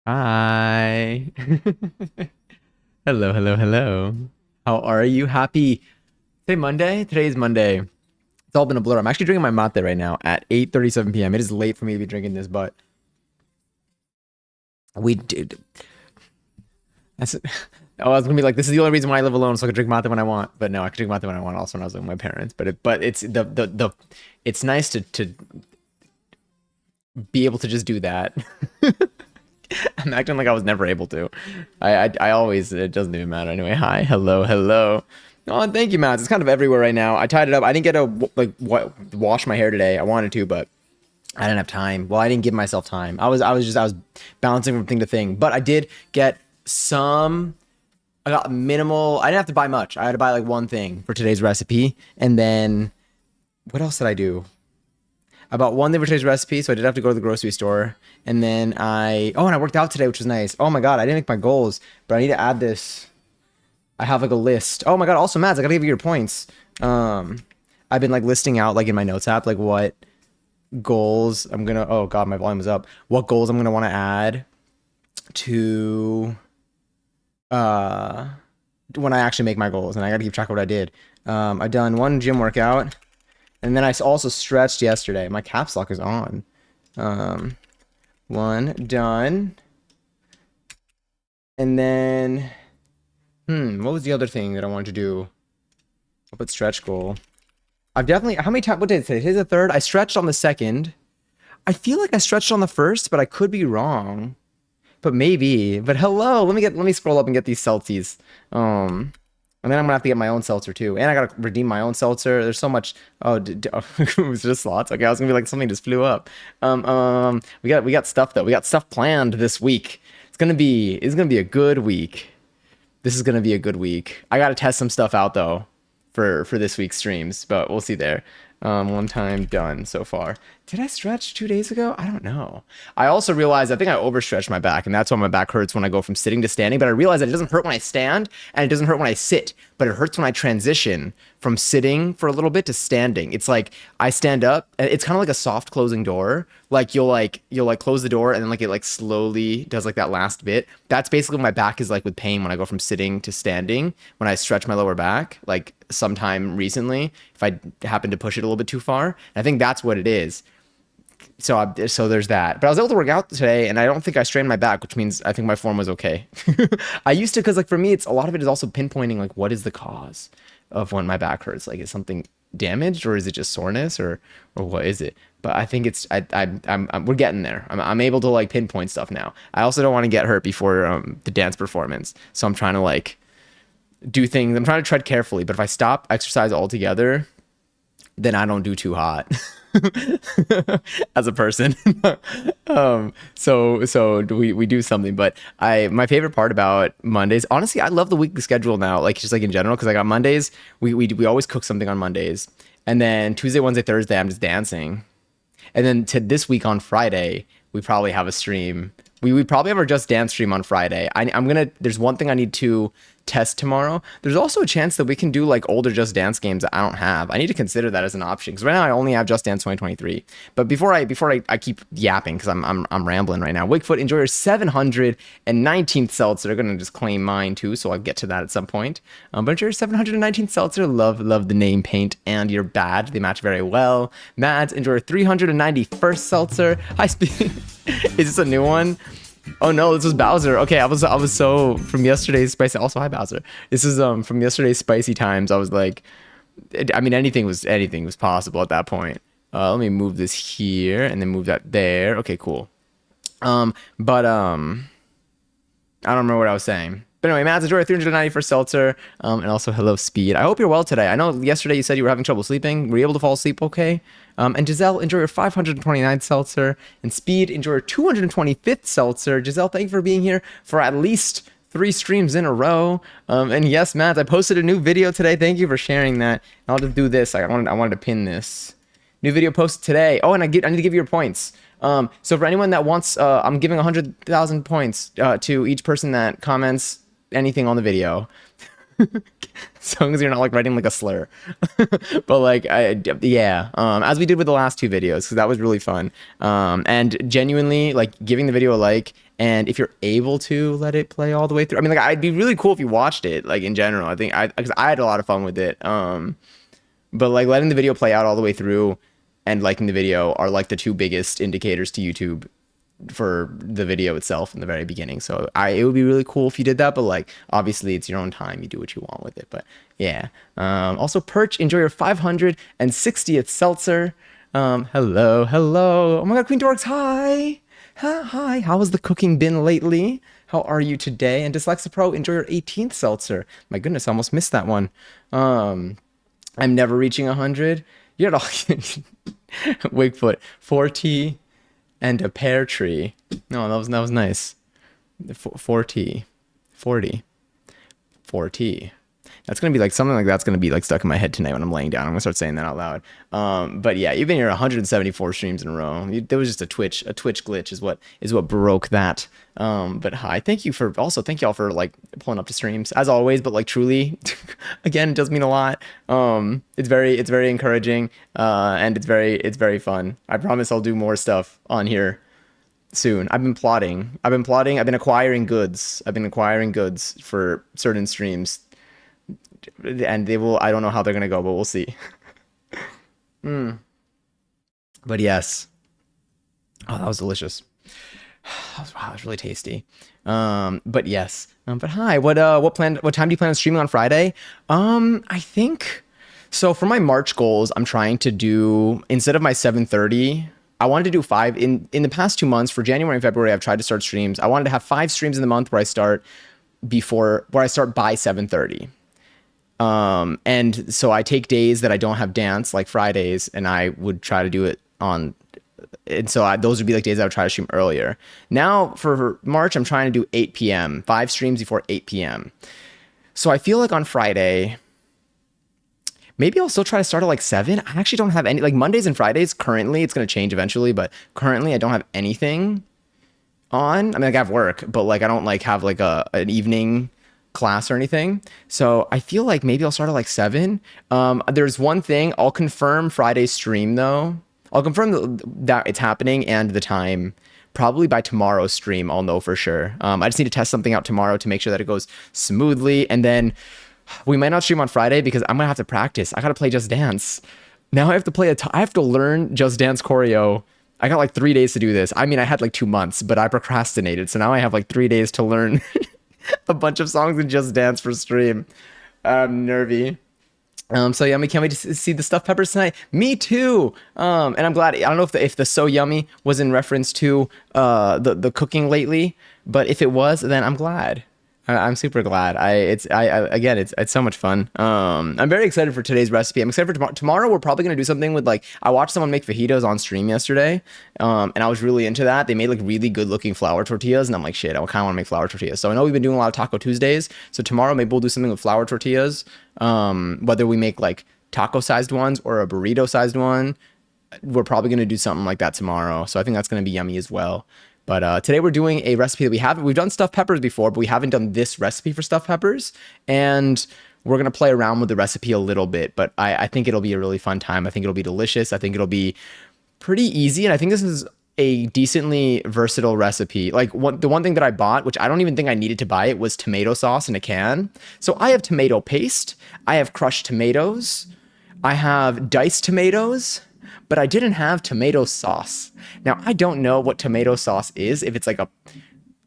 Hi. Hello, hello, hello. How are you? Happy today Monday? Today is Monday. It's all been a blur. I'm actually drinking my mate right now at 8:37 p.m. It is late for me to be drinking this, but we did. That's, I was gonna be like, this is the only reason why I live alone, so I can drink mate when I want. But no, I can drink mate when I want also when I was with my parents. But it's it's nice to be able to just do that. I'm acting like I was never able to. I always, it doesn't even matter anyway. Hi, hello, hello. Oh, thank you, Matt. It's kind of everywhere right now. I tied it up. I didn't get to wash my hair today. I wanted to, but I didn't have time. Well, I didn't give myself time. I was bouncing from thing to thing. But I did get some. I got minimal. I didn't have to buy much. I had to buy like one thing for today's recipe, and then what else did I do? About one thing for today's recipe, so I did have to go to the grocery store. And then and I worked out today, which was nice. Oh my God, I didn't make my goals, but I need to add this. I have like a list. Oh my God, also, Mads, I gotta give you your points. I've been like listing out like in my notes app, like what goals I'm gonna, oh God, my volume is up. What goals I'm gonna want to add to, uh, when I actually make my goals. And I gotta keep track of what I did. I done one gym workout. And then I also stretched yesterday. My caps lock is on. Um, One done. And then, what was the other thing that I wanted to do? I'll put stretch goal. I've definitely, how many times, what did it say? Today's the third. I stretched on the second. I feel like I stretched on the first, but I could be wrong. But maybe. But hello, let me scroll up and get these Celsius. And then I'm gonna have to get my own seltzer too, and I gotta redeem my own seltzer. There's so much. Oh, it was just slots. Okay, I was gonna be like something just flew up. We got stuff though. We got stuff planned this week. It's gonna be a good week. This is gonna be a good week. I gotta test some stuff out though, for this week's streams, but we'll see there. One time done so far. Did I stretch 2 days ago? I don't know. I also realized I think I overstretched my back, and that's why my back hurts when I go from sitting to standing. But I realized that it doesn't hurt when I stand, and it doesn't hurt when I sit, but it hurts when I transition from sitting for a little bit to standing. It's like I stand up, and it's kind of like a soft closing door. Like you'll close the door, and then like it like slowly does like that last bit. That's basically what my back is like with pain when I go from sitting to standing. When I stretch my lower back, like sometime recently, if I happen to push it a little bit too far, and I think that's what it is. So there's that. But I was able to work out today, and I don't think I strained my back, which means I think my form was okay. I used to, because like for me, it's a lot of it is also pinpointing like what is the cause of when my back hurts. Like is something damaged, or is it just soreness, or what is it? But I think it's we're getting there. I'm able to like pinpoint stuff now. I also don't want to get hurt before the dance performance, so I'm trying to like do things. I'm trying to tread carefully. But if I stop exercise altogether, then I don't do too hot. As a person. So we do something, but my favorite part about Mondays, honestly, I love the weekly schedule now, like just like in general, because like on Mondays, we always cook something on Mondays, and then Tuesday, Wednesday, Thursday, I'm just dancing, and then to this week on Friday, we probably have a stream. We probably have our Just Dance stream on Friday. There's one thing I need to test tomorrow. There's also a chance that we can do like older Just Dance games that I don't have. I need to consider that as an option because right now I only have Just Dance 2023. But before I keep yapping because I'm rambling right now. Wakefoot, enjoy your 719th seltzer. They're gonna just claim mine too, so I'll get to that at some point. But enjoy your 719th seltzer. Love the name paint and your badge. They match very well. Mads, enjoy your 391st seltzer. Hi, Speed. Is this a new one? Oh no, this was Bowser. Okay, I was so from yesterday's spicy. Also, hi Bowser. This is from yesterday's spicy times. I was like, I mean, anything was possible at that point. Let me move this here and then move that there. Okay, cool. But I don't remember what I was saying. But anyway, Mads, enjoy 391st seltzer. And also, hello, Speed. I hope you're well today. I know yesterday you said you were having trouble sleeping. Were you able to fall asleep okay? And Giselle, enjoy your 529th seltzer. And Speed, enjoy your 225th seltzer. Giselle, thank you for being here for at least 3 streams in a row. And yes, Mads, I posted a new video today. Thank you for sharing that. And I'll just do this. I wanted to pin this. New video posted today. Oh, and I need to give you your points. So for anyone that wants, I'm giving 100,000 points to each person that comments anything on the video. As long as you're not like writing like a slur. But like yeah, as we did with the last two videos, because that was really fun. And genuinely like giving the video a like, and if you're able to let it play all the way through. I mean, like I'd be really cool if you watched it, like in general. I think because I had a lot of fun with it. But like letting the video play out all the way through and liking the video are like the two biggest indicators to YouTube for the video itself in the very beginning. So it would be really cool if you did that, but like obviously it's your own time, you do what you want with it. But yeah, also Perch, enjoy your 560th seltzer. Hello, oh my god, Queen Dorks, hi. Hi, how has the cooking been lately? How are you today? And Dyslexa Pro, enjoy your 18th seltzer. My goodness, I almost missed that one. I'm never reaching 100. You're at all Wigfoot 40 and a pear tree. No, that was nice. 40. That's gonna be like something like that's gonna be like stuck in my head tonight when I'm laying down. I'm gonna start saying that out loud. But yeah, you've been here 174 streams in a row. There was just a Twitch glitch is what broke that. But hi, thank you all for like pulling up to streams as always. But like truly, again, it does mean a lot. It's very encouraging, and it's very fun. I promise I'll do more stuff on here soon. I've been plotting. I've been acquiring goods. For certain streams. And I don't know how they're gonna go, but we'll see. But yes. Oh, that was delicious. Wow, that was really tasty. But yes. But hi, what time do you plan on streaming on Friday? I think so for my March goals, I'm trying to do, instead of my 7:30, I wanted to do 5 in the past 2 months. For January and February, I've tried to start streams. I wanted to have 5 streams in the month where I start by 7:30. And so I take days that I don't have dance, like Fridays, and I would try to do it on, and so those would be like days I would try to stream earlier. Now for March, I'm trying to do 8 p.m., 5 streams before 8 p.m. So I feel like on Friday, maybe I'll still try to start at like 7. I actually don't have any, like Mondays and Fridays currently, it's going to change eventually, but currently I don't have anything on. I mean, like I have work, but like I don't like have like an evening class or anything. So I feel like maybe I'll start at like 7. There's one thing, I'll confirm Friday's stream though. I'll confirm that it's happening and the time. Probably by tomorrow's stream, I'll know for sure. I just need to test something out tomorrow to make sure that it goes smoothly. And then we might not stream on Friday because I'm gonna have to practice. I gotta play Just Dance. Now I have to I have to learn Just Dance choreo. I got like 3 days to do this. I mean, I had like 2 months, but I procrastinated. So now I have like 3 days to learn a bunch of songs in Just Dance for stream. I'm nervy. So yummy, can't wait to see the stuffed peppers tonight. Me too. And I'm glad. I don't know if the so yummy was in reference to the cooking lately, but if it was, then I'm glad. I'm super glad. Again, it's so much fun. I'm very excited for today's recipe. I'm excited for tomorrow. We're probably gonna do something with like, I watched someone make fajitas on stream yesterday, and I was really into that. They made like really good looking flour tortillas, and I'm like, shit, I kind of want to make flour tortillas. So I know we've been doing a lot of Taco Tuesdays. So tomorrow maybe we'll do something with flour tortillas. Whether we make like taco sized ones or a burrito sized one, we're probably gonna do something like that tomorrow. So I think that's gonna be yummy as well. But today we're doing a recipe that we've done stuffed peppers before, but we haven't done this recipe for stuffed peppers. And we're going to play around with the recipe a little bit, but I think it'll be a really fun time. I think it'll be delicious. I think it'll be pretty easy. And I think this is a decently versatile recipe. Like the one thing that I bought, which I don't even think I needed to buy it, was tomato sauce in a can. So I have tomato paste. I have crushed tomatoes. I have diced tomatoes. But I didn't have tomato sauce. Now, I don't know what tomato sauce is. If it's like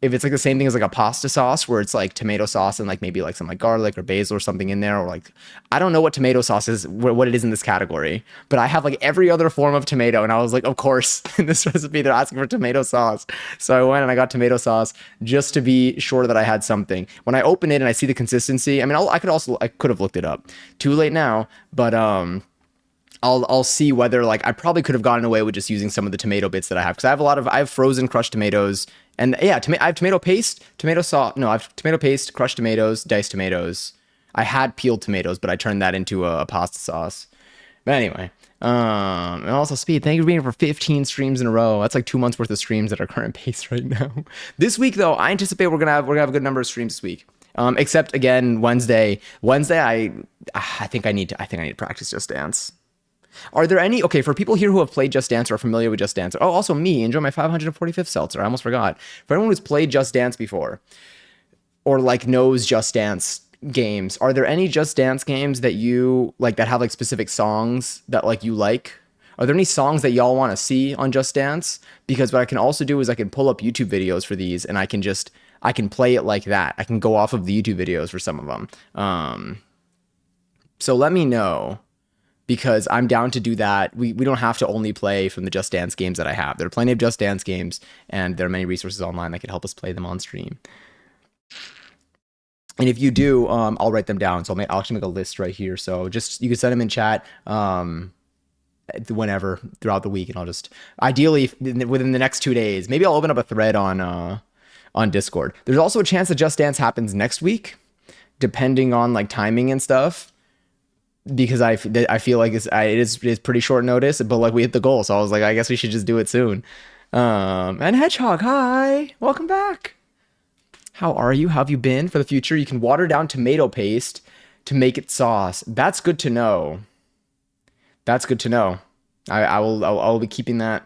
the same thing as like a pasta sauce where it's like tomato sauce and like maybe like some like garlic or basil or something in there, or like, I don't know what tomato sauce is, what it is in this category. But I have like every other form of tomato, and I was like, of course, in this recipe they're asking for tomato sauce. So I went and I got tomato sauce just to be sure that I had something. When I open it and I see the consistency, I mean, I could have looked it up. Too late now, but I'll see whether like I probably could have gotten away with just using some of the tomato bits that I have, because I have frozen crushed tomatoes, and yeah, I have tomato paste, tomato sauce. No, I have tomato paste, crushed tomatoes, diced tomatoes. I had peeled tomatoes, but I turned that into a pasta sauce. But anyway, and also Speed, thank you for being here for 15 streams in a row. That's like 2 months worth of streams at our current pace right now. This week though, I anticipate we're gonna have a good number of streams this week. Except again, Wednesday, I think I need to practice Just Dance. Are there any, okay, for people here who have played Just Dance or are familiar with Just Dance, oh, also me, enjoy my 545th seltzer. I almost forgot. For anyone who's played Just Dance before or like knows Just Dance games, are there any Just Dance games that you like that have like specific songs that like you like? Are there any songs that y'all want to see on Just Dance? Because what I can also do is I can pull up YouTube videos for these and I can play it like that. I can go off of the YouTube videos for some of them. So let me know, because I'm down to do that. We don't have to only play from the Just Dance games that I have. There are plenty of Just Dance games, and there are many resources online that could help us play them on stream. And if you do, I'll write them down. So I'll actually make a list right here. So just, you can send them in chat whenever throughout the week, and I'll just, ideally within the next 2 days, maybe I'll open up a thread on Discord. There's also a chance that Just Dance happens next week, depending on like timing and stuff, because I feel like it is pretty short notice, but like we hit the goal, so I was like, I guess we should just do it soon. And Hedgehog, hi, welcome back. How are you? How have you been? For the future, you can water down tomato paste to make it sauce. That's good to know. That's good to know. I'll be keeping that.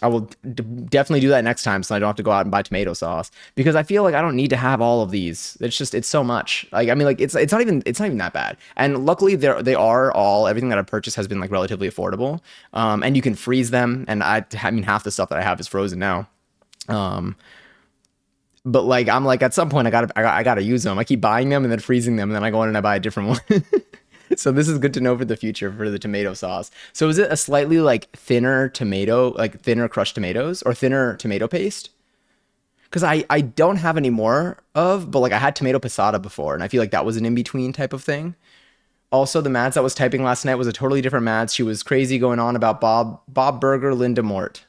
I will definitely do that next time, so I don't have to go out and buy tomato sauce, because I feel like I don't need to have all of these. It's so much. Like, I mean, like it's not even that bad. And luckily everything that I purchased has been like relatively affordable. And you can freeze them. And I mean, half the stuff that I have is frozen now. But like, I'm like, at some point I gotta use them. I keep buying them and then freezing them, and then I go in and I buy a different one. So this is good to know for the future for the tomato sauce. So is it a slightly like thinner tomato, like thinner crushed tomatoes, or thinner tomato paste? Because I don't have any more of, but like I had tomato passata before, and I feel like that was an in-between type of thing. Also, the Mads that was typing last night was a totally different Mads. She was crazy going on about Bob Burger Linda Mort.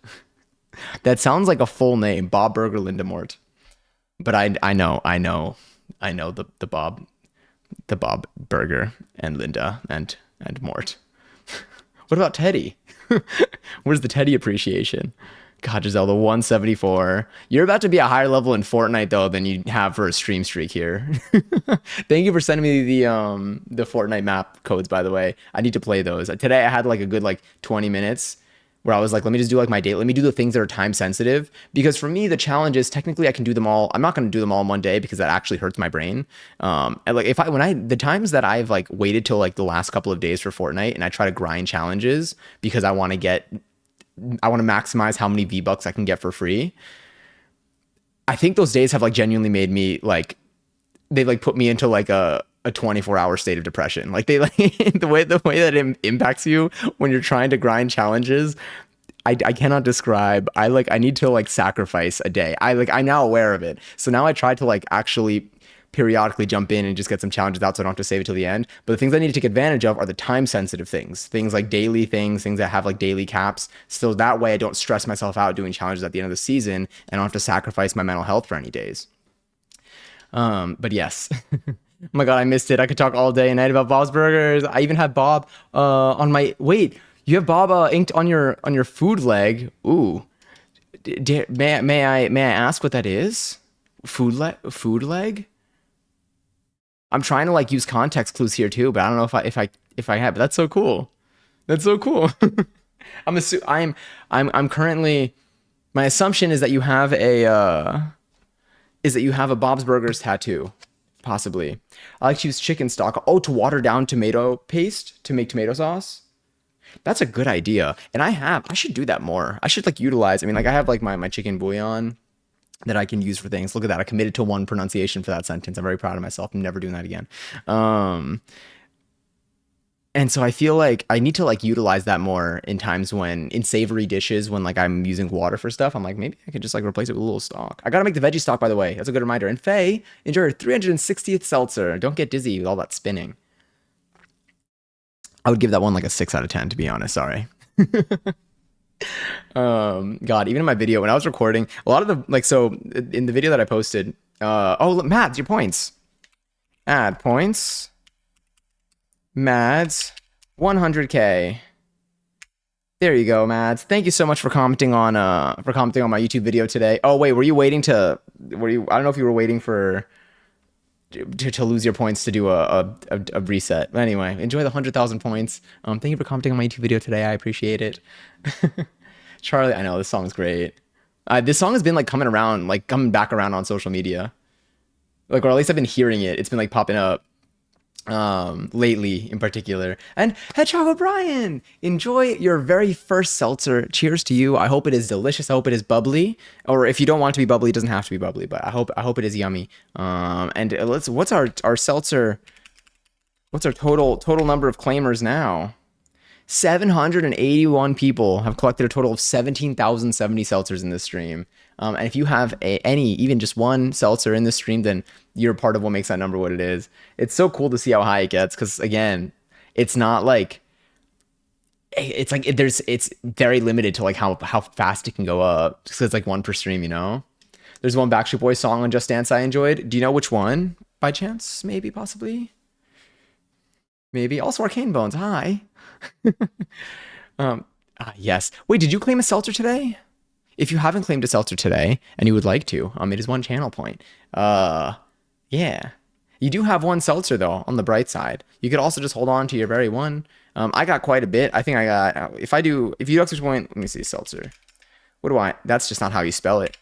That sounds like a full name, Bob Burger Linda Mort. But I know the Bob Burger and Linda and Mort. What about Teddy? Where's the Teddy appreciation? God, Giselle, the 174. You're about to be a higher level in Fortnite though than you have for a stream streak here. Thank you for sending me the Fortnite map codes, by the way. I need to play those. Today I had like a good like 20 minutes where I was like, let me just do like my day. Let me do the things that are time sensitive, because for me, the challenge is technically I can do them all. I'm not going to do them all in one day because that actually hurts my brain. And like the times that I've like waited till like the last couple of days for Fortnite and I try to grind challenges because I want to maximize how many V-Bucks I can get for free. I think those days have like genuinely made me like, they like put me into like a 24-hour state of depression. Like they like the way that it impacts you when you're trying to grind challenges, I cannot describe. I need to like sacrifice a day. I'm now aware of it. So now I try to like actually periodically jump in and just get some challenges out so I don't have to save it till the end. But the things I need to take advantage of are the time sensitive things like daily things that have like daily caps. So that way I don't stress myself out doing challenges at the end of the season and I don't have to sacrifice my mental health for any days. But yes. Oh my God, I missed it. I could talk all day and night about Bob's Burgers. I even have Bob on my, wait, you have Bob inked on your food leg. Ooh, may I ask what that is? Food leg? I'm trying to like use context clues here too, but I don't know if I have. But that's so cool. That's so cool. I'm currently, my assumption is that you have a Bob's Burgers tattoo. Possibly. I like to use chicken stock. Oh, to water down tomato paste to make tomato sauce. That's a good idea. And I should do that more. I should like utilize, I mean, like I have like my chicken bouillon that I can use for things. Look at that. I committed to one pronunciation for that sentence. I'm very proud of myself. I'm never doing that again. And so I feel like I need to like utilize that more in times when in savory dishes, when like I'm using water for stuff, I'm like, maybe I could just like replace it with a little stock. I got to make the veggie stock, by the way. That's a good reminder. And Faye, enjoy your 360th seltzer. Don't get dizzy with all that spinning. I would give that one like a 6 out of 10, to be honest. Sorry. God, even in my video, when I was recording, a lot of the, like, so in the video that I posted, oh, Mads, your points. Add points. Mads, 100K. There you go, Mads. Thank you so much for commenting on my YouTube video today. Oh wait, I don't know if you were waiting for to lose your points to do a reset. But anyway, enjoy the 100,000 points. Thank you for commenting on my YouTube video today. I appreciate it. Charlie, I know this song's great. This song has been like coming back around on social media. Like, or at least I've been hearing it. It's been like popping up lately in particular. And Hedgehog O'Brien, enjoy your very first seltzer. Cheers to you. I hope it is delicious. I hope it is bubbly. Or if you don't want it to be bubbly, it doesn't have to be bubbly, but I hope it is yummy. And what's our seltzer? What's our total number of claimers now? 781 people have collected a total of 17,070 seltzers in this stream. And if you have even just one seltzer in this stream, then you're part of what makes that number what it is. It's so cool to see how high it gets, because again, it's not like it's very limited to like how fast it can go up, just 'cause it's like one per stream, you know. There's one Backstreet Boys song on Just Dance I enjoyed. Do you know which one by chance? Maybe, possibly, maybe. Also Arcane Bones, hi. Yes. Wait, did you claim a seltzer today? If you haven't claimed a seltzer today and you would like to, it is one channel point. Yeah. You do have one seltzer though, on the bright side. You could also just hold on to your very one. I got quite a bit. I think I got, if you do extra point, let me see, seltzer. That's just not how you spell it.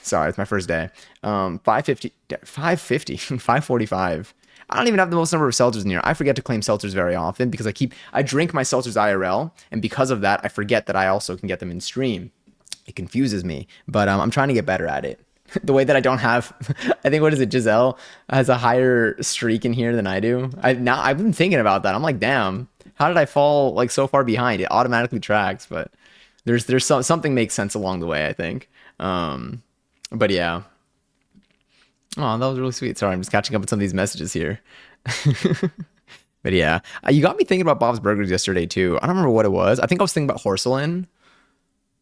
Sorry, it's my first day. 550, 545. I don't even have the most number of seltzers in here. I forget to claim seltzers very often because I drink my seltzers IRL, and because of that, I forget that I also can get them in stream. It confuses me, but I'm trying to get better at it. The way that I don't have, I think, what is it? Giselle has a higher streak in here than I do. I've been thinking about that. I'm like, damn, how did I fall like so far behind? It automatically tracks, but there's something makes sense along the way, I think. But yeah. Oh, that was really sweet. Sorry, I'm just catching up with some of these messages here. But yeah, you got me thinking about Bob's Burgers yesterday too. I don't remember what it was. I think I was thinking about Horselin.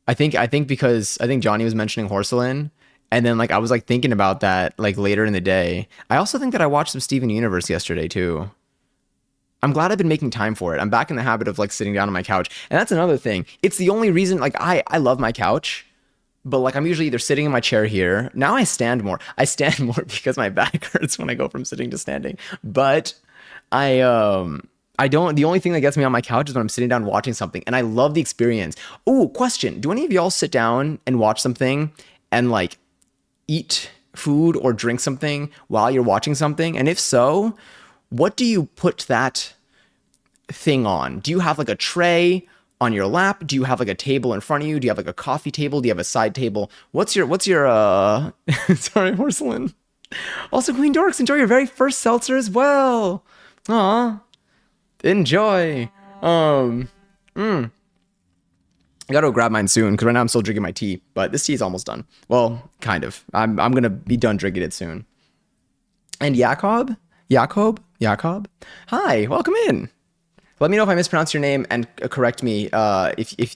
I think because I think Johnny was mentioning Horselin, and then like I was like thinking about that like later in the day. I also think that I watched some Steven Universe yesterday too. I'm glad I've been making time for it. I'm back in the habit of like sitting down on my couch, and that's another thing. It's the only reason, like I love my couch. But like I'm usually either sitting in my chair here. Now I stand more. I stand more because my back hurts when I go from sitting to standing. But I don't, the only thing that gets me on my couch is when I'm sitting down watching something, and I love the experience. Oh, question. Do any of y'all sit down and watch something and like eat food or drink something while you're watching something? And if so, what do you put that thing on? Do you have like a tray on your lap? Do you have like a table in front of you? Do you have like a coffee table? Do you have a side table? What's your sorry, Porcelain. Also, Queen Dorks, enjoy your very first seltzer as well. Aw. Enjoy. I gotta go grab mine soon because right now I'm still drinking my tea, but this tea is almost done. Well, kind of. I'm gonna be done drinking it soon. And Jakob, hi, welcome in. Let me know if I mispronounce your name and correct me if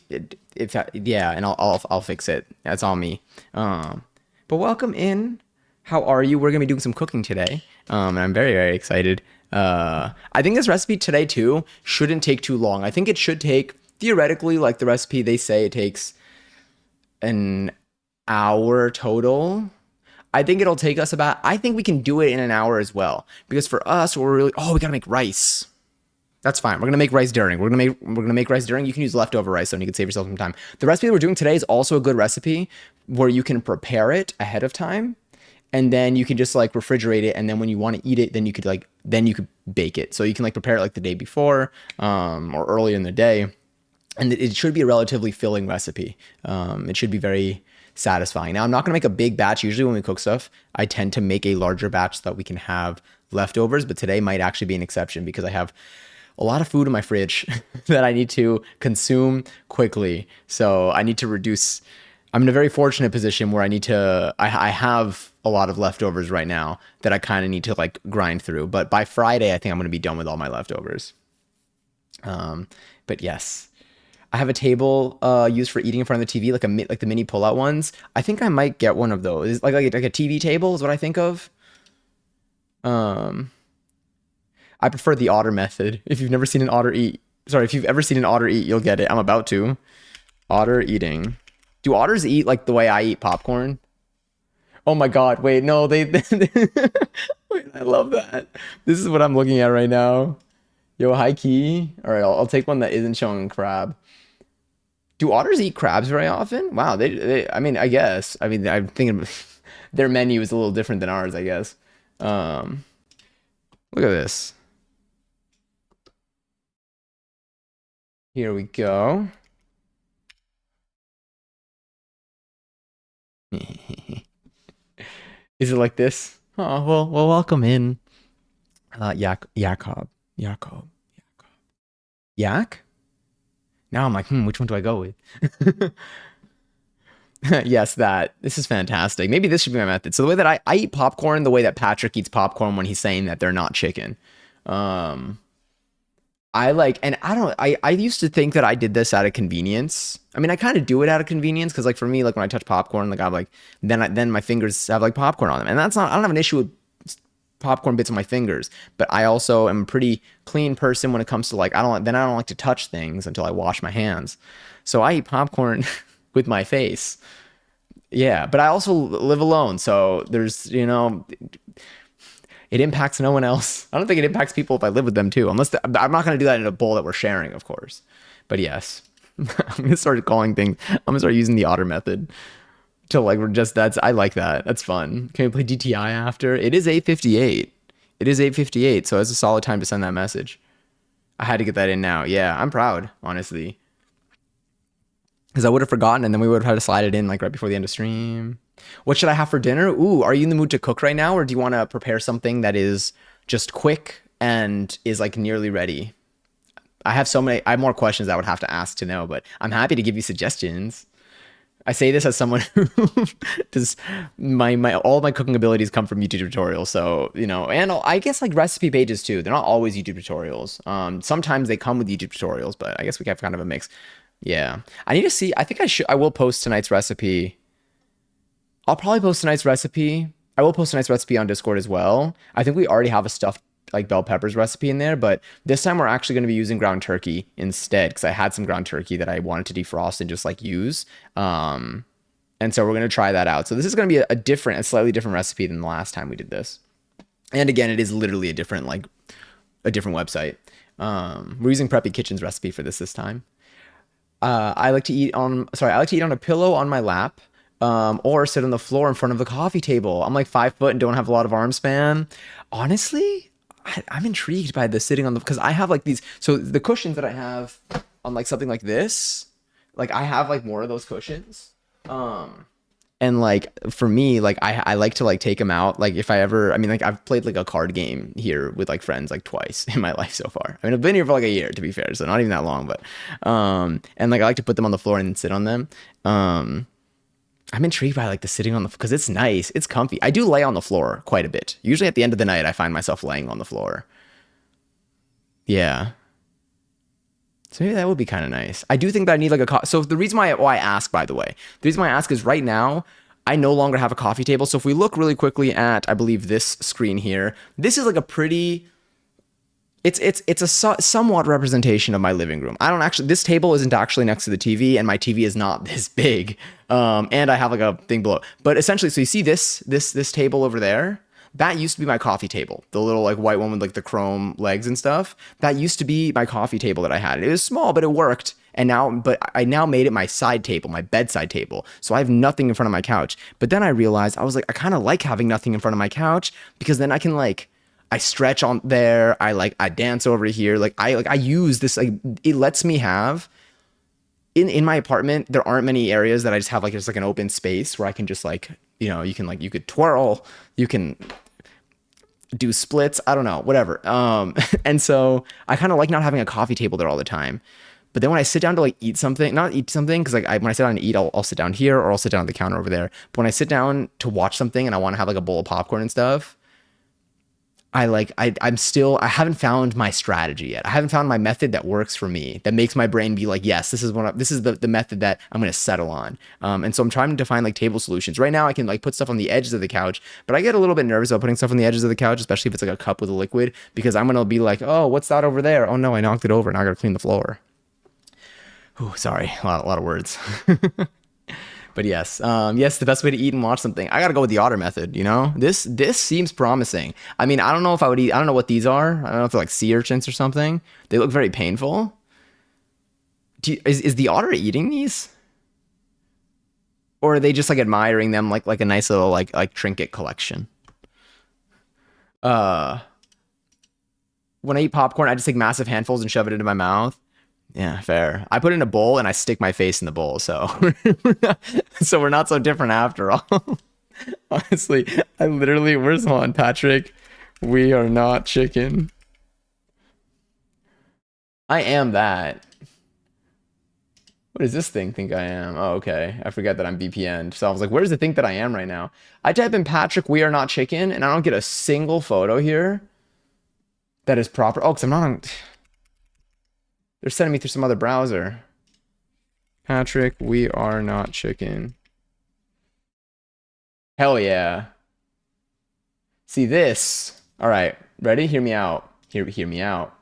yeah, and I'll fix it. That's on me. But welcome in. How are you? We're gonna be doing some cooking today, and I'm very, very excited. I think this recipe today too shouldn't take too long. I think it should take, theoretically, like the recipe, they say it takes an hour total. I think it'll take us I think we can do it in an hour as well, because for us, we gotta make rice. That's fine. We're gonna make rice during. We're gonna make rice during. You can use leftover rice, so you can save yourself some time. The recipe that we're doing today is also a good recipe where you can prepare it ahead of time, and then you can just like refrigerate it, and then when you want to eat it, then you could bake it. So you can like prepare it like the day before, or earlier in the day, and it should be a relatively filling recipe. It should be very satisfying. Now, I'm not gonna make a big batch. Usually when we cook stuff, I tend to make a larger batch so that we can have leftovers, but today might actually be an exception because I have a lot of food in my fridge that I need to consume quickly. So I need to reduce. I'm in a very fortunate position where I have a lot of leftovers right now that I kind of need to like grind through. But by Friday, I think I'm going to be done with all my leftovers. But yes, I have a table used for eating in front of the TV, like the mini pull-out ones. I think I might get one of those. Like a TV table is what I think of. I prefer the otter method. If you've ever seen an otter eat, you'll get it. I'm about to. Otter eating. Do otters eat like the way I eat popcorn? Oh my God. Wait, no, wait, I love that. This is what I'm looking at right now. Yo, high key. All right, I'll take one that isn't showing crab. Do otters eat crabs very often? Wow, I mean, I guess. I mean, I'm thinking their menu is a little different than ours, I guess. Um, Look at this. Here we go. Is it like this? Oh, well, welcome in. Jakob. Yak? Now I'm like, which one do I go with? Yes, that. This is fantastic. Maybe this should be my method. So the way that I eat popcorn, the way that Patrick eats popcorn when he's saying that they're not chicken. Um, I like, and I don't, I used to think that I did this out of convenience. I mean, I kind of do it out of convenience because, like, for me, like when I touch popcorn, like I'm like, then my fingers have like popcorn on them, and that's not. I don't have an issue with popcorn bits on my fingers, but I also am a pretty clean person when it comes to like, I don't like to touch things until I wash my hands. So I eat popcorn with my face. Yeah, but I also live alone, so it impacts no one else. I don't think it impacts people if I live with them too, I'm not going to do that in a bowl that we're sharing, of course. But yes, I'm going to start calling things. I'm going to start using the otter method to like, we're just, I like that. That's fun. Can we play DTI after? It is 8:58. It is 8:58, so it's a solid time to send that message. I had to get that in now. Yeah, I'm proud, honestly. Because I would have forgotten and then we would have had to slide it in like right before the end of stream. What should I have for dinner? Ooh, are you in the mood to cook right now, or do you want to prepare something that is just quick and is like nearly ready? I have more questions I would have to ask to know, but I'm happy to give you suggestions. I say this as someone who does my all my cooking abilities come from YouTube tutorials. So, and I guess like recipe pages too. They're not always YouTube tutorials. Sometimes they come with YouTube tutorials, but I guess we have kind of a mix. Yeah. I need to see. I will post tonight's recipe. I'll probably post tonight's recipe. I will post tonight's recipe on Discord as well. I think we already have a stuffed like bell peppers recipe in there, but this time we're actually going to be using ground turkey instead because I had some ground turkey that I wanted to defrost and just like use. And so we're going to try that out. So this is going to be a slightly different recipe than the last time we did this. And again, it is literally a different website. We're using Preppy Kitchen's recipe for this time. I like to eat on a pillow on my lap, or sit on the floor in front of the coffee table. I'm like 5 foot and don't have a lot of arm span. Honestly, I'm intrigued by the sitting on because I have like these. So the cushions that I have on like something like this, like I have like more of those cushions. And like for me, like I like to like take them out. Like if I ever, I mean, like I've played like a card game here with like friends like twice in my life so far. I mean, I've been here for like a year to be fair, so not even that long. But and like I like to put them on the floor and sit on them. I'm intrigued by like the sitting on the because it's nice, it's comfy. I do lay on the floor quite a bit. Usually at the end of the night, I find myself laying on the floor. Yeah. So maybe that would be kind of nice. I do think that I need like so the reason why I ask, by the way, the reason why I ask is right now I no longer have a coffee table. So if we look really quickly at, I believe this screen here, this is like a pretty, it's a somewhat representation of my living room. I don't actually, this table isn't actually next to the TV and my TV is not this big. And I have like a thing below, but essentially, so you see this table over there, that used to be my coffee table, the little like white one with like the chrome legs and stuff. That used to be my coffee table that I had. It was small, but it worked. But I now made it my side table, my bedside table. So I have nothing in front of my couch. But then I realized I was like, I kind of like having nothing in front of my couch because then I can like, I stretch on there. I dance over here. I use this, like, it lets me have in my apartment. There aren't many areas that I just have like, just like an open space where I can just like, you could twirl, you can do splits. I don't know, whatever. And so I kind of like not having a coffee table there all the time. But then when I sit down to like not eat something, because like when I sit down to eat, I'll sit down here or I'll sit down at the counter over there. But when I sit down to watch something and I want to have like a bowl of popcorn and stuff, I haven't found my strategy yet. I haven't found my method that works for me, that makes my brain be like, yes, this is the method that I'm going to settle on. And so I'm trying to find like table solutions. Right now I can like put stuff on the edges of the couch, but I get a little bit nervous about putting stuff on the edges of the couch, especially if it's like a cup with a liquid, because I'm going to be like, oh, what's that over there? Oh no, I knocked it over. Now I got to clean the floor. Ooh, sorry. A lot of words. But yes, yes, the best way to eat and watch something. I gotta go with the otter method. You know, this seems promising. I mean, I don't know if I would eat. I don't know what these are. I don't know if they're like sea urchins or something. They look very painful. Is the otter eating these, or are they just like admiring them like a nice little like trinket collection? Uh, when I eat popcorn, I just take massive handfuls and shove it into my mouth. Yeah, fair. I put it in a bowl and I stick my face in the bowl, so so we're not so different after all. Honestly, I literally, where's one, Patrick? We are not chicken. I am that. What does this thing think I am? Oh, okay. I forget that I'm VPN. So I was like, where does it think that I am right now? I type in Patrick, we are not chicken, and I don't get a single photo here that is proper. Oh, because I'm not on. They're sending me through some other browser. Patrick, we are not chicken. Hell yeah. See this. All right. Ready? Hear me out. Hear me out.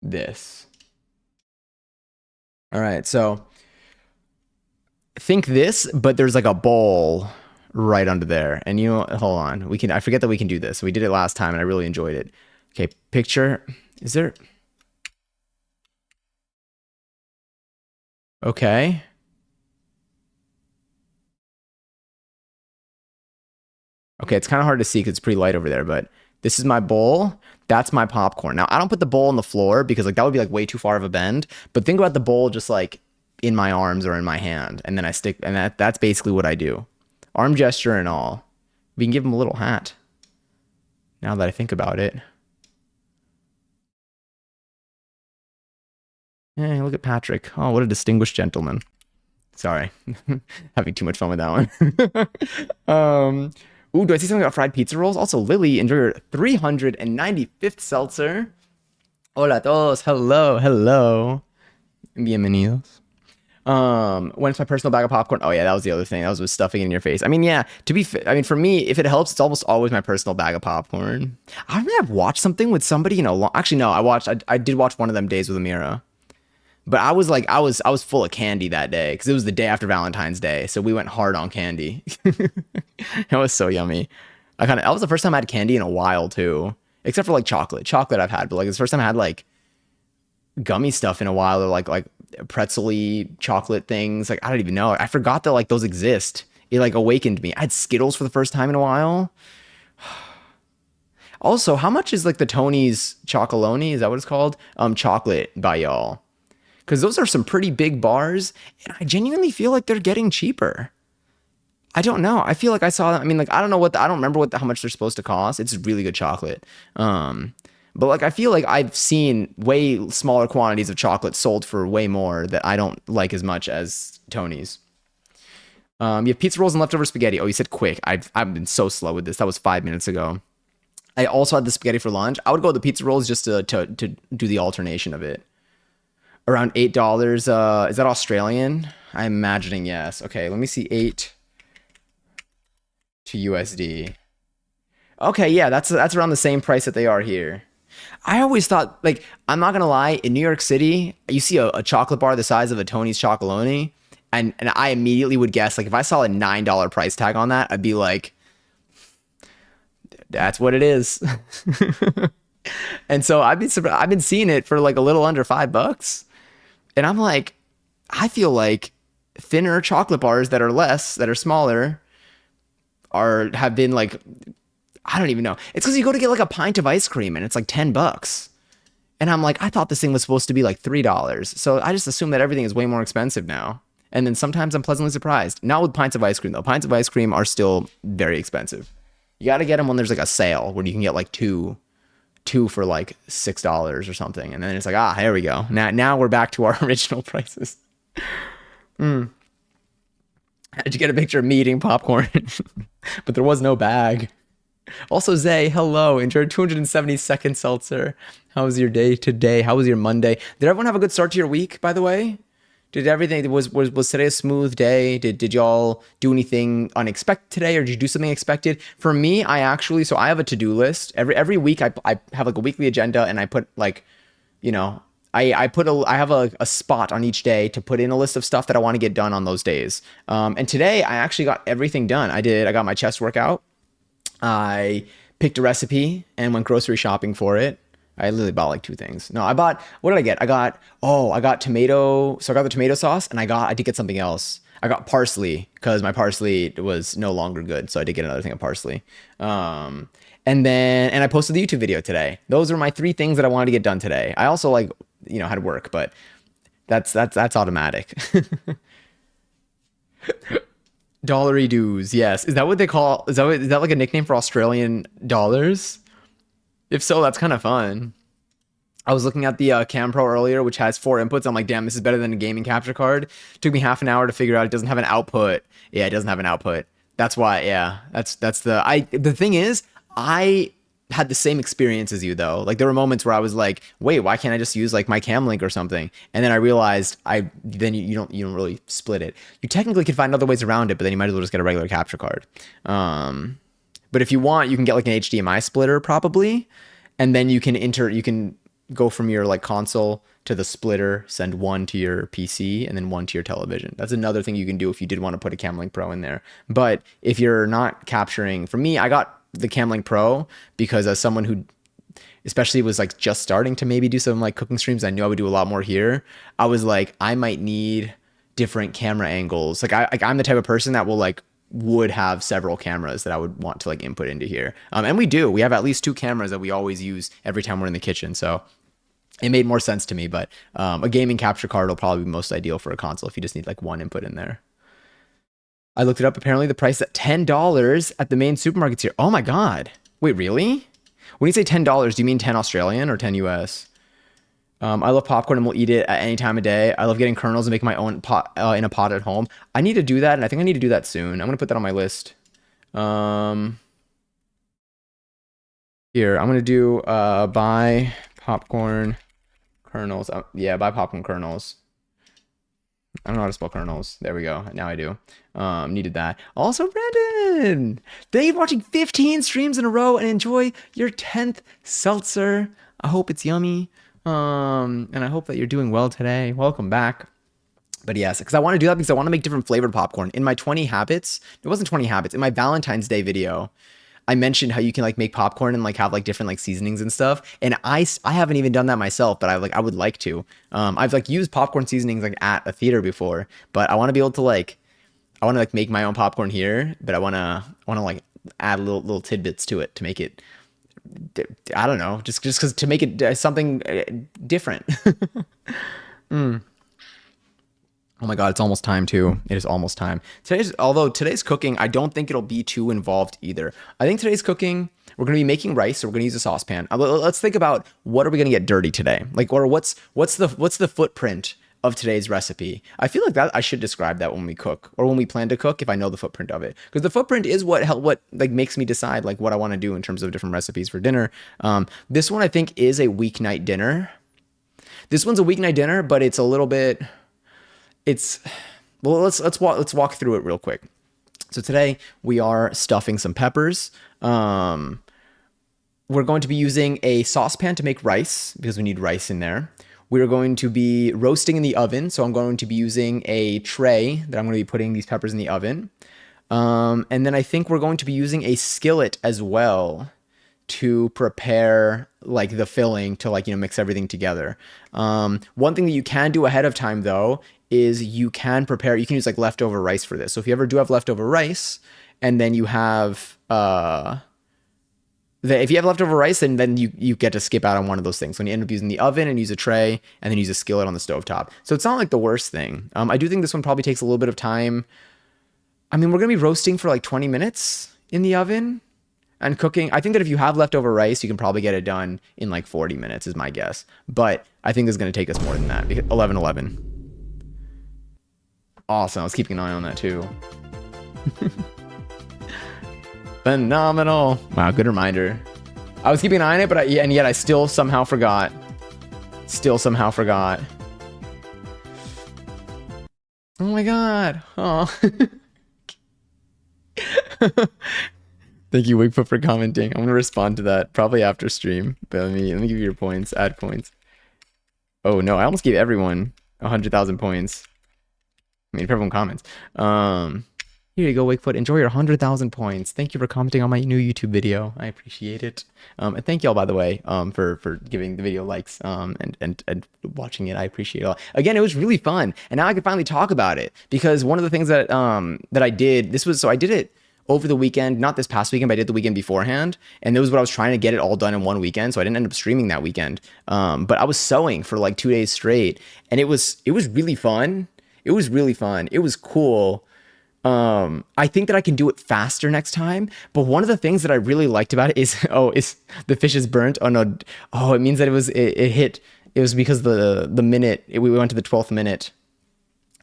This. All right. So think this, but there's like a bowl right under there. And you know, hold on. I forget that we can do this. We did it last time and I really enjoyed it. Okay, picture. Is there? Okay. Okay, it's kind of hard to see because it's pretty light over there, but this is my bowl. That's my popcorn. Now, I don't put the bowl on the floor because like that would be like way too far of a bend, but think about the bowl just like in my arms or in my hand, and then I stick, and that's basically what I do. Arm gesture and all. We can give him a little hat. Now that I think about it. Hey, look at Patrick. Oh, what a distinguished gentleman. Sorry. Having too much fun with that one. Ooh, do I see something about fried pizza rolls? Also, Lily, enjoy your 395th seltzer. Hola a todos. Hello, hello. Bienvenidos. When it's my personal bag of popcorn. Oh yeah, that was the other thing. That was with stuffing in your face. I mean, yeah. I mean, for me, if it helps, it's almost always my personal bag of popcorn. I remember I've watched something with somebody in a long. Actually, no, I did watch one of them days with Amira. But I was like, I was full of candy that day because it was the day after Valentine's Day, so we went hard on candy. It was so yummy. That was the first time I had candy in a while too, except for like chocolate. Chocolate I've had, but like it's the first time I had like gummy stuff in a while, or like pretzel-y chocolate things. Like I don't even know. I forgot that like those exist. It like awakened me. I had Skittles for the first time in a while. Also, how much is like the Tony's Chocolonely? Is that what it's called? Chocolate by y'all. Because those are some pretty big bars, and I genuinely feel like they're getting cheaper. I don't know. I feel like I saw. I mean, like I don't know I don't remember how much they're supposed to cost. It's really good chocolate. But like I feel like I've seen way smaller quantities of chocolate sold for way more that I don't like as much as Tony's. You have pizza rolls and leftover spaghetti. Oh, you said quick. I've been so slow with this. That was 5 minutes ago. I also had the spaghetti for lunch. I would go with the pizza rolls just to do the alternation of it. Around $8. Is that Australian? I'm imagining yes. Okay, let me see 8 to USD. Okay, yeah, that's around the same price that they are here. I always thought, like, I'm not gonna lie, in New York City, you see a chocolate bar the size of a Tony's Chocolonely, and I immediately would guess, like, if I saw a $9 price tag on that, I'd be like, that's what it is. And so I've been seeing it for like a little under $5. And I'm like, I feel like thinner chocolate bars that are smaller have been like, I don't even know. It's because you go to get like a pint of ice cream and it's like $10. And I'm like, I thought this thing was supposed to be like $3. So I just assume that everything is way more expensive now. And then sometimes I'm pleasantly surprised. Not with pints of ice cream though. Pints of ice cream are still very expensive. You got to get them when there's like a sale where you can get like two for like $6 or something, and then it's like, here we go. Now we're back to our original prices. Did you get a picture of me eating popcorn? But there was no bag. Also, Zay, hello. Enjoyed 272nd seltzer. How was your day today? How was your Monday? Did everyone have a good start to your week, by the way? Did everything was today a smooth day? Did y'all do anything unexpected today, or did you do something expected? For me, I have a to-do list. Every week I have like a weekly agenda, and I put like, you know, I have a spot on each day to put in a list of stuff that I want to get done on those days. And today I actually got everything done. I got my chest workout. I picked a recipe and went grocery shopping for it. I literally bought like 2 things. No, what did I get? I got tomato. So I got the tomato sauce and I did get something else. I got parsley because my parsley was no longer good. So I did get another thing of parsley. And I posted the YouTube video today. Those are my 3 things that I wanted to get done today. I also had work, but that's automatic. Dollary dues, yes. Is that what they call? Is that like a nickname for Australian dollars? If so, that's kind of fun. I was looking at the Cam Pro earlier, which has 4 inputs. I'm like, damn, this is better than a gaming capture card. Took me half an hour to figure out it doesn't have an output. Yeah, it doesn't have an output. That's why. Yeah, the thing is, I had the same experience as you though. Like there were moments where I was like, wait, why can't I just use like my Cam Link or something? And then I realized you don't really split it. You technically could find other ways around it, but then you might as well just get a regular capture card. But if you want, you can get like an HDMI splitter probably, and then you can go from your like console to the splitter, send one to your PC and then one to your television. That's another thing you can do if you did want to put a Cam Link Pro in there. But if you're not capturing, for me, I got the Cam Link Pro because as someone who especially was like just starting to maybe do some like cooking streams, I knew I would do a lot more here. I was like, I might need different camera angles. I'm the type of person that would have several cameras that I would want to like input into here. And we have at least 2 cameras that we always use every time we're in the kitchen. So it made more sense to me, but a gaming capture card will probably be most ideal for a console if you just need like one input in there. I looked it up. Apparently the price is at $10 at the main supermarkets here. Oh my God. Wait, really? When you say $10, do you mean 10 Australian or 10 US? I love popcorn and will eat it at any time of day. I love getting kernels and making my own pot in a pot at home. I need to do that, and I think I need to do that soon. I'm gonna put that on my list. Here, I'm gonna do buy popcorn kernels. Yeah, buy popcorn kernels. I don't know how to spell kernels. There we go. Now I do. Needed that. Also, Brandon, thank you for watching 15 streams in a row and enjoy your 10th seltzer. I hope it's yummy. And I hope that you're doing well today. Welcome back. But yes, because I want to do that because I want to make different flavored popcorn. In my 20 habits, it wasn't 20 habits. In my Valentine's Day video, I mentioned how you can like make popcorn and like have like different like seasonings and stuff. And I haven't even done that myself, but I would like to. I've like used popcorn seasonings like at a theater before, but I want to be able to make my own popcorn here, but I want to like add little tidbits to it to make it, I don't know, just because to make it something different. Oh my God, it's almost time too. It is almost time. Although today's cooking, I don't think it'll be too involved either. I think today's cooking, we're going to be making rice, so we're going to use a saucepan. Let's think about what are we going to get dirty today? Like, or what's the footprint of today's recipe? I feel like that I should describe that when we cook or when we plan to cook if I know the footprint of it. Because the footprint is what like makes me decide like what I want to do in terms of different recipes for dinner. This one I think is a weeknight dinner. This one's a weeknight dinner, but it's a little bit... let's walk through it real quick. So today we are stuffing some peppers. We're going to be using a saucepan to make rice because we need rice in there. We're going to be roasting in the oven. So I'm going to be using a tray that I'm going to be putting these peppers in the oven. And then I think we're going to be using a skillet as well to prepare like the filling to like, mix everything together. One thing that you can do ahead of time though is you can use like leftover rice for this. So if you ever do have leftover rice and then you have if you have leftover rice, then you get to skip out on one of those things when you end up using the oven and use a tray and then use a skillet on the stovetop. So it's not like the worst thing. I do think this one probably takes a little bit of time. I mean, we're going to be roasting for like 20 minutes in the oven and cooking. I think that if you have leftover rice, you can probably get it done in like 40 minutes is my guess. But I think it's going to take us more than that. 11:11. Awesome. I was keeping an eye on that too. Phenomenal. Wow, good reminder. I was keeping an eye on it, and yet I still somehow forgot. Oh my God. Oh. Thank you, Wigfoot, for commenting. I'm gonna respond to that probably after stream. But let me give you your points. Add points. Oh no, I almost gave everyone 100,000 points. I mean, if everyone comments. Here you go, Wakefoot. Enjoy your 100,000 points. Thank you for commenting on my new YouTube video. I appreciate it. And thank y'all, by the way, for giving the video likes and watching it. I appreciate it a lot. Again, it was really fun, and now I can finally talk about it because one of the things that that I did, I did it over the weekend, not this past weekend, but I did the weekend beforehand, and it was what I was trying to get it all done in one weekend, so I didn't end up streaming that weekend. But I was sewing for like 2 days straight, and it was really fun. It was really fun. It was cool. I think that I can do it faster next time. But one of the things that I really liked about it is, is the fish is burnt. Oh no. Oh, it means that it hit. It was because the minute we went to the 12th minute.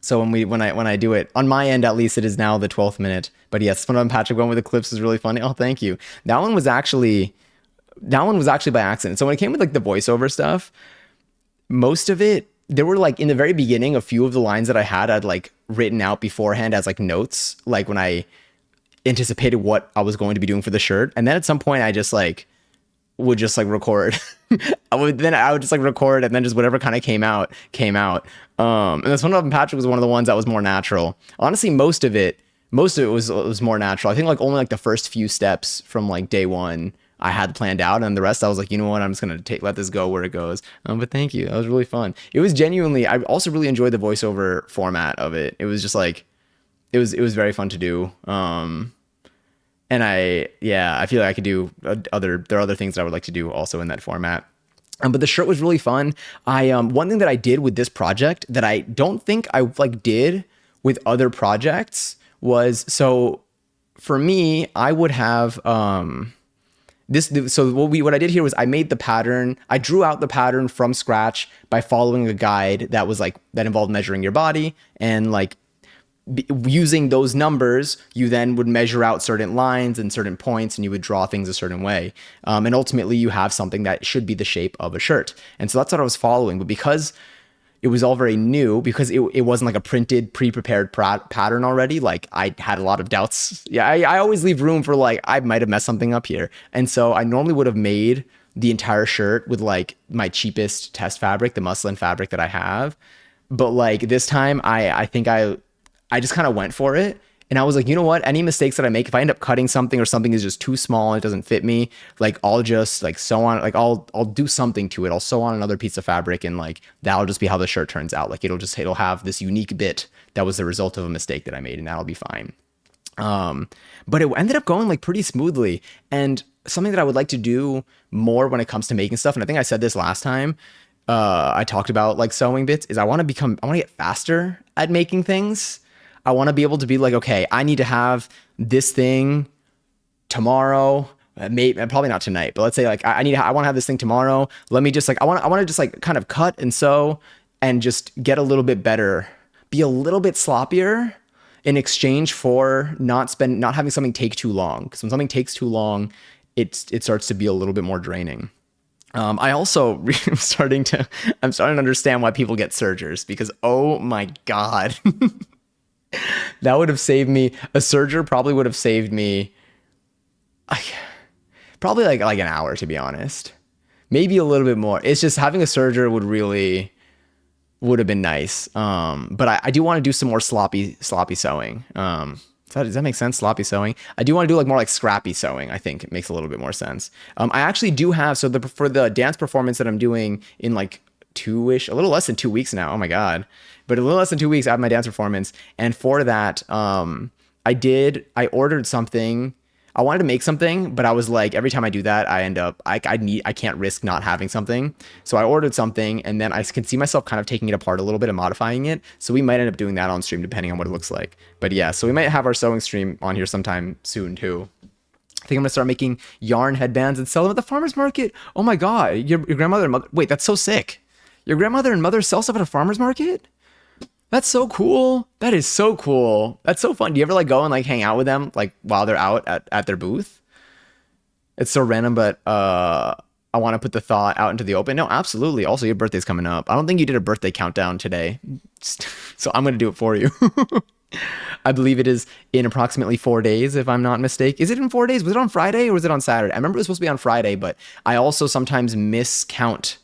So when I do it on my end, at least it is now the 12th minute. But yes, when Patrick went with the clips is really funny. Oh, thank you. That one was actually by accident. So when it came with like the voiceover stuff, most of it, there were like in the very beginning, a few of the lines that I had, I'd like written out beforehand as like notes, like when I anticipated what I was going to be doing for the shirt. And then at some point I just like would just like record. I would just like record, and then just whatever kind of came out. And this one of Patrick was one of the ones that was more natural. Honestly, most of it was more natural. I think like only like the first few steps from like day one I had planned out, and the rest I was like, you know what, I'm just gonna let this go where it goes. But thank you, that was really fun. It was genuinely. I also really enjoyed the voiceover format of it. It was just like, it was very fun to do. And I feel like I could do there are other things that I would like to do also in that format. But the shirt was really fun. One thing that I did with this project that I don't think I like did with other projects was, so for me, I would have what I did here was I made the pattern. I drew out the pattern from scratch by following a guide that was like, that involved measuring your body, and like using those numbers, you then would measure out certain lines and certain points, and you would draw things a certain way. And ultimately you have something that should be the shape of a shirt. And so that's what I was following. But because it was all very new, because it wasn't like a printed, pre-prepared pattern already, like I had a lot of doubts. Yeah, I always leave room for like, I might have messed something up here. And so I normally would have made the entire shirt with like my cheapest test fabric, the muslin fabric that I have. But like this time, I think I just kind of went for it. And I was like, you know what? Any mistakes that I make, if I end up cutting something or something is just too small and it doesn't fit me, like I'll just like sew on, like I'll do something to it. I'll sew on another piece of fabric, and like that'll just be how the shirt turns out. Like it'll have this unique bit that was the result of a mistake that I made, and that'll be fine. But it ended up going like pretty smoothly. And something that I would like to do more when it comes to making stuff, and I think I said this last time, I talked about like sewing bits, is I want to get faster at making things. I want to be able to be like, okay, I need to have this thing tomorrow. Maybe probably not tonight, but let's say like I want to have this thing tomorrow. Let me just like I want to just like kind of cut and sew and just get a little bit better, be a little bit sloppier in exchange for not having something take too long. Because when something takes too long, it starts to be a little bit more draining. I also I'm starting to understand why people get sergers, because oh my god. That would have saved me. A serger probably would have saved me probably like an hour, to be honest. Maybe a little bit more. It's just having a serger would have been nice. But I do want to do some more sloppy sewing. Does that make sense? Sloppy sewing. I do want to do like more like scrappy sewing. I think it makes a little bit more sense. I actually do have, so for the dance performance that I'm doing in like a little less than 2 weeks now. Oh my God. But a little less than 2 weeks, I have my dance performance. And for that, I ordered something. I wanted to make something, but I was like, every time I do that, I end up, I can't risk not having something. So I ordered something, and then I can see myself kind of taking it apart a little bit and modifying it. So we might end up doing that on stream, depending on what it looks like. But yeah, so we might have our sewing stream on here sometime soon too. I think I'm gonna start making yarn headbands and sell them at the farmer's market. Oh my God, your grandmother and mother, wait, that's so sick. Your grandmother and mother sell stuff at a farmer's market? That's so cool. That is so cool. That's so fun. Do you ever like go and like hang out with them like while they're out at their booth? It's so random, but I want to put the thought out into the open. No, absolutely. Also, your birthday's coming up. I don't think you did a birthday countdown today, so I'm going to do it for you. I believe it is in approximately 4 days, if I'm not mistaken. Is it in 4 days? Was it on Friday or was it on Saturday? I remember it was supposed to be on Friday, but I also sometimes miscount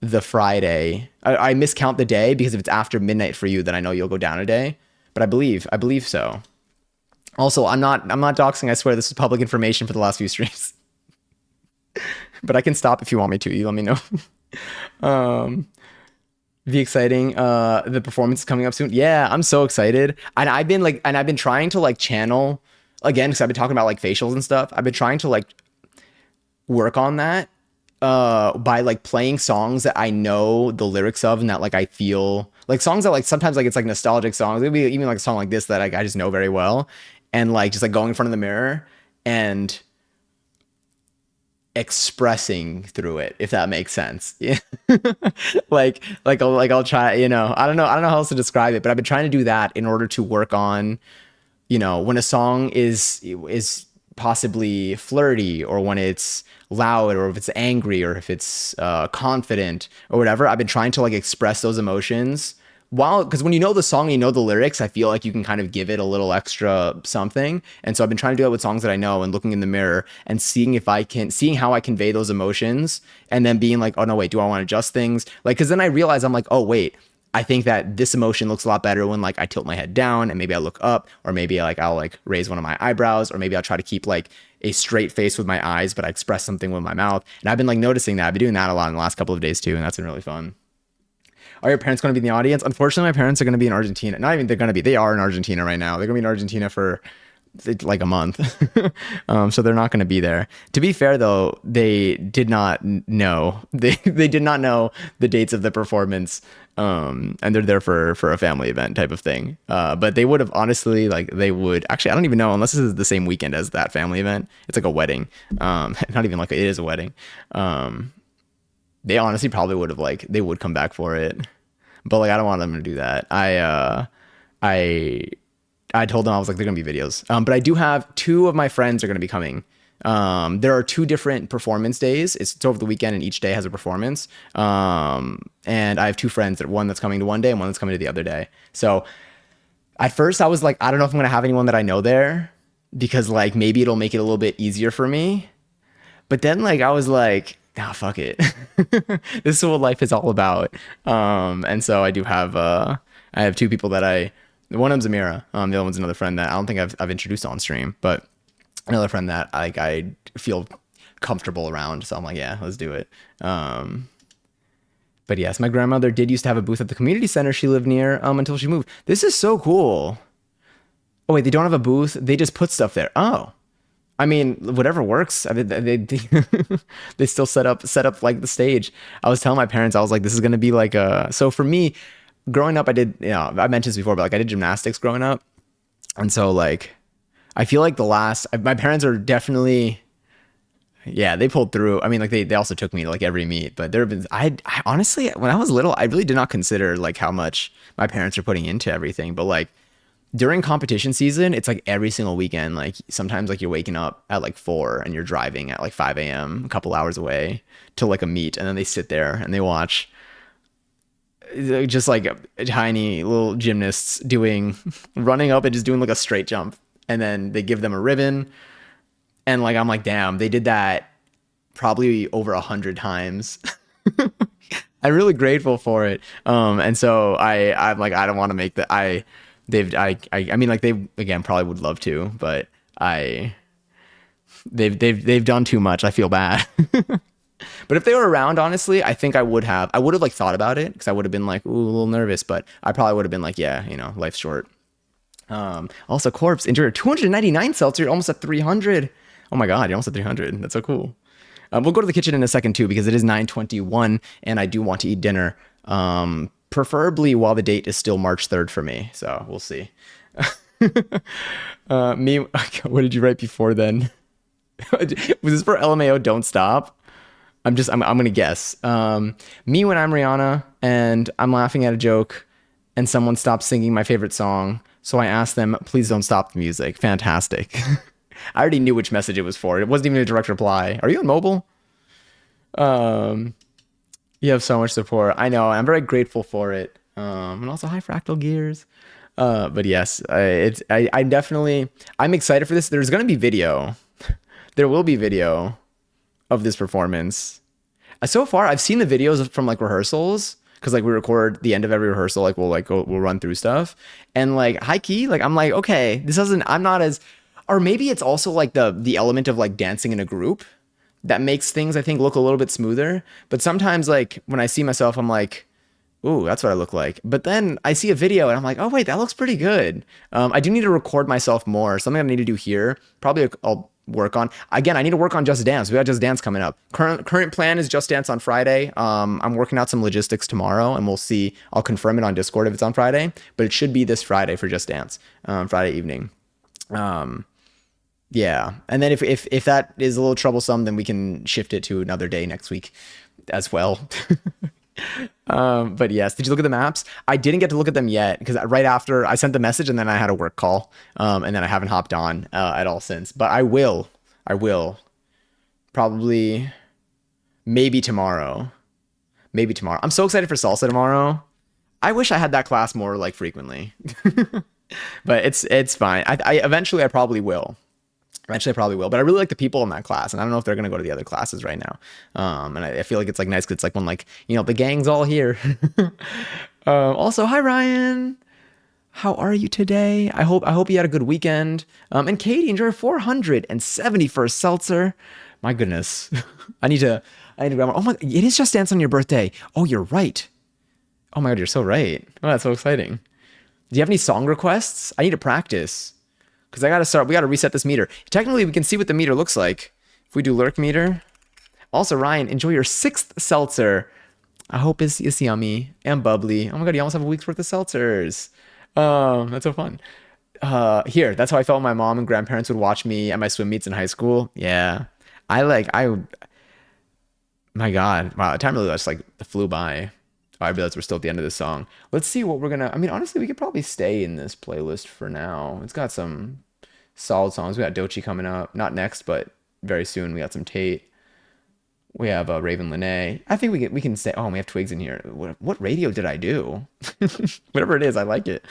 the Friday. I miscount the day because if it's after midnight for you, then I know you'll go down a day. But I believe so. Also, I'm not doxing. I swear this is public information for the last few streams. But I can stop if you want me to. You let me know. Be exciting. The performance is coming up soon. Yeah, I'm so excited. And I've been trying to like channel again because I've been talking about like facials and stuff. I've been trying to like work on that by like playing songs that I know the lyrics of and that like I feel like songs that like sometimes like it's like nostalgic songs. It'd be even like a song like this that like I just know very well, and like just like going in front of the mirror and expressing through it, if that makes sense. Yeah. I'll try, I don't know how else to describe it, but I've been trying to do that in order to work on, when a song is possibly flirty, or when it's loud, or if it's angry, or if it's confident or whatever. I've been trying to like express those emotions because when you know the song, you know the lyrics, I feel like you can kind of give it a little extra something. And so I've been trying to do that with songs that I know, and looking in the mirror and seeing how I convey those emotions, and then being like, oh no, wait, do I want to adjust things? Like, cause then I realize I'm like, oh wait, I think that this emotion looks a lot better when like I tilt my head down and maybe I look up, or maybe like I'll like raise one of my eyebrows, or maybe I'll try to keep like a straight face with my eyes, but I express something with my mouth. And I've been like noticing that. I've been doing that a lot in the last couple of days too, and that's been really fun. Are your parents going to be in the audience? Unfortunately, my parents are going to be in Argentina. Not even they're going to be. They are in Argentina right now. They're going to be in Argentina for like a month. So they're not going to be there. To be fair, though, they did not know. They did not know the dates of the performance. And they're there for a family event type of thing. But they would have honestly, like, they would actually, I don't even know, unless this is the same weekend as that family event. It's like a wedding. Not even like it is a wedding. They honestly probably would have like, they would come back for it, but like I don't want them to do that. I told them, I was like, they're gonna be videos. But I do have two of my friends are gonna be coming. There are two different performance days. It's over the weekend, and each day has a performance. And I have two friends, one that's coming to one day and one that's coming to the other day. So at first I was like, I don't know if I'm gonna have anyone that I know there, because like maybe it'll make it a little bit easier for me. But then like I was like, nah, fuck it. This is what life is all about. And so I do have I have two people that one of them's Amira. The other one's another friend that I don't think I've introduced on stream, but another friend that like I feel comfortable around. So I'm like, yeah, let's do it. But yes, my grandmother did used to have a booth at the community center she lived near until she moved. This is so cool. Oh wait, they don't have a booth. They just put stuff there. Oh. I mean, whatever works. I mean, they still set up like the stage. I was telling my parents, I was like, this is going to be like so for me, growing up, I did, I mentioned this before, but like I did gymnastics growing up. And so like, I feel like my parents are definitely, yeah, they pulled through. I mean, like they also took me to like every meet, but there have been, I honestly, when I was little, I really did not consider like how much my parents are putting into everything, but like, during competition season, it's like every single weekend. Like sometimes like you're waking up at like 4 and you're driving at like 5 a.m. a couple hours away to like a meet, and then they sit there and they watch just like tiny little gymnasts running up and just doing like a straight jump, and then they give them a ribbon, and like I'm like, damn, they did that probably over 100 times. I'm really grateful for it. And so I'm like, I don't want to make that. I mean, like they again probably would love to, but they've done too much. I feel bad. But if they were around, honestly, I think I would have like thought about it, because I would have been like, ooh, a little nervous, but I probably would have been like, yeah, life's short. Also, Corpse, interior 299 seltzer, almost at 300. Oh my God, you're almost at 300. That's so cool. We'll go to the kitchen in a second too, because it is 9:21 and I do want to eat dinner. Preferably while the date is still March 3rd for me. So we'll see. What did you write before then? Was this for LMAO Don't Stop? I'm going to guess. Me when I'm Rihanna and I'm laughing at a joke and someone stops singing my favorite song. So I asked them, please don't stop the music. Fantastic. I already knew which message it was for. It wasn't even a direct reply. Are you on mobile? You have so much support. I know. I'm very grateful for it. And also hi Fractal Gears. But yes, I'm excited for this. There's going to be video. There will be video of this performance. So far, I've seen the videos from like rehearsals because like we record the end of every rehearsal. Like we'll run through stuff, and like high key, like I'm like, okay, this doesn't. I'm not as, or maybe it's also like the element of like dancing in a group that makes things I think look a little bit smoother. But sometimes like when I see myself, I'm like, ooh, that's what I look like. But then I see a video and I'm like, oh wait, that looks pretty good. I do need to record myself more. Something I need to do here. Probably I'll work on. Again, I need to work on Just Dance. We got Just Dance coming up. Current plan is Just Dance on Friday. I'm working out some logistics tomorrow, and we'll see. I'll confirm it on Discord if it's on Friday. But it should be this Friday for Just Dance, Friday evening. Yeah, and then if that is a little troublesome, then we can shift it to another day next week as well. But yes, did you look at the maps? I didn't get to look at them yet because right after I sent the message and then I had a work call, and then I haven't hopped on at all since. But I will probably maybe tomorrow. I'm so excited for salsa tomorrow. I wish I had that class more like frequently, but it's fine. I eventually I probably will. Eventually, I probably will, but I really like the people in that class, and I don't know if they're gonna go to the other classes right now. And I feel like it's like nice because it's like when like the gang's all here. Also, hi Ryan, how are you today? I hope you had a good weekend. And Katie, enjoy your 471st seltzer. My goodness, I need to grab one. Oh my, it is Just Dance on your birthday. Oh, you're right. Oh my god, you're so right. Oh, that's so exciting. Do you have any song requests? I need to practice. Because we gotta reset this meter. Technically, we can see what the meter looks like. If we do lurk meter. Also, Ryan, enjoy your 6th seltzer. I hope it's yummy and bubbly. Oh my god, you almost have a week's worth of seltzers. That's so fun. Here, that's how I felt when my mom and grandparents would watch me at my swim meets in high school. Yeah. My god. Wow, time really just like flew by. I realized we're still at the end of this song. Let's see what we're gonna. I mean, honestly, we could probably stay in this playlist for now. It's got some solid songs. We got Doechii coming up, not next, but very soon. We got some Tate. We have Raven Lene. I think we can say. Oh, we have Twigs in here. What radio did I do? Whatever it is, I like it.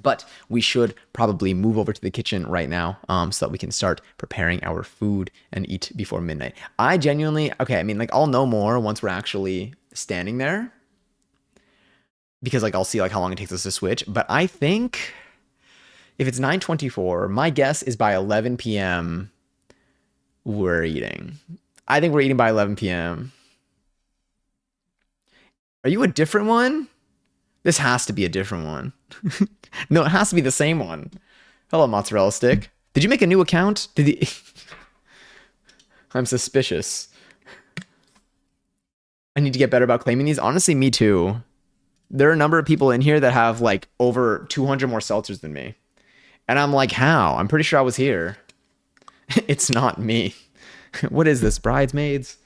But we should probably move over to the kitchen right now, so that we can start preparing our food and eat before midnight. I genuinely, okay, I mean, like, I'll know more once we're actually standing there, because like I'll see like how long it takes us to switch. But I think if it's 9:24, my guess is by 11 p.m. we're eating. I think we're eating by 11 p.m. Are you a different one? This has to be a different one. No, it has to be the same one. Hello, mozzarella stick. Did you make a new account? I'm suspicious. I need to get better about claiming these. Honestly, me too. There are a number of people in here that have like over 200 more seltzers than me. And I'm like, how? I'm pretty sure I was here. It's not me. What is this? Bridesmaids?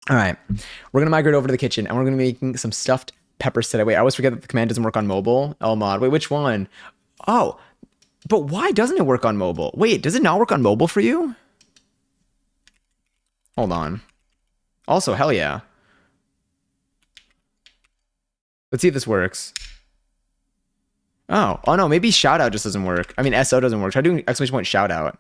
All right. We're going to migrate over to the kitchen and we're going to be making some stuffed peppers today. Wait, I always forget that the command doesn't work on mobile. Mod. Wait, which one? Oh, but why doesn't it work on mobile? Wait, does it not work on mobile for you? Hold on. Also, hell yeah. Let's see if this works. Oh no, maybe shout out just doesn't work. I mean, SO doesn't work. Try doing exclamation point shout out.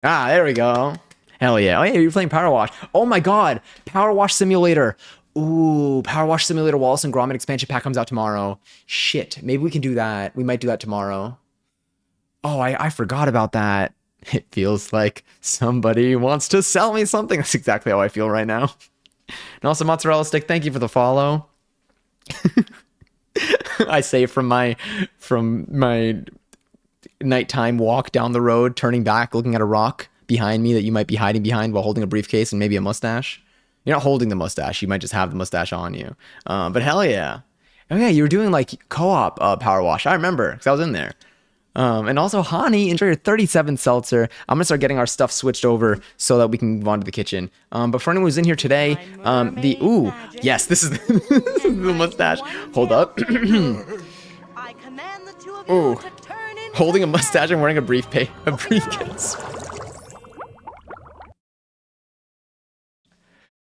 Ah, there we go. Hell yeah. Oh yeah, you're playing Power Wash. Oh my god, Power Wash Simulator. Ooh, Power Wash Simulator Wallace and Gromit expansion pack comes out tomorrow. Shit, maybe we can do that. We might do that tomorrow. Oh, I forgot about that. It feels like somebody wants to sell me something. That's exactly how I feel right now. And also, mozzarella stick, thank you for the follow. I say from my nighttime walk down the road, turning back, looking at a rock behind me that you might be hiding behind while holding a briefcase and maybe a mustache. You're not holding the mustache. You might just have the mustache on you. But hell yeah. Oh yeah, you were doing like co-op Power Wash. I remember because I was in there. And also, Hani, enjoy your 37 seltzer. I'm gonna start getting our stuff switched over so that we can move on to the kitchen. But for anyone who's in here today, yes, this is this is the mustache. Hold up. Ooh, holding a mustache and wearing a briefcase.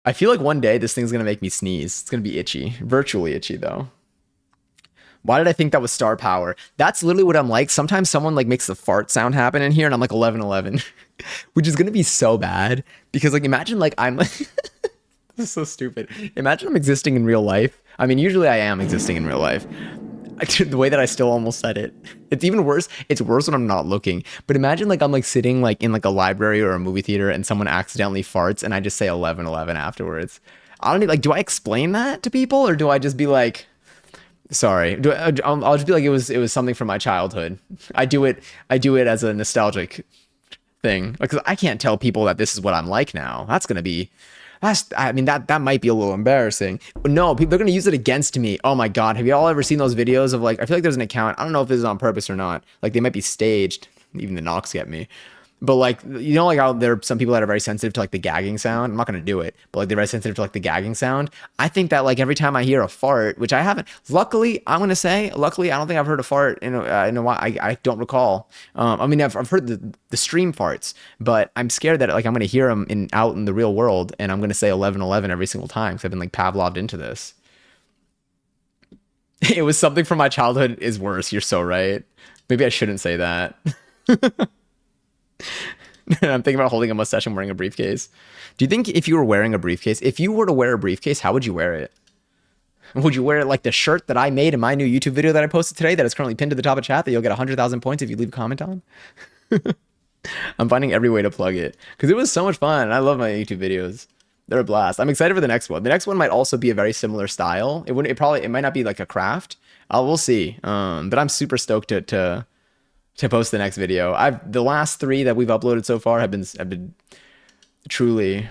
I feel like one day this thing's gonna make me sneeze. It's gonna be itchy, virtually itchy though. Why did I think that was star power? That's literally what I'm like. Sometimes someone like makes the fart sound happen in here and I'm like 1111, which is going to be so bad because like imagine like I'm this is so stupid. Imagine I'm existing in real life. I mean, usually I am existing in real life. The way that I still almost said it. It's even worse. It's worse when I'm not looking. But imagine like I'm like sitting like in like a library or a movie theater and someone accidentally farts and I just say 1111 afterwards. I don't need like, do I explain that to people or do I just be like, sorry? I'll just be like, it was something from my childhood. I do it as a nostalgic thing because I can't tell people that this is what I'm like now. I mean, that might be a little embarrassing. No, people, they're going to use it against me. Oh my God. Have you all ever seen those videos of like, I feel like there's an account. I don't know if this is on purpose or not. Like they might be staged. Even the knocks get me. But like, you know, like how there are some people that are very sensitive to like the gagging sound. I'm not going to do it, but like they're very sensitive to like the gagging sound. I think that like every time I hear a fart, which I haven't, luckily, I'm going to say, luckily, I don't think I've heard a fart in a while. I don't recall. I mean, I've heard the stream farts, but I'm scared that like I'm going to hear them out in the real world and I'm going to say 1111 every single time because I've been like Pavloved into this. It was something from my childhood is worse. You're so right. Maybe I shouldn't say that. I'm thinking about holding a mustache and wearing a briefcase. Do you think if you were wearing a briefcase, if you were to wear a briefcase, how would you wear it? Would you wear it like the shirt that I made in my new YouTube video that I posted today that is currently pinned to the top of chat that you'll get 100,000 points if you leave a comment on? I'm finding every way to plug it because it was so much fun. I love my YouTube videos. They're a blast. I'm excited for the next one. The next one might also be a very similar style. It might not be like a craft. We'll see. But I'm super stoked to post the next video. The last 3 that we've uploaded so far have been truly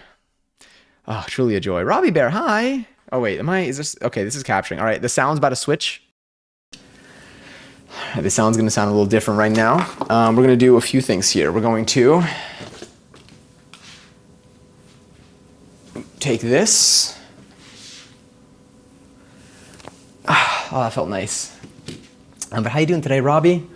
a joy. Robbie Bear, hi. Oh wait, is this okay? This is capturing. All right, the sound's about to switch. The sound's gonna sound a little different right now. We're gonna do a few things here. We're going to take this. Oh, that felt nice. But how you doing today, Robbie?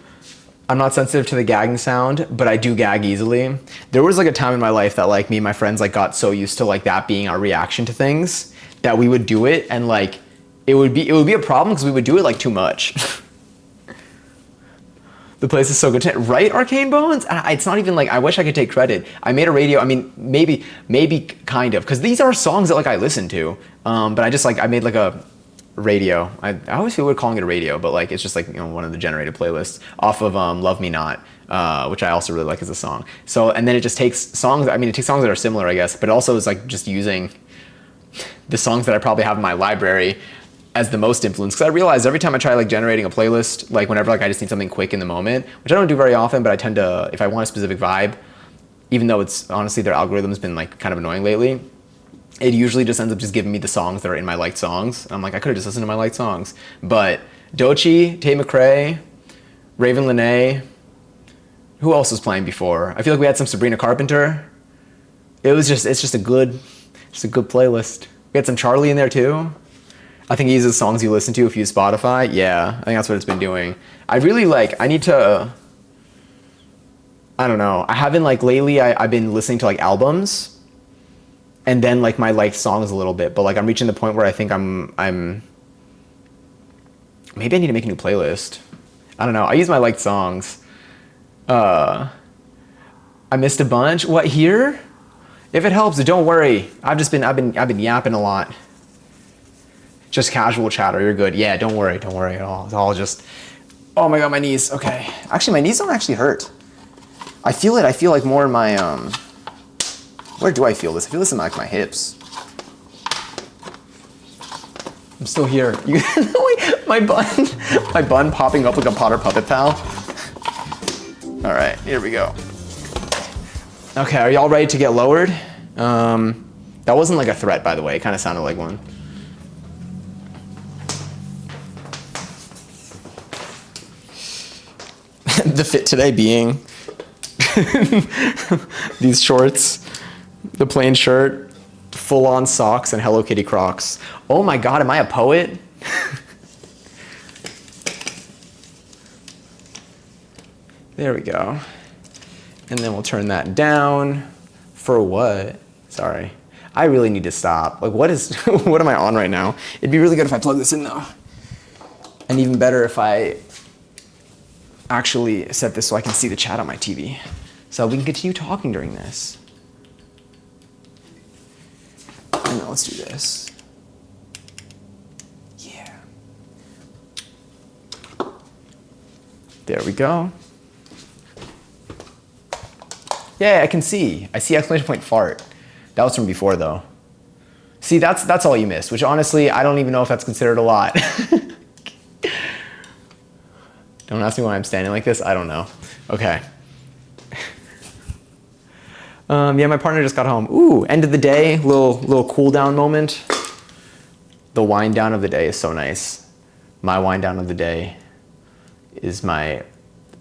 I'm not sensitive to the gagging sound, but I do gag easily. There was like a time in my life that like me and my friends like got so used to like that being our reaction to things that we would do it and like it would be a problem because we would do it like too much. The place is so good, right? Arcane Bones? It's not even like I wish I could take credit. I made a radio. I mean, maybe kind of because these are songs that like I listen to. But I made like a radio. I always feel weird calling it a radio, but like it's just like, you know, one of the generated playlists off of Love Me Not, which I also really like as a song. So and then it just takes songs. I mean, it takes songs that are similar, I guess, but it also is like just using the songs that I probably have in my library as the most influence. Because I realize every time I try like generating a playlist, like whenever like I just need something quick in the moment, which I don't do very often, but I tend to, if I want a specific vibe, even though it's honestly their algorithm's been like kind of annoying lately, it usually just ends up just giving me the songs that are in my liked songs. I'm like, I could have just listened to my liked songs. But Doechii, Tate McRae, Raven Lenae, who else was playing before? I feel like we had some Sabrina Carpenter. It's just a good playlist. We had some Charlie in there too. I think he uses songs you listen to if you use Spotify. Yeah, I think that's what it's been doing. I need to, I don't know. I haven't like lately, I've been listening to like albums and then like my liked songs a little bit, but like I'm reaching the point where I think I'm maybe I need to make a new playlist. I don't know. I use my liked songs. I missed a bunch. What here? If it helps, don't worry. I've been yapping a lot. Just casual chatter. You're good. Yeah, don't worry at all. It's all just, oh my God, my knees. Okay. Actually, my knees don't actually hurt. I feel it. I feel like more in my, where do I feel this? I feel this in like my hips. I'm still here. My bun popping up like a Potter Puppet Pal. All right, here we go. Okay, are y'all ready to get lowered? That wasn't like a threat, by the way. It kind of sounded like one. The fit today being these shorts, the plain shirt, full-on socks, and Hello Kitty Crocs. Oh my God, am I a poet? There we go. And then we'll turn that down. For what? Sorry. I really need to stop. Like, what am I on right now? It'd be really good if I plug this in though. And even better if I actually set this so I can see the chat on my TV. So we can continue talking during this. And then let's do this. Yeah. There we go. Yeah, I can see. I see exclamation point fart. That was from before though. See, that's all you missed, which honestly, I don't even know if that's considered a lot. Don't ask me why I'm standing like this. I don't know. Okay. Yeah, my partner just got home. Ooh, end of the day, little cool down moment. The wind down of the day is so nice. My wind down of the day is I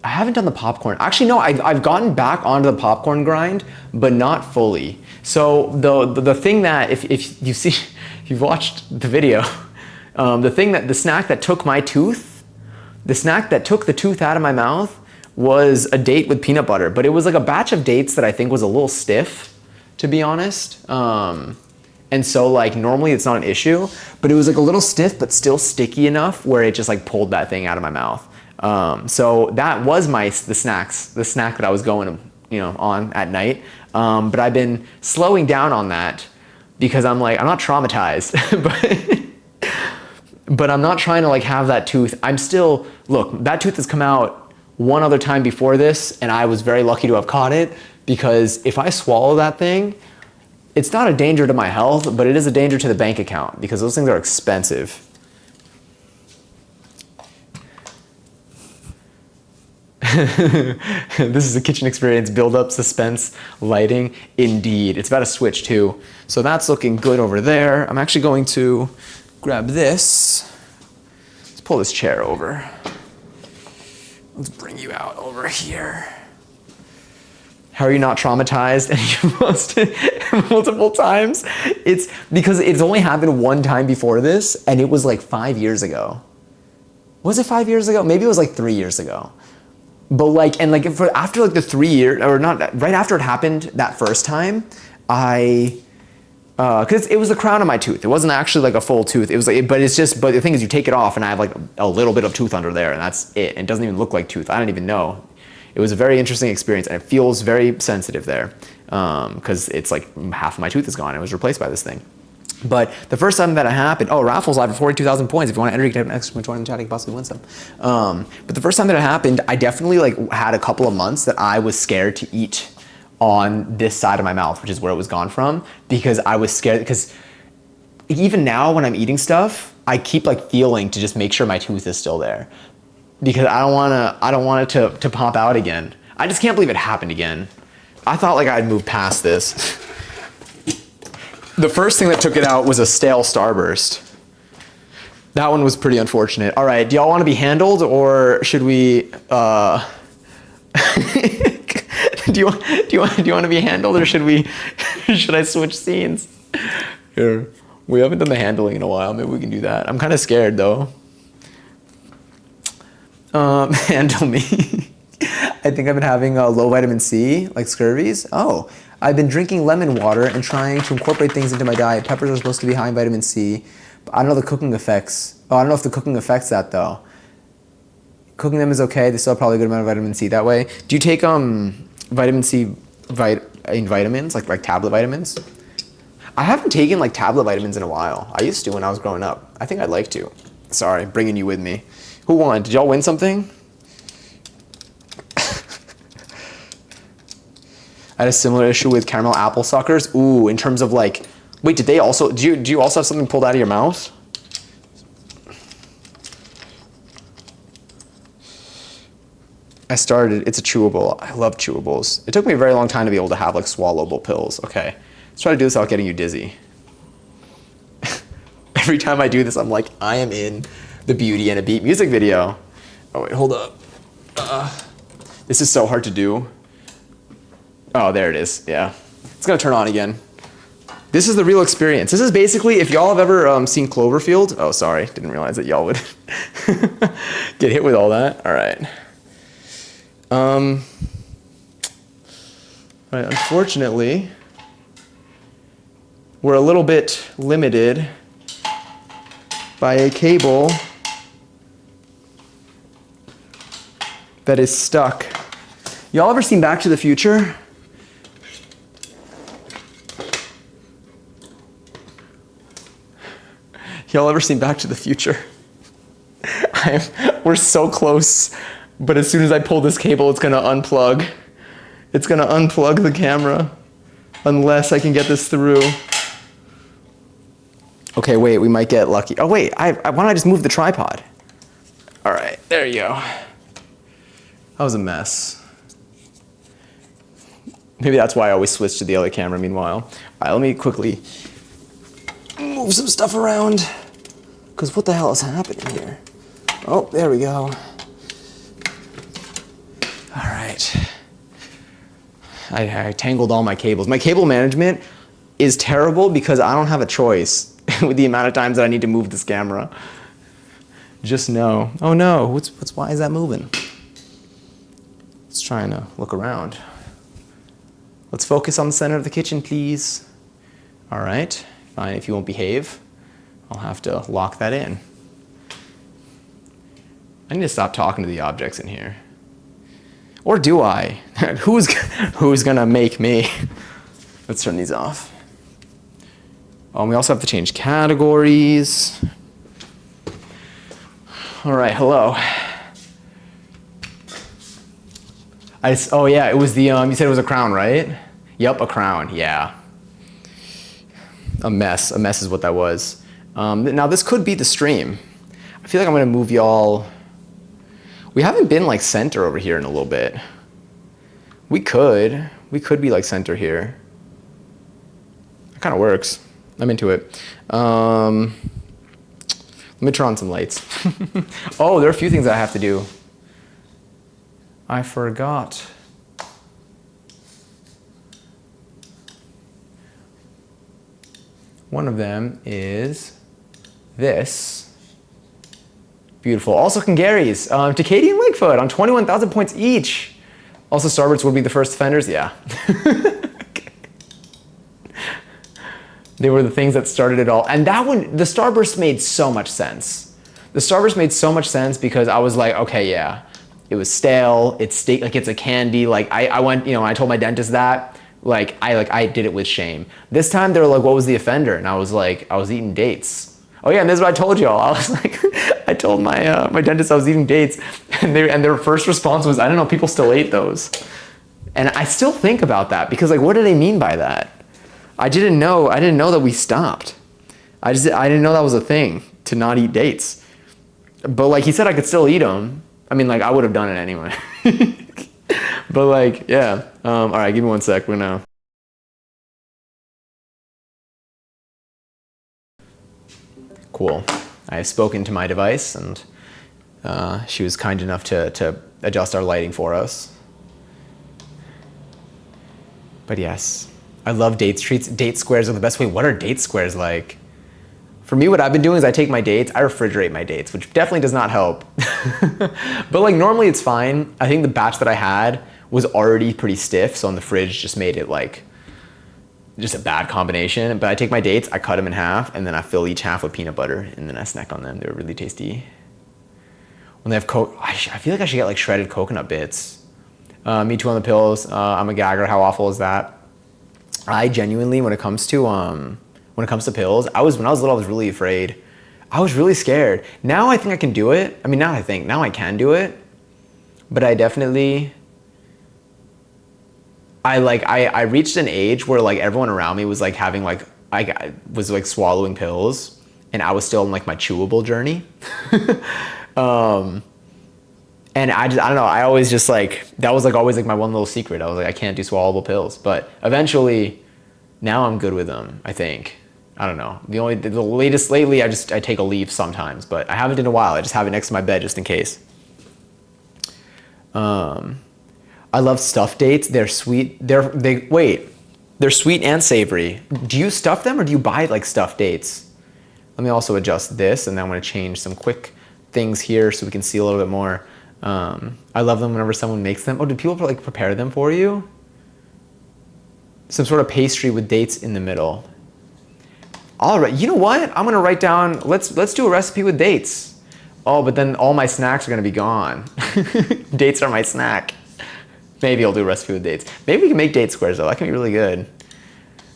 haven't done the popcorn. Actually, no, I've gotten back onto the popcorn grind, but not fully. So the thing that, if you see, if you've watched the video, the snack that took my tooth, the snack that took the tooth out of my mouth was a date with peanut butter, but it was like a batch of dates that I think was a little stiff, to be honest. And so like normally it's not an issue, but it was like a little stiff, but still sticky enough where it just like pulled that thing out of my mouth. So that was the snack that I was going, on at night. But I've been slowing down on that because I'm not traumatized, but I'm not trying to like have that tooth. Look, that tooth has come out one other time before this, and I was very lucky to have caught it, because if I swallow that thing, it's not a danger to my health, but it is a danger to the bank account because those things are expensive. This is a kitchen experience, build up, suspense, lighting. Indeed, it's about to switch too. So that's looking good over there. I'm actually going to grab this. Let's pull this chair over. Let's bring you out over here. How are you not traumatized? And you've lost it multiple times? It's because it's only happened one time before this, and it was like 5 years ago. Was it 5 years ago? Maybe it was like 3 years ago. But after the 3 years, or not, right after it happened that first time, because it was the crown of my tooth. It wasn't actually like a full tooth. It was like, but the thing is, you take it off, and I have like a little bit of tooth under there, and that's it. It doesn't even look like tooth. I don't even know. It was a very interesting experience, and it feels very sensitive there, because it's like half of my tooth is gone. It was replaced by this thing. But the first time that it happened, raffles live at 42,000 points. If you want to enter, you can have an extra join in the chat, you can possibly win some. But the first time that it happened, I definitely had a couple of months that I was scared to eat on this side of my mouth, which is where it was gone from, because I was scared. Because even now when I'm eating stuff, I keep feeling to just make sure my tooth is still there, because I don't want it to pop out again. I just can't believe it happened again. I thought I'd moved past this. The first thing that took it out was a stale Starburst. That one was pretty unfortunate. All right, do y'all want to be handled, or should we? Do you want to be handled, or should I switch scenes? Here, we haven't done the handling in a while. Maybe we can do that. I'm kind of scared though. Handle me. I think I've been having low vitamin C, like scurvies. Oh, I've been drinking lemon water and trying to incorporate things into my diet. Peppers are supposed to be high in vitamin C, but I don't know the cooking effects. Oh, I don't know if the cooking affects that though. Cooking them is okay. They still have probably a good amount of vitamin C that way. Do you take vitamin C in vitamins, like tablet vitamins? I haven't taken tablet vitamins in a while. I used to when I was growing up. I think I'd like to. Sorry, bringing you with me. Who won? Did y'all win something? I had a similar issue with caramel apple suckers. Ooh, in terms of wait, did they also, do you also have something pulled out of your mouth? It's a chewable. I love chewables. It took me a very long time to be able to have swallowable pills. Okay, let's try to do this without getting you dizzy. Every time I do this, I'm like, I am in the Beauty and a Beat music video. Oh wait, hold up. This is so hard to do. Oh, there it is. Yeah, it's gonna turn on again. This is the real experience. This is basically, if y'all have ever seen Cloverfield. Oh, sorry, didn't realize that y'all would get hit with all that. All right. Right, unfortunately, we're a little bit limited by a cable that is stuck. Y'all ever seen Back to the Future? Y'all ever seen Back to the Future? We're so close, but as soon as I pull this cable, it's gonna unplug. It's gonna unplug the camera unless I can get this through. Okay, wait, we might get lucky. Oh wait, why don't I just move the tripod? All right, there you go. That was a mess. Maybe that's why I always switch to the other camera meanwhile. All right, let me quickly move some stuff around. Because what the hell is happening here? Oh, there we go. All right. I tangled all my cables. My cable management is terrible because I don't have a choice with the amount of times that I need to move this camera. Just know. Oh no, why is that moving? It's trying to look around. Let's focus on the center of the kitchen, please. All right, fine, if you won't behave, I'll have to lock that in. I need to stop talking to the objects in here. Or do I? Who's gonna make me? Let's turn these off. We also have to change categories. All right, hello. Oh yeah, it was the, you said it was a crown, right? Yep, a crown, yeah. A mess is what that was. Now this could be the stream. I feel like I'm gonna move y'all. We haven't been like center over here in a little bit. We could be like center here. It kind of works. I'm into it. Let me turn on some lights. Oh, there are a few things that I have to do. I forgot. One of them is this. Beautiful. Also, Congaries to Katie and Lightfoot on 21,000 points each. Also, Starbursts would be the first offenders. Yeah. They were the things that started it all. And that one, the Starburst made so much sense. The Starburst made so much sense because I was like, okay, yeah, it was stale. It's like it's a candy. Like I went, I told my dentist that. I did it with shame. This time they were like, what was the offender? And I was like, I was eating dates. Oh yeah, and this is what I told y'all. I was like, I told my my dentist I was eating dates, and their first response was, I don't know, people still ate those. And I still think about that because like, what do they mean by that? I didn't know that we stopped. I didn't know that was a thing to not eat dates. But like he said, I could still eat them. I mean, like I would have done it anyway. But like, yeah. All right, give me 1 sec. We're gonna. Cool. I have spoken to my device, and she was kind enough to adjust our lighting for us. But yes, I love date treats. Date squares are the best way. What are date squares like? For me, what I've been doing is I take my dates, I refrigerate my dates, which definitely does not help. But like normally it's fine. I think the batch that I had was already pretty stiff, so in the fridge just made it like just a bad combination. But I take my dates, I cut them in half, and then I fill each half with peanut butter, and then I snack on them. They're really tasty. When they have I feel like I should get like shredded coconut bits. Me too on the pills. I'm a gagger. How awful is that? I genuinely, when it comes to pills, when I was little, I was really afraid. I was really scared. Now I think I can do it. I mean, now I can do it. But I definitely, I reached an age where like everyone around me was like having like, I was like swallowing pills, and I was still on like my chewable journey. And I don't know, I always just like, that was like always like my one little secret. I was like, I can't do swallowable pills. But eventually, now I'm good with them, I think. I don't know. The latest lately, I take a leaf sometimes, but I haven't in a while. I just have it next to my bed just in case. I love stuffed dates. They're sweet. They're sweet and savory. Do you stuff them or do you buy like stuffed dates? Let me also adjust this, and then I'm gonna change some quick things here so we can see a little bit more. I love them whenever someone makes them. Oh, do people like prepare them for you? Some sort of pastry with dates in the middle. All right, you know what? I'm gonna write down, let's do a recipe with dates. Oh, but then all my snacks are gonna be gone. Dates are my snack. Maybe I'll do a recipe with dates. Maybe we can make date squares though. That can be really good.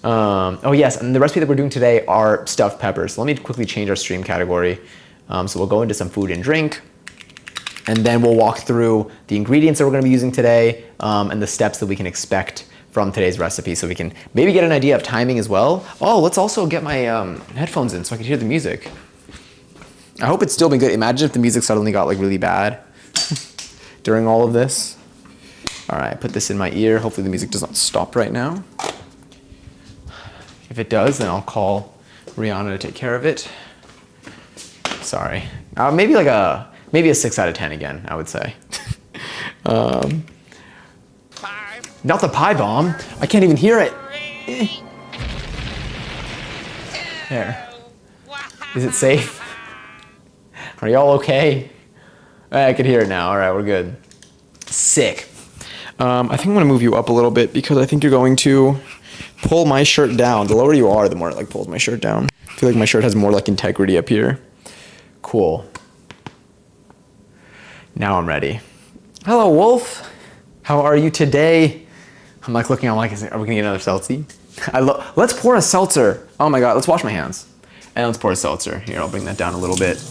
Oh yes, and the recipe that we're doing today are stuffed peppers. So let me quickly change our stream category. So we'll go into some food and drink, and then we'll walk through the ingredients that we're gonna be using today, and the steps that we can expect from today's recipe, so we can maybe get an idea of timing as well. Oh, let's also get my headphones in so I can hear the music. I hope it's still been good. Imagine if the music suddenly got like really bad during all of this. All right, put this in my ear. Hopefully the music does not stop right now. If it does, then I'll call Rihanna to take care of it. Sorry. Maybe a 6 out of 10 again, I would say. Not the pie bomb. I can't even hear it. There. Is it safe? Are y'all okay? I can hear it now. All right, we're good. Sick. I think I'm gonna move you up a little bit because I think you're going to pull my shirt down. The lower you are, the more it like pulls my shirt down. I feel like my shirt has more like integrity up here. Cool. Now I'm ready. Hello, Wolf. How are you today? I'm like looking, I'm like, are we gonna get another seltzy? Let's pour a seltzer. Oh my God, let's wash my hands. And let's pour a seltzer. Here, I'll bring that down a little bit.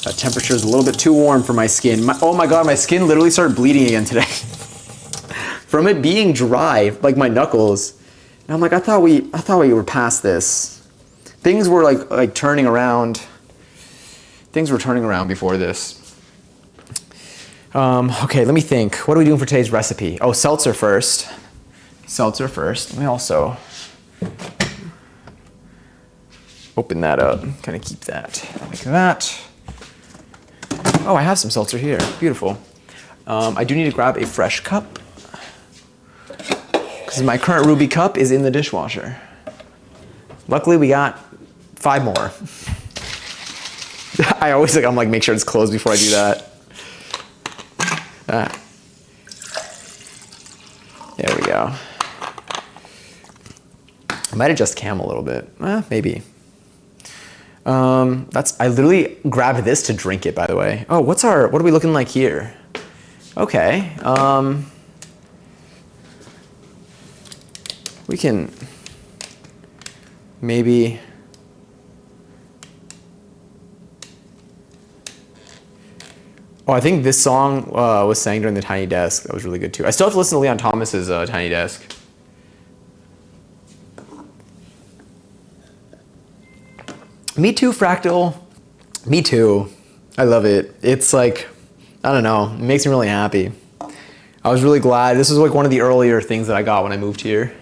That temperature is a little bit too warm for my skin. Oh my God, my skin literally started bleeding again today. From it being dry, like my knuckles. And I'm like, I thought we were past this. Things were like turning around. Things were turning around before this. Okay, let me think. What are we doing for today's recipe? Oh, seltzer first. Seltzer first. Let me also open that up. Kind of keep that like that. Oh, I have some seltzer here. Beautiful. I do need to grab a fresh cup because my current Ruby cup is in the dishwasher. Luckily, we got 5 more. I'm like, make sure it's closed before I do that. There we go. I might adjust cam a little bit. Maybe. I literally grabbed this to drink it, by the way. Oh, what are we looking like here? Okay. We can maybe I think this song was sang during the Tiny Desk. That was really good too. I still have to listen to Leon Thomas's Tiny Desk. Me too, Fractal. Me too. I love it. It's like, I don't know, it makes me really happy. I was really glad. This was like one of the earlier things that I got when I moved here.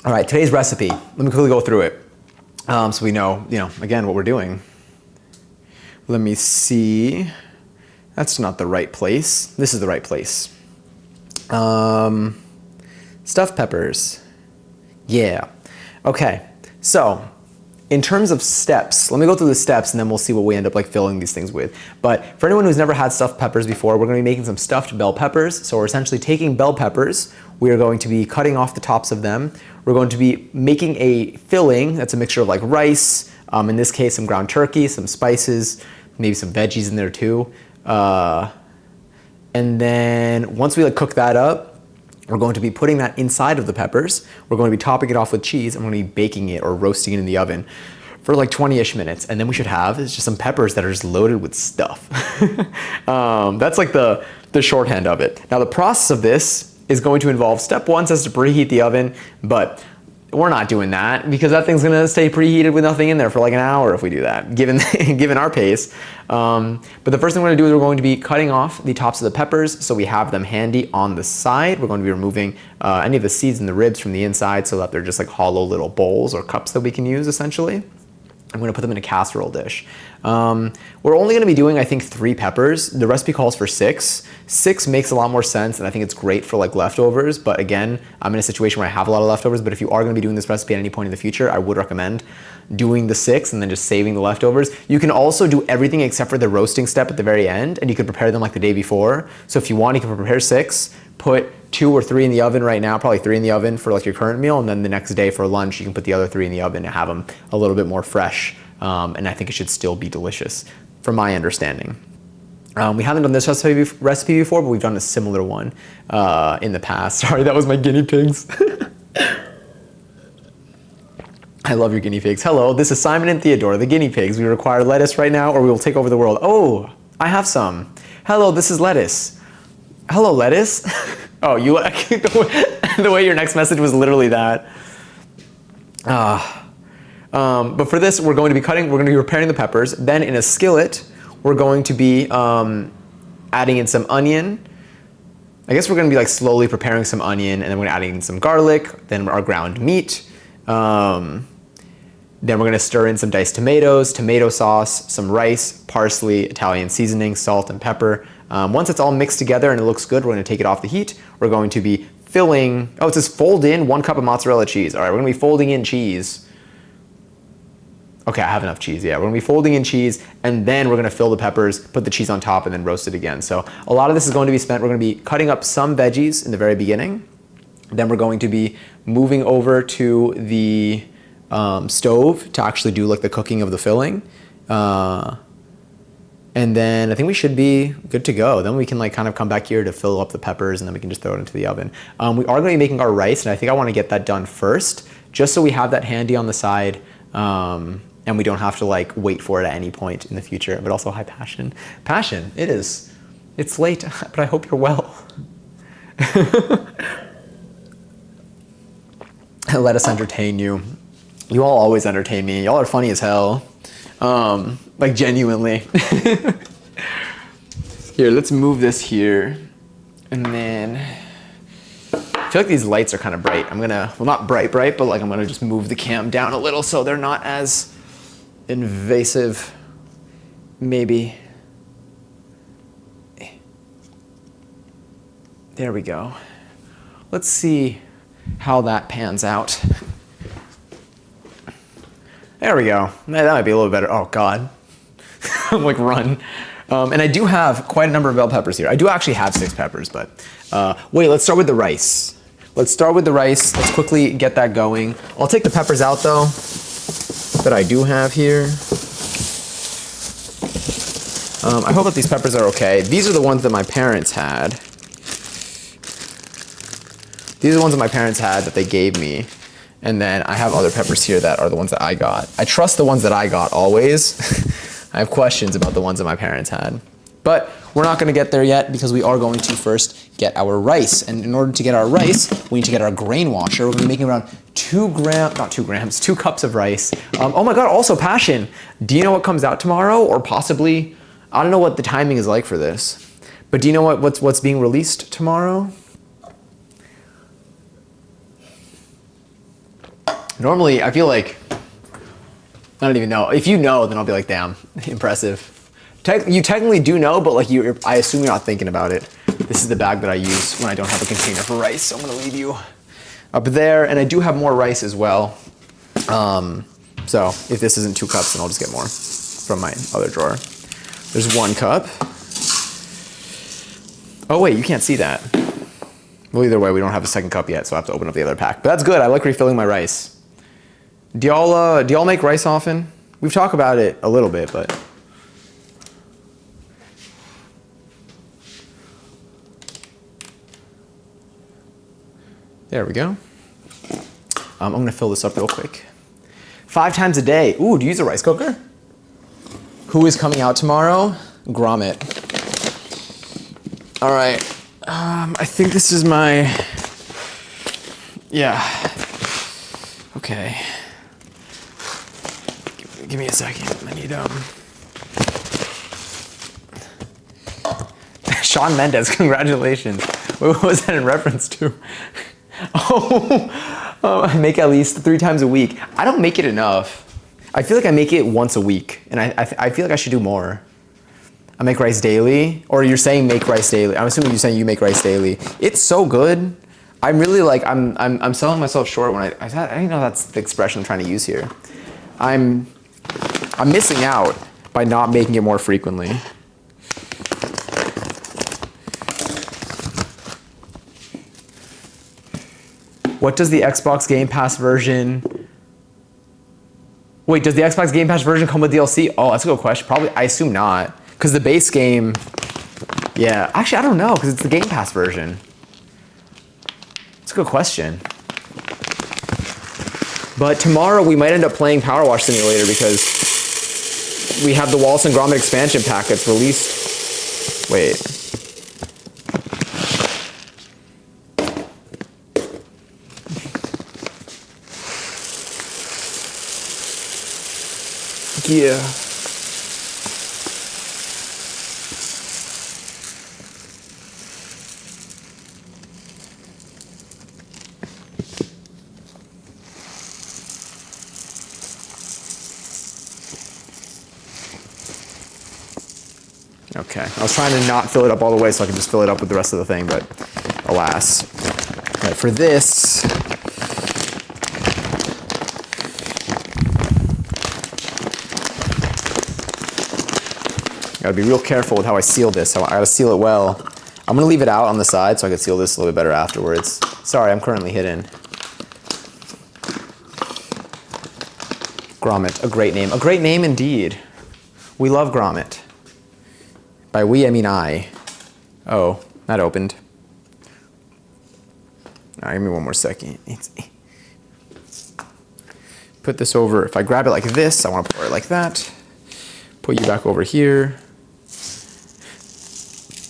All right, today's recipe. Let me quickly go through it so we know, again, what we're doing. Let me see. That's not the right place. This is the right place. Stuffed peppers. Yeah. Okay. So in terms of steps, let me go through the steps and then we'll see what we end up like filling these things with. But for anyone who's never had stuffed peppers before, we're going to be making some stuffed bell peppers. So we're essentially taking bell peppers. We are going to be cutting off the tops of them. We're going to be making a filling that's a mixture of like rice, in this case some ground turkey, some spices, maybe some veggies in there too. And then once we like cook that up, we're going to be putting that inside of the peppers. We're going to be topping it off with cheese and we're going to be baking it or roasting it in the oven for like 20-ish minutes. And then we should have is just some peppers that are just loaded with stuff. That's like the shorthand of it. Now the process of this is going to involve step 1 says to preheat the oven, but we're not doing that because that thing's gonna stay preheated with nothing in there for like an hour if we do that, given our pace. But the first thing we're gonna do is we're going to be cutting off the tops of the peppers so we have them handy on the side. We're going to be removing any of the seeds and the ribs from the inside so that they're just like hollow little bowls or cups that we can use essentially. I'm gonna put them in a casserole dish. We're only gonna be doing, I think, 3 peppers. The recipe calls for 6. 6 makes a lot more sense, and I think it's great for like leftovers. But again, I'm in a situation where I have a lot of leftovers, but if you are gonna be doing this recipe at any point in the future, I would recommend doing the 6 and then just saving the leftovers. You can also do everything except for the roasting step at the very end, and you could prepare them like the day before. So if you want, you can prepare 6, put 2 or 3 in the oven right now, probably 3 in the oven for like your current meal, and then the next day for lunch, you can put the other 3 in the oven and have them a little bit more fresh. And I think it should still be delicious, from my understanding. We haven't done this recipe before, but we've done a similar one in the past. Sorry, that was my guinea pigs. I love your guinea pigs. Hello, this is Simon and Theodore, the guinea pigs. We require lettuce right now, or we will take over the world. Oh, I have some. Hello, this is lettuce. Hello, lettuce. Oh, you the way your next message was literally that. But for this, we're going to be preparing the peppers. Then in a skillet, we're going to be adding in some onion. I guess we're going to be like slowly preparing some onion, and then we're adding in some garlic, then our ground meat. Then we're going to stir in some diced tomatoes, tomato sauce, some rice, parsley, Italian seasoning, salt, and pepper. Once it's all mixed together and it looks good, we're going to take it off the heat. We're going to be filling, it says fold in 1 cup of mozzarella cheese. All right, we're going to be folding in cheese. Okay, I have enough cheese, yeah. We're gonna be folding in cheese, and then we're gonna fill the peppers, put the cheese on top, and then roast it again. So a lot of this is going to be spent, we're gonna be cutting up some veggies in the very beginning. Then we're going to be moving over to the stove to actually do like the cooking of the filling. And then I think we should be good to go. Then we can like kind of come back here to fill up the peppers, and then we can just throw it into the oven. We are gonna be making our rice, and I think I wanna get that done first, just so we have that handy on the side. And we don't have to like wait for it at any point in the future, but also high passion. Passion, it is. It's late, but I hope you're well. Let us entertain you. You all always entertain me. Y'all are funny as hell. Like genuinely. Here, let's move this here. And then, I feel like these lights are kind of bright. I'm gonna, well not bright, but like I'm gonna just move the cam down a little so they're not as invasive, maybe. There we go. Let's see how that pans out. There we go. That might be a little better. Oh God. I'm like run. And I do have quite a number of bell peppers here. I do actually have 6 peppers, but wait, let's start with the rice. Let's start with the rice. Let's quickly get that going. I'll take the peppers out though, that I do have here. I hope that these peppers are okay. These are the ones that my parents had. These are the ones that my parents had that they gave me. And then I have other peppers here that are the ones that I got. I trust the ones that I got always. I have questions about the ones that my parents had. But we're not gonna get there yet because we are going to first get our rice. And in order to get our rice, we need to get our grain washer. We're gonna be making around 2 cups of rice. Oh my God, also passion. Do you know what comes out tomorrow? Or possibly, I don't know what the timing is like for this. But do you know what's being released tomorrow? Normally, I feel like, I don't even know. If you know, then I'll be like, damn, impressive. You technically do know, but like I assume you're not thinking about it. This is the bag that I use when I don't have a container for rice, so I'm gonna leave you up there. And I do have more rice as well. So if this isn't 2 cups, then I'll just get more from my other drawer. There's 1 cup. Oh wait, you can't see that. Well, either way, we don't have a 2nd cup yet, so I have to open up the other pack. But that's good, I like refilling my rice. Do y'all make rice often? We've talked about it a little bit, but. There we go. I'm gonna fill this up real quick. 5 times a day. Ooh, do you use a rice cooker? Who is coming out tomorrow? Gromit. All right, I think this is my, yeah. Okay. Give me a second, I need, Shawn Mendes, congratulations. What was that in reference to? I make at least 3 times a week. I don't make it enough. I feel like I make it once a week, and I feel like I should do more. I make rice daily, or you're saying make rice daily. I'm assuming you're saying you make rice daily. It's so good. I'm really like, I'm selling myself short when I didn't know that's the expression I'm trying to use here. I'm missing out by not making it more frequently. What does the Xbox Game Pass version... Wait, does the Xbox Game Pass version come with DLC? Oh, that's a good question. Probably, I assume not. Because the base game... Yeah, actually, I don't know, because it's the Game Pass version. That's a good question. But tomorrow, we might end up playing Power Wash Simulator, because we have the Wallace and Gromit expansion pack that's released... Wait... Yeah. Okay, I was trying to not fill it up all the way so I could just fill it up with the rest of the thing, but alas. All right, for this, gotta be real careful with how I seal this. I gotta seal it well. I'm gonna leave it out on the side so I can seal this a little bit better afterwards. Sorry, I'm currently hidden. Gromit, a great name. A great name indeed. We love Gromit. By we, I mean I. Oh, that opened. All right, give me one more second. Put this over. If I grab it like this, I want to pour it like that. Put you back over here.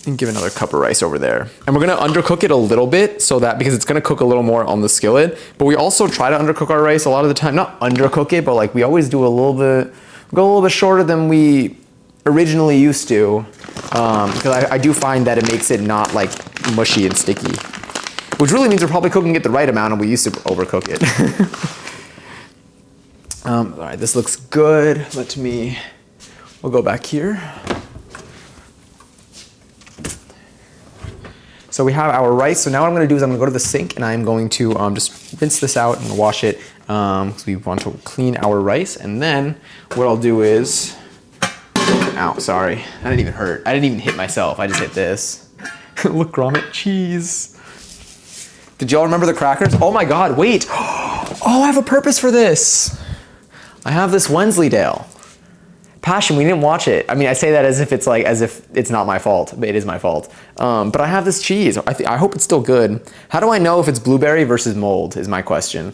And give another cup of rice over there. And we're gonna undercook it a little bit so that, because it's gonna cook a little more on the skillet, but we also try to undercook our rice a lot of the time. Not undercook it, but like we always do a little bit, go a little bit shorter than we originally used to. Because I do find that it makes it not like mushy and sticky. Which really means we're probably cooking it the right amount and we used to overcook it. All right, this looks good. We'll go back here. So we have our rice. So now what I'm gonna do is I'm gonna go to the sink and I'm going to just rinse this out and wash it because we want to clean our rice. And then what I'll do is, ow, sorry. I didn't even hurt. I didn't even hit myself. I just hit this. Look, Gromit, cheese. Did y'all remember the crackers? Oh my God, wait. Oh, I have a purpose for this. I have this Wensleydale. Passion, we didn't watch it. I mean, I say that as if it's not my fault, but it is my fault. But I have this cheese. I hope it's still good. How do I know if it's blueberry versus mold is my question.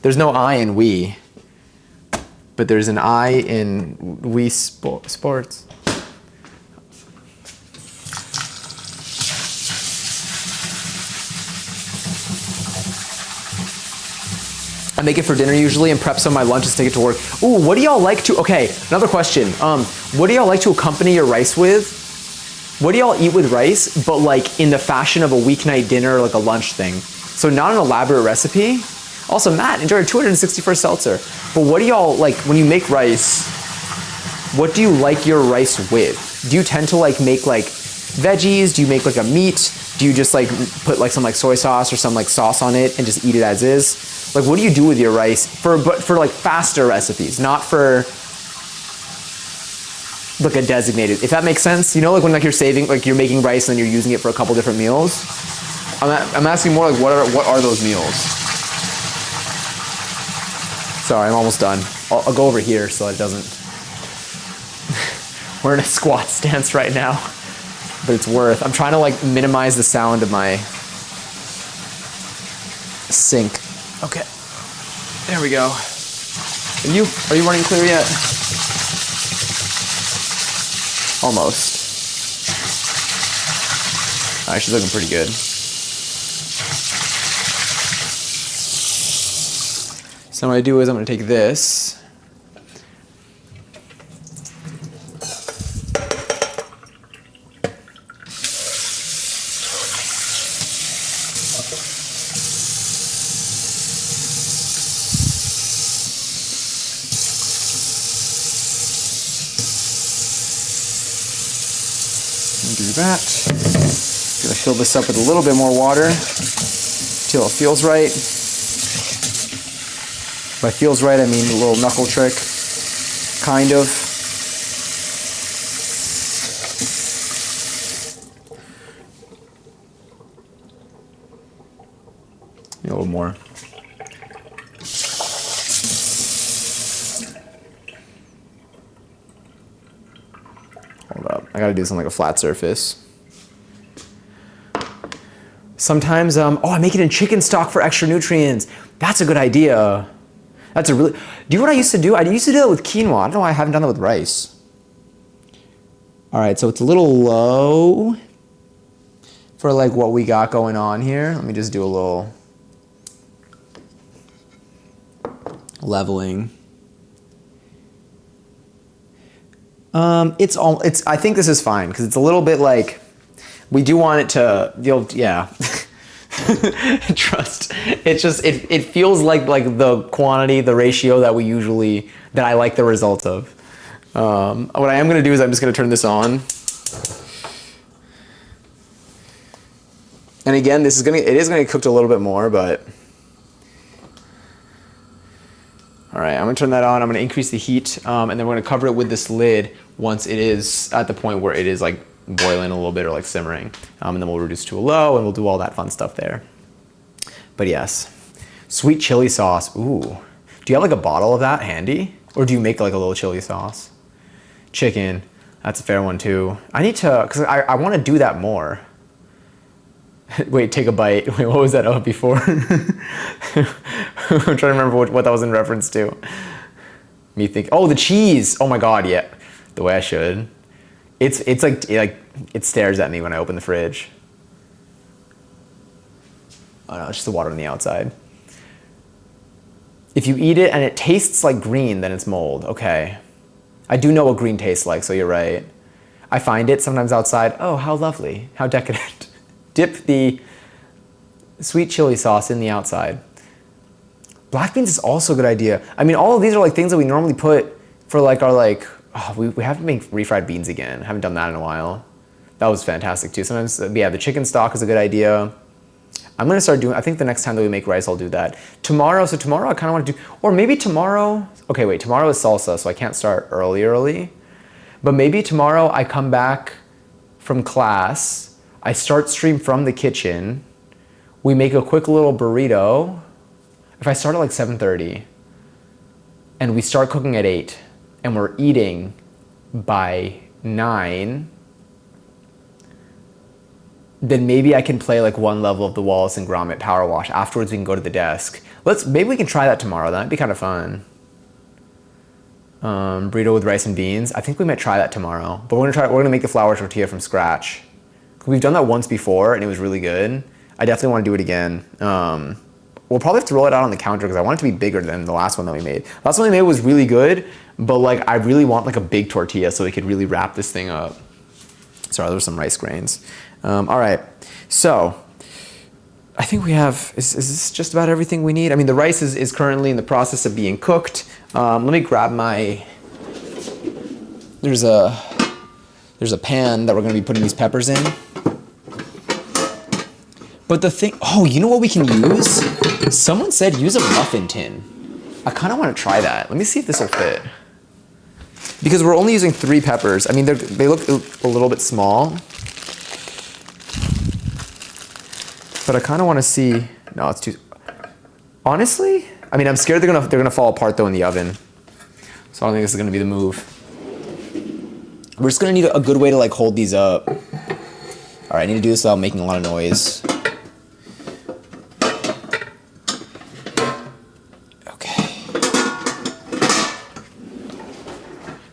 There's no I in we, but there's an I in we sports. I make it for dinner usually and prep some of my lunches to take it to work. Ooh, what do y'all like to, okay, another question. What do y'all like to accompany your rice with? What do y'all eat with rice, but like in the fashion of a weeknight dinner, like a lunch thing? So not an elaborate recipe. Also, Matt, enjoy your 261st seltzer. But what do y'all like, when you make rice, what do you like your rice with? Do you tend to like make like veggies? Do you make like a meat? Do you just like put like some like soy sauce or some like sauce on it and just eat it as is? Like, what do you do with your rice for like faster recipes, not for like a designated, if that makes sense? You know, like when like you're saving, like you're making rice and then you're using it for a couple different meals. I'm asking more like what are those meals? Sorry, I'm almost done. I'll go over here so it doesn't. We're in a squat stance right now, but it's worth. I'm trying to like minimize the sound of my sink. Okay, there we go. Are you running clear yet? Almost. All right, she's looking pretty good. So what I do is I'm gonna take this. do that. Gonna fill this up with a little bit more water till it feels right. By feels right, I mean a little knuckle trick, kind of. A little more. Hold up, I gotta do something like a flat surface. Sometimes, I make it in chicken stock for extra nutrients. That's a good idea. That's a really, do you know what I used to do? I used to do that with quinoa. I don't know why I haven't done that with rice. All right, so it's a little low for like what we got going on here. Let me just do a little leveling. I think this is fine because it's a little bit like, we do want it to, yeah. Trust. It feels like the quantity, the ratio that I like the result of. What I am gonna do is I'm just gonna turn this on. And again, it is gonna get cooked a little bit more, but. All right, I'm gonna turn that on. I'm gonna increase the heat, and then we're gonna cover it with this lid once it is at the point where it is like boiling a little bit or like simmering. And then we'll reduce to a low and we'll do all that fun stuff there. But yes, sweet chili sauce. Ooh, do you have like a bottle of that handy? Or do you make like a little chili sauce? Chicken, that's a fair one too. I need to, cause I wanna do that more. Wait, take a bite. Wait, what was that up before? I'm trying to remember what that was in reference to. Me think, oh, the cheese. Oh my God, yeah, the way I should. It's like it stares at me when I open the fridge. Oh no, it's just the water on the outside. If you eat it and it tastes like green, then it's mold. Okay. I do know what green tastes like, so you're right. I find it sometimes outside. Oh, how lovely. How decadent. Dip the sweet chili sauce in the outside. Black beans is also a good idea. I mean, all of these are like things that we normally put for like our like, oh, we have to make refried beans again. I haven't done that in a while. That was fantastic too. Sometimes, yeah, the chicken stock is a good idea. I'm gonna start doing, I think the next time that we make rice, I'll do that. Tomorrow I kind of want to do, or maybe tomorrow, okay, wait, tomorrow is salsa, so I can't start early. But maybe tomorrow I come back from class, I start stream from the kitchen, we make a quick little burrito. If I start at like 7:30 and we start cooking at 8 and we're eating by 9, then maybe I can play like one level of the Wallace and Gromit Power Wash. Afterwards we can go to the desk. Maybe we can try that tomorrow. That'd be kind of fun. Burrito with rice and beans. I think we might try that tomorrow. But we're gonna make the flour tortilla from scratch. We've done that once before and it was really good. I definitely want to do it again. We'll probably have to roll it out on the counter because I want it to be bigger than the last one that we made. The last one we made was really good, but like I really want like a big tortilla so we could really wrap this thing up. Sorry, there's some rice grains. All right, so I think we have, is this just about everything we need? I mean, the rice is currently in the process of being cooked. Let me grab there's a pan that we're gonna be putting these peppers in. But the thing, oh, you know what we can use? Someone said use a muffin tin. I kind of want to try that. Let me see if this will fit. Because we're only using 3 peppers. I mean, they look a little bit small. But I kind of want to see, no, it's too, honestly, I mean, I'm scared they're gonna fall apart though in the oven. So I don't think this is gonna be the move. We're just gonna need a good way to like hold these up. All right, I need to do this without making a lot of noise.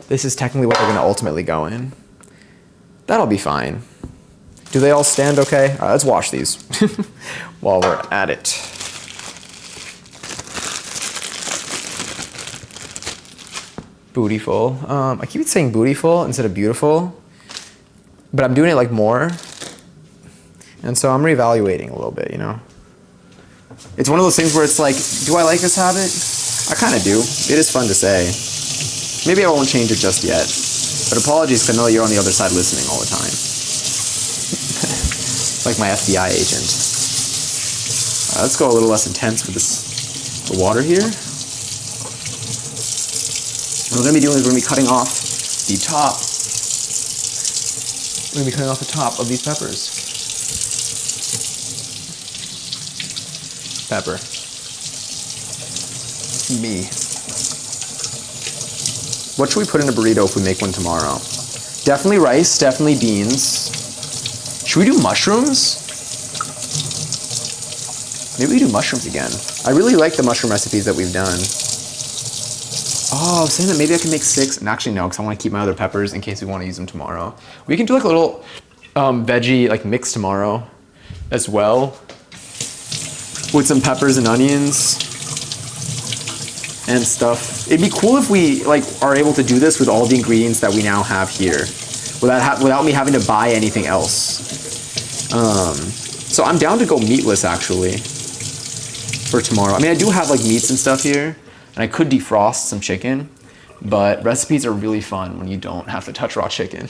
This is technically what they're going to ultimately go in. That'll be fine. Do they all stand okay? All right, let's wash these while we're at it. Bootyful. I keep saying bootyful instead of beautiful, but I'm doing it like more. And so I'm reevaluating a little bit, you know? It's one of those things where it's like, do I like this habit? I kind of do. It is fun to say. Maybe I won't change it just yet, but apologies because I know you're on the other side listening all the time. like my FBI agent. Let's go a little less intense with the water here. What we're gonna be doing is we're gonna be cutting off the top. We're gonna be cutting off the top of these peppers. Pepper. Me. What should we put in a burrito if we make one tomorrow? Definitely rice, definitely beans. Should we do mushrooms? Maybe we do mushrooms again. I really like the mushroom recipes that we've done. Oh, I was saying that maybe I can make 6. And actually no, because I want to keep my other peppers in case we want to use them tomorrow. We can do like a little veggie like mix tomorrow as well. With some peppers and onions and stuff. It'd be cool if we like are able to do this with all the ingredients that we now have here, without me having to buy anything else. So I'm down to go meatless actually for tomorrow. I mean, I do have like meats and stuff here, and I could defrost some chicken, but recipes are really fun when you don't have to touch raw chicken.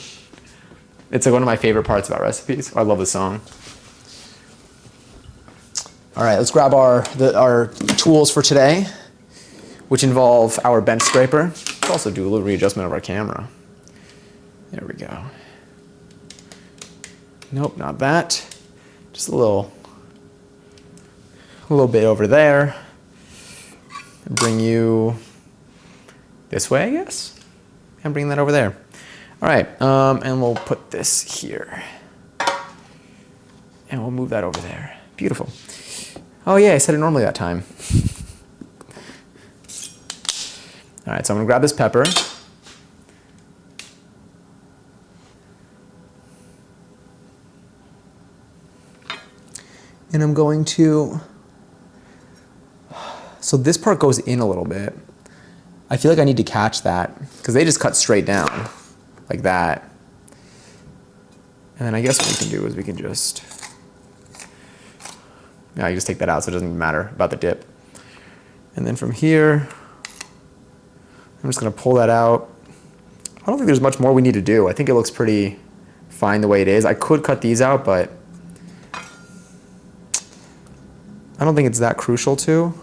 It's like one of my favorite parts about recipes. I love the song. All right, let's grab our tools for today, which involve our bench scraper. Let's also do a little readjustment of our camera. There we go. Nope, not that. Just a little bit over there. Bring you this way, I guess. And bring that over there. All right, and we'll put this here. And we'll move that over there. Beautiful. Oh yeah, I said it normally that time. All right, so I'm gonna grab this pepper. And I'm going to, so this part goes in a little bit. I feel like I need to catch that because they just cut straight down like that. And then I guess what we can do is we can just, yeah, you just take that out so it doesn't even matter about the dip. And then from here, I'm just gonna pull that out. I don't think there's much more we need to do. I think it looks pretty fine the way it is. I could cut these out, but I don't think it's that crucial to.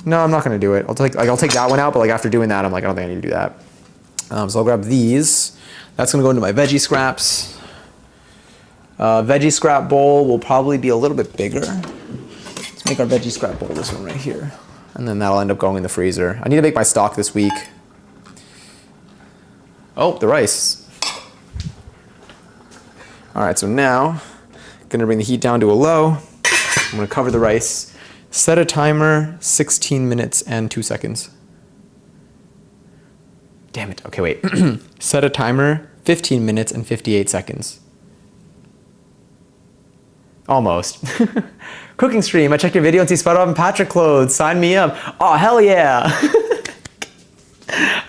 No, I'm not gonna do it. I'll take that one out, but like after doing that, I'm like, I don't think I need to do that. So I'll grab these. That's gonna go into my veggie scraps. Veggie scrap bowl will probably be a little bit bigger. Let's make our veggie scrap bowl this one right here. And then that'll end up going in the freezer. I need to make my stock this week. Oh, the rice. All right, so now, gonna bring the heat down to a low. I'm gonna cover the rice. Set a timer, 16 minutes and 2 seconds. Damn it, okay, wait. Set a timer, 15 minutes and 58 seconds. Almost. Cooking stream, I checked your video and see SpongeBob and Patrick clothes. Sign me up. Oh, hell yeah.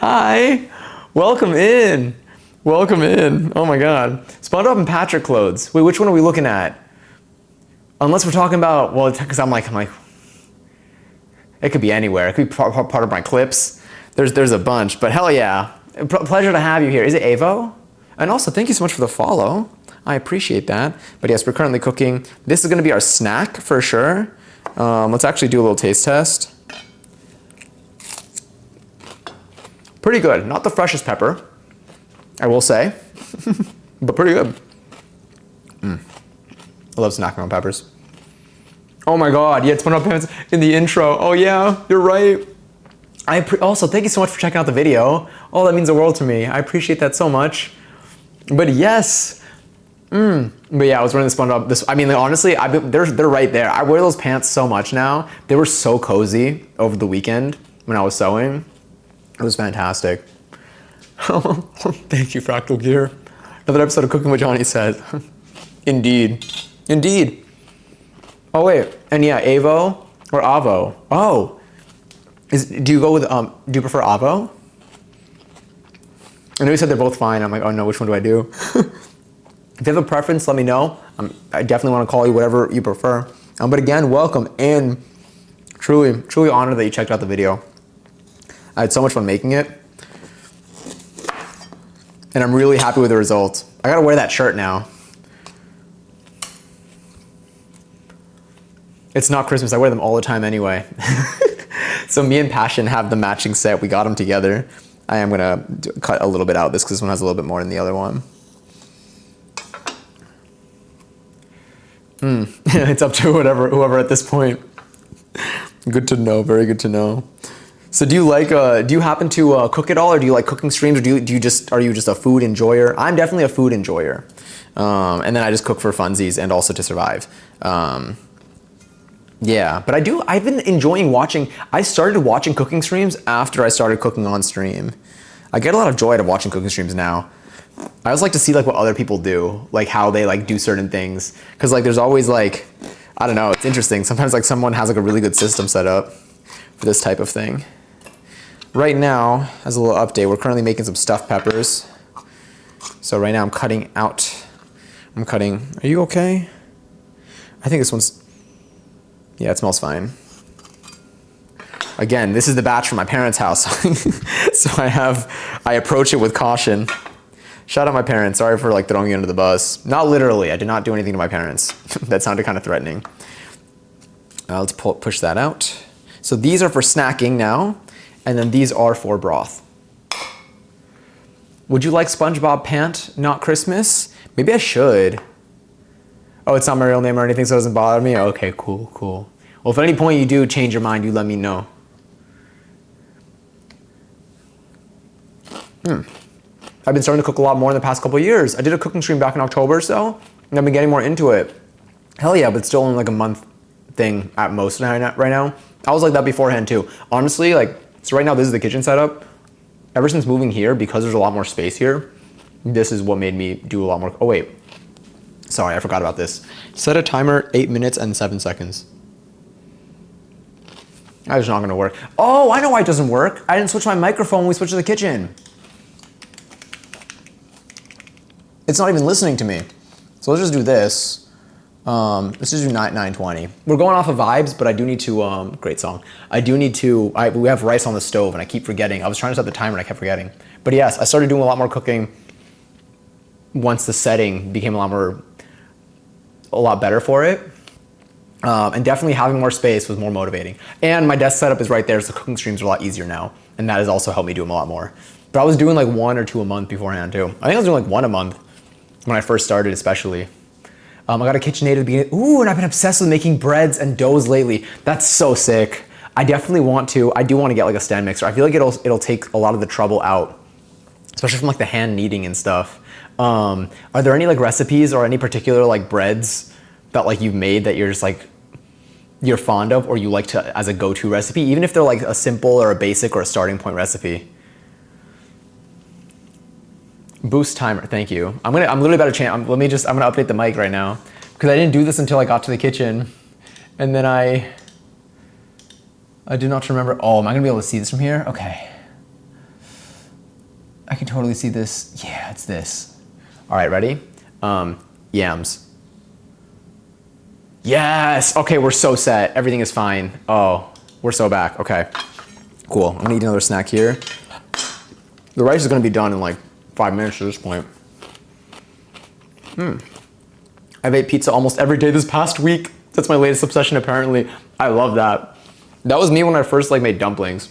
Hi, welcome in. Welcome in, oh my God. SpongeBob and Patrick clothes. Wait, which one are we looking at? Unless we're talking about, well, because I'm like, it could be anywhere. It could be part of my clips. There's a bunch, but hell yeah. Pleasure to have you here. Is it Avo? And also, thank you so much for the follow. I appreciate that. But yes, we're currently cooking. This is gonna be our snack for sure. Let's actually do a little taste test. Pretty good. Not the freshest pepper, I will say, but pretty good. I love snacking on peppers. Oh my God, yeah, SpongeBob pants in the intro. Oh yeah, you're right. Also, thank you so much for checking out the video. Oh, that means the world to me. I appreciate that so much. But yes, but yeah, I was wearing the SpongeBob. I mean, like, honestly, they're right there. I wear those pants so much now. They were so cozy over the weekend when I was sewing. It was fantastic. Thank you, Fractal Gear. Another episode of Cooking with Johnny says. Indeed. Indeed. Oh wait, and yeah, Avo or Avo. Oh, do you go with do you prefer Avo? I know you said they're both fine. I'm like, oh no, which one do I do? If you have a preference, let me know. I definitely want to call you whatever you prefer. But again, welcome and truly honored that you checked out the video. I had so much fun making it, and I'm really happy with the results. I gotta wear that shirt now. It's not Christmas. I wear them all the time anyway. So me and Passion have the matching set. We got them together. I am gonna cut a little bit out of this because this one has a little bit more than the other one. It's up to whoever at this point. Good to know. Very good to know. So do you like? Do you happen to cook at all, or do you like cooking streams, or are you just a food enjoyer? I'm definitely a food enjoyer, and then I just cook for funsies and also to survive. Yeah, but I've been enjoying watching. I started watching cooking streams after I started cooking on stream. I get a lot of joy out of watching cooking streams now. I always like to see like what other people do, like how they like do certain things. Cause like there's always like, I don't know, it's interesting. Sometimes like someone has like a really good system set up for this type of thing. Right now, as a little update, we're currently making some stuffed peppers. So right now I'm cutting. Are you okay? I think this one's, yeah, it smells fine. Again, this is the batch from my parents' house. So I approach it with caution. Shout out my parents. Sorry for like throwing you under the bus. Not literally. I did not do anything to my parents. That sounded kind of threatening. Let's push that out. So these are for snacking now, and then these are for broth. Would you like SpongeBob Pant, not Christmas? Maybe I should. Oh, it's not my real name or anything, so it doesn't bother me? Okay, cool, cool. Well, if at any point you do change your mind, you let me know. I've been starting to cook a lot more in the past couple of years. I did a cooking stream back in October or so, and I've been getting more into it. Hell yeah, but still only like a month thing at most right now. I was like that beforehand too. Honestly, like, so right now this is the kitchen setup. Ever since moving here, because there's a lot more space here, this is what made me do a lot more. Oh wait, sorry, I forgot about this. Set a timer 8 minutes and 7 seconds. That's not gonna work. Oh, I know why it doesn't work. I didn't switch my microphone when we switched to the kitchen. It's not even listening to me. So let's just do this. Let's just do 920. We're going off of vibes, but I do need to, great song. I do need to, we have rice on the stove and I keep forgetting. I was trying to set the timer and I kept forgetting. But yes, I started doing a lot more cooking once the setting became a lot better for it. And definitely having more space was more motivating. And my desk setup is right there, so cooking streams are a lot easier now. And that has also helped me do them a lot more. But I was doing like 1 or 2 a month beforehand too. I think I was doing like 1 a month when I first started, especially. I got a KitchenAid at the beginning. Ooh, and I've been obsessed with making breads and doughs lately. That's so sick. I do want to get like a stand mixer. I feel like it'll take a lot of the trouble out, especially from like the hand kneading and stuff. Are there any like recipes or any particular like breads that like you've made that you're just like, you're fond of or you like to as a go-to recipe, even if they're like a simple or a basic or a starting point recipe? Boost timer, thank you. I'm literally about to change. I'm gonna update the mic right now because I didn't do this until I got to the kitchen, and then I do not remember. Oh, am I gonna be able to see this from here? Okay, I can totally see this. Yeah, it's this. All right, ready? Yams. Yes. Okay, we're so set. Everything is fine. Oh, we're so back. Okay, cool. I'm gonna eat another snack here. The rice is gonna be done in like 5 minutes at this point. I've ate pizza almost every day this past week. That's my latest obsession apparently. I love that. That was me when I first like made dumplings,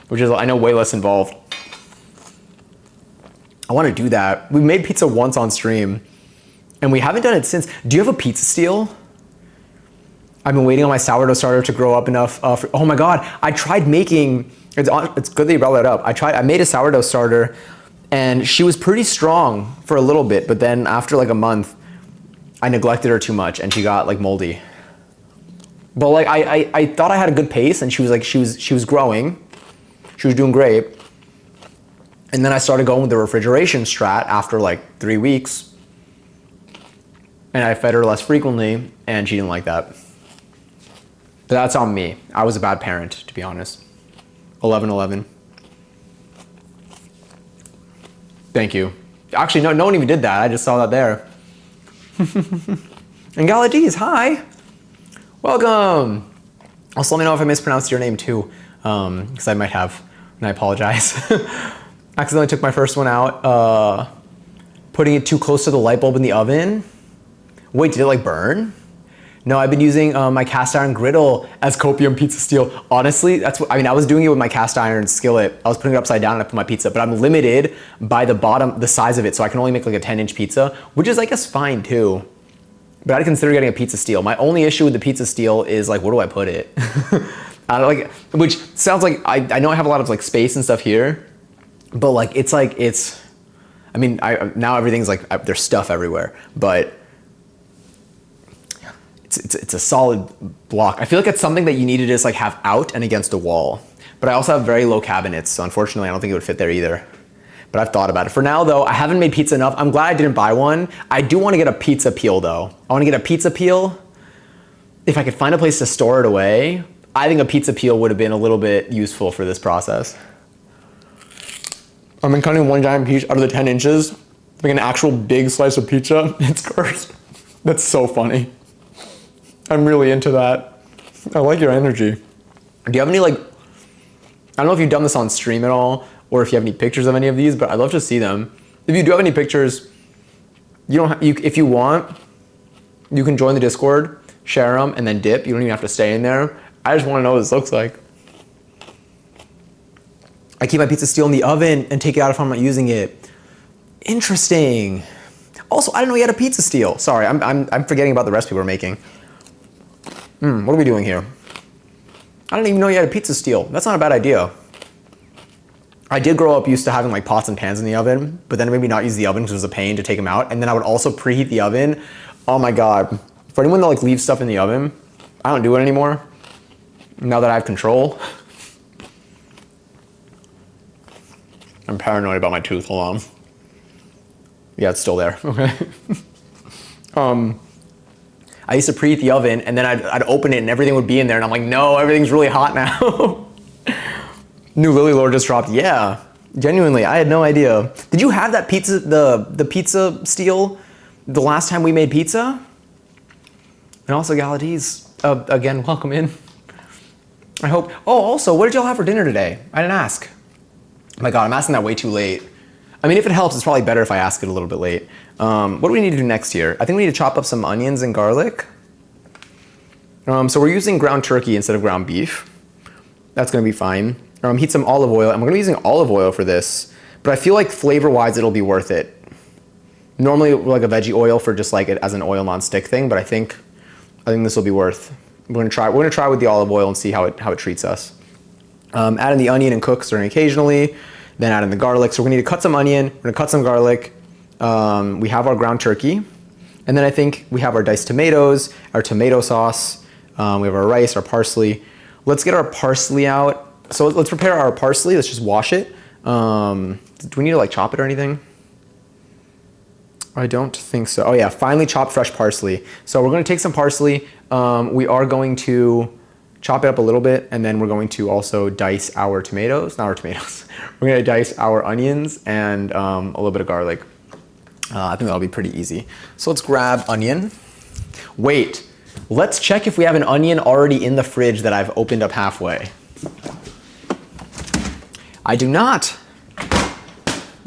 which is, I know, way less involved. I want to do that. We made pizza once on stream and we haven't done it since. Do you have a pizza steel? I've been waiting on my sourdough starter to grow up enough. Oh my God, I tried making, it's good that you brought that up. I made a sourdough starter and she was pretty strong for a little bit, but then after like a month, I neglected her too much and she got like moldy. But like I thought I had a good pace and she was growing. She was doing great. And then I started going with the refrigeration strat after like 3 weeks. And I fed her less frequently and she didn't like that. But that's on me. I was a bad parent, to be honest. 11-11. Thank you. Actually, no one even did that. I just saw that there. And Galadis, hi. Welcome. Also, let me know if I mispronounced your name too, because I might have, and I apologize. Accidentally took my first one out, putting it too close to the light bulb in the oven. Wait, did it like burn? No, I've been using my cast iron griddle as copium pizza steel. Honestly, that's what, I mean, I was doing it with my cast iron skillet. I was putting it upside down and I put my pizza, but I'm limited by the bottom, the size of it. So I can only make like a 10-inch pizza, which is I guess fine too. But I'd consider getting a pizza steel. My only issue with the pizza steel is like, where do I put it? I don't like, which sounds like, I know I have a lot of like space and stuff here, but like, I mean, now everything's like, there's stuff everywhere, but it's a solid block. I feel like it's something that you need to just like have out and against a wall. But I also have very low cabinets, so unfortunately I don't think it would fit there either. But I've thought about it. For now though, I haven't made pizza enough. I'm glad I didn't buy one. I do want to get a pizza peel though. I want to get a pizza peel. If I could find a place to store it away, I think a pizza peel would have been a little bit useful for this process. I've been cutting one giant piece out of the 10 inches, like an actual big slice of pizza. It's cursed. That's so funny. I'm really into that. I like your energy. Do you have any like, I don't know if you've done this on stream at all, or if you have any pictures of any of these, but I'd love to see them. If you do have any pictures, if you want, you can join the Discord, share them, and then dip. You don't even have to stay in there. I just want to know what this looks like. I keep my pizza steel in the oven and take it out if I'm not using it. Interesting. Also, I didn't know you had a pizza steel. Sorry, I'm forgetting about the recipe we're making. What are we doing here? I didn't even know you had a pizza steel. That's not a bad idea. I did grow up used to having like pots and pans in the oven, but then maybe not use the oven because it was a pain to take them out. And then I would also preheat the oven. Oh my God. For anyone that like leaves stuff in the oven, I don't do it anymore. Now that I have control. I'm paranoid about my tooth. Hold on. Yeah, it's still there. Okay. I used to preheat the oven and then I'd open it and everything would be in there and I'm like, no, everything's really hot now. New Lily Lord just dropped. Yeah, genuinely, I had no idea. Did you have that pizza, the pizza steel the last time we made pizza? And also Galadese, again, welcome in. I hope, oh, also, what did y'all have for dinner today? I didn't ask. Oh my God, I'm asking that way too late. I mean, if it helps, it's probably better if I ask it a little bit late. What do we need to do next here? I think we need to chop up some onions and garlic. So we're using ground turkey instead of ground beef. That's gonna be fine. Heat some olive oil, and we're gonna be using olive oil for this, but I feel like flavor-wise, it'll be worth it. Normally, like a veggie oil for just like it as an oil non-stick thing, but I think this will be worth. We're gonna try with the olive oil and see how it treats us. Add in the onion and cook, stirring occasionally. Then add in the garlic. So we're gonna need to cut some onion, we're gonna cut some garlic. We have our ground turkey. And then I think we have our diced tomatoes, our tomato sauce. We have our rice, our parsley. Let's get our parsley out. So let's prepare our parsley. Let's just wash it. Do we need to like chop it or anything? I don't think so. Oh yeah, finely chopped fresh parsley. So we're gonna take some parsley. We are going to chop it up a little bit, and then we're going to also dice our tomatoes, not our tomatoes. We're gonna dice our onions and a little bit of garlic. I think that'll be pretty easy. So let's grab onion. Wait, let's check if we have an onion already in the fridge that I've opened up halfway. I do not.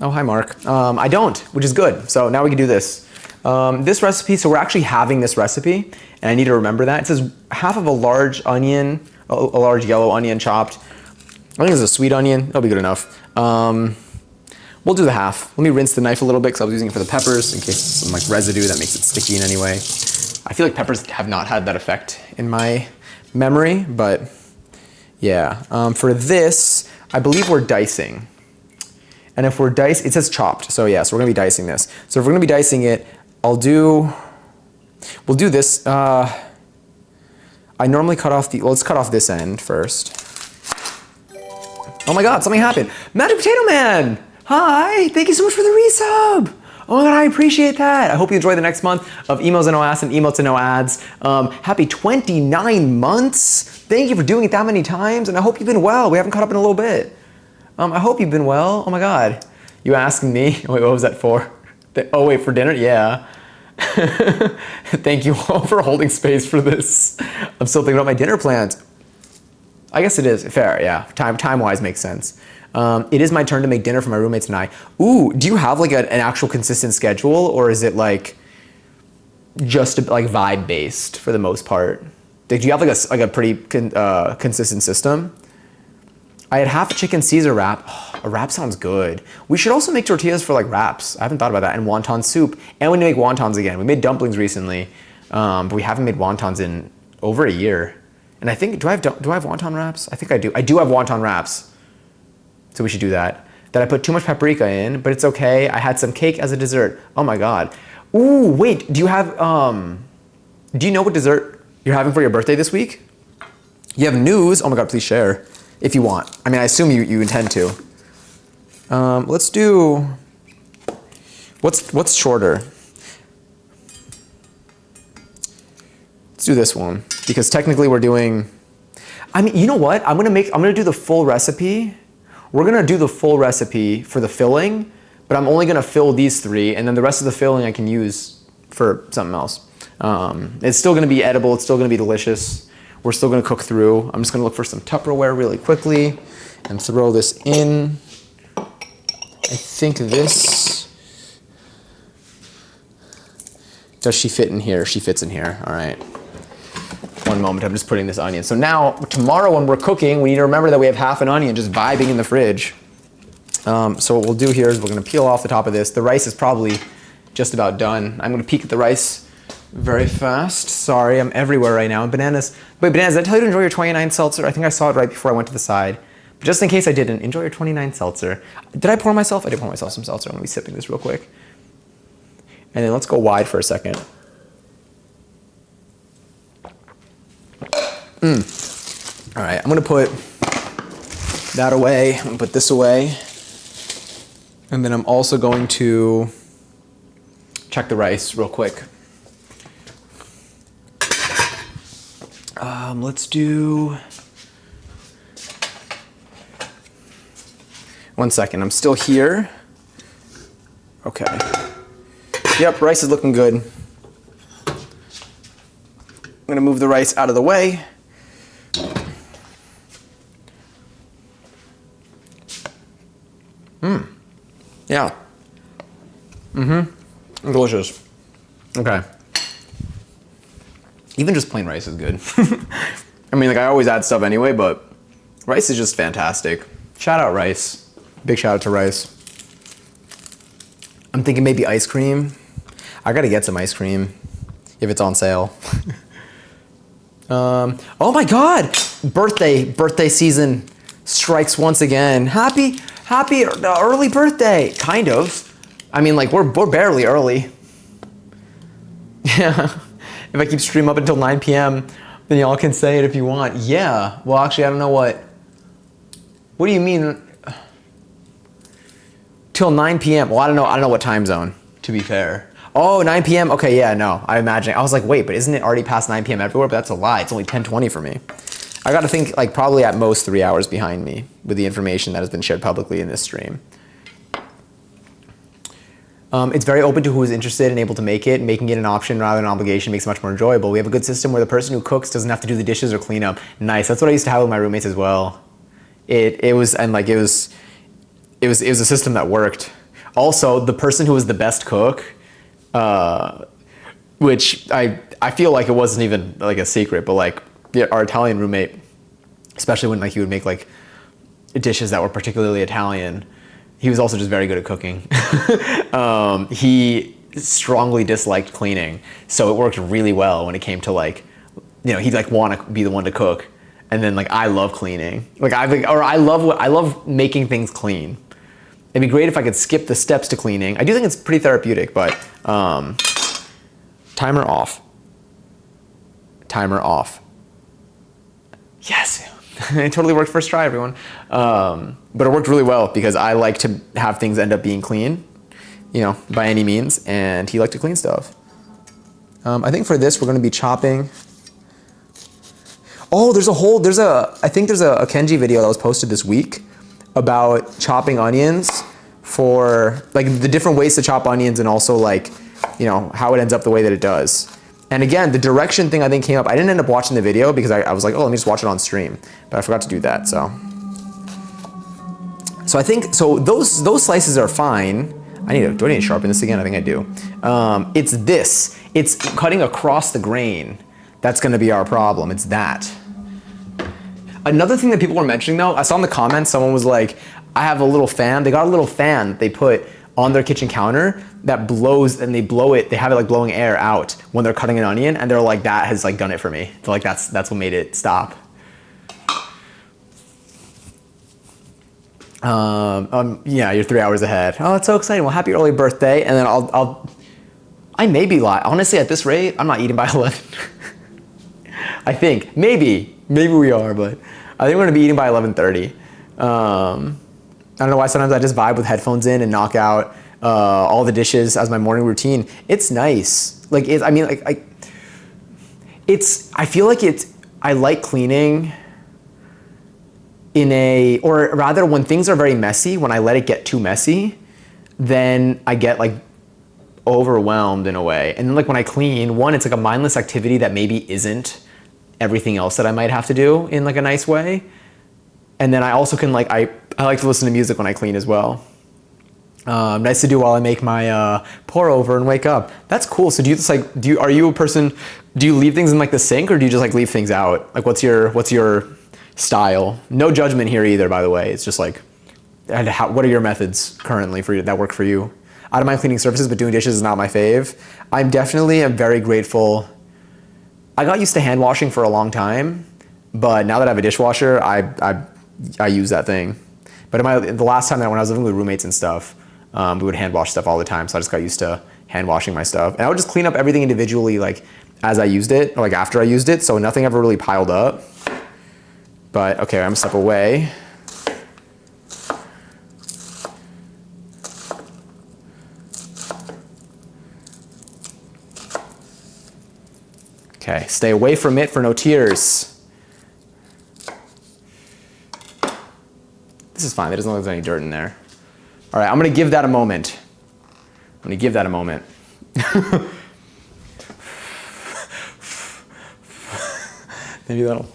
Oh, hi, Mark. I don't, which is good. So now we can do this. This recipe, so we're actually having this recipe, and I need to remember that. It says half of a large onion, a large yellow onion chopped. I think it's a sweet onion. That'll be good enough. We'll do the half. Let me rinse the knife a little bit because I was using it for the peppers in case some like residue that makes it sticky in any way. I feel like peppers have not had that effect in my memory, but yeah. For this, I believe we're dicing. And if we're it says chopped. So yeah, so we're gonna be dicing this. So if we're gonna be dicing it, we'll do this. I normally let's cut off this end first. Oh my God, something happened. Magic Potato Man, hi, thank you so much for the resub. Oh my God, I appreciate that. I hope you enjoy the next month of Emos and No Ass and Emotes and No Ads. Happy 29 months. Thank you for doing it that many times, and I hope you've been well. We haven't caught up in a little bit. I hope you've been well. Oh my God. You asking me? Wait, what was that for? Oh wait, for dinner? Yeah. Thank you all for holding space for this. I'm still thinking about my dinner plans. I guess it is fair, yeah. Time-wise makes sense. It is my turn to make dinner for my roommates and I. Ooh, do you have like an actual consistent schedule, or is it like, just like vibe based for the most part. Do you have like a pretty consistent system? I had half a chicken Caesar wrap. Oh, a wrap sounds good. We should also make tortillas for like wraps. I haven't thought about that. And wonton soup. And we need to make wontons again. We made dumplings recently, but we haven't made wontons in over a year. And I think, do I have wonton wraps? I think I do. I do have wonton wraps. So we should do that. That I put too much paprika in, but it's okay. I had some cake as a dessert. Oh my God. Ooh, wait, do you know what dessert you're having for your birthday this week? You have news. Oh my God, please share if you want. I mean, I assume you intend to. Let's do, what's shorter? Let's do this one because technically we're doing, I mean, you know what? I'm gonna do the full recipe. We're gonna do the full recipe for the filling, but I'm only gonna fill these 3 and then the rest of the filling I can use for something else. It's still gonna be edible, it's still gonna be delicious. We're still gonna cook through. I'm just gonna look for some Tupperware really quickly and throw this in. I think this, does she fit in here? She fits in here, all right. One moment, I'm just putting this onion. So now, tomorrow when we're cooking, we need to remember that we have half an onion just vibing in the fridge. So what we'll do here is we're gonna peel off the top of this. The rice is probably just about done. I'm gonna peek at the rice very fast. Sorry, I'm everywhere right now. Bananas, wait, Bananas, did I tell you to enjoy your 29 seltzer? I think I saw it right before I went to the side. But just in case I didn't, enjoy your 29 seltzer. Did I pour myself? I did pour myself some seltzer. I'm gonna be sipping this real quick. And then let's go wide for a second. All right, I'm gonna put that away. I'm gonna put this away. And then I'm also going to check the rice real quick. Let's do, one second, I'm still here. Okay. Yep, rice is looking good. I'm gonna move the rice out of the way. Yeah. Delicious. Okay. Even just plain rice is good. I mean, like I always add stuff anyway, but rice is just fantastic. Shout out rice. Big shout out to rice. I'm thinking maybe ice cream. I gotta get some ice cream if it's on sale. Oh my God! Birthday season strikes once again. Happy early birthday, kind of. I mean, like we're barely early. Yeah. If I keep streaming up until 9 p.m., then y'all can say it if you want. Yeah. Well, actually, I don't know what. What do you mean? Till 9 p.m. Well, I don't know what time zone, to be fair. Oh, 9 p.m. Okay, yeah, no. I imagine. I was like, wait, but isn't it already past 9 p.m. everywhere? But that's a lie. It's only 10:20 for me. I got to think like probably at most 3 hours behind me with the information that has been shared publicly in this stream. It's very open to who is interested and able to make it. Making it an option rather than an obligation makes it much more enjoyable. We have a good system where the person who cooks doesn't have to do the dishes or clean up. Nice. That's what I used to have with my roommates as well. It was a system that worked. Also, the person who was the best cook, which I feel like it wasn't even like a secret, but like our Italian roommate, especially when like he would make like dishes that were particularly Italian, he was also just very good at cooking. He strongly disliked cleaning, so it worked really well when it came to like, you know, he'd like want to be the one to cook, and then like I love cleaning. Like I love making things clean. It'd be great if I could skip the steps to cleaning. I do think it's pretty therapeutic, but timer off. Timer off. Yes. It totally worked first try, everyone. But it worked really well because I like to have things end up being clean, you know, by any means, and he liked to clean stuff. I think for this, we're gonna be chopping. Oh, I think there's a Kenji video that was posted this week about chopping onions for like the different ways to chop onions and also like, you know, how it ends up the way that it does. And again, the direction thing I think came up. I didn't end up watching the video because I was like, oh, let me just watch it on stream. But I forgot to do that, so. So I think, so those slices are fine. Do I need to sharpen this again? I think I do. It's this. It's cutting across the grain. That's gonna be our problem. It's that. Another thing that people were mentioning though, I saw in the comments, someone was like, I have a little fan. They got a little fan that they put on their kitchen counter that blows, and they blow it, they have it like blowing air out when they're cutting an onion, and they're like, that has like done it for me. They're like, that's what made it stop. Yeah, you're 3 hours ahead. Oh, that's so exciting. Well, happy early birthday. And then I may be lying. Honestly, at this rate, I'm not eating by 11. I think, maybe we are, but I think we're gonna be eating by 11:30. I don't know why sometimes I just vibe with headphones in and knock out all the dishes as my morning routine. It's nice. Like, I feel like I like cleaning or rather when things are very messy, when I let it get too messy, then I get like overwhelmed in a way. And then like when I clean, one, it's like a mindless activity that maybe isn't everything else that I might have to do in like a nice way. And then I also can like, I like to listen to music when I clean as well. Nice to do while I make my pour over and wake up. That's cool. So do you just like, are you a person, do you leave things in like the sink, or do you just like leave things out? Like what's your style? No judgment here either, by the way. It's just like, what are your methods currently for you that work for you? I don't mind cleaning surfaces, but doing dishes is not my fave. I'm very grateful. I got used to hand washing for a long time, but now that I have a dishwasher, I use that thing. But the last time when I was living with roommates and stuff, we would hand wash stuff all the time. So I just got used to hand washing my stuff. And I would just clean up everything individually, like as I used it, or like after I used it. So nothing ever really piled up. But okay, I'm gonna step away. Okay, stay away from it for no tears. This is fine. It doesn't look like there's any dirt in there. All right, I'm gonna give that a moment. Maybe that'll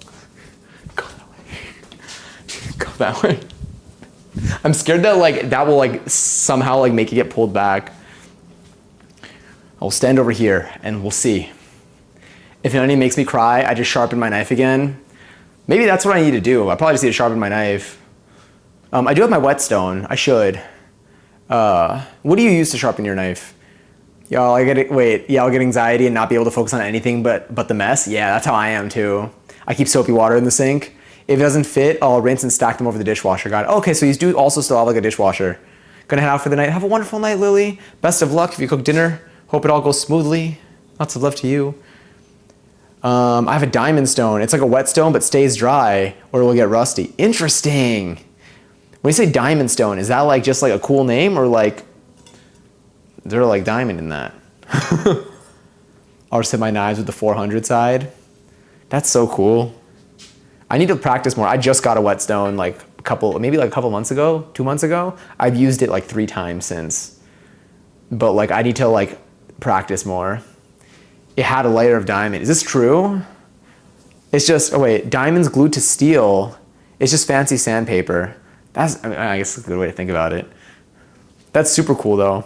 go that way. I'm scared that like that will like somehow like make it get pulled back. I'll stand over here and we'll see. If an onion makes me cry, I just sharpen my knife again. Maybe that's what I need to do. I probably just need to sharpen my knife. I do have my whetstone. I should. What do you use to sharpen your knife? I'll get anxiety and not be able to focus on anything but the mess. Yeah, that's how I am too. I keep soapy water in the sink. If it doesn't fit, I'll rinse and stack them over the dishwasher. Got it. Okay, so you do also still have like a dishwasher. Gonna head out for the night. Have a wonderful night, Lily. Best of luck if you cook dinner. Hope it all goes smoothly. Lots of love to you. I have a diamond stone. It's like a whetstone, but stays dry or it will get rusty. Interesting. When you say diamond stone, is that like just like a cool name, or like is there like diamond in that? I'll just hit my knives with the 400 side. That's so cool. I need to practice more. I just got a whetstone like a couple months ago, 2 months ago. I've used it like 3 times since. But like I need to like practice more. It had a layer of diamond. Is this true? It's just, diamond's glued to steel. It's just fancy sandpaper. I guess that's a good way to think about it. That's super cool though.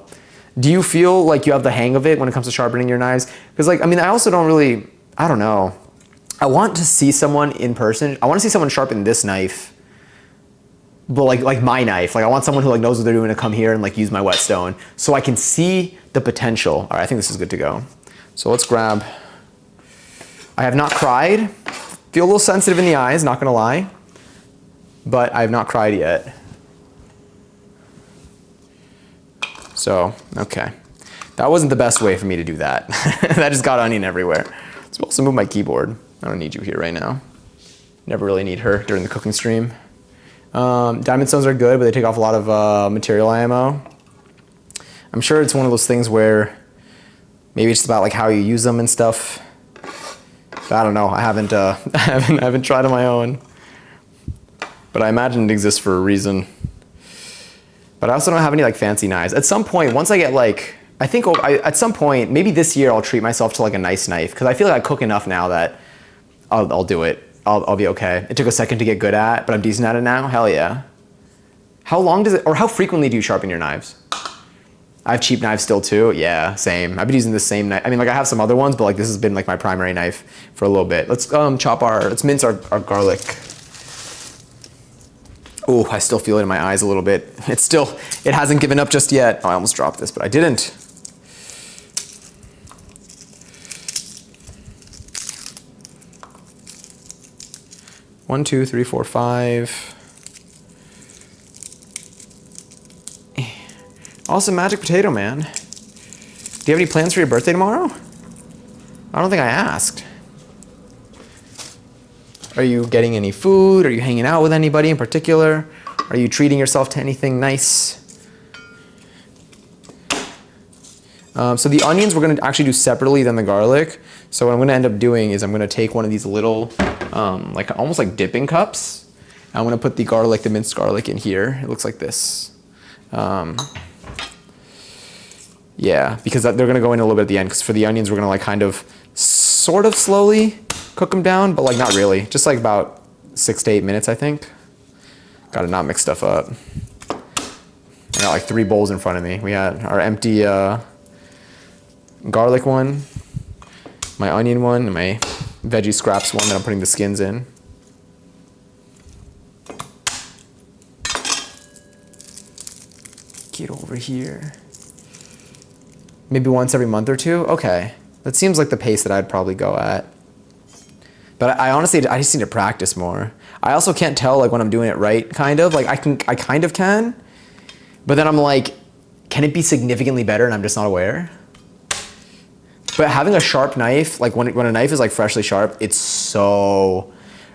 Do you feel like you have the hang of it when it comes to sharpening your knives? Because like, I also don't really, I don't know. I want to see someone in person. I want to see someone sharpen this knife. But like my knife. Like I want someone who like knows what they're doing to come here and like use my whetstone so I can see the potential. All right, I think this is good to go. So let's grab, I have not cried. Feel a little sensitive in the eyes, not gonna lie. But I have not cried yet. So, okay. That wasn't the best way for me to do that. That just got onion everywhere. Let's also move my keyboard. I don't need you here right now. Never really need her during the cooking stream. Diamond stones are good, but they take off a lot of material ammo. I'm sure it's one of those things where maybe it's about like how you use them and stuff. But I don't know. I haven't tried on my own. But I imagine it exists for a reason. But I also don't have any like fancy knives. At some point, once I get like, at some point, maybe this year I'll treat myself to like a nice knife, because I feel like I cook enough now that I'll do it. I'll be okay. It took a second to get good at, but I'm decent at it now. Hell yeah. How long does it, or how frequently do you sharpen your knives? I have cheap knives still too. Yeah, same. I've been using the same knife. I mean, like I have some other ones, but like this has been like my primary knife for a little bit. Let's let's mince our garlic. Oh, I still feel it in my eyes a little bit. It hasn't given up just yet. Oh, I almost dropped this, but I didn't. One, two, three, four, five. Awesome magic potato, man. Do you have any plans for your birthday tomorrow? I don't think I asked. Are you getting any food? Are you hanging out with anybody in particular? Are you treating yourself to anything nice? So the onions we're gonna actually do separately than the garlic. So what I'm gonna end up doing is I'm gonna take one of these little, like almost like dipping cups. I'm gonna put the garlic, the minced garlic in here. It looks like this. Yeah, because they're gonna go in a little bit at the end, because for the onions, we're gonna like kind of, sort of slowly cook them down, but like not really. Just like about 6 to 8 minutes, I think. Gotta not mix stuff up. I got like 3 bowls in front of me. We had our empty garlic one, my onion one, and my veggie scraps one that I'm putting the skins in. Get over here. Maybe once every month or two? Okay. That seems like the pace that I'd probably go at. But I honestly, I just need to practice more. I also can't tell like when I'm doing it right, kind of. Like I kind of can, but then I'm like, can it be significantly better and I'm just not aware? But having a sharp knife, like when a knife is like freshly sharp, it's so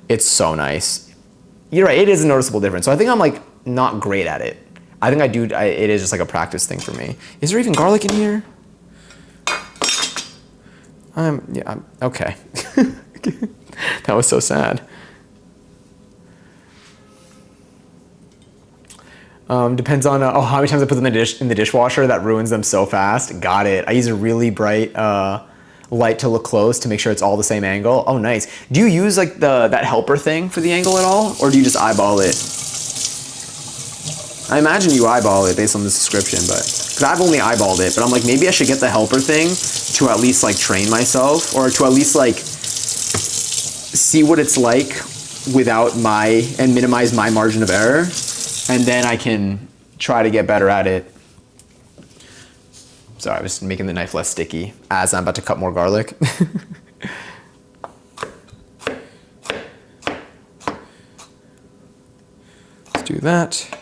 nice. You're right, it is a noticeable difference. So I think I'm like not great at it. I think it is just like a practice thing for me. Is there even garlic in here? Okay. That was so sad. Depends on how many times I put them in the dishwasher. That ruins them so fast. Got it. I use a really bright light to look close to make sure it's all the same angle. Oh, nice. Do you use like that helper thing for the angle at all, or do you just eyeball it? I imagine you eyeball it based on this description, but because I've only eyeballed it, but I'm like, maybe I should get the helper thing to at least like train myself, or to at least like see what it's like without and minimize my margin of error, and then I can try to get better at it. Sorry, I was making the knife less sticky as I'm about to cut more garlic. Let's do that.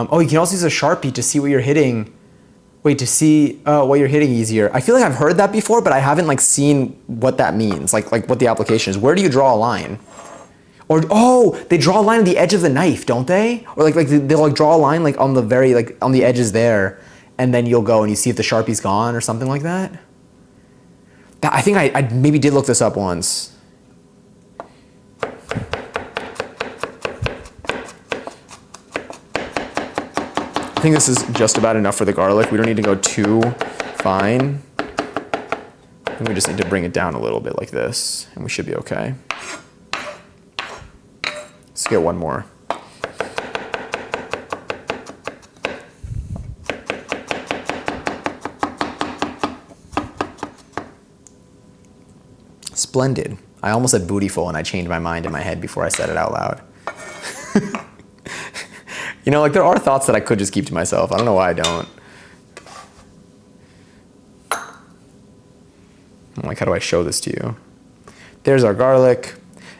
Oh, you can also use a Sharpie to see what you're hitting. Wait, to see what you're hitting easier. I feel like I've heard that before, but I haven't like seen what that means, like what the application is. Where do you draw a line? Or, oh, they draw a line on the edge of the knife, don't they? Or like they'll like draw a line like on the on the edges there, and then you'll go and you see if the Sharpie's gone or something like that. I think I maybe did look this up once. I think this is just about enough for the garlic. We don't need to go too fine. I think we just need to bring it down a little bit like this, and we should be okay. Let's get one more. Splendid. I almost said bootyful, and I changed my mind in my head before I said it out loud. You know, like there are thoughts that I could just keep to myself. I don't know why I don't. I'm like, how do I show this to you? There's our garlic.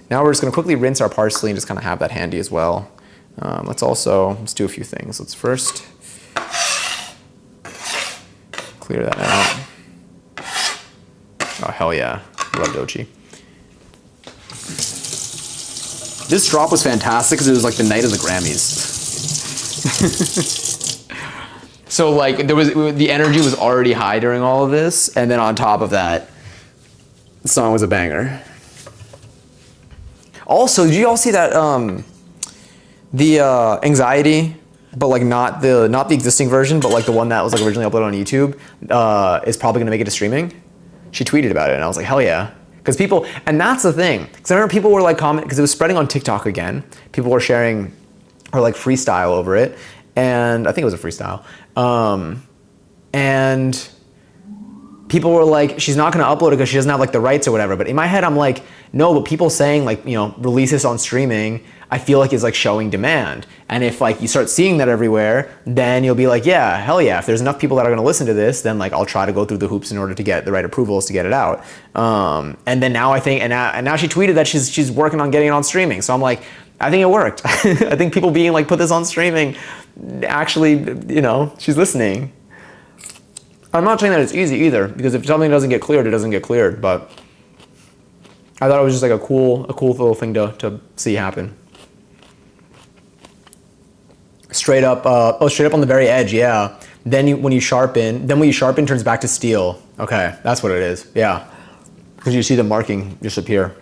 Now we're just gonna quickly rinse our parsley and just kind of have that handy as well. Let's do a few things. Let's first clear that out. Oh, hell yeah. Love Dochi. This drop was fantastic because it was like the night of the Grammys. So like the energy was already high during all of this, and then on top of that, the song was a banger. Also, did you all see that the anxiety but like not the existing version, but like the one that was like originally uploaded on YouTube, is probably gonna make it to streaming. She tweeted about it, and I was like, hell yeah. Because people, and that's the thing, because I remember people were like comment, because it was spreading on TikTok again. People were sharing or like freestyle over it, and I think it was a freestyle. And people were like, she's not gonna upload it because she doesn't have like the rights or whatever. But in my head, I'm like, no, but people saying like, you know, release this on streaming, I feel like is like showing demand. And if like you start seeing that everywhere, then you'll be like, yeah, hell yeah. If there's enough people that are gonna listen to this, then like I'll try to go through the hoops in order to get the right approvals to get it out. And then now I think, and now she tweeted that she's working on getting it on streaming. So I'm like, I think it worked. I think people being like, put this on streaming, actually, you know, she's listening. I'm not saying that it's easy either, because if something doesn't get cleared, it doesn't get cleared. But I thought it was just like a cool little thing to see happen. Straight up on the very edge, yeah. Then when you sharpen, turns back to steel. Okay, that's what it is, yeah. Because you see the marking disappear.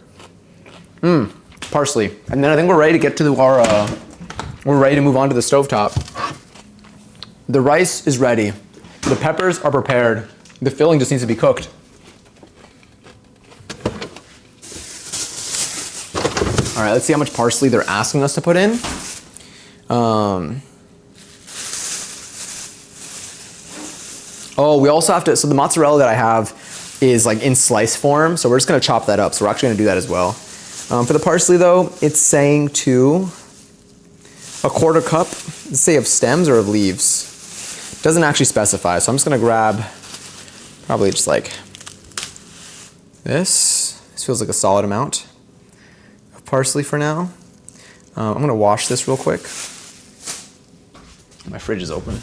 Parsley. And then I think we're ready to get to we're ready to move on to the stovetop. The rice is ready. The peppers are prepared. The filling just needs to be cooked. All right, let's see how much parsley they're asking us to put in. Oh, we also have to, so the mozzarella that I have is like in slice form, so we're just gonna chop that up. So we're actually gonna do that as well. For the parsley though, it's saying to a 1/4 cup, let's say of stems or of leaves. Doesn't actually specify, so I'm just gonna grab probably just like this. This feels like a solid amount of parsley for now. I'm gonna wash this real quick. My fridge is open.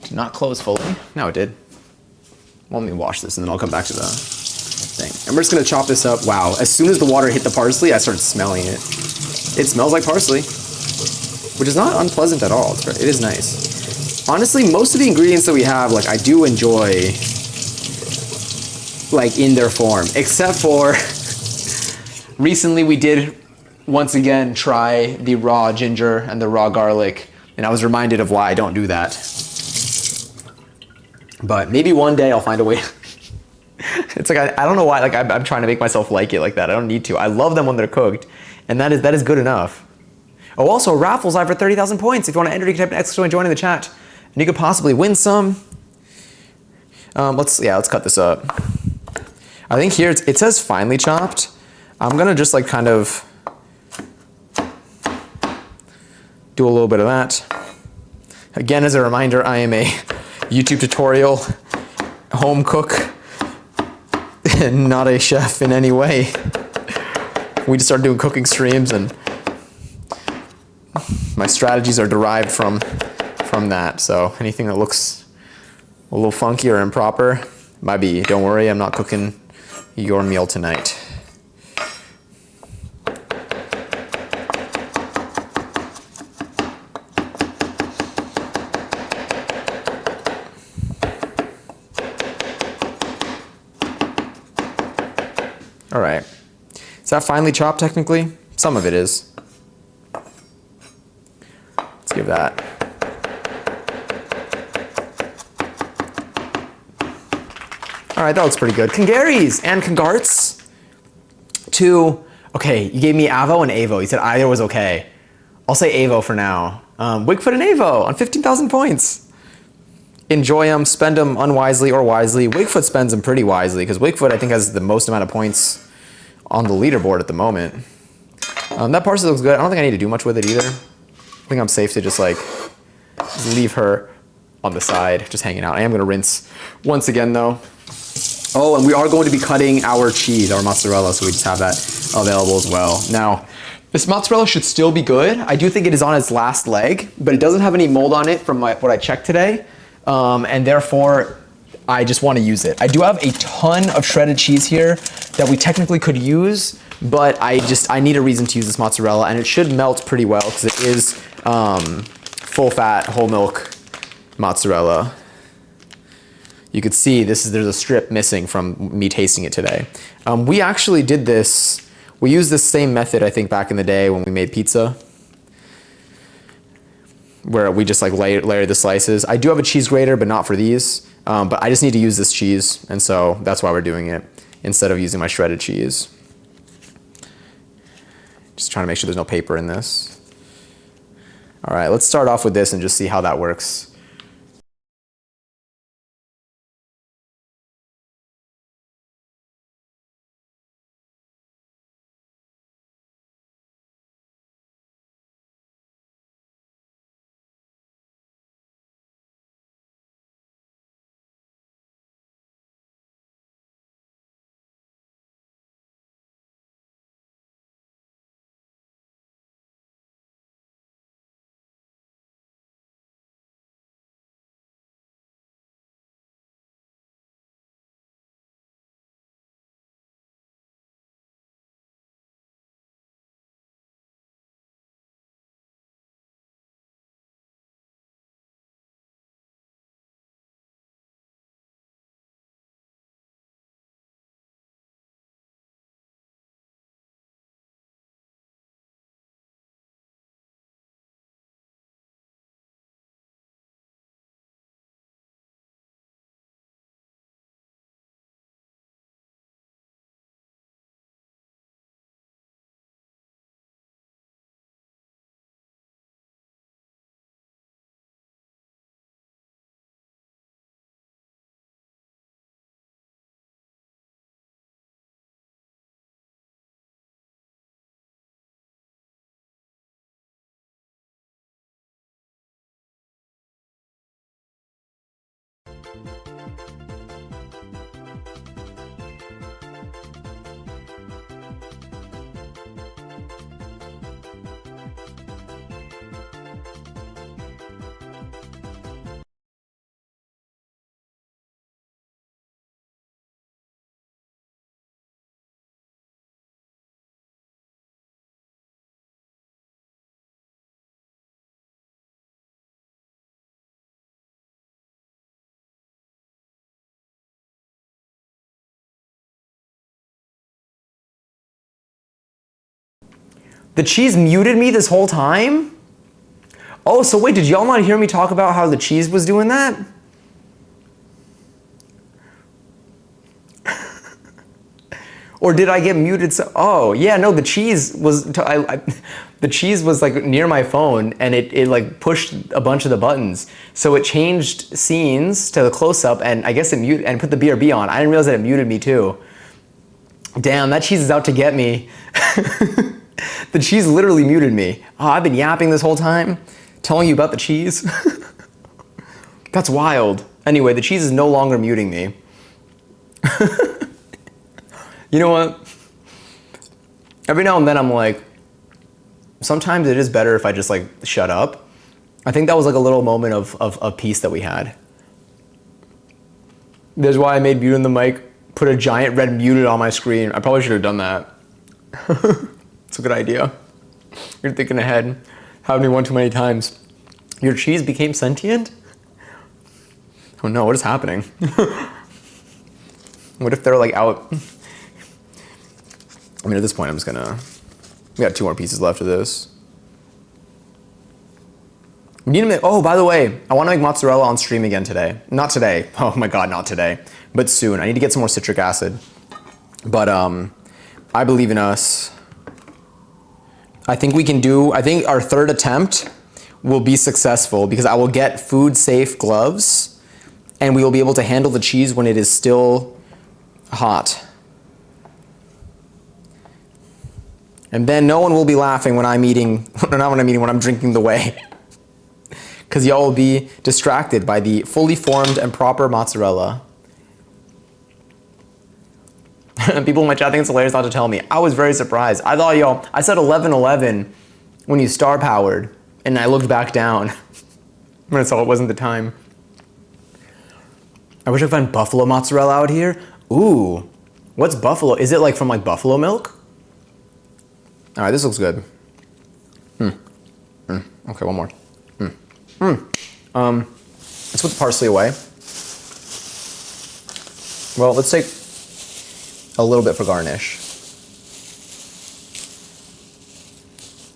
Did not close fully. No, it did. Well, let me wash this and then I'll come back to the thing. And we're just gonna chop this up. Wow, as soon as the water hit the parsley, I started smelling it. It smells like parsley, which is not unpleasant at all. It is nice. Honestly, most of the ingredients that we have, like I do enjoy, like in their form, except for recently we did once again try the raw ginger and the raw garlic, and I was reminded of why I don't do that. But maybe one day I'll find a way. It's like, I don't know why, like I'm trying to make myself like it like that. I don't need to. I love them when they're cooked, and that is good enough. Oh, also raffles live for 30,000 points. If you want to enter, you can type an ! and join in the chat. And you could possibly win some. Let's cut this up. I think here it says finely chopped. I'm gonna just like kind of do a little bit of that. Again, as a reminder, I am a YouTube tutorial home cook and not a chef in any way. We just started doing cooking streams and my strategies are derived from that. So anything that looks a little funky or improper might be, don't worry, I'm not cooking your meal tonight. All right. Is that finely chopped technically? Some of it is. Let's give that. All right, that looks pretty good. Congaries and congarts to, okay, you gave me Avo and Avo. You said either was okay. I'll say Avo for now. Wigfoot and Avo on 15,000 points. Enjoy them, spend them unwisely or wisely. Wigfoot spends them pretty wisely because Wigfoot I think has the most amount of points on the leaderboard at the moment. That parsley looks good. I don't think I need to do much with it either. I think I'm safe to just like leave her on the side, just hanging out. I am gonna rinse once again though. Oh, and we are going to be cutting our cheese, our mozzarella, so we just have that available as well. Now, this mozzarella should still be good. I do think it is on its last leg, but it doesn't have any mold on it from what I checked today, and therefore, I just want to use it. I do have a ton of shredded cheese here that we technically could use, but I need a reason to use this mozzarella, and it should melt pretty well because it is full fat, whole milk mozzarella. You could see there's a strip missing from me tasting it today. We actually did this, we used this same method I think back in the day when we made pizza. where we just like layer the slices. I do have a cheese grater, but not for these. But I just need to use this cheese, and so that's why we're doing it instead of using my shredded cheese. Just trying to make sure there's no paper in this. All right, let's start off with this and just see how that works. The cheese muted me this whole time? Oh, so wait, did y'all not hear me talk about how the cheese was doing that? Or did I get muted? Oh, yeah, no, the cheese was, the cheese was like near my phone and it like pushed a bunch of the buttons. So it changed scenes to the close-up and I guess it muted and put the BRB on. I didn't realize that it muted me too. Damn, that cheese is out to get me. The cheese literally muted me. Oh, I've been yapping this whole time, telling you about the cheese. That's wild. Anyway, the cheese is no longer muting me. You know what? Every now and then I'm like, sometimes it is better if I just like shut up. I think that was like a little moment of peace that we had. That's why I made muting the mic, put a giant red muted on my screen. I probably should have done that. It's a good idea. You're thinking ahead. Happened to me one too many times. Your cheese became sentient? Oh no, what is happening? What if they're like out? I mean, at this point, I'm just gonna, we got 2 more pieces left of this. We need to make, oh, by the way, I wanna make mozzarella on stream again today. Not today, oh my God, not today, but soon. I need to get some more citric acid. But I believe in us. I think we can do, I think our 3rd attempt will be successful because I will get food safe gloves and we will be able to handle the cheese when it is still hot. And then no one will be laughing when I'm eating, not when I'm eating, when I'm drinking the whey. Because y'all will be distracted by the fully formed and proper mozzarella. People in my chat think it's hilarious not to tell me. I was very surprised. I thought y'all, I said 11:11 when you star powered, and I looked back down when I saw it wasn't the time. I wish I could find buffalo mozzarella out here. Ooh, what's buffalo? Is it like from like buffalo milk? All right, this looks good. Okay, one more. Let's put the parsley away. Well, let's take a little bit for garnish.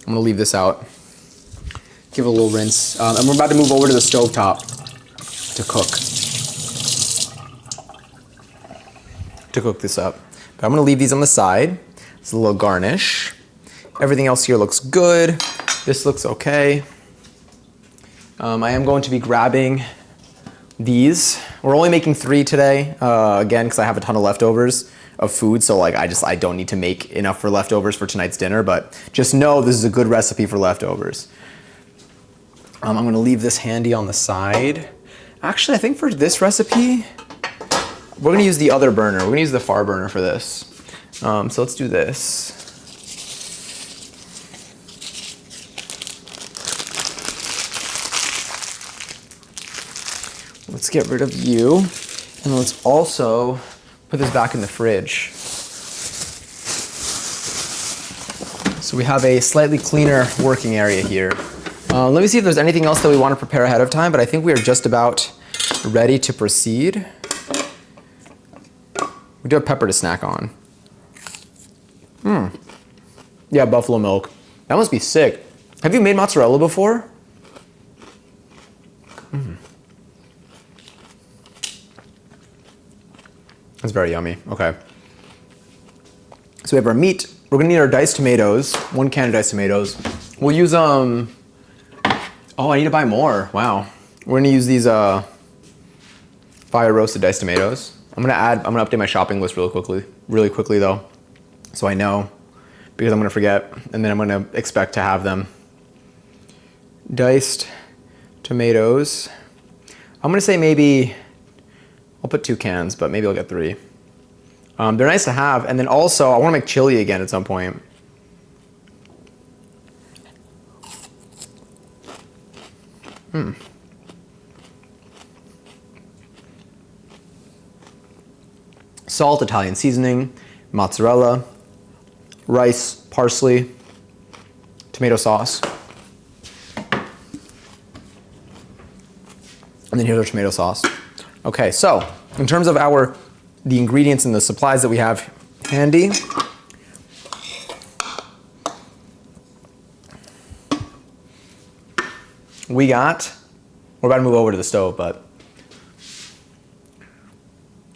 I'm gonna leave this out. give it a little rinse. And we're about to move over to the stovetop to cook. To cook this up. But I'm gonna leave these on the side. It's a little garnish. Everything else here looks good. This looks okay. I am going to be grabbing these. We're only making 3 today, again, because I have a ton of leftovers of food, so like I don't need to make enough for leftovers for tonight's dinner, but just know this is a good recipe for leftovers. I'm gonna leave this handy on the side. Actually, I think for this recipe, we're gonna use the other burner. We're gonna use the far burner for this. So let's do this. Let's get rid of you. And let's also put this back in the fridge. So we have a slightly cleaner working area here. Let me see if there's anything else that we want to prepare ahead of time, but I think we are just about ready to proceed. We do have pepper to snack on. Yeah, buffalo milk. That must be sick. Have you made mozzarella before? That's very yummy. Okay. So we have our meat. We're gonna need our diced tomatoes. 1 can of diced tomatoes. We'll use oh, I need to buy more. Wow. We're gonna use these fire roasted diced tomatoes. I'm gonna update my shopping list really quickly though, so I know, because I'm gonna forget, and then I'm gonna expect to have them. Diced tomatoes. I'm gonna say maybe, I'll put 2 cans, but maybe I'll get 3. They're nice to have, and then also I wanna make chili again at some point. Salt, Italian seasoning, mozzarella, rice, parsley, tomato sauce. And then here's our tomato sauce. Okay, so in terms of the ingredients and the supplies that we have handy, we're about to move over to the stove, but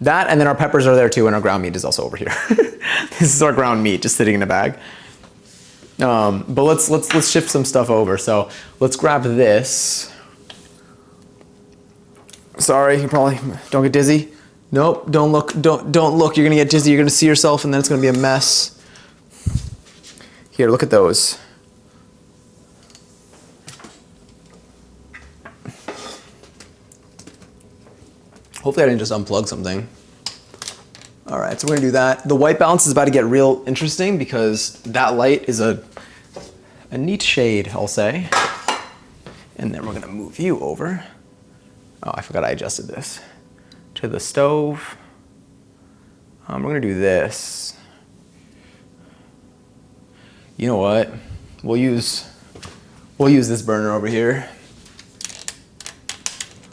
that, and then our peppers are there too, and our ground meat is also over here. This is our ground meat just sitting in a bag. But let's shift some stuff over. So let's grab this. Sorry, you probably don't get dizzy. Nope, don't look. You're gonna get dizzy. You're gonna see yourself, and then it's gonna be a mess. Here, look at those. Hopefully I didn't just unplug something. All right, so we're gonna do that. The white balance is about to get real interesting because that light is a neat shade, I'll say. And then we're gonna move you over. Oh, I forgot I adjusted this. To the stove. We're gonna do this. You know what? We'll use this burner over here.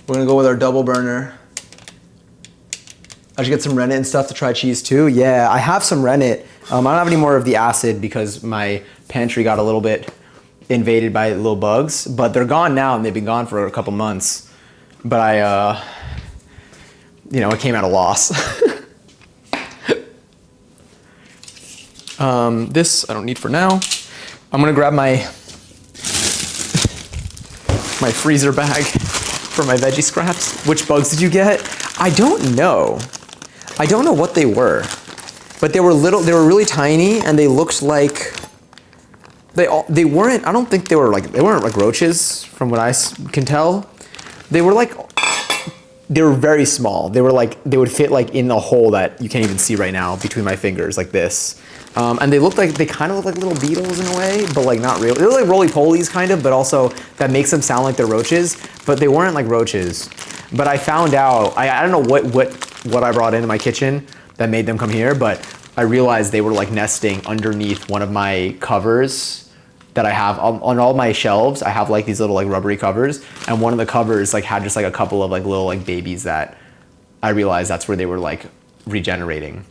We're gonna go with our double burner. I should get some rennet and stuff to try cheese too. Yeah, I have some rennet. I don't have any more of the acid because my pantry got a little bit invaded by little bugs, but they're gone now and they've been gone for a couple months. But I it came at a loss. This I don't need for now. I'm gonna grab my freezer bag for my veggie scraps. Which bugs did you get? I don't know. I don't know what they were, but they were really tiny, and they looked like they weren't. I don't think they weren't like roaches, from what I can tell. They were very small. They would fit like in the hole that you can't even see right now between my fingers, like this. And they kind of look like little beetles in a way, but like not real. They look like roly-polies kind of, but also that makes them sound like they're roaches, but they weren't like roaches. But I found out, I don't know what I brought into my kitchen that made them come here, but I realized they were like nesting underneath one of my covers that I have on all my shelves. I have like these little like rubbery covers, and one of the covers like had just like a couple of like little like babies that I realized that's where they were like regenerating.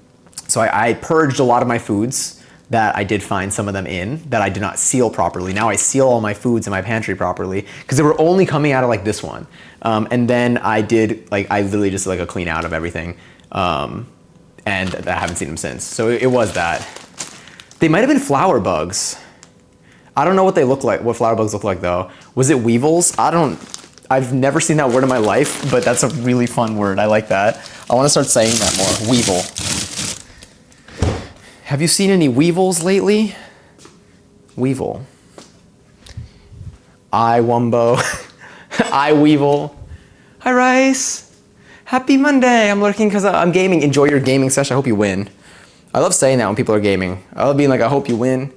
So I purged a lot of my foods that I did find some of them in that I did not seal properly. Now I seal all my foods in my pantry properly because they were only coming out of like this one. And then I literally just like a clean out of everything. And I haven't seen them since. So it was that. They might have been flower bugs. I don't know what they look like, what flower bugs look like though. Was it weevils? I've never seen that word in my life, but that's a really fun word. I like that. I want to start saying that more. Weevil. Have you seen any weevils lately? Weevil. I Wumbo. I Weevil. Hi Rice. Happy Monday. I'm lurking because I'm gaming. Enjoy your gaming session. I hope you win. I love saying that when people are gaming. I love being like, I hope you win.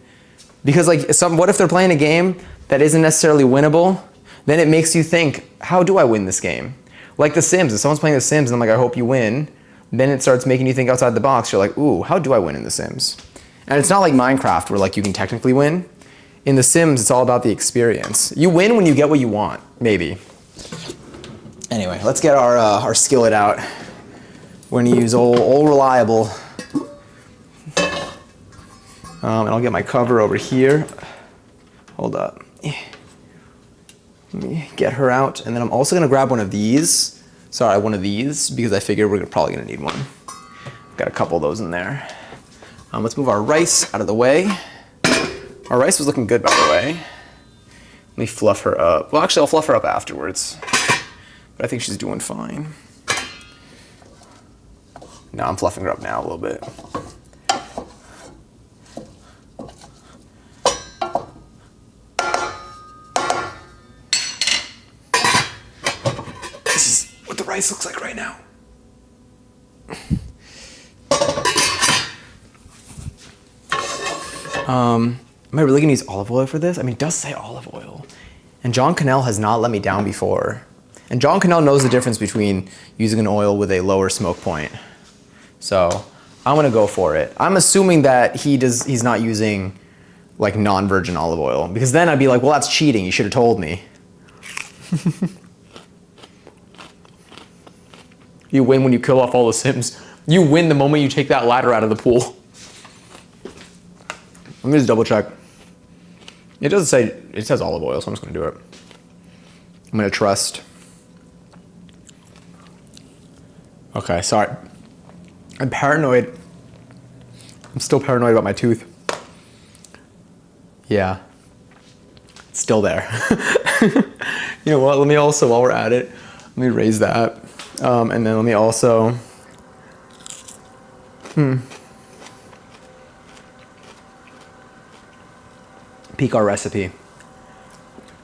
Because like, what if they're playing a game that isn't necessarily winnable? Then it makes you think, how do I win this game? Like The Sims. If someone's playing The Sims and I'm like, I hope you win, then it starts making you think outside the box. You're like, ooh, how do I win in The Sims? And it's not like Minecraft where like you can technically win. In The Sims, it's all about the experience. You win when you get what you want, maybe. Anyway, let's get our skillet out. We're gonna use old reliable. And I'll get my cover over here. Hold up. Let me get her out. And then I'm also gonna grab one of these. Sorry, one of these, because I figured we're probably gonna need one. Got a couple of those in there. Let's move our rice out of the way. Our rice was looking good, by the way. Let me fluff her up. Well, actually, I'll fluff her up afterwards. But I think she's doing fine. No, I'm fluffing her up now a little bit. This is what the rice looks like right now. Am I really gonna use olive oil for this? I mean, it does say olive oil. And John Cannell has not let me down before. And John Cannell knows the difference between using an oil with a lower smoke point. So I'm gonna go for it. I'm assuming that he's not using like non-virgin olive oil, because then I'd be like, well, that's cheating. You should have told me. You win when you kill off all the Sims. You win the moment you take that ladder out of the pool. Let me just double check. It doesn't say, it says olive oil, so I'm just gonna do it. I'm gonna trust. Okay, sorry. I'm paranoid. I'm still paranoid about my tooth. Yeah. It's still there. You know what, let me also, while we're at it, let me raise that. And then let me also, peek our recipe.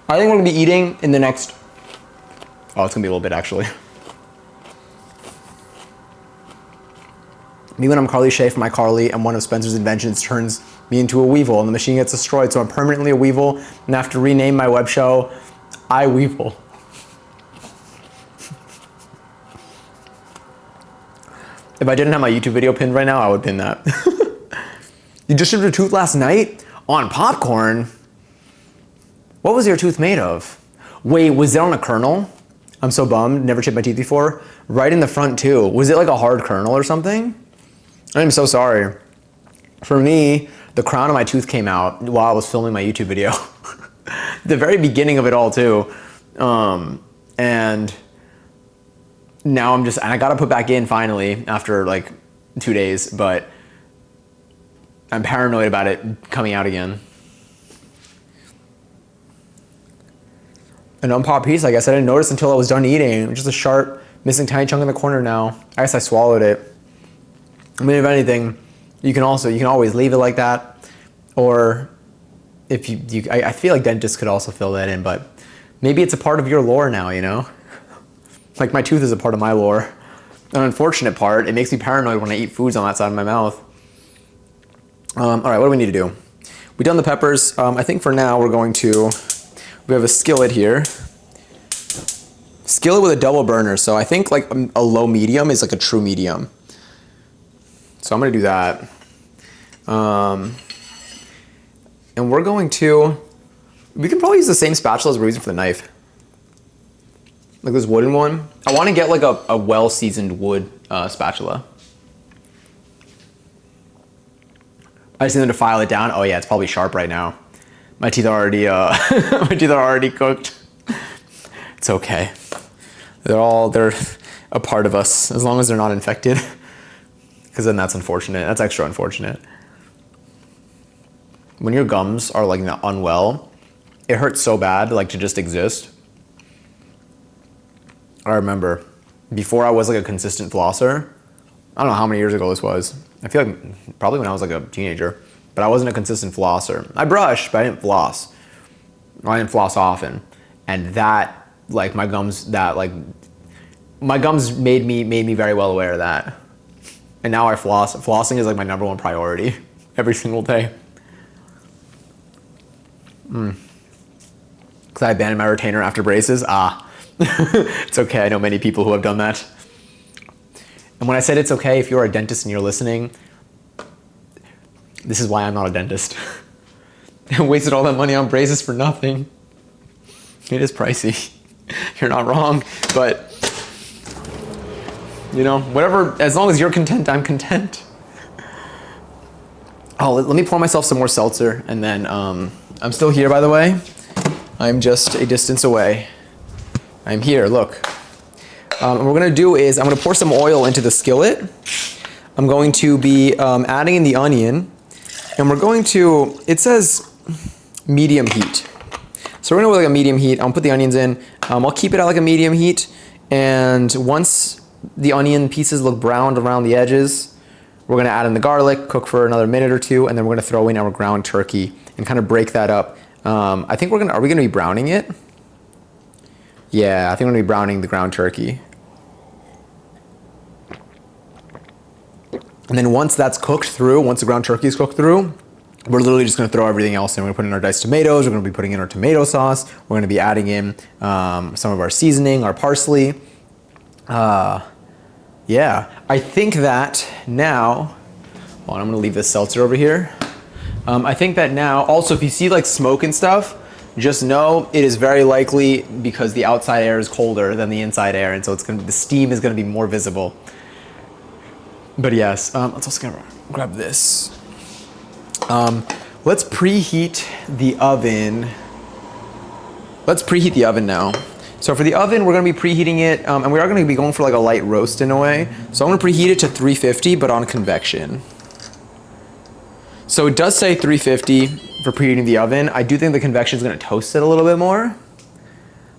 I think we're gonna be eating in the next, oh, it's gonna be a little bit actually. Me when I'm Carly Shay from iCarly and one of Spencer's inventions turns me into a weevil and the machine gets destroyed, so I'm permanently a weevil and I have to rename my web show I Weevil. If I didn't have my YouTube video pinned right now, I would pin that. You just chipped your tooth last night? On popcorn? What was your tooth made of? Wait, was it on a kernel? I'm so bummed, never chipped my teeth before. Right in the front too. Was it like a hard kernel or something? I'm so sorry. For me, the crown of my tooth came out while I was filming my YouTube video. The very beginning of it all too. And now and I gotta put back in finally after like 2 days, but I'm paranoid about it coming out again. An unpopped piece, I guess I didn't notice until I was done eating. Just a sharp, missing tiny chunk in the corner now. I guess I swallowed it. I mean, if anything, you can always leave it like that. Or if I feel like dentists could also fill that in, but maybe it's a part of your lore now, you know? Like my tooth is a part of my lore. An unfortunate part, it makes me paranoid when I eat foods on that side of my mouth. All right, what do we need to do? We've done the peppers. I think for now we have a skillet here. Skillet with a double burner. So I think like a low medium is like a true medium. So I'm gonna do that. And we can probably use the same spatula as we're using for the knife. Like this wooden one. I wanna get like a well-seasoned wood spatula. I just need them to file it down. Oh yeah, it's probably sharp right now. My teeth are already my teeth are already cooked. It's okay. They're a part of us as long as they're not infected. Because then that's unfortunate. That's extra unfortunate. When your gums are like unwell, it hurts so bad like to just exist. I remember before I was like a consistent flosser. I don't know how many years ago this was. I feel like probably when I was like a teenager, but I wasn't a consistent flosser. I brushed, but I didn't floss. I didn't floss often. And that, like my gums made me very well aware of that. And now I floss. Flossing is like my #1 priority every single day. Because I abandoned my retainer after braces. It's okay. I know many people who have done that. And when I said it's okay, if you're a dentist and you're listening, this is why I'm not a dentist. I wasted all that money on braces for nothing. It is pricey. You're not wrong, but you know, whatever, as long as you're content, I'm content. Oh, let me pour myself some more seltzer, and then I'm still here, by the way. I'm just a distance away. I'm here, look. What we're gonna do is I'm gonna pour some oil into the skillet. I'm going to be adding in the onion, and we're going to, it says medium heat. So we're gonna go with like a medium heat. I'll put the onions in. I'll keep it at like a medium heat, and once the onion pieces look browned around the edges, we're gonna add in the garlic, cook for another minute or two, and then we're gonna throw in our ground turkey and kind of break that up. I think are we gonna be browning it? Yeah, I think we're gonna be browning the ground turkey. And then once that's cooked through, once the ground turkey is cooked through, we're literally just gonna throw everything else in. We're gonna put in our diced tomatoes, we're gonna be putting in our tomato sauce, we're gonna be adding in some of our seasoning, our parsley. Yeah, I think that now, hold on, I'm gonna leave this seltzer over here. I think that now, also if you see like smoke and stuff, just know it is very likely because the outside air is colder than the inside air, and so the steam is gonna be more visible. But yes, let's also gonna grab this. Let's preheat the oven. Let's preheat the oven now. So for the oven, we're gonna be preheating it, and we are gonna be going for like a light roast in a way. So I'm gonna preheat it to 350, but on convection. So it does say 350 for preheating the oven. I do think the convection is gonna toast it a little bit more,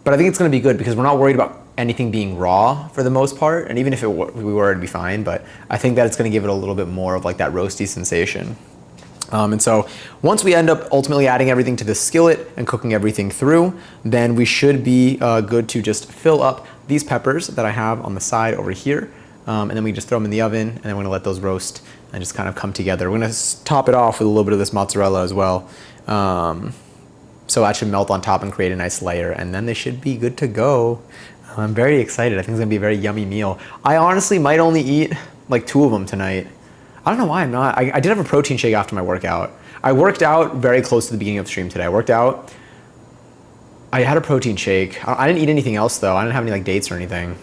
but I think it's gonna be good because we're not worried about anything being raw for the most part. And even if we were, it'd be fine, but I think that it's gonna give it a little bit more of like that roasty sensation. And so once we end up ultimately adding everything to the skillet and cooking everything through, then we should be good to just fill up these peppers that I have on the side over here. And then we just throw them in the oven, and then we're gonna let those roast and just kind of come together. We're gonna top it off with a little bit of this mozzarella as well. So that should melt on top and create a nice layer, and then they should be good to go. I'm very excited. I think it's gonna be a very yummy meal. I honestly might only eat like 2 of them tonight. I don't know why I'm not. I did have a protein shake after my workout. I worked out very close to the beginning of the stream today. I had a protein shake. I didn't eat anything else though. I didn't have any like dates or anything.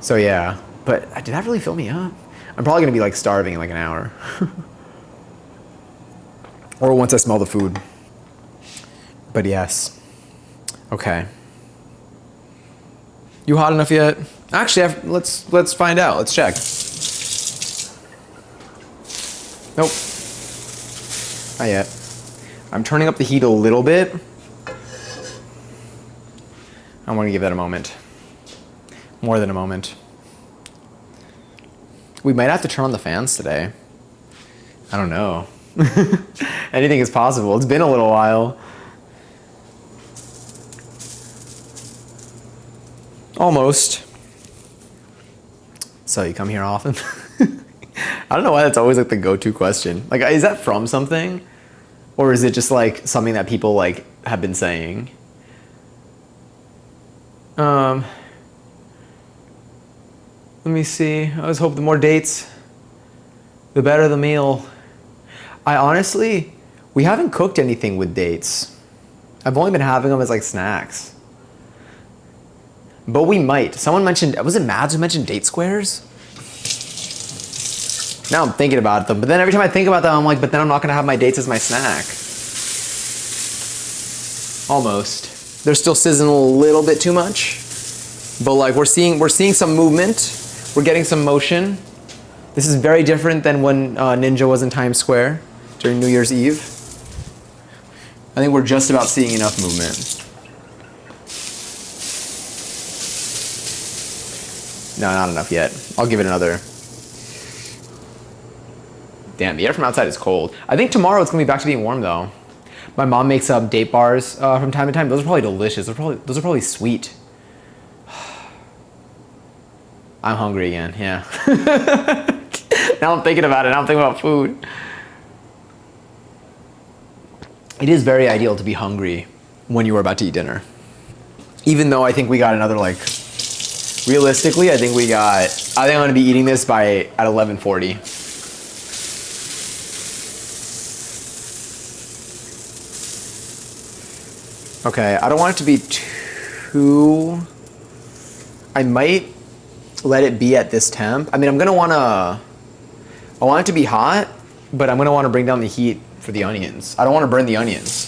So yeah, but did that really fill me up? I'm probably gonna be like starving in like an hour. Or once I smell the food. But yes. Okay. You hot enough yet? Actually, let's find out. Let's check. Nope. Not yet. I'm turning up the heat a little bit. I want to give that a moment. More than a moment. We might have to turn on the fans today. I don't know. Anything is possible. It's been a little while. Almost. So you come here often? I don't know why that's always like the go-to question. Like, is that from something? Or is it just like something that people like have been saying? Let me see. I always hope the more dates, the better the meal. I honestly, we haven't cooked anything with dates. I've only been having them as like snacks. But we might. Someone mentioned, was it Mads who mentioned date squares? Now I'm thinking about them, but then every time I think about them, I'm like, but then I'm not gonna have my dates as my snack. Almost. They're still sizzling a little bit too much, but like we're seeing some movement. We're getting some motion. This is very different than when Ninja was in Times Square during New Year's Eve. I think we're just about seeing enough movement. No, not enough yet. I'll give it another. Damn, the air from outside is cold. I think tomorrow it's gonna be back to being warm though. My mom makes date bars from time to time. Those are probably delicious. Those are probably sweet. I'm hungry again, yeah. Now I'm thinking about it, now I'm thinking about food. It is very ideal to be hungry when you are about to eat dinner. Even though I think we got another realistically, I think I'm gonna be eating this at 11:40. Okay, I don't want it to be too, I might let it be at this temp. I mean, I want it to be hot, but I'm gonna wanna bring down the heat for the onions. I don't wanna burn the onions.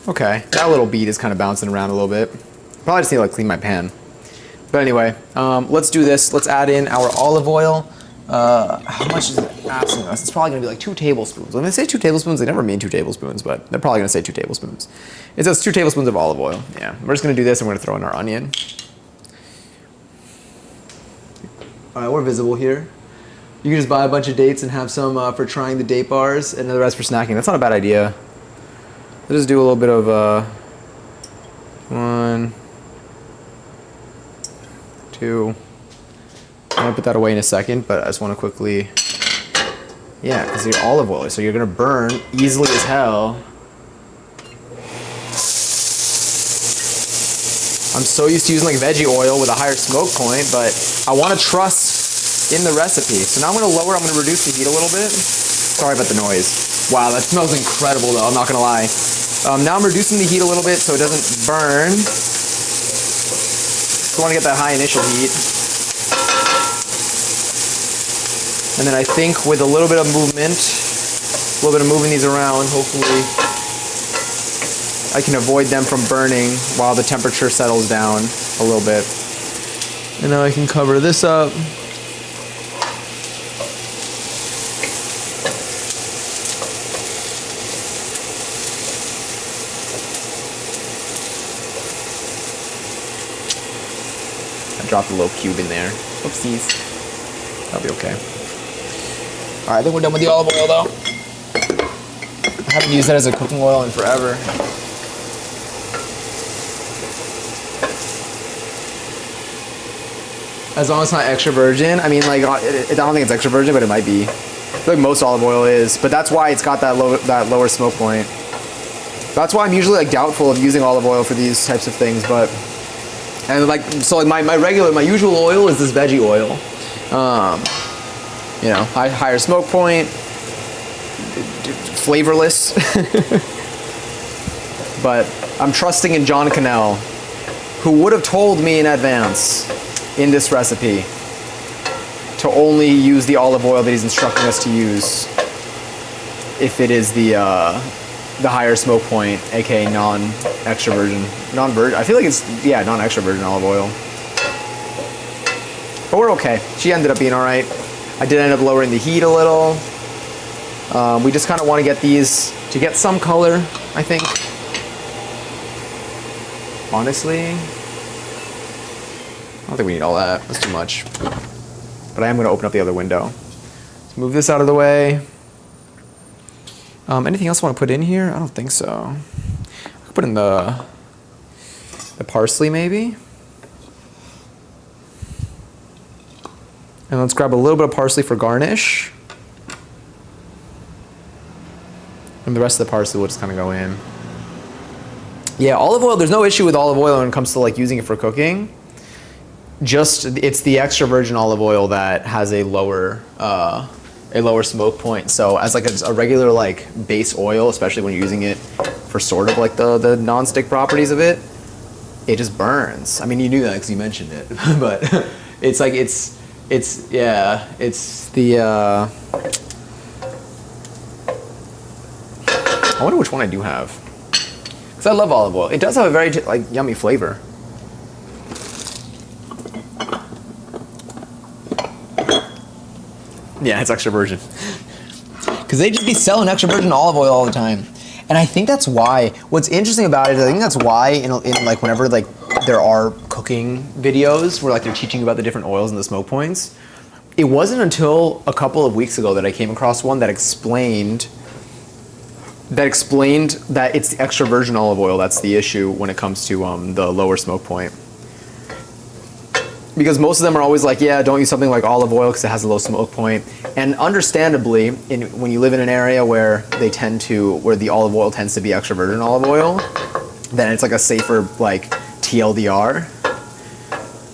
Okay, that little bead is kind of bouncing around a little bit. Probably just need to clean my pan. But anyway, let's do this. Let's add in our olive oil. How much is it asking us? It's probably gonna be like 2 tablespoons. When they say 2 tablespoons, they never mean 2 tablespoons, but they're probably gonna say 2 tablespoons. It says 2 tablespoons of olive oil. Yeah, we're just gonna do this and we're gonna throw in our onion. All right, we're visible here. You can just buy a bunch of dates and have some for trying the date bars and the rest for snacking. That's not a bad idea. Let's just do a little bit of 1, 2. I'm gonna put that away in a second, but I just want to quickly, yeah, because you're olive oil, so you're gonna burn easily as hell. I'm so used to using veggie oil with a higher smoke point, but I want to trust in the recipe. So now I'm gonna reduce the heat a little bit. Sorry about the noise. Wow, that smells incredible though, I'm not gonna lie. Now I'm reducing the heat a little bit so it doesn't burn. So I want to get that high initial heat. And then I think with a little bit of movement, moving these around, hopefully I can avoid them from burning while the temperature settles down a little bit. And now I can cover this up. I dropped a little cube in there. Oopsies. That'll be okay. All right, I think we're done with the olive oil though. I haven't used that as a cooking oil in forever. As long as it's not extra virgin. I mean, I don't think it's extra virgin, but it might be. I feel like most olive oil is, but that's why it's got that lower smoke point. That's why I'm usually doubtful of using olive oil for these types of things, but my usual oil is this veggie oil. Higher smoke point, flavorless. But I'm trusting in John Cannell, who would have told me in advance in this recipe to only use the olive oil that he's instructing us to use if it is the higher smoke point, aka non-extra virgin. I feel like it's, non-extra virgin olive oil. But we're okay. She ended up being all right. I did end up lowering the heat a little. We just kind of want to get these to get some color, I think. Honestly, I don't think we need all that. That's too much. But I am going to open up the other window. Let's move this out of the way. Anything else I want to put in here? I don't think so. I could put in the parsley maybe. And let's grab a little bit of parsley for garnish. And the rest of the parsley will just kind of go in. Yeah, olive oil, there's no issue with olive oil when it comes to using it for cooking. Just, it's the extra virgin olive oil that has a lower a lower smoke point. So as like a regular like base oil, especially when you're using it for sort of like the non-stick properties of it, it just burns. I mean, you knew that because you mentioned it, but it's like it's yeah, it's the. I wonder which one I do have, because I love olive oil. It does have a very like yummy flavor. Yeah, it's extra virgin. Because they just be selling extra virgin olive oil all the time. And I think that's why, what's interesting about it is I think that's why in like whenever like there are cooking videos where like they're teaching you about the different oils and the smoke points, it wasn't until a couple of weeks ago that I came across one that explained that it's the extra virgin olive oil that's the issue when it comes to the lower smoke point. Because most of them are always like, yeah, don't use something like olive oil because it has a low smoke point. And understandably, when you live in an area where the olive oil tends to be extra virgin olive oil, then it's like a safer like TLDR.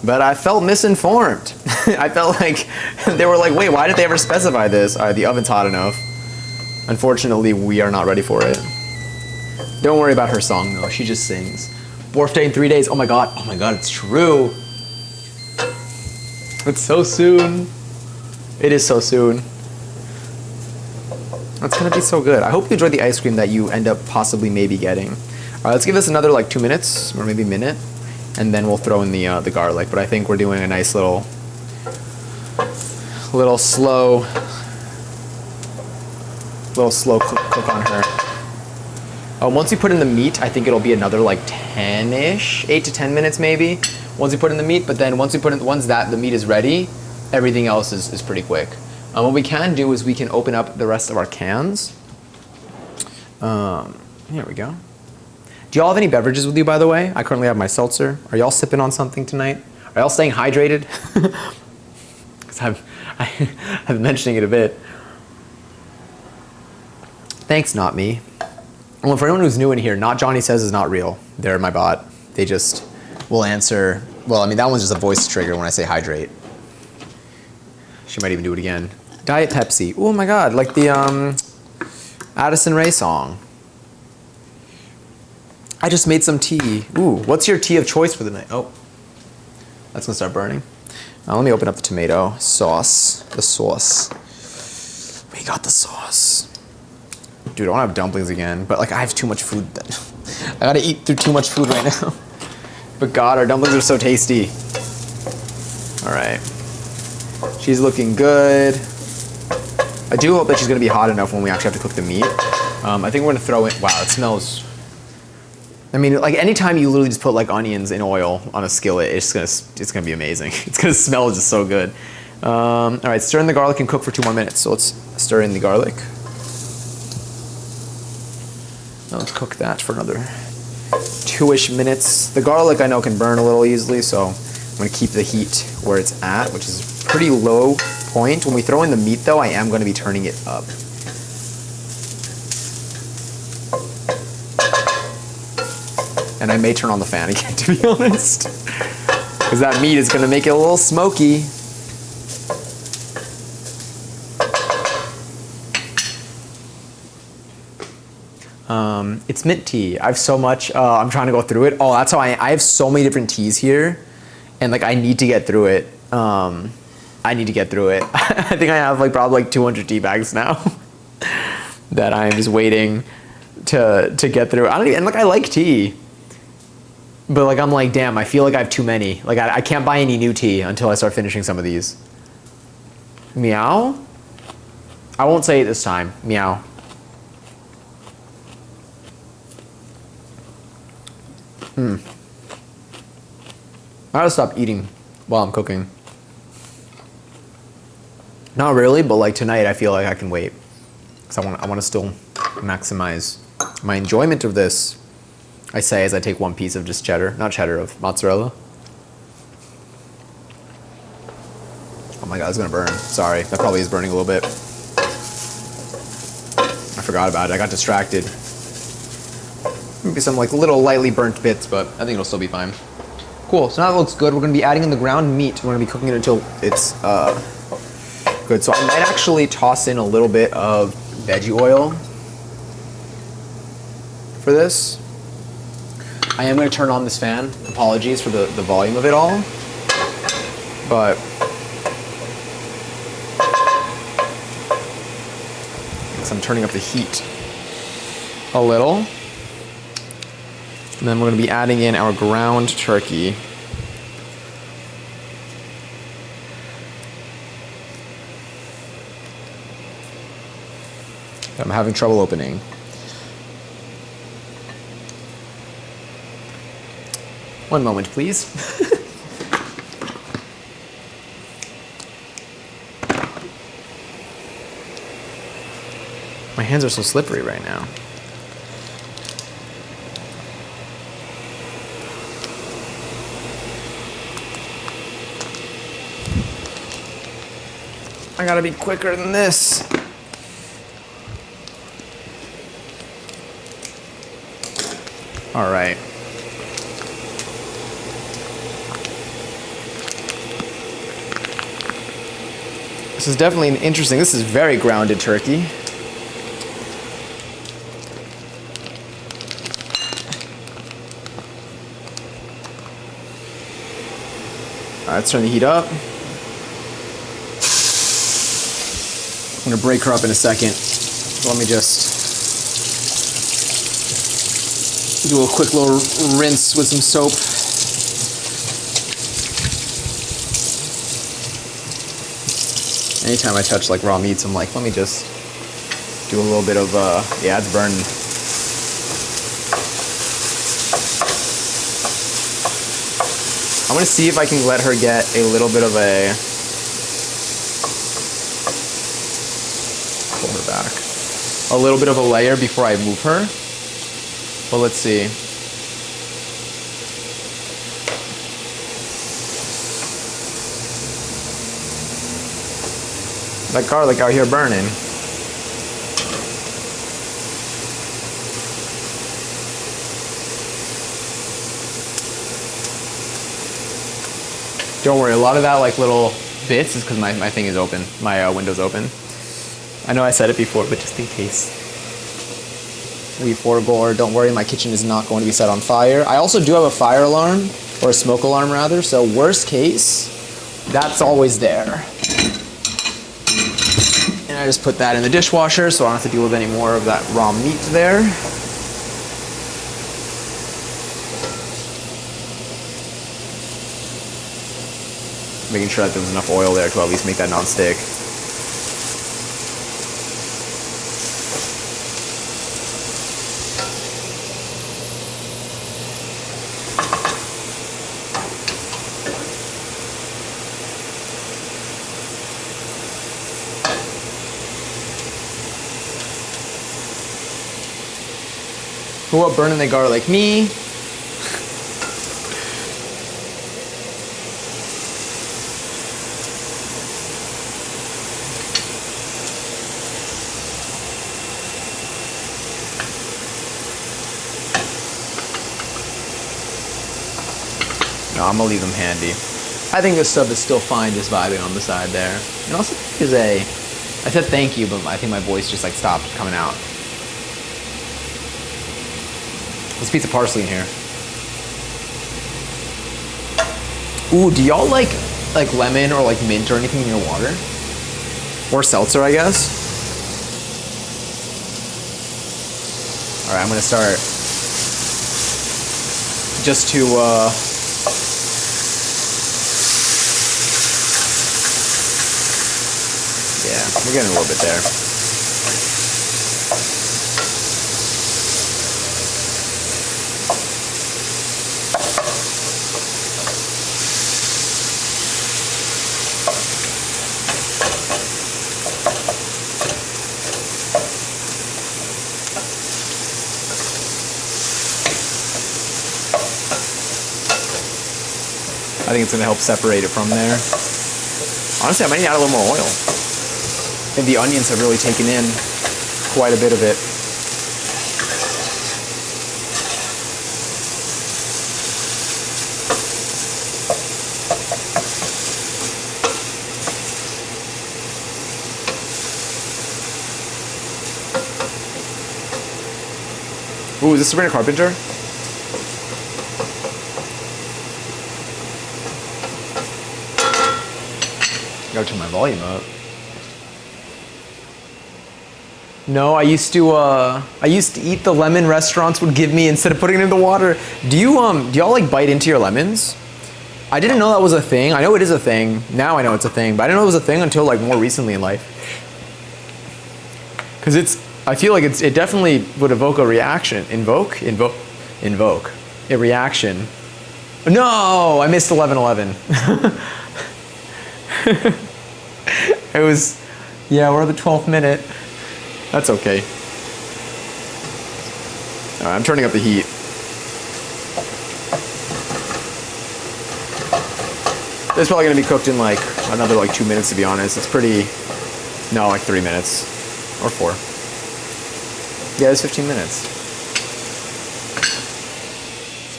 But I felt misinformed. I felt like they were like, wait, why did they ever specify this? All right, the oven's hot enough. Unfortunately, we are not ready for it. Don't worry about her song though, she just sings. Birthday in 3 days, oh my god, it's true. It's so soon. It is so soon. That's gonna be so good. I hope you enjoyed the ice cream that you end up possibly maybe getting. All right, let's give this another like 2 minutes or maybe a minute, and then we'll throw in the garlic. But I think we're doing a nice little slow cook on her. Once we put in the meat, I think it'll be another like 10-ish, 8 to 10 minutes maybe. Once we put in the meat, but then once the meat is ready, everything else is pretty quick. What we can do is we can open up the rest of our cans. Here we go. Do y'all have any beverages with you, by the way? I currently have my seltzer. Are y'all sipping on something tonight? Are y'all staying hydrated? Because I've been mentioning it a bit. Thanks, not me. Well, for anyone who's new in here, Not Johnny Says is not real. They're my bot. They just will answer. Well, I mean, that one's just a voice trigger when I say hydrate. She might even do it again. Diet Pepsi. Oh my god, like the Addison Rae song. I just made some tea. Ooh, what's your tea of choice for the night? Oh, that's gonna start burning. Now let me open up the tomato sauce. The sauce. We got the sauce. Dude, I want to have dumplings again, but like I have too much food. I gotta eat through too much food right now. But God, our dumplings are so tasty. All right. She's looking good. I do hope that she's gonna be hot enough when we actually have to cook the meat. I think we're gonna throw in, wow, it smells. I mean, like anytime you literally just put like onions in oil on a skillet, it's gonna be amazing. It's gonna smell just so good. All right, stir in the garlic and cook for 2 more minutes. So let's stir in the garlic. Now let's cook that for another 2-ish minutes. The garlic I know can burn a little easily, so I'm gonna keep the heat where it's at, which is a pretty low point. When we throw in the meat though, I am gonna be turning it up. And I may turn on the fan again, to be honest. Because that meat is gonna make it a little smoky. It's mint tea. I have so much, I'm trying to go through it. Oh, that's how I have so many different teas here. And like, I need to get through it. I need to get through it. I think I have like probably like 200 tea bags now that I'm just waiting to get through. And like, I like tea. But like, I'm like, damn, I feel like I have too many. Like, I can't buy any new tea until I start finishing some of these. Meow? I won't say it this time. Meow. I gotta stop eating while I'm cooking. Not really, but like tonight I feel like I can wait. Because I want to still maximize my enjoyment of this. I say as I take one piece of just cheddar, not cheddar, of mozzarella. Oh my god, it's gonna burn. Sorry, that probably is burning a little bit. I forgot about it, I got distracted. Maybe some like little lightly burnt bits, but I think it'll still be fine. Cool, so now it looks good. We're gonna be adding in the ground meat. We're gonna be cooking it until it's Good, so I might actually toss in a little bit of veggie oil for this. I am going to turn on this fan. Apologies for the volume of it all. But I'm turning up the heat a little. And then we're going to be adding in our ground turkey. I'm having trouble opening. One moment, please. My hands are so slippery right now. I gotta be quicker than this. All right. This is definitely interesting. This is very grounded turkey. All right, let's turn the heat up. I'm gonna break her up in a second. So let me just do a quick little rinse with some soap. Anytime I touch like raw meats, I'm like, let me just do a little bit of, yeah, it's burning. I'm gonna see if I can let her get a little bit of a, pull her back, a little bit of a layer before I move her. Well, let's see. That garlic out here burning. Don't worry, a lot of that like little bits is because my thing is open, my window's open. I know I said it before, but just in case we forego, don't worry, my kitchen is not going to be set on fire. I also do have a fire alarm, or a smoke alarm rather, so worst case, that's always there. And I just put that in the dishwasher so I don't have to deal with any more of that raw meat there. Making sure that there's enough oil there to at least make that non-stick. Who up burning the garlic? Me. No, I'm gonna leave them handy. I think this stuff is still fine just vibing on the side there. And also is I said thank you, but I think my voice just like stopped coming out. There's a piece of parsley in here. Ooh, do y'all like lemon or like mint or anything in your water? Or seltzer, I guess? All right, I'm gonna start just to, yeah, we're getting a little bit there. I think it's gonna help separate it from there. Honestly, I might need to add a little more oil. I think the onions have really taken in quite a bit of it. Ooh, is this Sabrina Carpenter? Gotta turn my volume up. No, I used to eat the lemon restaurants would give me instead of putting it in the water. Do y'all like bite into your lemons? I didn't know that was a thing. I know it is a thing. Now I know it's a thing, but I didn't know it was a thing until like more recently in life. Cause I feel like it definitely would evoke a reaction. Invoke a reaction. No, I missed 11:11. It was, yeah, we're at the 12th minute. That's okay. All right, I'm turning up the heat. It's probably gonna be cooked in like another like 2 minutes, to be honest. It's pretty, no, like 3 minutes or 4. Yeah, it's 15 minutes.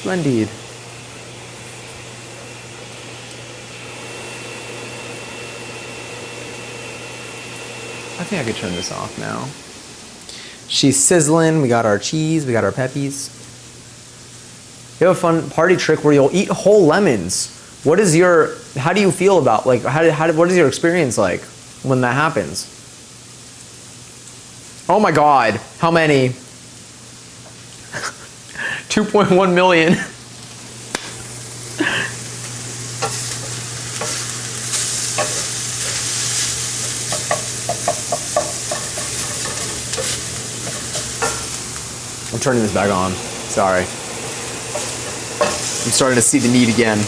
Splendid. I think I could turn this off now. She's sizzling. We got our cheese. We got our peppies. You have a fun party trick where you'll eat whole lemons. How do you feel about, like, what is your experience like when that happens? Oh my God, how many? 2.1 million. I'm turning this back on. Sorry. I'm starting to see the need again.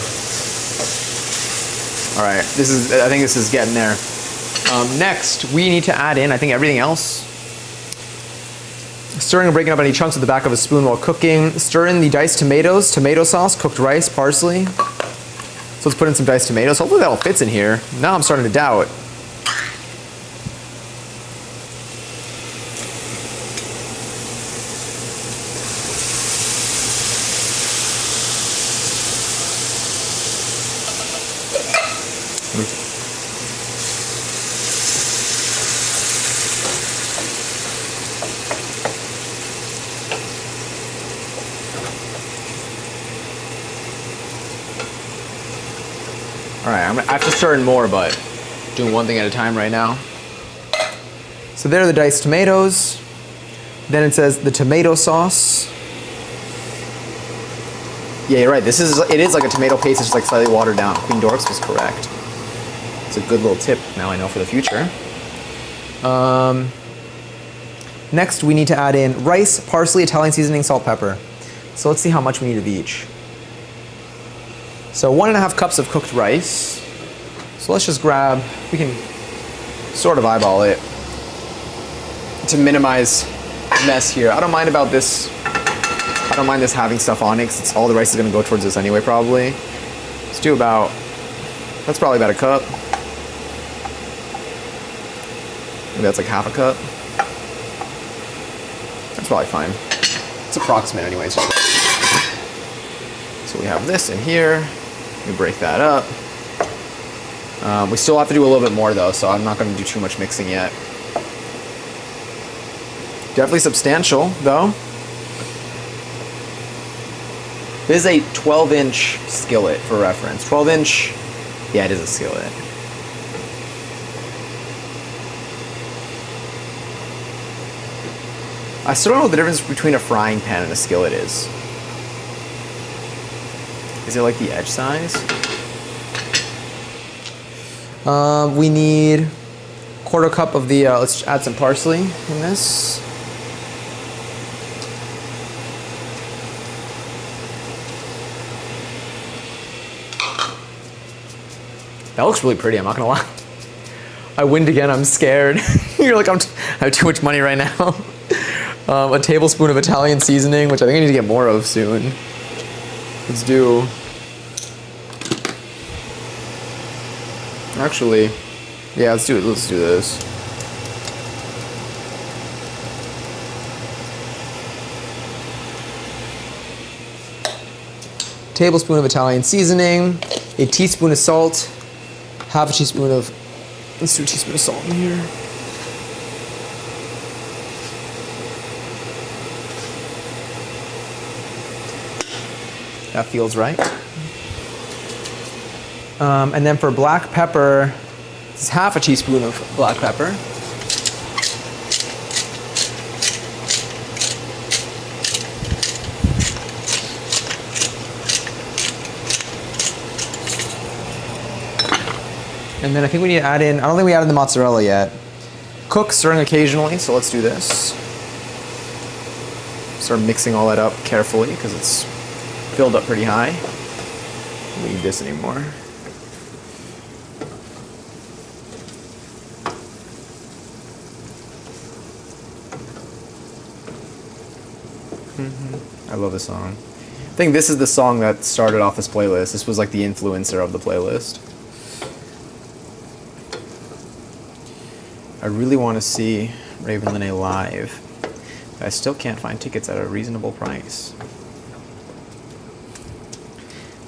All right, I think this is getting there. Next, we need to add in, I think, everything else. Stirring and breaking up any chunks with the back of a spoon while cooking. Stir in the diced tomatoes, tomato sauce, cooked rice, parsley. So let's put in some diced tomatoes. Hopefully that all fits in here. Now I'm starting to doubt. All right, I have to stir in more, but doing one thing at a time right now. So there are the diced tomatoes. Then it says the tomato sauce. Yeah, you're right. It is like a tomato paste. It's just like slightly watered down. Queen Dorks was correct. It's a good little tip now I know for the future. Next, we need to add in rice, parsley, Italian seasoning, salt, pepper. So let's see how much we need of each. So 1.5 cups of cooked rice. So let's just grab, we can sort of eyeball it to minimize mess here. I don't mind about this. I don't mind this having stuff on it because all the rice is gonna go towards this anyway, probably. Let's do that's probably about a cup. Maybe that's like half a cup. That's probably fine. It's approximate anyways. So we have this in here. We break that up. We still have to do a little bit more though, so I'm not going to do too much mixing yet. Definitely substantial though. This is a 12-inch skillet for reference. 12-inch, yeah, it is a skillet. I still don't know what the difference between a frying pan and a skillet is. Is it like the edge size? We need 1/4 cup of the, let's add some parsley in this. That looks really pretty, I'm not gonna lie. I winned again, I'm scared. You're like, I have too much money right now. A tablespoon of Italian seasoning, which I think I need to get more of soon. Let's do, actually, yeah, let's do this. Tablespoon of Italian seasoning, a teaspoon of salt, half a teaspoon of, let's do a teaspoon of salt in here. That feels right. And then for black pepper, it's half a teaspoon of black pepper. And then I think we need to add in, I don't think we added the mozzarella yet. Cook, stirring occasionally, so let's do this. Start mixing all that up carefully because it's filled up pretty high. Don't need this anymore. I love this song. I think this is the song that started off this playlist. This was like the influencer of the playlist. I really want to see Raven Lenae live, but I still can't find tickets at a reasonable price.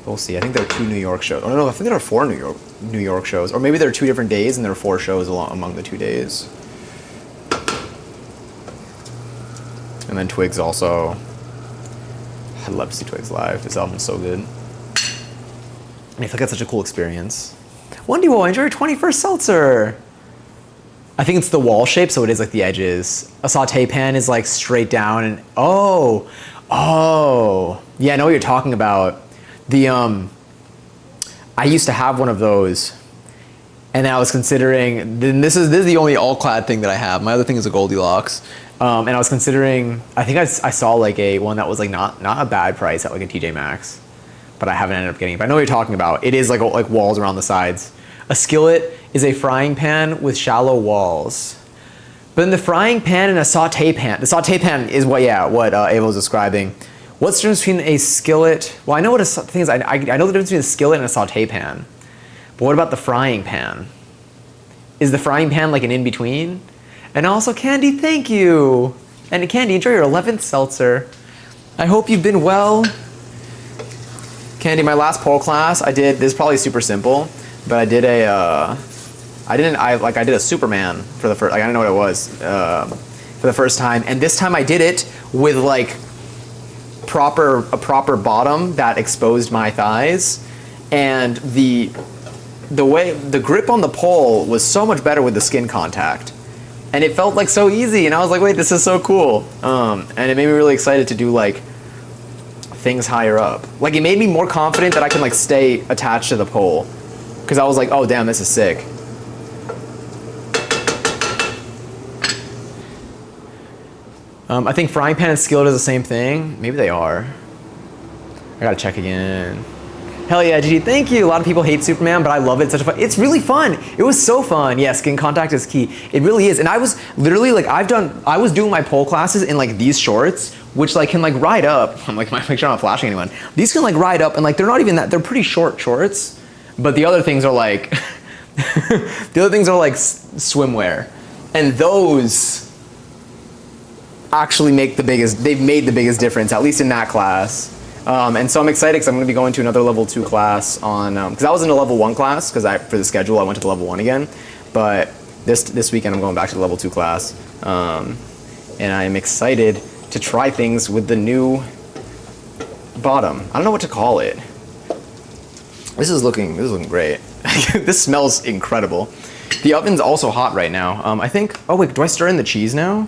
We'll see. I think there are 2 New York shows. Oh no, I think there are 4 New York shows, or maybe there are 2 different days and there are 4 shows among the 2 days. And then Twigs also. I'd love to see Twigs live. This album's so good. And I feel like that's such a cool experience. Wendy will enjoy your 21st seltzer. I think it's the wall shape, so it is like the edges. A saute pan is like straight down and oh, yeah, I know what you're talking about. The I used to have one of those, and I was considering. Then this is the only all-clad thing that I have. My other thing is a Goldilocks, and I was considering. I think I saw like one that was like not a bad price at like a TJ Maxx, but I haven't ended up getting it. But I know what you're talking about. It is like walls around the sides. A skillet is a frying pan with shallow walls. But then the frying pan and a saute pan. The saute pan is what Ava was describing. What's the difference between a skillet? Well, I know what a thing is. I know the difference between a skillet and a saute pan. But what about the frying pan? Is the frying pan like an in-between? And also, Candy, thank you. And Candy, enjoy your 11th seltzer. I hope you've been well. Candy, my last pole class, I did, this is probably super simple, but I did I did a Superman for the first, like I don't know what it was, for the first time. And this time I did it with like a proper bottom that exposed my thighs. And the grip on the pole was so much better with the skin contact. And it felt like so easy. And I was like, wait, this is so cool. And it made me really excited to do like things higher up. Like it made me more confident that I can like stay attached to the pole. Cause I was like, oh damn, this is sick. I think frying pan and skillet is the same thing. Maybe they are. I gotta check again. Hell yeah, GG, thank you. A lot of people hate Superman, but I love it. It's really fun. It was so fun. Yeah, skin contact is key. It really is. And I was literally like, I was doing my pole classes in like these shorts, which like can like ride up. I'm like, make sure I'm not flashing anyone. These can like ride up and like, they're not even that, they're pretty short shorts, but the other things are like, the other things are like swimwear. And those actually they've made the biggest difference, at least in that class. And so I'm excited because I'm going to be going to another level 2 class on, because I was in a level 1 class, because for the schedule I went to the level 1 again, but this weekend I'm going back to the level 2 class, and I am excited to try things with the new bottom. I don't know what to call it. This is looking great. This smells incredible. The oven's also hot right now. I think, oh wait, do I stir in the cheese now?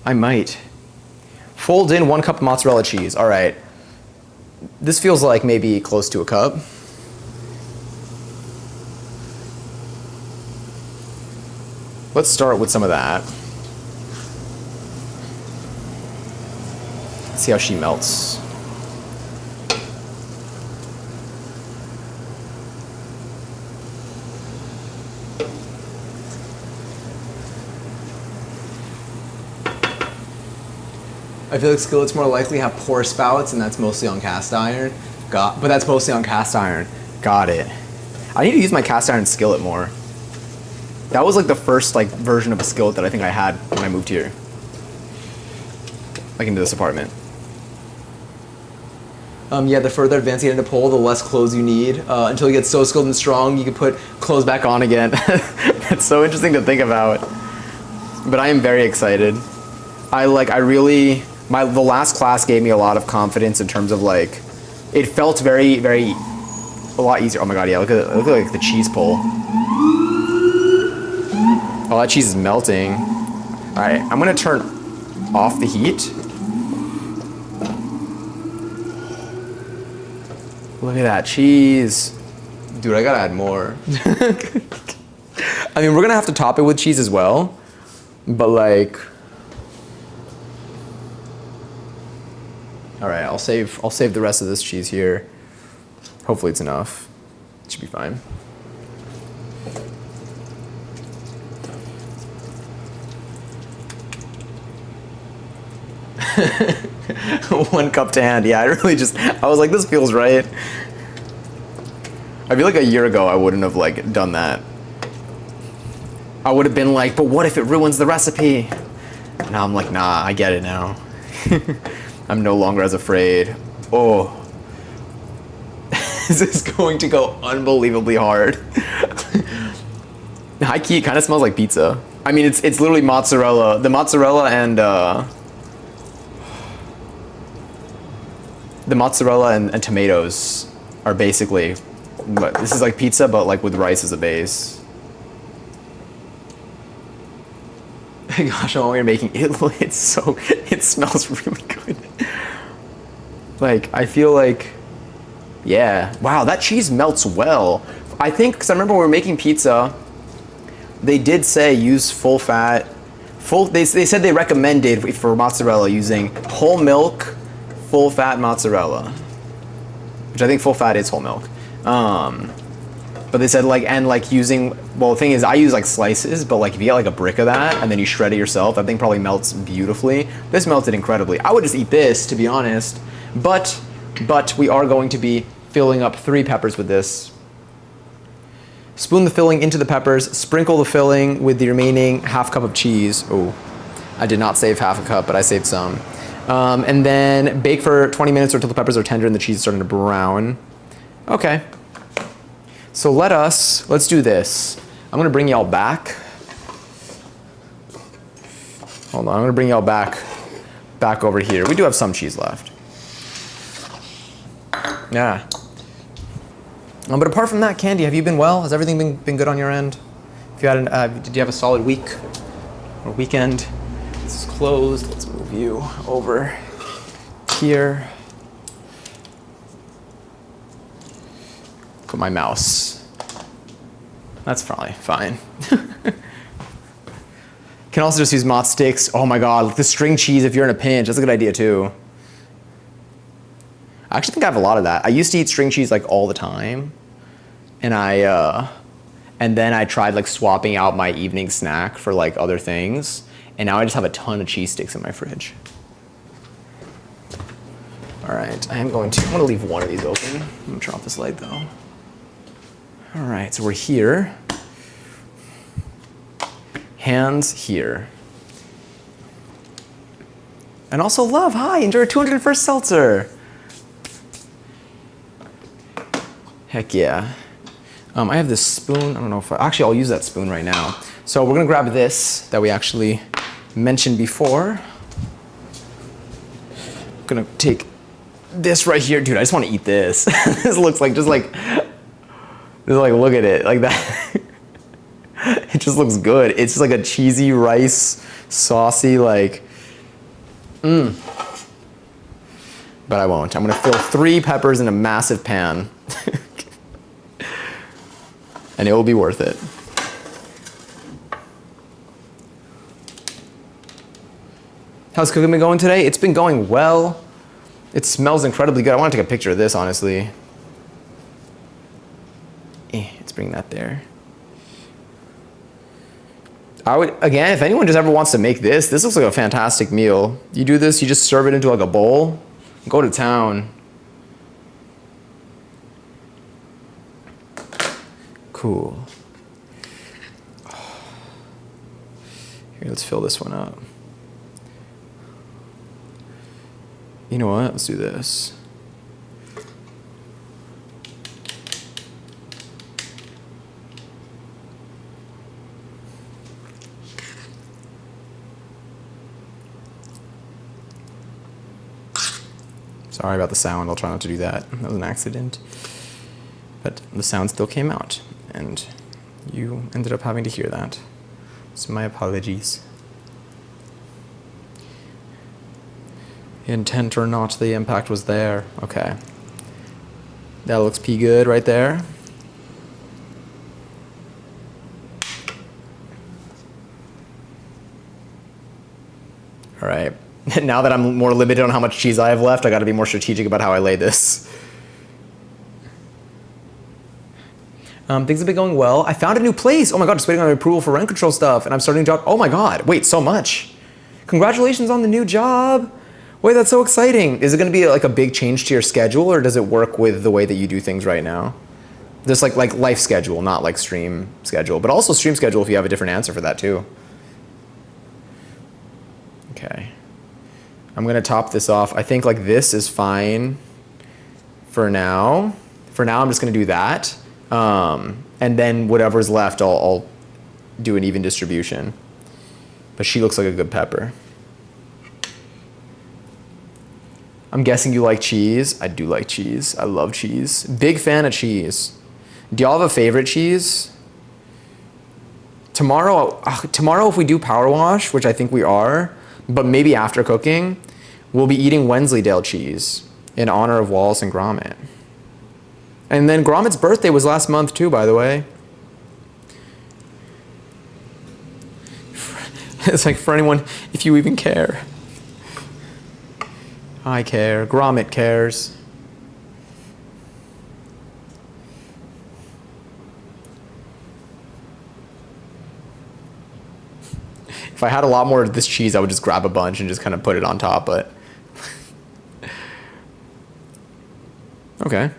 I might. Fold in 1 cup of mozzarella cheese. All right. This feels like maybe close to a cup. Let's start with some of that. See how she melts. I feel like skillets more likely have pour spouts, and that's mostly on cast iron. But that's mostly on cast iron. Got it. I need to use my cast iron skillet more. That was like the first like version of a skillet that I think I had when I moved here, like into this apartment. Yeah, the further advanced you get into pole, the less clothes you need. Until you get so skilled and strong, you can put clothes back on again. That's so interesting to think about. But I am very excited. The last class gave me a lot of confidence in terms of like, It felt very, very, a lot easier. Oh my god, yeah, look at like the cheese pull. Oh, that cheese is melting. All right, I'm gonna turn off the heat. Look at that cheese. Dude, I gotta add more. I mean, we're gonna have to top it with cheese as well, but like, all right, I'll save the rest of this cheese here. Hopefully it's enough. It should be fine. One cup to hand. Yeah, I was like, this feels right. I feel like a year ago I wouldn't have like done that. I would have been like, but what if it ruins the recipe? Now I'm like, nah, I get it now. I'm no longer as afraid. Oh. This is going to go unbelievably hard. High key, it kind of smells like pizza. I mean, it's literally mozzarella. The mozzarella and tomatoes are basically, but this is like pizza, but like with rice as a base. Gosh, I'm you're making it. It smells really good. Like, I feel like, yeah. Wow, that cheese melts well. I think, because I remember when we were making pizza, they did say use full fat. They said they recommended for mozzarella using whole milk, full fat mozzarella, which I think full fat is whole milk. But they said like using, well, the thing is I use like slices, but like if you get like a brick of that and then you shred it yourself, that thing probably melts beautifully. This melted incredibly. I would just eat this, to be honest, but we are going to be filling up 3 peppers with this. Spoon the filling into the peppers, sprinkle the filling with the remaining half cup of cheese. Oh, I did not save half a cup, but I saved some. And then bake for 20 minutes or until the peppers are tender and the cheese is starting to brown. Okay. So let's do this. I'm gonna bring y'all back. Hold on, I'm gonna bring y'all back over here. We do have some cheese left. Yeah. But apart from that, Candy, have you been well? Has everything been good on your end? If you had did you have a solid week or weekend? This is closed. Let's move you over here. Put my mouse. That's probably fine. Can also just use mozz sticks. Oh my god, the string cheese if you're in a pinch. That's a good idea too. I actually think I have a lot of that. I used to eat string cheese like all the time. And then I tried like swapping out my evening snack for like other things. And now I just have a ton of cheese sticks in my fridge. All right, I'm gonna leave one of these open. I'm gonna turn off this light though. All right, so we're here. Hands here. And also Love, hi, enjoy your 201st seltzer. Heck yeah. I have this spoon. I don't know if actually I'll use that spoon right now. So we're gonna grab this that we actually mentioned before. I'm gonna take this right here. Dude, I just wanna eat this. This looks like just like look at it, like that. It just looks good. It's just like a cheesy rice, saucy, like, But I won't. I'm gonna fill 3 peppers in a massive pan. And it will be worth it. How's cooking been going today? It's been going well. It smells incredibly good. I want to take a picture of this, honestly. Let's bring that there. I would, again, if anyone just ever wants to make this looks like a fantastic meal. You do this, you just serve it into like a bowl, go to town. Cool. Here, let's fill this one up. You know what? Let's do this. Sorry about the sound. I'll try not to do that. That was an accident. But the sound still came out, and you ended up having to hear that. So my apologies. Intent or not, the impact was there. Okay. That looks pretty good right there. All right. Now that I'm more limited on how much cheese I have left, I got to be more strategic about how I lay this. Things have been going well. I found a new place. Oh my God, just waiting on approval for rent control stuff, and I'm starting a job. Oh my God, wait, so much. Congratulations on the new job. Wait, that's so exciting. Is it going to be like a big change to your schedule, or does it work with the way that you do things right now? Just like life schedule, not like stream schedule, but also stream schedule if you have a different answer for that too. Okay. I'm going to top this off. I think like this is fine for now. For now, I'm just going to do that. And then whatever's left, I'll do an even distribution. But she looks like a good pepper. I'm guessing you like cheese. I do like cheese. I love cheese. Big fan of cheese. Do y'all have a favorite cheese? Tomorrow, if we do power wash, which I think we are, but maybe after cooking, we'll be eating Wensleydale cheese in honor of Wallace and Gromit. And then Gromit's birthday was last month too, by the way. It's like for anyone, if you even care. I care. Gromit cares. If I had a lot more of this cheese, I would just grab a bunch and just kind of put it on top, but... Okay.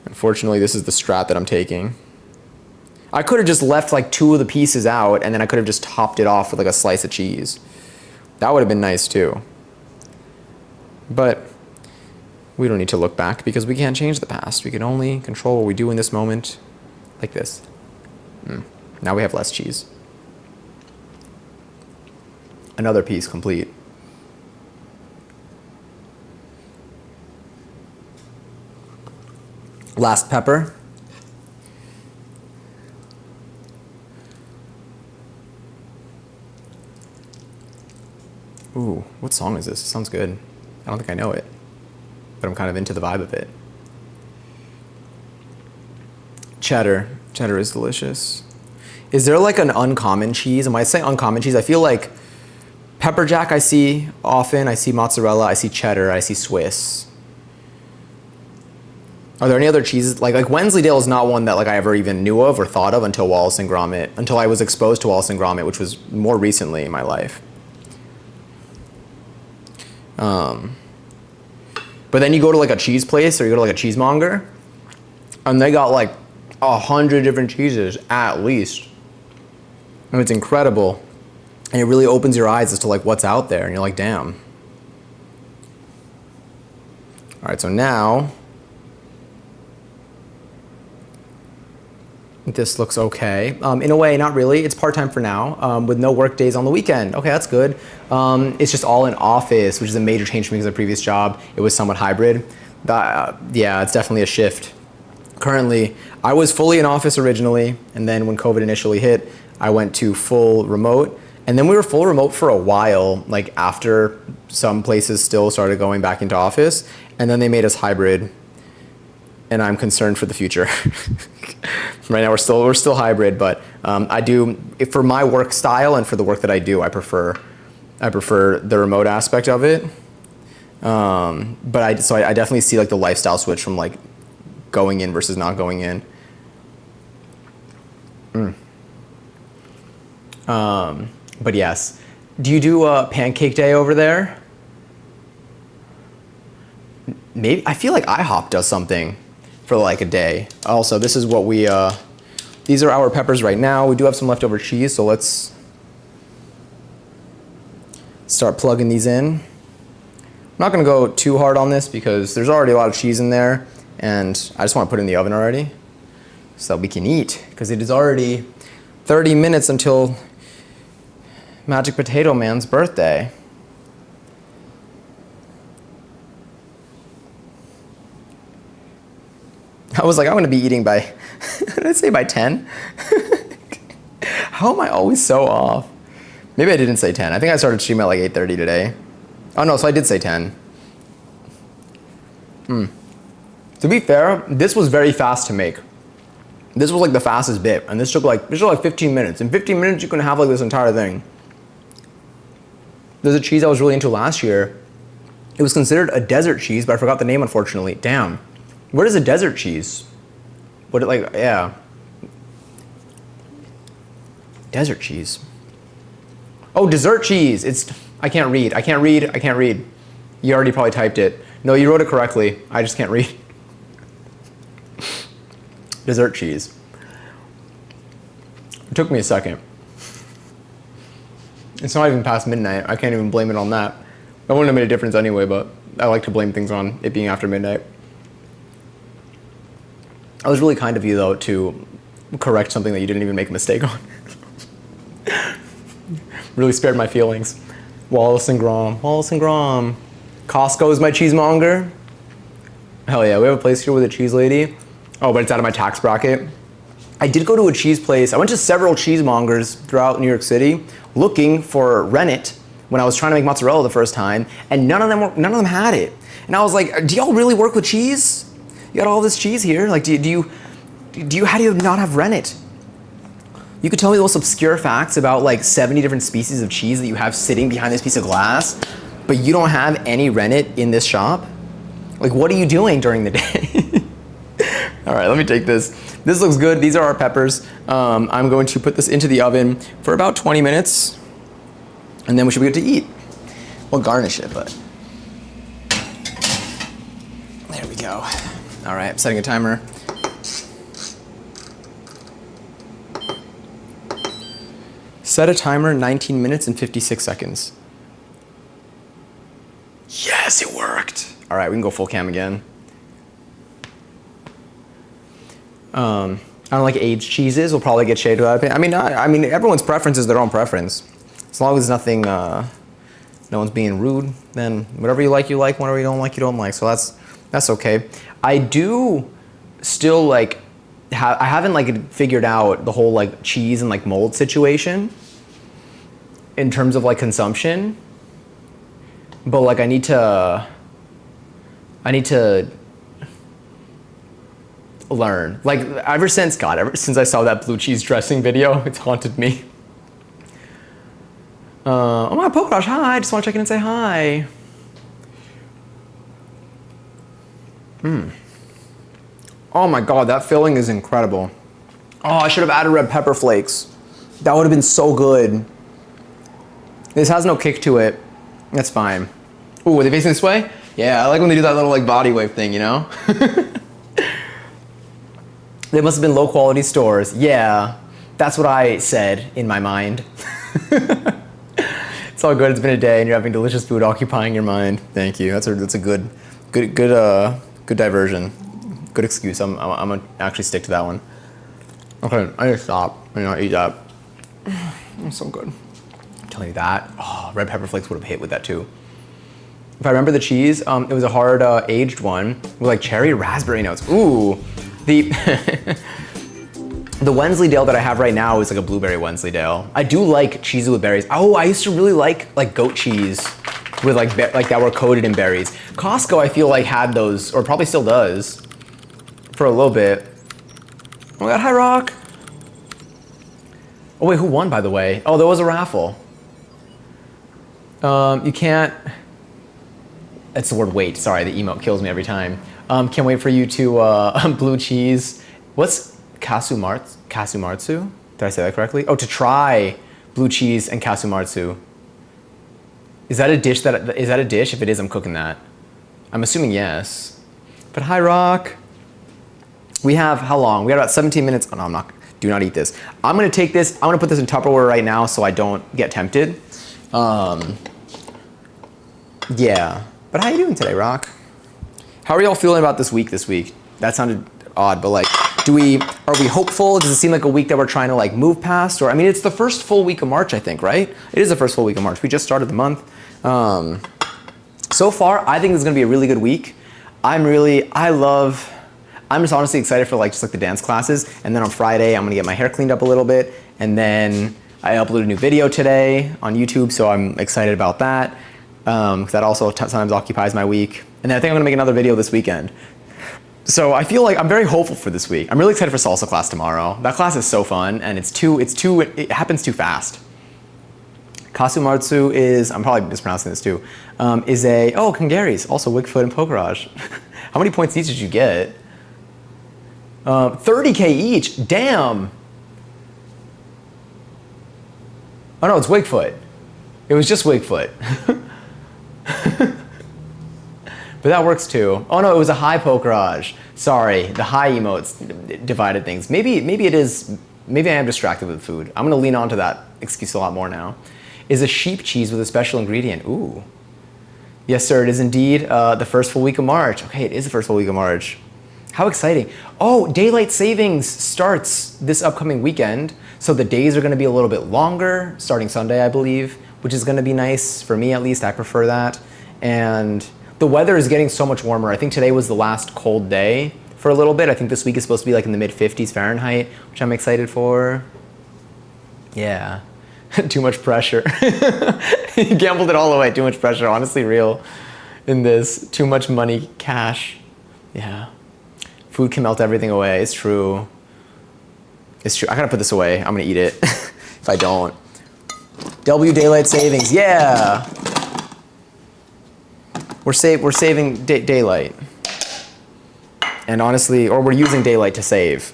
Unfortunately, this is the strat that I'm taking. I could have just left like 2 of the pieces out, and then I could have just topped it off with like a slice of cheese. That would have been nice too. But we don't need to look back because we can't change the past. We can only control what we do in this moment, like this. Now we have less cheese. Another piece complete. Last pepper. Ooh, what song is this? It sounds good. I don't think I know it, but I'm kind of into the vibe of it. Cheddar. Cheddar is delicious. Is there like an uncommon cheese? And when I say uncommon cheese, I feel like pepper jack I see often. I see mozzarella, I see cheddar, I see Swiss. Are there any other cheeses? Like Wensleydale is not one that like I ever even knew of or thought of until Wallace and Gromit, until I was exposed to Wallace and Gromit, which was more recently in my life. But then you go to like a cheese place or you go to like a cheesemonger and they got like 100 different cheeses at least. And it's incredible. And it really opens your eyes as to like what's out there and you're like, damn. All right, so now this looks okay. In a way, not really. It's part-time for now, with no work days on the weekend. Okay, that's good. It's just all in office, which is a major change for me because the previous job, it was somewhat hybrid. Yeah, it's definitely a shift. Currently, I was fully in office originally, and then when COVID initially hit, I went to full remote. And then we were full remote for a while, like after some places still started going back into office, and then they made us hybrid. And I'm concerned for the future. Right now we're still hybrid, but I do, for my work style and for the work that I do, I prefer the remote aspect of it. But I definitely see like the lifestyle switch from like going in versus not going in. But yes, do you do a pancake day over there? Maybe, I feel like IHOP does something for like a day. Also, this is what we, these are our peppers right now. We do have some leftover cheese, so let's start plugging these in. I'm not gonna go too hard on this because there's already a lot of cheese in there and I just wanna put it in the oven already so that we can eat because it is already 30 minutes until Magic Potato Man's birthday. I was like, I'm gonna be eating by, did I say by 10? How am I always so off? Maybe I didn't say 10. I think I started streaming at like 8:30 today. Oh no, so I did say 10. To be fair, this was very fast to make. This was like the fastest bit, and this took like 15 minutes. In 15 minutes, you can have like this entire thing. There's a cheese I was really into last year. It was considered a desert cheese, but I forgot the name, unfortunately. Damn. What is a desert cheese? What, like, yeah. Desert cheese. Oh, dessert cheese. I can't read. You already probably typed it. No, you wrote it correctly. I just can't read. Dessert cheese. It took me a second. It's not even past midnight. I can't even blame it on that. That wouldn't have made a difference anyway, but I like to blame things on it being after midnight. I was really kind of you, though, to correct something that you didn't even make a mistake on. Really spared my feelings. Wallace and Grom. Costco is my cheesemonger. Hell yeah, we have a place here with a cheese lady. Oh, but it's out of my tax bracket. I did go to a cheese place. I went to several cheesemongers throughout New York City looking for rennet when I was trying to make mozzarella the first time, and none of them had it. And I was like, do y'all really work with cheese? You got all this cheese here. Like, how do you not have rennet? You could tell me the most obscure facts about like 70 different species of cheese that you have sitting behind this piece of glass, but you don't have any rennet in this shop? Like, what are you doing during the day? All right, let me take this. This looks good. These are our peppers. I'm going to put this into the oven for about 20 minutes, and then we should be good to eat. We'll garnish it, but there we go. All right, I'm setting a timer. Set a timer, 19 minutes and 56 seconds. Yes, it worked. All right, we can go full cam again. I don't like aged cheeses. We'll probably get shaded out. I mean, everyone's preference is their own preference. As long as nothing, no one's being rude, then whatever you like, whatever you don't like. So that's okay. I do still like, I haven't like figured out the whole like cheese and like mold situation in terms of like consumption, but like I need to learn. Like ever since I saw that blue cheese dressing video, it's haunted me. Oh my Pogosh, hi, I just want to check in and say hi. Oh my god, that filling is incredible. Oh, I should have added red pepper flakes. That would have been so good. This has no kick to it. That's fine. Ooh, are they facing this way? Yeah, I like when they do that little like body wave thing, you know? They must have been low quality stores. Yeah, that's what I said in my mind. It's all good, it's been a day and you're having delicious food occupying your mind. Thank you, that's a good diversion. Good excuse, I'm gonna actually stick to that one. Okay, I need to stop and not eat that. It's so good. I'm telling you that. Oh, red pepper flakes would have hit with that too. If I remember the cheese, it was a hard aged one with like cherry raspberry notes. Ooh, the Wensleydale that I have right now is like a blueberry Wensleydale. I do like cheeses with berries. Oh, I used to really like goat cheese with like that were coated in berries. Costco, I feel like had those, or probably still does, for a little bit. Oh my god, hi Rock. Oh wait, who won by the way? Oh, there was a raffle. You can't, that's the word wait, sorry, the emote kills me every time. Can't wait for you to, blue cheese. What's kasumartsu? Did I say that correctly? Oh, to try blue cheese and kasumartsu. Is that a dish If it is, I'm cooking that. I'm assuming yes. But hi, Rock. We have, how long? We got about 17 minutes. Oh, no, do not eat this. I'm gonna take this, I'm gonna put this in Tupperware right now so I don't get tempted. Yeah. But how you doing today, Rock? How are y'all feeling about this week That sounded odd, but like, are we hopeful? Does it seem like a week that we're trying to like move past? Or, I mean, it's the first full week of March, I think, right? It is the first full week of March. We just started the month. So far, I think this is gonna be a really good week. I I'm just honestly excited for like just like the dance classes. And then on Friday, I'm gonna get my hair cleaned up a little bit. And then I uploaded a new video today on YouTube, so I'm excited about that. That also sometimes occupies my week. And then I think I'm gonna make another video this weekend. So I feel like I'm very hopeful for this week. I'm really excited for salsa class tomorrow. That class is so fun, and it happens too fast. Kasumartsu is, I'm probably mispronouncing this too, is a, oh, Kangaries, also Wigfoot and Pokerage. How many points each did you get? 30K each, damn. Oh no, it's Wigfoot. It was just Wigfoot. But that works too. Oh no, it was a high Pokerage. Sorry, the high emotes divided things. Maybe it is, maybe I am distracted with food. I'm gonna lean onto that excuse a lot more now. Is a sheep cheese with a special ingredient. Ooh. Yes, sir, it is indeed the first full week of March. Okay, it is the first full week of March. How exciting. Oh, daylight savings starts this upcoming weekend. So the days are gonna be a little bit longer, starting Sunday, I believe, which is gonna be nice for me at least. I prefer that. And the weather is getting so much warmer. I think today was the last cold day for a little bit. I think this week is supposed to be like in the mid 50s Fahrenheit, which I'm excited for. Yeah, too much pressure. You gambled it all away, too much pressure, honestly real in this. Too much money, cash, yeah. Food can melt everything away, it's true. It's true, I gotta put this away. I'm gonna eat it if I don't. W daylight savings, yeah. We're saving daylight. And honestly, or we're using daylight to save.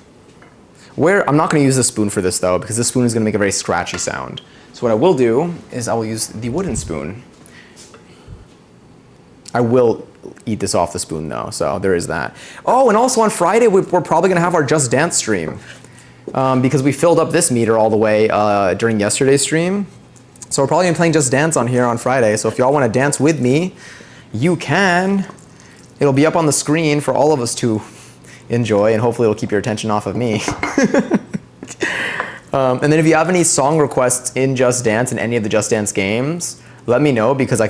I'm not gonna use the spoon for this though, because this spoon is gonna make a very scratchy sound. So what I will do is I will use the wooden spoon. I will eat this off the spoon though, so there is that. Oh, and also on Friday, we're probably gonna have our Just Dance stream. Because we filled up this meter all the way during yesterday's stream. So we're probably gonna be playing Just Dance on here on Friday. So if y'all wanna dance with me, you can. It'll be up on the screen for all of us to enjoy, and hopefully it'll keep your attention off of me. And then if you have any song requests in Just Dance in any of the Just Dance games, let me know, because I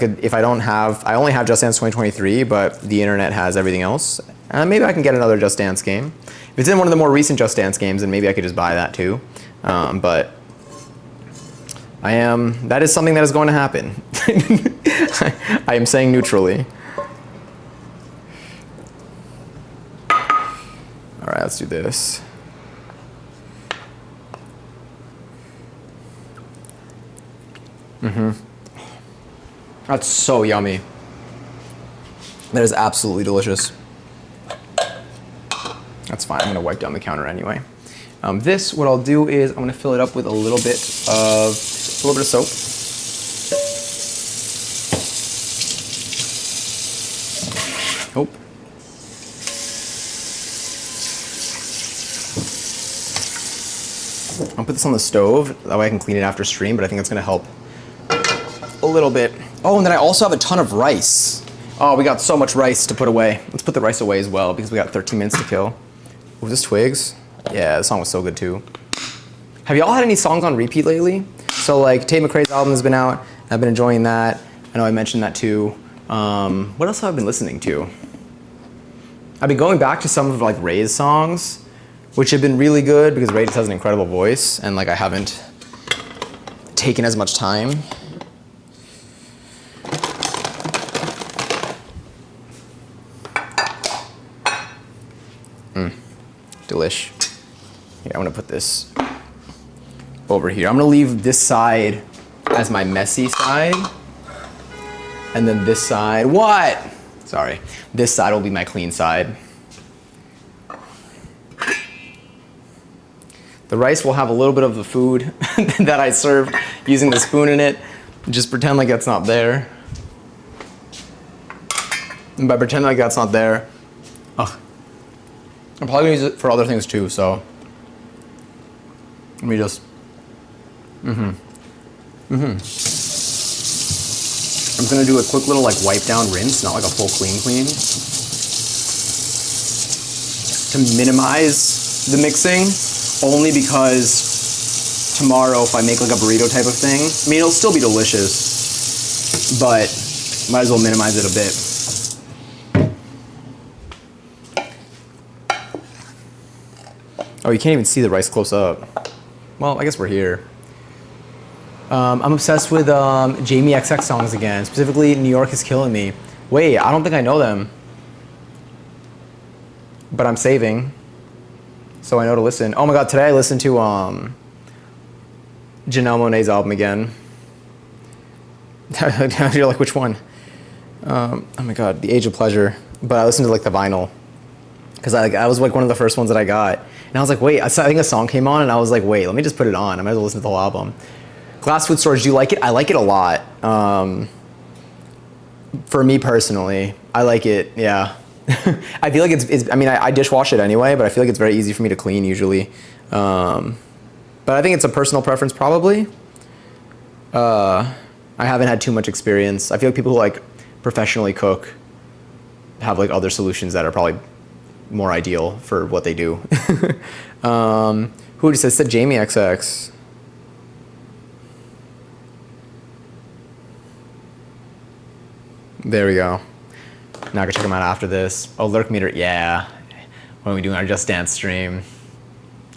only have Just Dance 2023, but the internet has everything else. Maybe I can get another Just Dance game. If it's in one of the more recent Just Dance games, then maybe I could just buy that too. But that is something that is going to happen. I am saying neutrally. All right, let's do this. That's so yummy. That is absolutely delicious. That's fine, I'm gonna wipe down the counter anyway. What I'll do is I'm gonna fill it up with a little bit of soap. Oh. I'll put this on the stove, that way I can clean it after stream, but I think that's gonna help a little bit. Oh, and then I also have a ton of rice. Oh, we got so much rice to put away. Let's put the rice away as well, because we got 13 minutes to kill. Was this Twigs? Yeah, the song was so good too. Have y'all had any songs on repeat lately? So like Tate McRae's album has been out. I've been enjoying that. I know I mentioned that too. What else have I been listening to? I've been going back to some of like Ray's songs, which have been really good because Ray just has an incredible voice, and like I haven't taken as much time. Delish. Here, I'm gonna put this over here. I'm gonna leave this side as my messy side. And then this side, what? Sorry. This side will be my clean side. The rice will have a little bit of the food that I served using the spoon in it. Just pretend like that's not there. And by pretending like that's not there, I'm probably gonna use it for other things too, so let me just, I'm just gonna do a quick little like wipe down rinse, not like a full clean, to minimize the mixing, only because tomorrow if I make like a burrito type of thing, I mean it'll still be delicious, but might as well minimize it a bit. Oh, you can't even see the rice close up. Well, I guess we're here. I'm obsessed with Jamie XX songs again, specifically New York is Killing Me. Wait, I don't think I know them. But I'm saving, so I know to listen. Oh my god, today I listened to Janelle Monáe's album again. You're like, which one? Oh my god, The Age of Pleasure. But I listened to like the vinyl, because I was like one of the first ones that I got. And I was like, wait, I think a song came on and I was like, wait, let me just put it on. I might as well listen to the whole album. Glass Food Storage, do you like it? I like it a lot. For me personally, I like it, yeah. I feel like it's I mean, I dishwash it anyway, but I feel like it's very easy for me to clean usually. But I think it's a personal preference probably. I haven't had too much experience. I feel like people who like professionally cook have like other solutions that are probably more ideal for what they do. Who just said Jamie XX? There we go. Now I can check them out after this. Oh, Lurk Meter, yeah. When are we doing our Just Dance stream?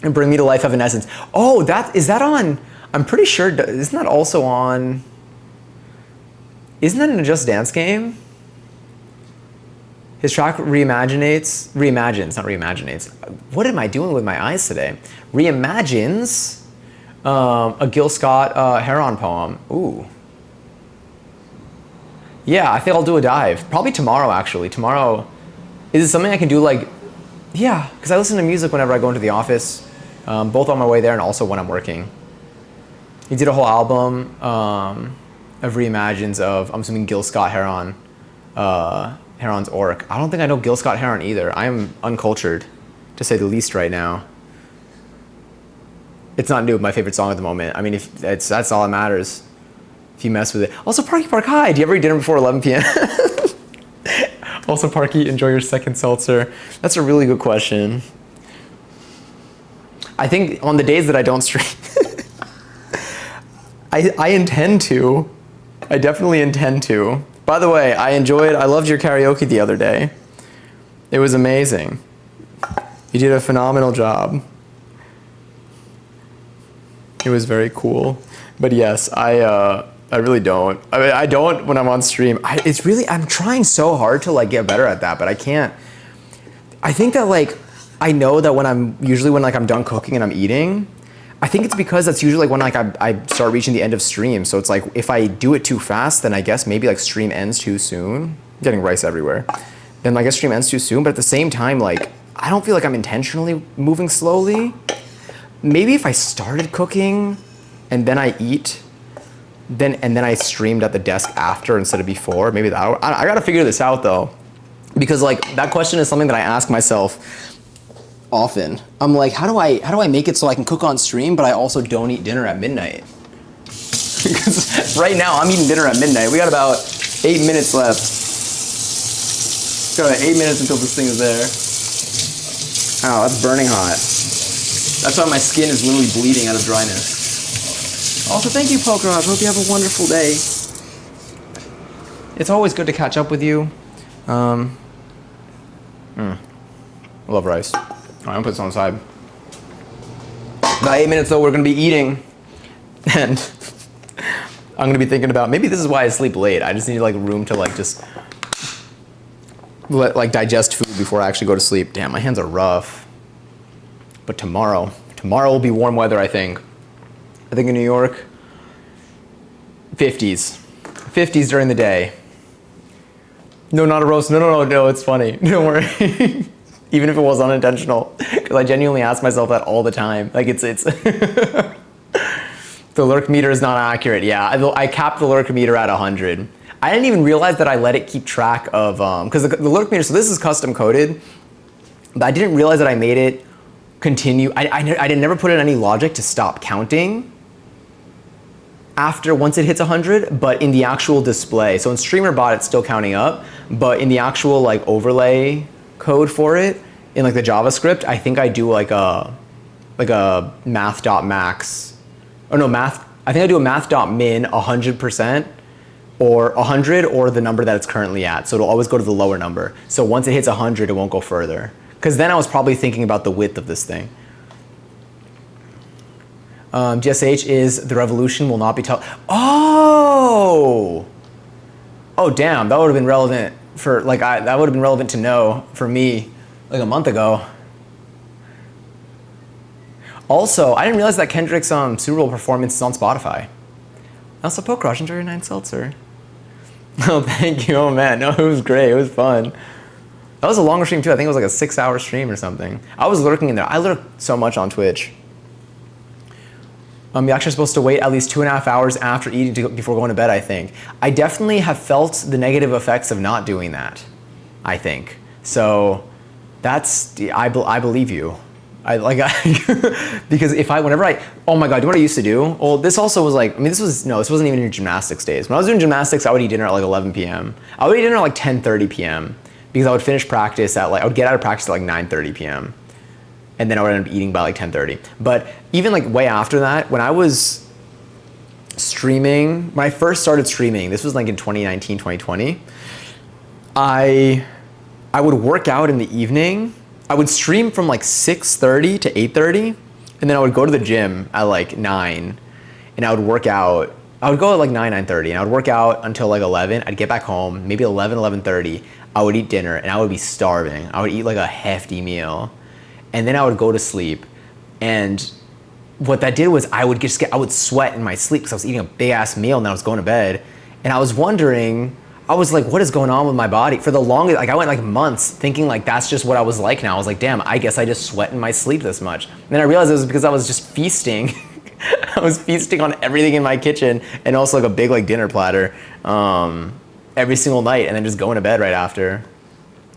And Bring Me to Life, Evanescence. Oh, is that on? I'm pretty sure, isn't that also on? Isn't that in a Just Dance game? His track reimagines, not reimaginates. What am I doing with my eyes today? Reimagines a Gil Scott Heron poem. Ooh. Yeah, I think I'll do a dive. Probably tomorrow, actually. Tomorrow, is it something I can do like, yeah, because I listen to music whenever I go into the office, both on my way there and also when I'm working. He did a whole album of reimagines of, I'm assuming Gil Scott Heron, Heron's Orc. I don't think I know Gil Scott Heron either. I am uncultured, to say the least right now. It's not new, my favorite song at the moment. I mean, if that's all that matters. If you mess with it. Also, Parky Park, hi. Do you ever eat dinner before 11 p.m.? Also, Parky, enjoy your second seltzer. That's a really good question. I think on the days that I don't stream, I intend to. I definitely intend to. By the way, I loved your karaoke the other day. It was amazing. You did a phenomenal job. It was very cool. But yes, I really don't. I mean, I don't when I'm on stream. I'm trying so hard to like get better at that, but I can't. I think that like, I know that when I'm done cooking and I'm eating, I think it's because that's usually like when like I start reaching the end of stream. So it's like, if I do it too fast, then I guess maybe like stream ends too soon. I'm getting rice everywhere. Then I guess stream ends too soon, but at the same time, like, I don't feel like I'm intentionally moving slowly. Maybe if I started cooking and then I eat, and then I streamed at the desk after instead of before. Maybe that. I gotta figure this out though, because like that question is something that I ask myself often. I'm like, how do I make it so I can cook on stream, but I also don't eat dinner at midnight? Because right now I'm eating dinner at midnight. We got about 8 minutes left. Got about 8 minutes until this thing is there. Oh, that's burning hot. That's why my skin is literally bleeding out of dryness. Also, thank you, Pokemon. Hope you have a wonderful day. It's always good to catch up with you. I love rice. All right, I'm gonna put this on the side. About 8 minutes though, we're gonna be eating, and I'm gonna be thinking about, maybe this is why I sleep late. I just need like room to like just digest food before I actually go to sleep. Damn, my hands are rough. But tomorrow will be warm weather, I think. I think in New York, 50s. 50s during the day. No, not a roast. No, it's funny. Don't worry. Even if it was unintentional. Because I genuinely ask myself that all the time. Like, it's the lurk meter is not accurate. Yeah, I capped the lurk meter at 100. I didn't even realize that I let it keep track of, because the lurk meter, so this is custom coded, but I didn't realize that I made it continue. I didn't never put in any logic to stop counting once it hits 100, but in the actual display. So in StreamerBot, it's still counting up, but in the actual like overlay code for it, in like the JavaScript, I think I do like a math.max, I think I do a math.min 100%, or 100, or the number that it's currently at. So it'll always go to the lower number. So once it hits 100, it won't go further. Because then I was probably thinking about the width of this thing. GSH is the revolution will not be Oh! Oh, damn, that would have been relevant for, like, that would have been relevant to know for me, like, a month ago. Also, I didn't realize that Kendrick's Super Bowl performance is on Spotify. Also, Poke Rush, enjoy your 9 seltzer. Oh, thank you. Oh, man. No, it was great. It was fun. That was a longer stream, too. I think it was like a 6-hour stream or something. I was lurking in there. I lurk so much on Twitch. You're actually supposed to wait at least 2.5 hours after eating before going to bed, I think. I definitely have felt the negative effects of not doing that, I think. So that's, I believe you. Because whenever oh my God, do you know what I used to do? Well, this also was like, this wasn't even in gymnastics days. When I was doing gymnastics, I would eat dinner at like 11 p.m. I would eat dinner at like 10:30 p.m. because I would finish practice I would get out of practice at like 9:30 p.m. And then I would end up eating by like 10:30. But even like way after that, when I was streaming, when I first started streaming, this was like in 2019, 2020, I would work out in the evening. I would stream from like 6:30 to 8:30, and then I would go to the gym at like 9, and I would work out. I would go at like 9:30, and I would work out until like 11. I'd get back home, maybe 11:30. I would eat dinner, and I would be starving. I would eat like a hefty meal, and then I would go to sleep. And what that did was I would sweat in my sleep because I was eating a big ass meal, and then I was going to bed, and I was wondering. I was like, what is going on with my body? For the longest, like I went like months thinking like that's just what I was like now. I was like, damn, I guess I just sweat in my sleep this much. And then I realized it was because I was just feasting. I was feasting on everything in my kitchen and also like a big like dinner platter every single night and then just going to bed right after.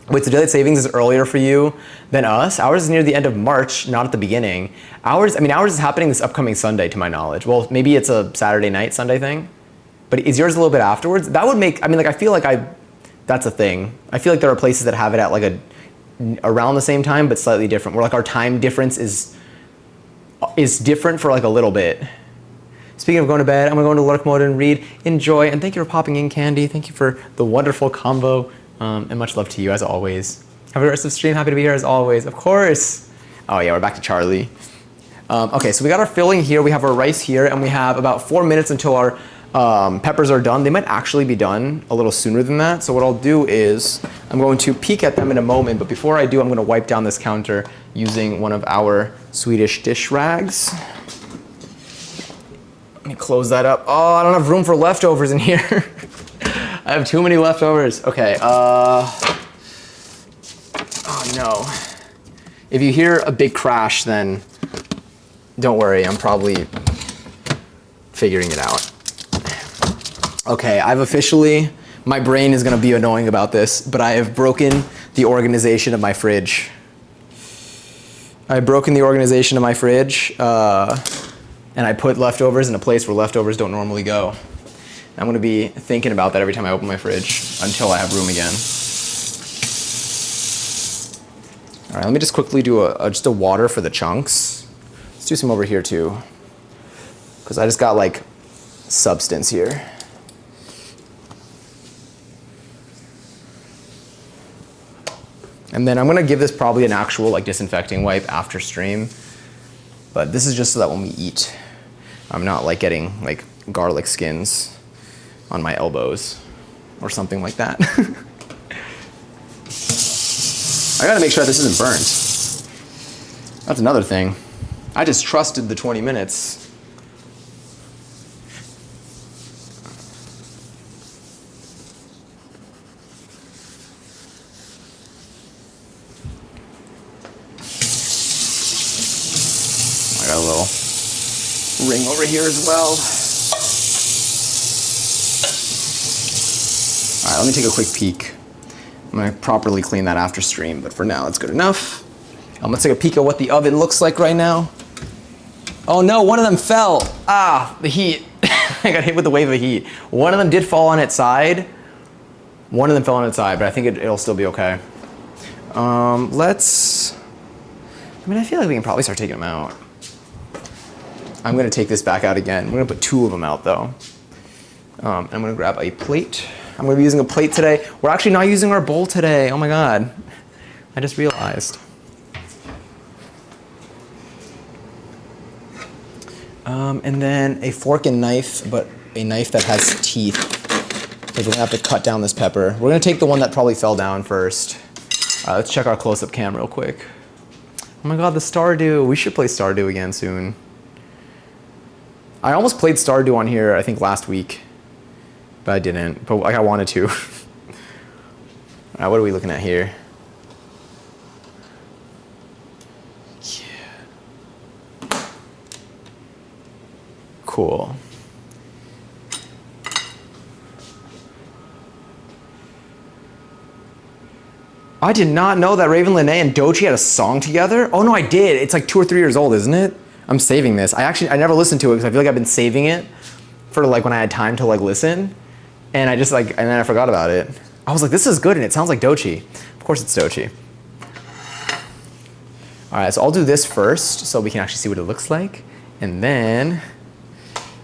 Wait, so daylight savings is earlier for you than us? Ours is near the end of March, not at the beginning. Ours is happening this upcoming Sunday to my knowledge. Well, maybe it's a Saturday night, Sunday thing. But is yours a little bit afterwards? That would make, I feel like that's a thing. I feel like there are places that have it at like around the same time, but slightly different, where like our time difference is different for like a little bit. Speaking of going to bed, I'm gonna go into lurk mode and read. Enjoy, and thank you for popping in, Candy. Thank you for the wonderful combo, and much love to you as always. Have a rest of the stream, happy to be here as always, of course. Oh yeah, we're back to Charlie. Okay, so we got our filling here, we have our rice here, and we have about 4 minutes until our peppers are done. They might actually be done a little sooner than that. So what I'll do is I'm going to peek at them in a moment. But before I do, I'm going to wipe down this counter using one of our Swedish dish rags. Let me close that up. Oh, I don't have room for leftovers in here. I have too many leftovers. Okay. Oh no. If you hear a big crash, then don't worry. I'm probably figuring it out. Okay, my brain is gonna be annoying about this, but I have broken the organization of my fridge. I've broken the organization of my fridge, and I put leftovers in a place where leftovers don't normally go. I'm gonna be thinking about that every time I open my fridge until I have room again. All right, let me just quickly do just a water for the chunks. Let's do some over here too, because I just got like substance here. And then I'm gonna give this probably an actual like disinfecting wipe after stream. But this is just so that when we eat, I'm not like getting like garlic skins on my elbows or something like that. I gotta make sure this isn't burnt. That's another thing. I just trusted the 20 minutes. I got a little ring over here as well. All right, let me take a quick peek. I'm gonna properly clean that after stream, but for now, it's good enough. I'm gonna take a peek at what the oven looks like right now. Oh no, one of them fell. Ah, the heat. I got hit with the wave of heat. One of them did fall on its side. One of them fell on its side, but I think it'll still be okay. I feel like we can probably start taking them out. I'm gonna take this back out again. We're gonna put 2 of them out though. I'm gonna grab a plate. I'm gonna be using a plate today. We're actually not using our bowl today. Oh my God. I just realized. And then a fork and knife, but a knife that has teeth. Because we're gonna have to cut down this pepper. We're gonna take the one that probably fell down first. Let's check our close-up cam real quick. Oh my god, the Stardew. We should play Stardew again soon. I almost played Stardew on here, I think last week. But I didn't, but like I wanted to. Alright, what are we looking at here? Yeah. Cool. I did not know that Raven Lene and Doechii had a song together. Oh no, I did. It's like 2 or 3 years old, isn't it? I'm saving this. I never listened to it because I feel like I've been saving it for like when I had time to like listen. And I just like, and then I forgot about it. I was like, this is good and it sounds like Doechii. Of course it's Doechii. All right, so I'll do this first so we can actually see what it looks like. And then,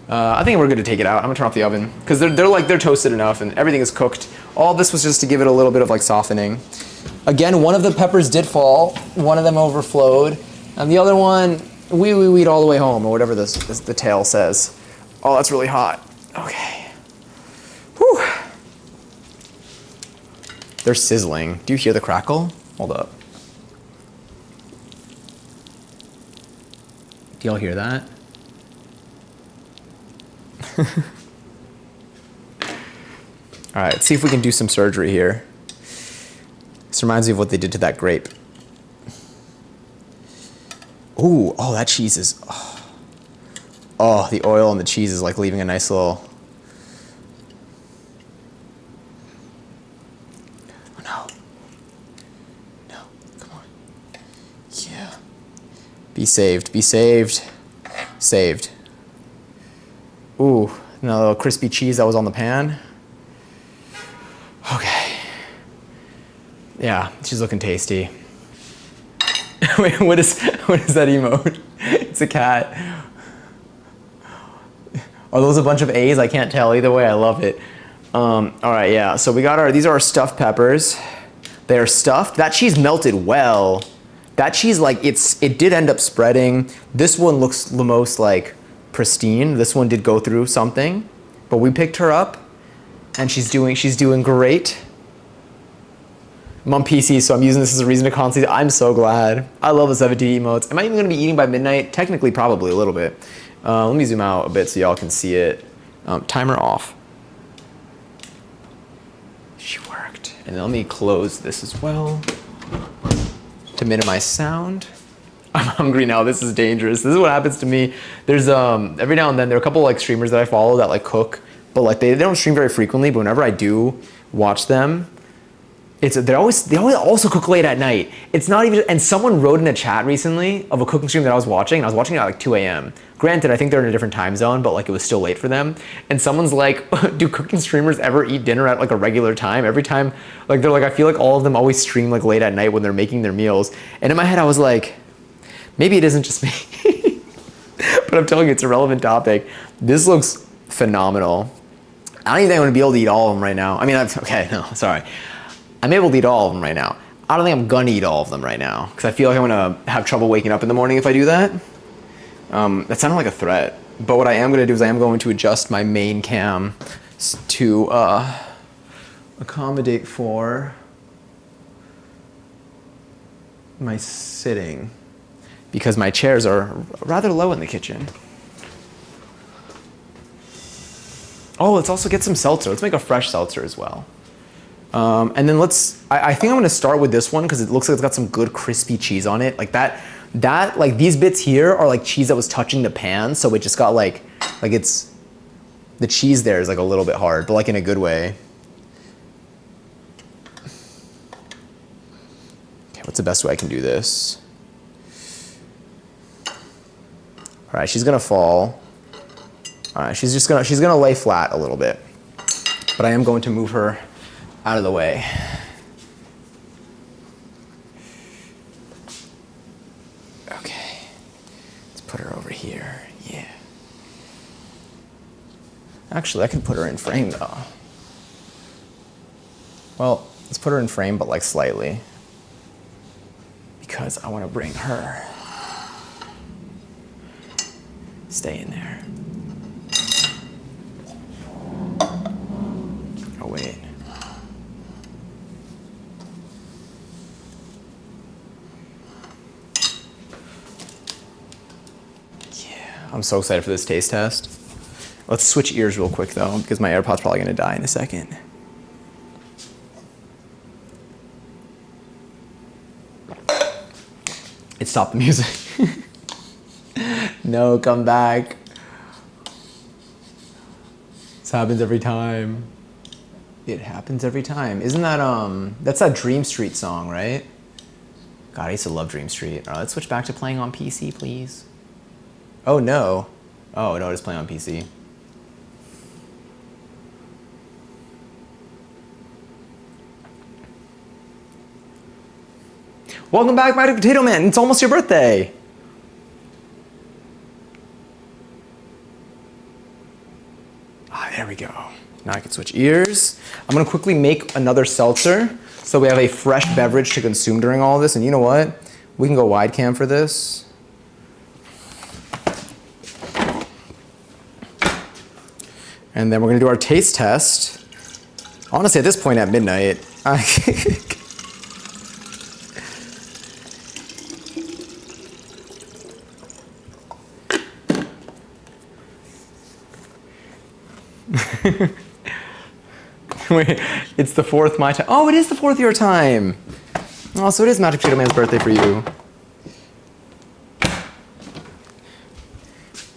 I think we're good to take it out. I'm gonna turn off the oven because they're toasted enough and everything is cooked. All this was just to give it a little bit of like softening. Again, one of the peppers did fall, one of them overflowed, and the other one, weed all the way home, or whatever the tale says. Oh, that's really hot. Okay. Whew. They're sizzling. Do you hear the crackle? Hold up. Do y'all hear that? All right, let's see if we can do some surgery here. This reminds me of what they did to that grape. Ooh, oh, that cheese is, oh, the oil and the cheese is like leaving a nice little, oh no, no, come on, yeah, be saved, saved. Ooh, now the little crispy cheese that was on the pan. Okay. Yeah, she's looking tasty. Wait, what is that emote? It's a cat. Are those a bunch of A's? I can't tell. Either way, I love it. All right, yeah. So we got these are our stuffed peppers. They are stuffed. That cheese melted well. That cheese, like it did end up spreading. This one looks the most like pristine. This one did go through something, but we picked her up, and she's doing great. I'm on PC, so I'm using this as a reason to constantly. I'm so glad. I love the 17 emotes. Am I even gonna be eating by midnight? Technically, probably a little bit. Let me zoom out a bit so y'all can see it. Timer off. She worked. And then let me close this as well to minimize sound. I'm hungry now. This is dangerous. This is what happens to me. There's every now and then there are a couple like streamers that I follow that like cook, but like they don't stream very frequently. But whenever I do watch them, they always also cook late at night. It's not even, and someone wrote in a chat recently of a cooking stream that I was watching, and I was watching it at like 2 a.m. Granted, I think they're in a different time zone, but like it was still late for them. And someone's like, do cooking streamers ever eat dinner at like a regular time? Every time, like they're like, I feel like all of them always stream like late at night when they're making their meals. And in my head, I was like, maybe it isn't just me. But I'm telling you, it's a relevant topic. This looks phenomenal. I don't even think I'm gonna be able to eat all of them right now. I mean, okay, no, sorry. I'm able to eat all of them right now. I don't think I'm gonna eat all of them right now because I feel like I'm gonna have trouble waking up in the morning if I do that. That sounded like a threat. But what I am gonna do is I am going to adjust my main cam to accommodate for my sitting because my chairs are rather low in the kitchen. Oh, let's also get some seltzer. Let's make a fresh seltzer as well. And then I think I'm gonna start with this one because it looks like it's got some good crispy cheese on it. Like that, like these bits here are like cheese that was touching the pan. So it just got like it's, the cheese there is like a little bit hard, but like in a good way. Okay, what's the best way I can do this? All right, she's gonna fall. All right, she's gonna lay flat a little bit, but I am going to move her out of the way. Okay, let's put her over here. Yeah. Actually, I can put her in frame though. Well, let's put her in frame, but like slightly, because I want to bring her stay in there. Oh, wait. Yeah, I'm so excited for this taste test. Let's switch ears real quick though, because my AirPod's probably gonna die in a second. It stopped the music. No, come back. This happens every time. It happens every time. Isn't that, that's that Dream Street song, right? God, I used to love Dream Street. All right, let's switch back to playing on PC, please. Oh, no. Oh, no, it's playing on PC. Welcome back, Mighty Potato Man. It's almost your birthday. Ah, there we go. Now I can switch ears. I'm gonna quickly make another seltzer so we have a fresh beverage to consume during all of this. And you know what? We can go wide cam for this. And then we're gonna do our taste test. Honestly, at this point at midnight, Wait, it's the fourth my time. Oh, it is the fourth your time. Oh, so it is Magic Potato Man's birthday for you.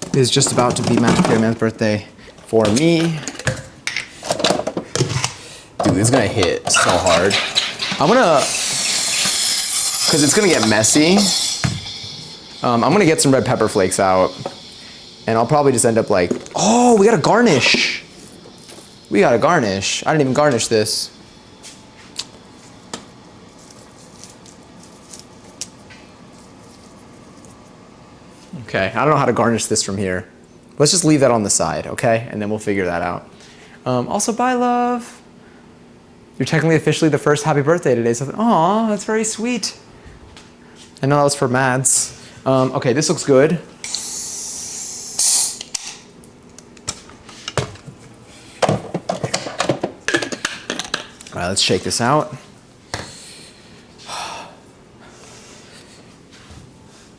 It is just about to be Magic Potato Man's birthday for me. Dude, this is gonna hit so hard. I'm gonna, cause it's gonna get messy. I'm gonna get some red pepper flakes out. And I'll probably just end up like, oh, we got a garnish. We got a garnish. I didn't even garnish this. Okay, I don't know how to garnish this from here. Let's just leave that on the side, okay? And then we'll figure that out. Also, bye, love. You're technically officially the first happy birthday today. So, aw, that's very sweet. I know that was for Mads. Okay, this looks good. All right, let's shake this out.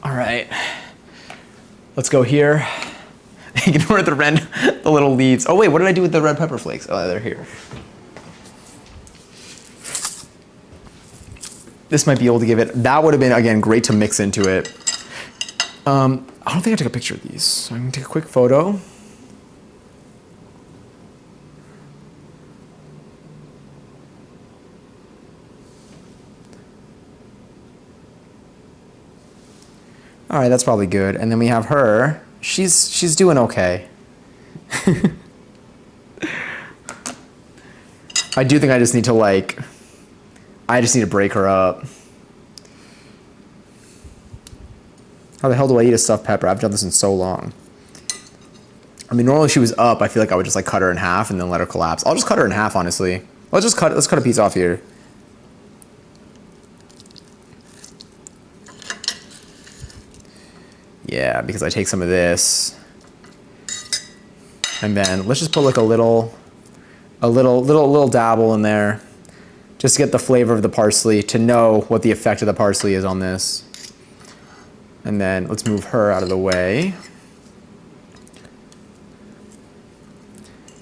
All right, let's go here. Ignore the little leaves. Oh wait, what did I do with the red pepper flakes? Oh, they're here. This might be able to give it, that would have been, again, great to mix into it. I don't think I took a picture of these, so I'm gonna take a quick photo. All right, that's probably good. And then we have her. She's doing okay. I do think I just need to break her up. How the hell do I eat a stuffed pepper? I've done this in so long. I mean, normally if she was up, I feel like I would just like cut her in half and then let her collapse. I'll just cut her in half, honestly. Let's cut a piece off here. Yeah, because I take some of this, and then let's just put like a little dabble in there, just to get the flavor of the parsley, to know what the effect of the parsley is on this. And then let's move her out of the way.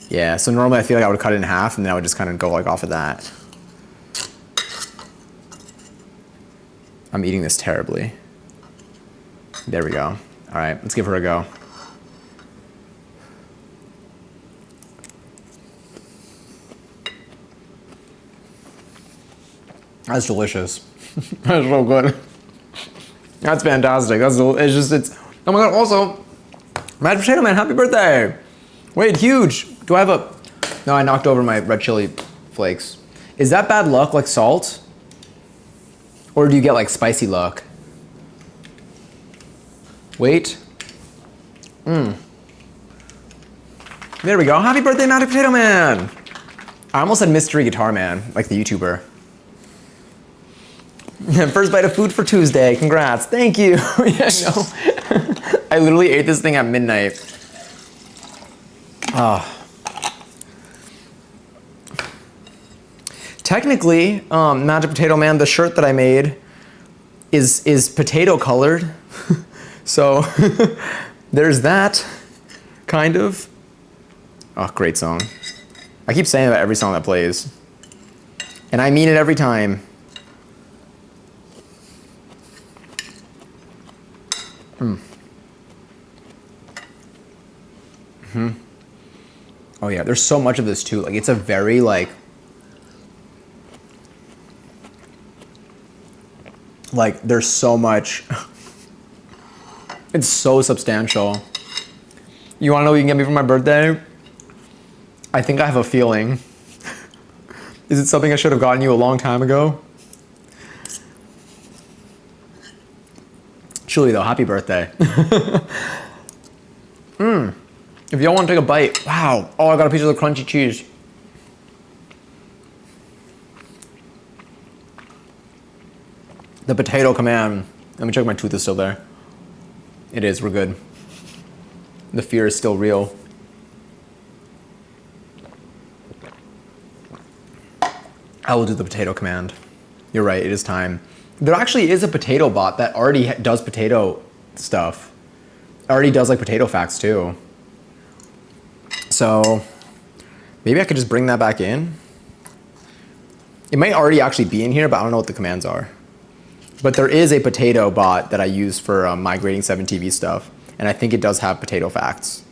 Yeah, so normally I feel like I would cut it in half, and then I would just kind of go like off of that. I'm eating this terribly. There we go. All right, let's give her a go. That's delicious. That's so good. That's fantastic. Oh my God, also, Mad Potato Man, happy birthday. Wait, huge. Do I have a, no, I knocked over my red chili flakes. Is that bad luck, like salt? Or do you get like spicy luck? Wait. There we go. Happy birthday, Magic Potato Man. I almost said Mystery Guitar Man, like the YouTuber. First bite of food for Tuesday. Congrats. Thank you. Yeah, no. I literally ate this thing at midnight. Technically, Magic Potato Man, the shirt that I made is potato colored. So there's that, kind of. Oh, great song. I keep saying that every song that plays. And I mean it every time. Oh yeah, there's so much of this too. Like it's a very like there's so much. It's so substantial. You wanna know what you can get me for my birthday? I think I have a feeling. Is it something I should have gotten you a long time ago? Truly though, happy birthday. If y'all want to take a bite, wow. Oh, I got a piece of the crunchy cheese. The potato command. Let me check my tooth is still there. It is, we're good. The fear is still real. I will do the potato command. You're right, it is time. There actually is a potato bot that already does potato stuff. Already does like potato facts too. So maybe I could just bring that back in. It might already actually be in here, but I don't know what the commands are. But there is a potato bot that I use for migrating 7TV stuff. And I think it does have potato facts.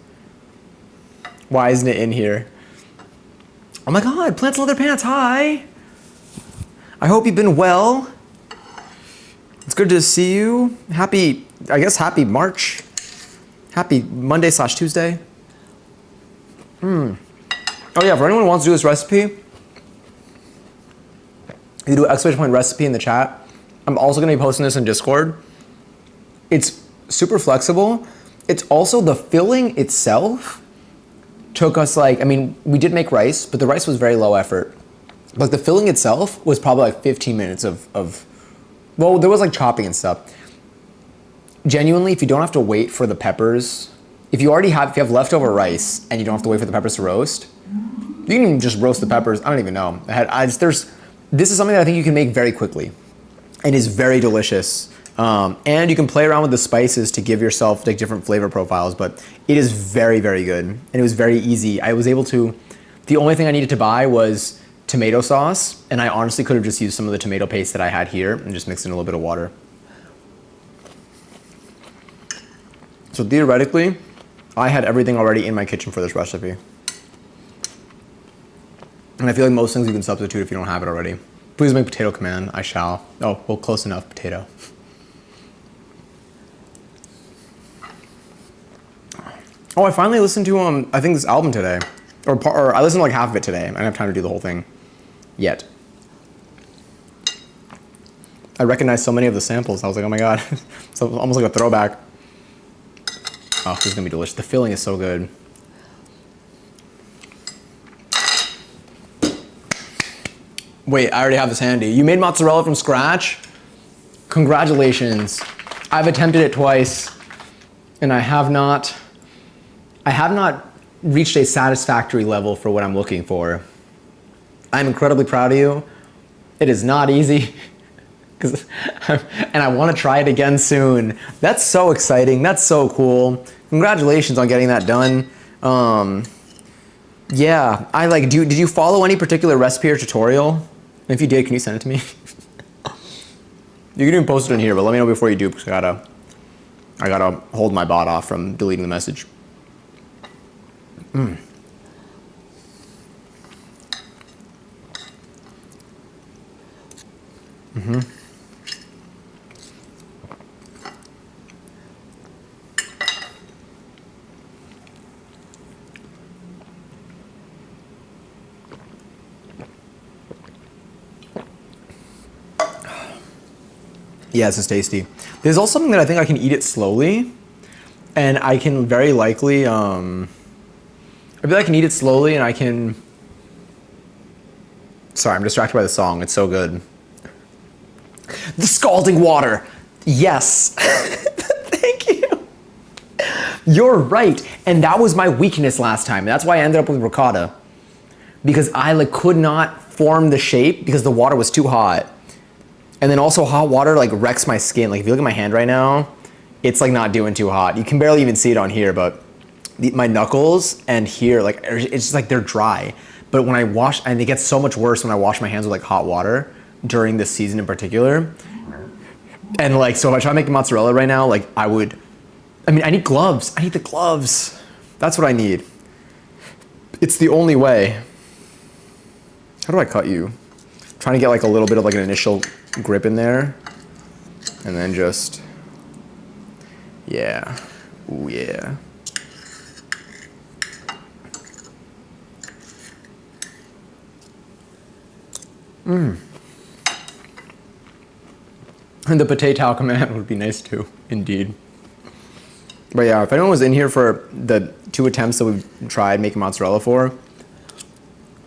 Why isn't it in here? Oh my God, Plants Leather Pants, hi. I hope you've been well. It's good to see you. Happy, I guess happy March. Happy Monday/Tuesday. Oh yeah, for anyone who wants to do this recipe, you do exclamation point recipe in the chat. I'm also gonna be posting this in Discord. It's super flexible. It's also the filling itself took us like, I mean, we did make rice, but the rice was very low effort. But the filling itself was probably like 15 minutes of well, there was like chopping and stuff. Genuinely, if you don't have to wait for the peppers, if you have leftover rice and you don't have to wait for the peppers to roast, you can just roast the peppers. I don't even know. This is something that I think you can make very quickly and is very delicious. And you can play around with the spices to give yourself like different flavor profiles, but it is very, very good. And it was very easy. The only thing I needed to buy was tomato sauce, and I honestly could have just used some of the tomato paste that I had here and just mixed in a little bit of water. So theoretically, I had everything already in my kitchen for this recipe. And I feel like most things you can substitute if you don't have it already. Please make potato command, I shall. Oh, well, close enough, potato. Oh, I finally listened to, I think this album today. Or I listened to like half of it today. I didn't have time to do the whole thing yet. I recognized so many of the samples. I was like, oh my God. So almost like a throwback. Oh, this is gonna be delicious. The filling is so good. Wait, I already have this handy. You made mozzarella from scratch? Congratulations. I've attempted it twice, and I have not reached a satisfactory level for what I'm looking for. I'm incredibly proud of you. It is not easy, and I want to try it again soon. That's so exciting. That's so cool. Congratulations on getting that done. Yeah, did you follow any particular recipe or tutorial? And if you did, can you send it to me? You can even post it in here, but let me know before you do, because I gotta hold my bot off from deleting the message. Yeah, this is tasty. There's also something that I think I can eat it slowly, and I can very likely, I feel like I can eat it slowly and I can, sorry, I'm distracted by the song, it's so good. The scalding water, yes. Thank you. You're right. And that was my weakness last time. That's why I ended up with ricotta. Because I like could not form the shape because the water was too hot. And then also hot water like wrecks my skin. Like if you look at my hand right now, it's like not doing too hot. You can barely even see it on here, but my knuckles and here, like it's just like they're dry. But when I wash, and it gets so much worse when I wash my hands with like hot water during this season in particular. And like, so if I try making mozzarella right now, like I need gloves. I need the gloves. That's what I need. It's the only way. How do I cut you? I'm trying to get like a little bit of like an initial grip in there. And then just, yeah. Ooh, yeah. And the potato command would be nice too, indeed. But yeah, if anyone was in here for the 2 attempts that we've tried making mozzarella for,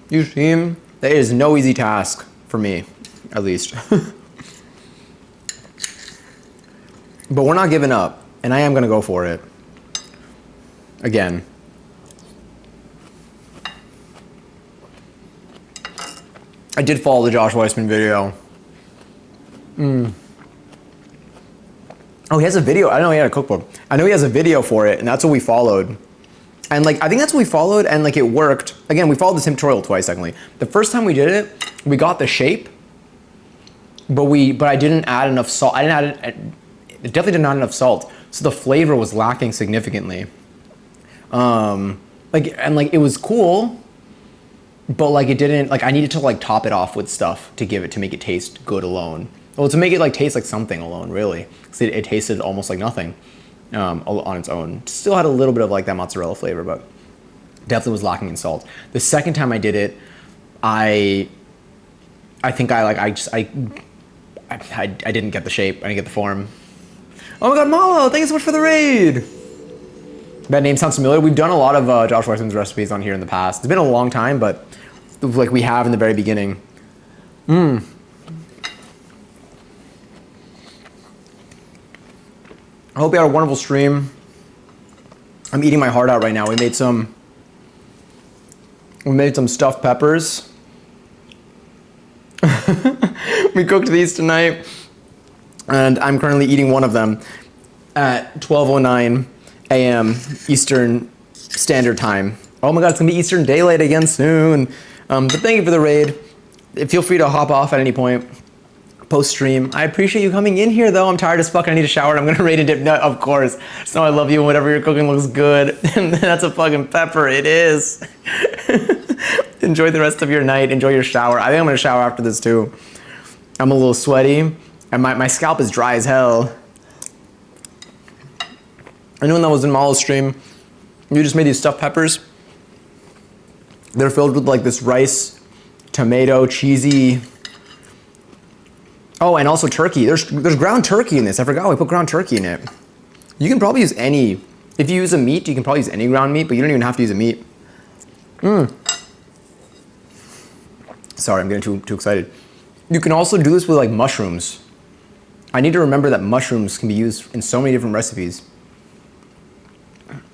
you seem that it is no easy task for me, at least. But we're not giving up, and I am gonna go for it. Again. I did follow the Josh Weissman video. Oh, he has a video. I didn't know he had a cookbook. I know he has a video for it, and that's what we followed. And like, I think that's what we followed, and like it worked. Again, we followed the same tutorial twice, technically. The first time we did it, we got the shape, but I didn't add enough salt. It definitely did not add enough salt, so the flavor was lacking significantly. It was cool, but like it didn't, like I needed to like top it off with stuff to make it taste good alone. Well, to make it like taste like something alone, really. Because it tasted almost like nothing on its own. Still had a little bit of like that mozzarella flavor, but definitely was lacking in salt. The second time I did it, I didn't get the shape. I didn't get the form. Oh my God, Malo! Thank you so much for the raid. That name sounds familiar. We've done a lot of Josh Weissman's recipes on here in the past. It's been a long time, but like we have in the very beginning. I hope you had a wonderful stream. I'm eating my heart out right now. We made some stuffed peppers. We cooked these tonight, and I'm currently eating one of them at 12:09 a.m. Eastern Standard Time. Oh my God, it's gonna be Eastern Daylight again soon. But thank you for the raid. Feel free to hop off at any point post-stream. I appreciate you coming in here though. I'm tired as fuck. I need a shower. I'm gonna raid a dip nut, of course. So I love you and whatever you're cooking looks good. And that's a fucking pepper. It is. Enjoy the rest of your night. Enjoy your shower. I think I'm gonna shower after this too. I'm a little sweaty and my scalp is dry as hell. Anyone that was in Malo's stream, you just made these stuffed peppers. They're filled with like this rice, tomato, cheesy. Oh, and also turkey. There's ground turkey in this. I forgot we put ground turkey in it. You can probably use any, if you use a meat, you can probably use any ground meat, but you don't even have to use a meat. Sorry, I'm getting too excited. You can also do this with like mushrooms. I need to remember that mushrooms can be used in so many different recipes.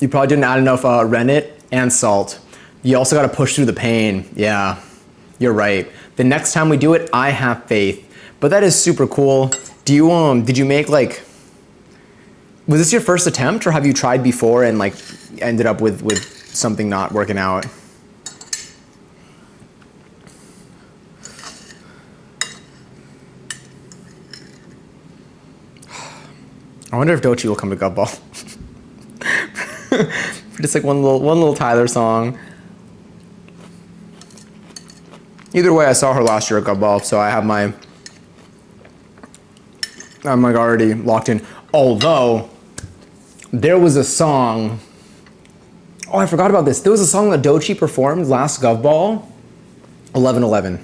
You probably didn't add enough rennet and salt. You also got to push through the pain. Yeah, you're right. The next time we do it, I have faith. But that is super cool. Do you did you make like, was this your first attempt or have you tried before and like ended up with something not working out? I wonder if Doechii will come to Gubball. Just like one little Tyler song. Either way, I saw her last year at Gubball, so I'm like already locked in. Although there was a song. Oh, I forgot about this. There was a song that Doechii performed last Gubball. 11:11.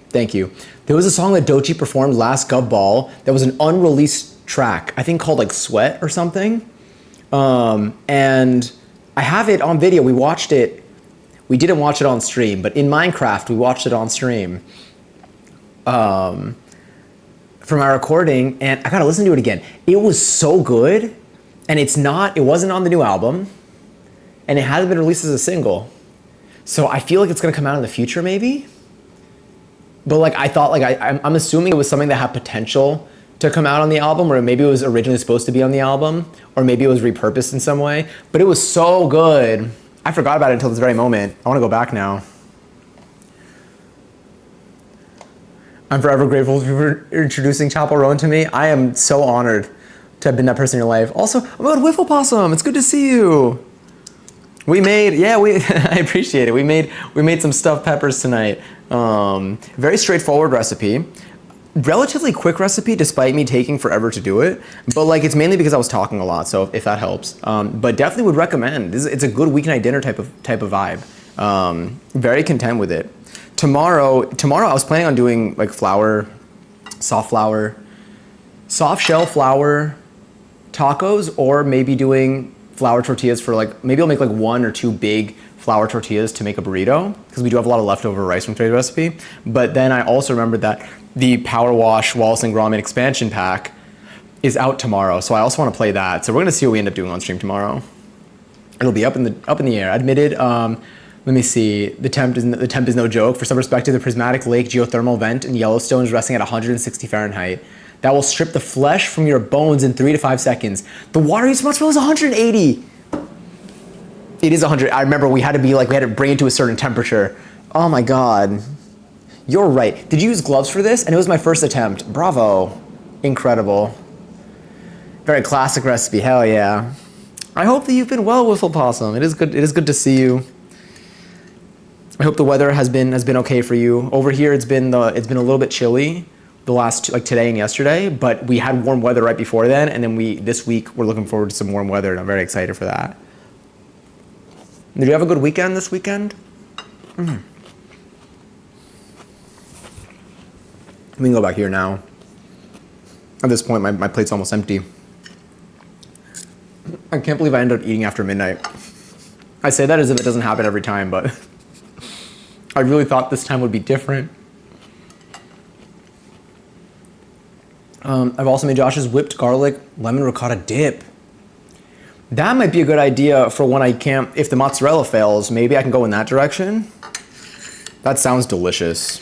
Thank you. There was a song that Doechii performed last Gubball that was an unreleased track, I think called like Sweat or something. And I have it on video. We watched it. We didn't watch it on stream, but in Minecraft, we watched it on stream from our recording, and I gotta listen to it again. It was so good. And it wasn't on the new album, and it hasn't been released as a single. So I feel like it's gonna come out in the future, maybe. But like I thought, like I'm assuming it was something that had potential to come out on the album, or maybe it was originally supposed to be on the album, or maybe it was repurposed in some way. But it was so good. I forgot about it until this very moment. I want to go back now. I'm forever grateful for introducing Chapel Roan to me. I am so honored to have been that person in your life. Also, oh my God, Wiffle Possum, it's good to see you. We made, I appreciate it. We made some stuffed peppers tonight. Very straightforward recipe. Relatively quick recipe despite me taking forever to do it. But like it's mainly because I was talking a lot, so if that helps. But definitely would recommend. It's a good weeknight dinner type of vibe. Very content with it. Tomorrow I was planning on doing like soft shell flour tacos, or maybe doing flour tortillas for like, maybe I'll make like 1 or 2 big flour tortillas to make a burrito, because we do have a lot of leftover rice from today's recipe. But then I also remembered that the Power Wash Wallace and Gromit expansion pack is out tomorrow, so I also want to play that. So we're gonna see what we end up doing on stream tomorrow. It'll be up in the air. Admitted. Let me see. The temp is no joke. For some perspective, the Prismatic Lake geothermal vent in Yellowstone is resting at 160 Fahrenheit. That will strip the flesh from your bones in 3 to 5 seconds. The water you smell is 180. It is 100. I remember we had to bring it to a certain temperature. Oh my God. You're right. Did you use gloves for this? And it was my first attempt. Bravo. Incredible. Very classic recipe. Hell yeah. I hope that you've been well, Wiffle Possum. It is good to see you. I hope the weather has been okay for you. Over here it's been a little bit chilly the last like today and yesterday, but we had warm weather right before then, and then this week we're looking forward to some warm weather, and I'm very excited for that. Did you have a good weekend this weekend? We can go back here now. At this point, my plate's almost empty. I can't believe I ended up eating after midnight. I say that as if it doesn't happen every time, but I really thought this time would be different. I've also made Josh's whipped garlic lemon ricotta dip. That might be a good idea for when I can't, if the mozzarella fails, maybe I can go in that direction. That sounds delicious.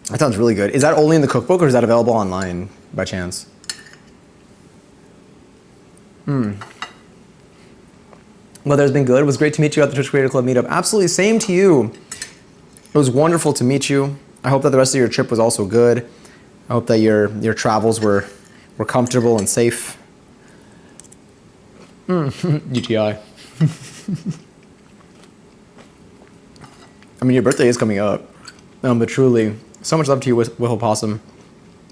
That sounds really good. Is that only in the cookbook, or is that available online by chance? Weather's been good. It was great to meet you at the Twitch Creator Club meetup. Absolutely, same to you. It was wonderful to meet you. I hope that the rest of your trip was also good. I hope that your travels were comfortable and safe. UTI. I mean, your birthday is coming up. But truly, so much love to you, Wiffle Possum.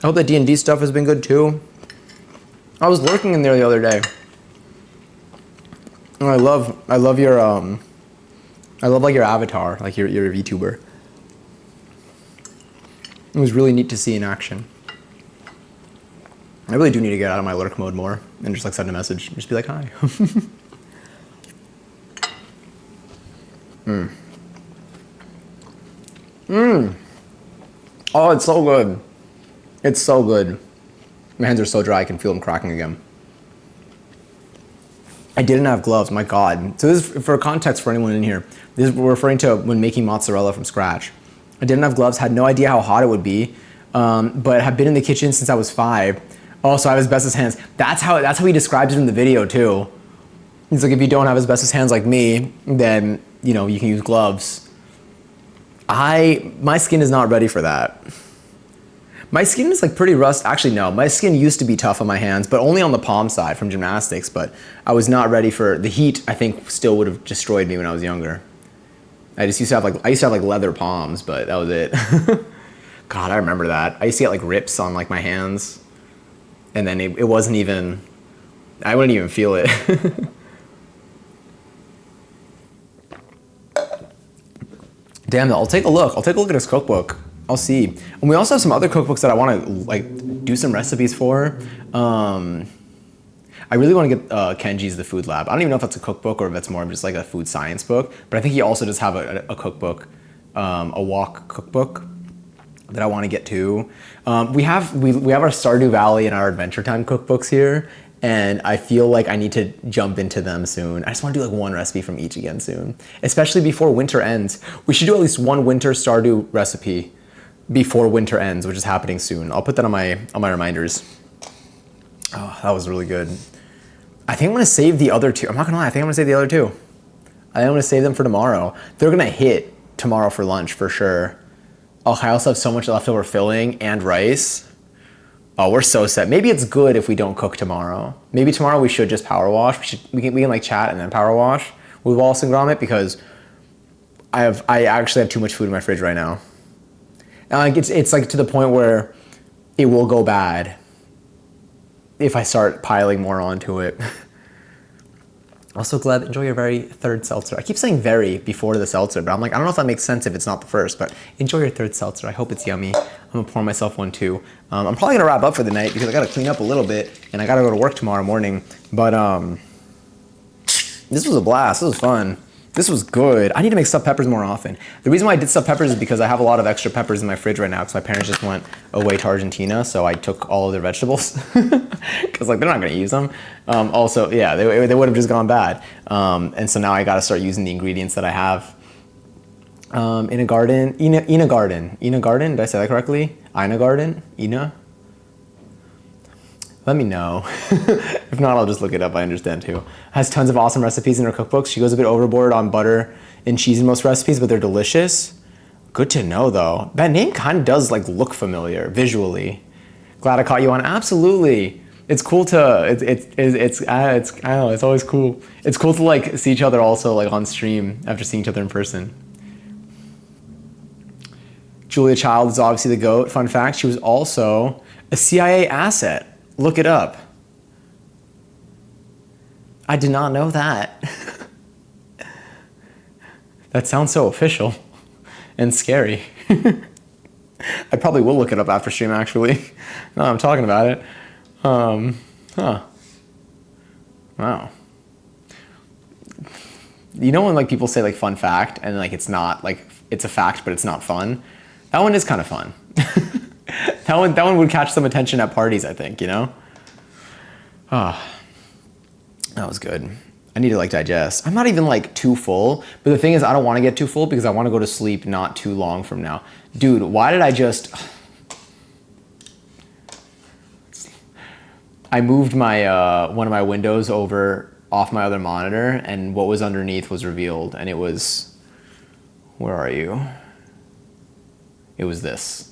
I hope that D&D stuff has been good too. I was lurking in there the other day. And I love your like your avatar, like your VTuber. It was really neat to see in action. I really do need to get out of my lurk mode more and just like send a message, just be like, hi. Oh, it's so good. It's so good. My hands are so dry, I can feel them cracking again. I didn't have gloves, my God. So this is for context for anyone in here. We're referring to when making mozzarella from scratch. I didn't have gloves, had no idea how hot it would be, but have been in the kitchen since I was 5. Oh, so I have asbestos hands. That's how he describes it in the video too. He's like, if you don't have asbestos hands like me, then you can use gloves. My skin is not ready for that. My skin is like pretty rust. Actually, no, my skin used to be tough on my hands, but only on the palm side from gymnastics. But I was not ready for the heat. I think still would have destroyed me when I was younger. I used to have like leather palms, but that was it. God, I remember that. I used to get like rips on like my hands, and then it wasn't even. I wouldn't even feel it. Damn, I'll take a look. I'll take a look at his cookbook. I'll see. And we also have some other cookbooks that I want to like do some recipes for. I really want to get Kenji's The Food Lab. I don't even know if that's a cookbook or if that's more of just like a food science book. But I think he also does have a cookbook, a wok cookbook that I want to get too. We have our Stardew Valley and our Adventure Time cookbooks here, and I feel like I need to jump into them soon. I just want to do like one recipe from each again soon, especially before winter ends. We should do at least one winter Stardew recipe before winter ends, which is happening soon. I'll put that on my reminders. Oh, that was really good. I think I'm gonna save the other two. I'm not gonna lie, I think I'm gonna save the other two. I think I'm gonna save them for tomorrow. They're gonna hit tomorrow for lunch for sure. Oh, I also have so much leftover filling and rice. Oh, we're so set. Maybe it's good if we don't cook tomorrow. Maybe tomorrow we should just power wash. We can like chat and then power wash with Wallace and Gromit because I actually have too much food in my fridge right now. And like it's like to the point where it will go bad if I start piling more onto it. Also, Gleb, enjoy your very third seltzer. I keep saying very before the seltzer, but I'm like, I don't know if that makes sense if it's not the first, but enjoy your third seltzer. I hope it's yummy. I'm gonna pour myself one too. I'm probably gonna wrap up for the night because I gotta clean up a little bit and I gotta go to work tomorrow morning. But this was a blast, this was fun. This was good. I need to make stuffed peppers more often. The reason why I did stuffed peppers is because I have a lot of extra peppers in my fridge right now because my parents just went away to Argentina, so I took all of their vegetables because like they're not gonna use them. Also, yeah, they would have just gone bad. And so now I gotta start using the ingredients that I have. In a garden, Ina Garden. Ina Garden, did I say that correctly? Ina Garden? Ina? Let me know. If not, I'll just look it up. I understand too. Has tons of awesome recipes in her cookbooks. She goes a bit overboard on butter and cheese in most recipes, but they're delicious. Good to know though. That name kind of does like look familiar visually. Glad I caught you on. Absolutely. It's cool to it's I don't know. It's always cool. It's cool to like see each other also like on stream after seeing each other in person. Julia Child is obviously the GOAT. Fun fact: she was also a CIA asset. Look it up. I did not know that. That sounds so official and scary. I probably will look it up after stream actually. No, I'm talking about it. Wow. You know when like people say like fun fact and like it's not like it's a fact but it's not fun? That one is kind of fun. That one would catch some attention at parties, I think, you know? Ah, that was good. I need to like digest. I'm not even like too full, but the thing is I don't want to get too full because I want to go to sleep not too long from now. Dude, why did I just... I moved my one of my windows over off my other monitor and what was underneath was revealed and it was... Where are you? It was this.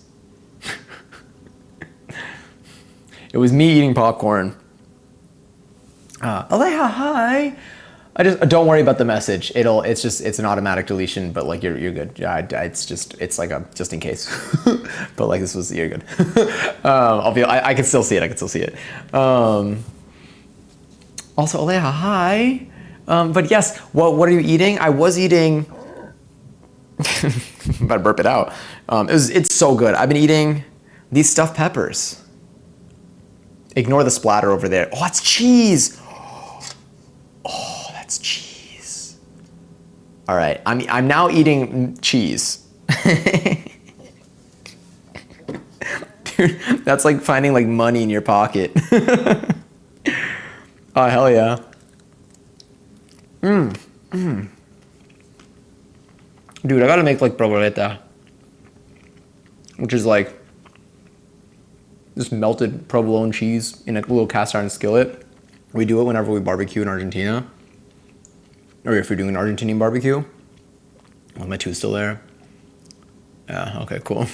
It was me eating popcorn. Aleha, hi. I just don't worry about the message. It's an automatic deletion, but like you're good. Yeah, it's like a just in case. But like this was you're good. I can still see it. Also, Aleha, hi. But yes, what are you eating? I was eating. I'm about to burp it out. It's so good. I've been eating these stuffed peppers. Ignore the splatter over there. Oh, it's cheese. Oh, that's cheese. All right, I'm now eating cheese. Dude, that's like finding like money in your pocket. Oh, hell yeah. Dude, I gotta make like provoleta, which is like this melted provolone cheese in a little cast iron skillet. We do it whenever we barbecue in Argentina. Or if you're doing an Argentinian barbecue. Oh, my tooth's still there. Yeah, okay, cool.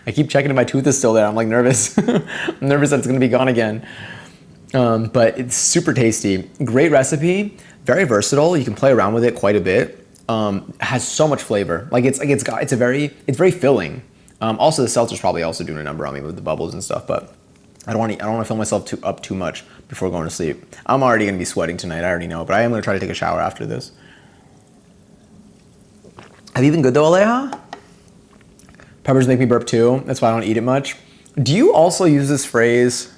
I keep checking if my tooth is still there. I'm like nervous. I'm nervous that it's gonna be gone again. But it's super tasty. Great recipe, very versatile. You can play around with it quite a bit. Has so much flavor. Like it's very filling. Also, the seltzer's probably also doing a number on me with the bubbles and stuff, but I don't want to fill myself up too much before going to sleep. I'm already going to be sweating tonight, I already know, but I am going to try to take a shower after this. Have you been good though, Aleja? Peppers make me burp too, that's why I don't eat it much. Do you also use this phrase?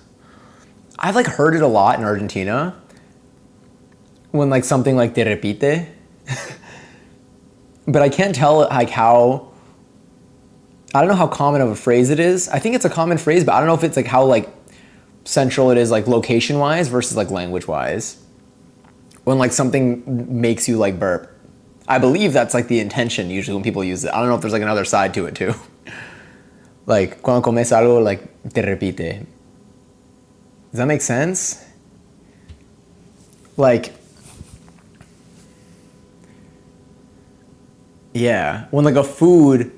I've like heard it a lot in Argentina when like something like te repite, but I can't tell like how... I don't know how common of a phrase it is. I think it's a common phrase, but I don't know if it's like how like central it is like location wise versus like language wise. When like something makes you like burp. I believe that's like the intention usually when people use it. I don't know if there's like another side to it too. Like cuando comes algo like te repite. Does that make sense? Like, yeah, when like a food,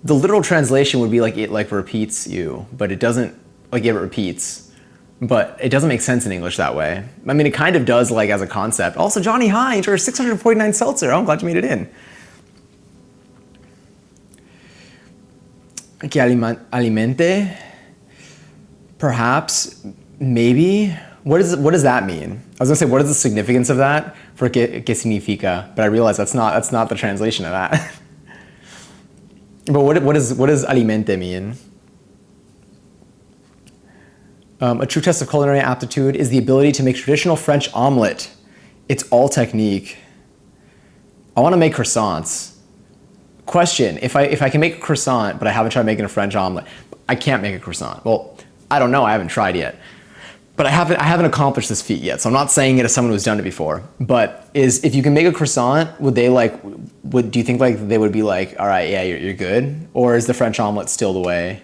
the literal translation would be like it like repeats you, but it doesn't like it repeats, but it doesn't make sense in English that way. I mean, it kind of does like as a concept. Also, Johnny, hi, enjoy 649 seltzer. Oh, I'm glad you made it in. Que alimente, perhaps, maybe. What does that mean? I was gonna say, what is the significance of that for que significa? But I realized that's not the translation of that. But what does alimente mean? A true test of culinary aptitude is the ability to make traditional French omelet. It's all technique. I want to make croissants. Question: If I can make a croissant, but I haven't tried making a French omelet, I can't make a croissant. Well, I don't know. I haven't tried yet. But I haven't accomplished this feat yet, so I'm not saying it as someone who's done it before. But if you can make a croissant, do you think like they would be like, all right, yeah, you're good, or is the French omelet still the way?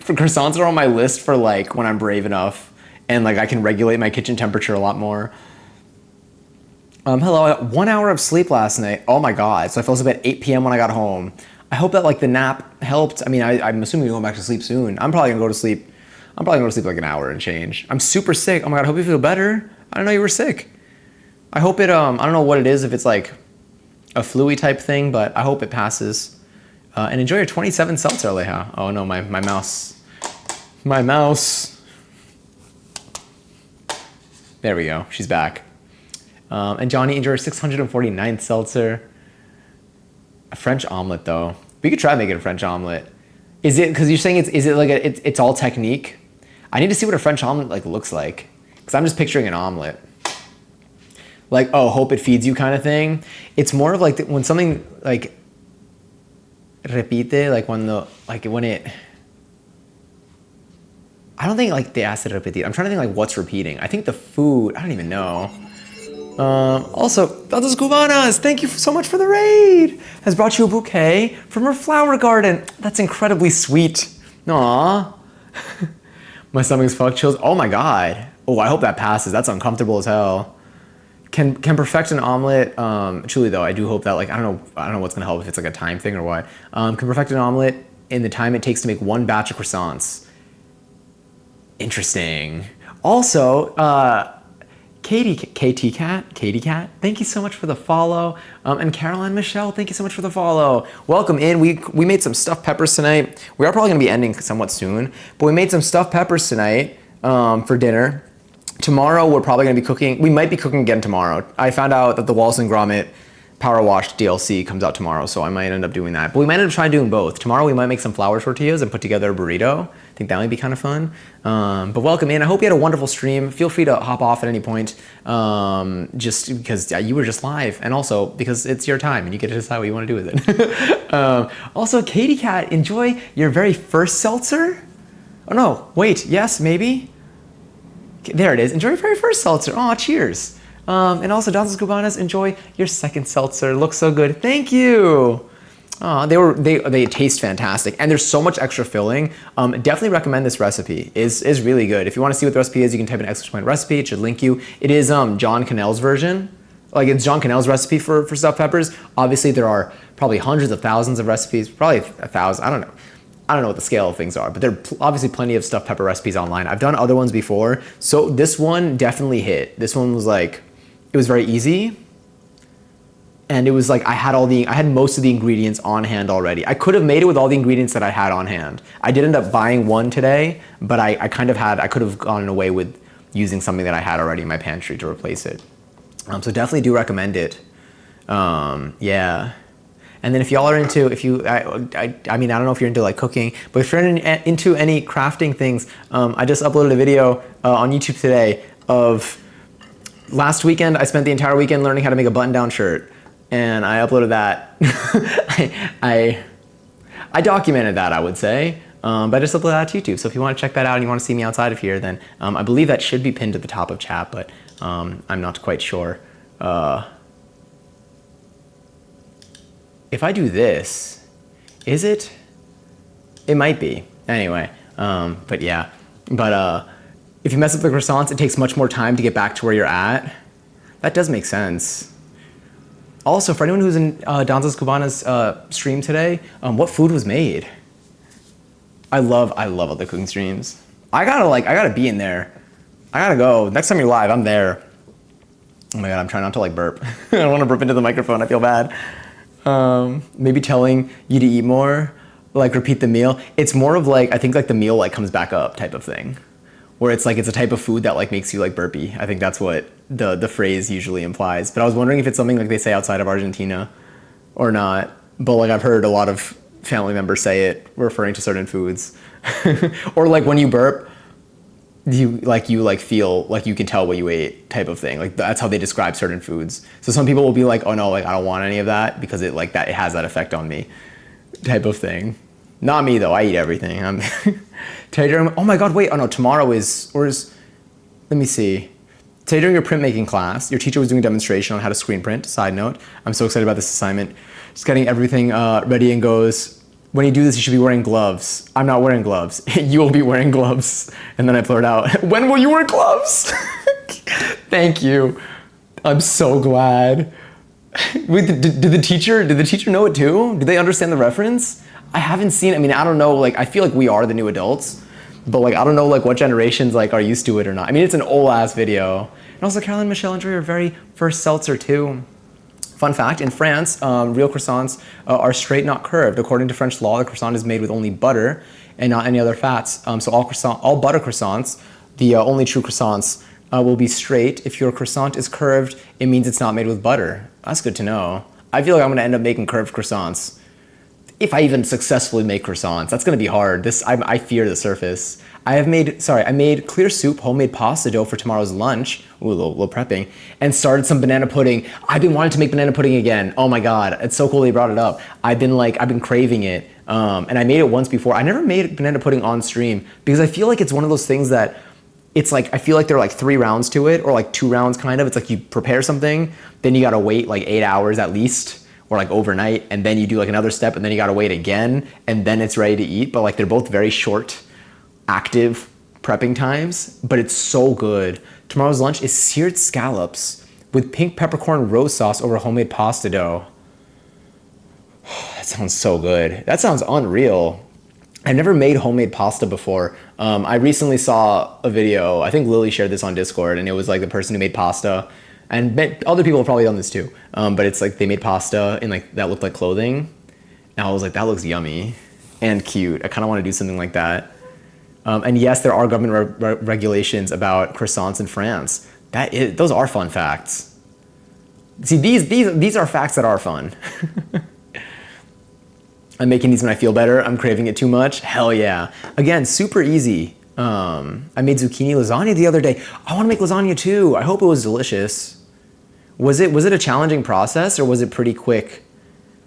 For croissants are on my list for like when I'm brave enough and like I can regulate my kitchen temperature a lot more. Hello, I got 1 hour of sleep last night. Oh my god! So I fell asleep at 8 p.m. when I got home. I hope that like the nap helped. I mean, I'm assuming you're going back to sleep soon. I'm probably gonna go to sleep. Like an hour and change. I'm super sick. Oh my god, I hope you feel better. I didn't know you were sick. I hope it, I don't know what it is, if it's like a flu-y type thing, but I hope it passes. And enjoy your 27 seltzer, Aleja. Oh no, my mouse. My mouse. There we go, she's back. And Johnny, enjoy your 649 seltzer. A French omelet though. We could try making a French omelet. Is it, because you're saying is it like it's all technique? I need to see what a French omelet like looks like, because I'm just picturing an omelet. Like, oh, hope it feeds you kind of thing. It's more of like when something like repite, like when it. I don't think like they asked it to repeat. I'm trying to think like what's repeating. I think the food. I don't even know. Also, Dadas Cubanas, thank you so much for the raid. Has brought you a bouquet from her flower garden. That's incredibly sweet. Aww. My stomach's fucked chills. Oh my god. Oh, I hope that passes. That's uncomfortable as hell. Can perfect an omelet. Truly though, I do hope that like I don't know what's gonna help, if it's like a time thing or what. Can perfect an omelet in the time it takes to make one batch of croissants. Interesting. Also, Katie Cat, thank you so much for the follow. And Caroline Michelle, thank you so much for the follow. Welcome in. We made some stuffed peppers tonight. We are probably gonna be ending somewhat soon, but we made some stuffed peppers tonight for dinner. Tomorrow we're probably gonna be cooking. We might be cooking again tomorrow. I found out that the Wallace and Gromit Power Wash DLC comes out tomorrow, so I might end up doing that. But we might end up trying doing both. Tomorrow we might make some flour tortillas and put together a burrito. I think that might be kind of fun. But welcome in. I hope you had a wonderful stream. Feel free to hop off at any point, just because you were just live, and also because it's your time and you get to decide what you want to do with it. Also, Katie Cat, enjoy your very first seltzer. Oh no, wait, yes, maybe. There it is. Enjoy your very first seltzer. Oh, cheers. And also, Danzas Cubanas, enjoy your second seltzer. Looks so good. Thank you. They taste fantastic, and there's so much extra filling. Definitely recommend this recipe. Is really good. If you want to see what the recipe is, you can type in !recipe. It should link you. It is John Cannell's version. Like, it's John Cannell's recipe for stuffed peppers. Obviously, there are probably hundreds of thousands of recipes. Probably 1,000. I don't know. I don't know what the scale of things are, but there are obviously plenty of stuffed pepper recipes online. I've done other ones before, so this one definitely hit. This one was like, it was very easy, and it was like I had most of the ingredients on hand already. I could have made it with all the ingredients that I had on hand. I did end up buying one today, but I could have gone away with using something that I had already in my pantry to replace it. So definitely do recommend it. Yeah. And then if y'all are into, I mean, I don't know if you're into like cooking, but if you're into any crafting things, I just uploaded a video on YouTube today of last weekend. I spent the entire weekend learning how to make a button-down shirt, and I uploaded that. I documented that, I would say. But I just uploaded that to YouTube. So if you want to check that out and you want to see me outside of here, then I believe that should be pinned to the top of chat, but I'm not quite sure. If I do this, is it? It might be. Anyway, but yeah. But if you mess up the croissants, it takes much more time to get back to where you're at. That does make sense. Also, for anyone who's in Danza's Cubana's stream today, what food was made? I love all the cooking streams. I gotta be in there. I gotta go. Next time you're live, I'm there. Oh my God, I'm trying not to like burp. I don't want to burp into the microphone. I feel bad. Maybe telling you to eat more, like repeat the meal. It's more of like, I think like the meal like comes back up type of thing, where it's like, it's a type of food that like makes you like burpy. I think that's what the phrase usually implies. But I was wondering if it's something like they say outside of Argentina or not. But like I've heard a lot of family members say it referring to certain foods. Or like when you burp, you feel like you can tell what you ate type of thing. Like that's how they describe certain foods. So some people will be like, oh no, like I don't want any of that because it like that it has that effect on me type of thing. Not me though, I eat everything. Oh my God, wait, oh no, tomorrow let me see. Today during your printmaking class, your teacher was doing a demonstration on how to screen print. Side note, I'm so excited about this assignment. Just getting everything ready and goes, when you do this, you should be wearing gloves. I'm not wearing gloves. You will be wearing gloves. And then I blurred out, when will you wear gloves? Thank you. I'm so glad. Wait, did the teacher know it too? Did they understand the reference? I haven't seen, I mean, I don't know, like, I feel like we are the new adults, but like, I don't know like what generations like are used to it or not. I mean, it's an old ass video. And also Caroline, Michelle enjoy your very first seltzer too. Fun fact, in France, real croissants are straight, not curved. According to French law, the croissant is made with only butter and not any other fats. So all butter croissants, the only true croissants, will be straight. If your croissant is curved, it means it's not made with butter. That's good to know. I feel like I'm gonna end up making curved croissants. If I even successfully make croissants, that's gonna be hard. I fear the surface. I made clear soup, homemade pasta dough for tomorrow's lunch. Ooh, a little prepping. And started some banana pudding. I've been wanting to make banana pudding again. Oh my God, it's so cool they brought it up. I've been craving it. And I made it once before. I never made banana pudding on stream because I feel like it's one of those things that it's like, I feel like there are like 3 rounds to it or like 2 rounds kind of. It's like you prepare something, then you gotta wait like 8 hours at least or like overnight. And then you do like another step and then you gotta wait again and then it's ready to eat. But like they're both very short, active prepping times, but it's so good. Tomorrow's lunch is seared scallops with pink peppercorn rose sauce over homemade pasta dough. That sounds so good. That sounds unreal. I've never made homemade pasta before. I recently saw a video, I think Lily shared this on Discord, and it was like the person who made pasta, and other people have probably done this too, but it's like they made pasta in like that looked like clothing. And I was like, that looks yummy and cute. I kind of want to do something like that. And yes, there are government regulations about croissants in France. Those are fun facts. See, these are facts that are fun. I'm making these when I feel better. I'm craving it too much. Hell yeah. Again, super easy. I made zucchini lasagna the other day. I want to make lasagna too. I hope it was delicious. Was it a challenging process or was it pretty quick?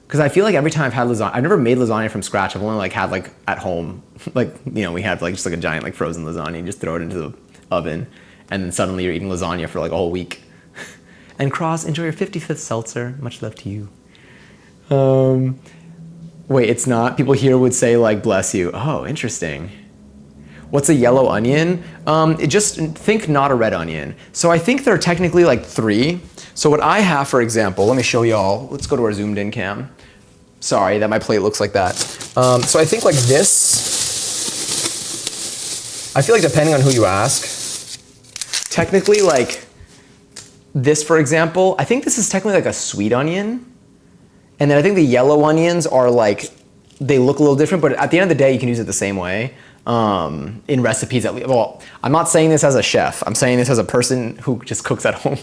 Because I feel like every time I've had lasagna, I've never made lasagna from scratch. I've only like had like at home, like, you know, we had like just like a giant like frozen lasagna and just throw it into the oven. And then suddenly you're eating lasagna for like a whole week. And Cross, enjoy your 55th seltzer. Much love to you. Wait, it's not? People here would say like, bless you. Oh, interesting. What's a yellow onion? Just think not a red onion. So I think there are technically like 3. So what I have, for example, let me show y'all. Let's go to our zoomed in cam. Sorry that my plate looks like that. So I think like this, I feel like depending on who you ask, technically like this, for example, I think this is technically like a sweet onion. And then I think the yellow onions are like, they look a little different, but at the end of the day, you can use it the same way. In recipes at least. Well, I'm not saying this as a chef. I'm saying this as a person who just cooks at home.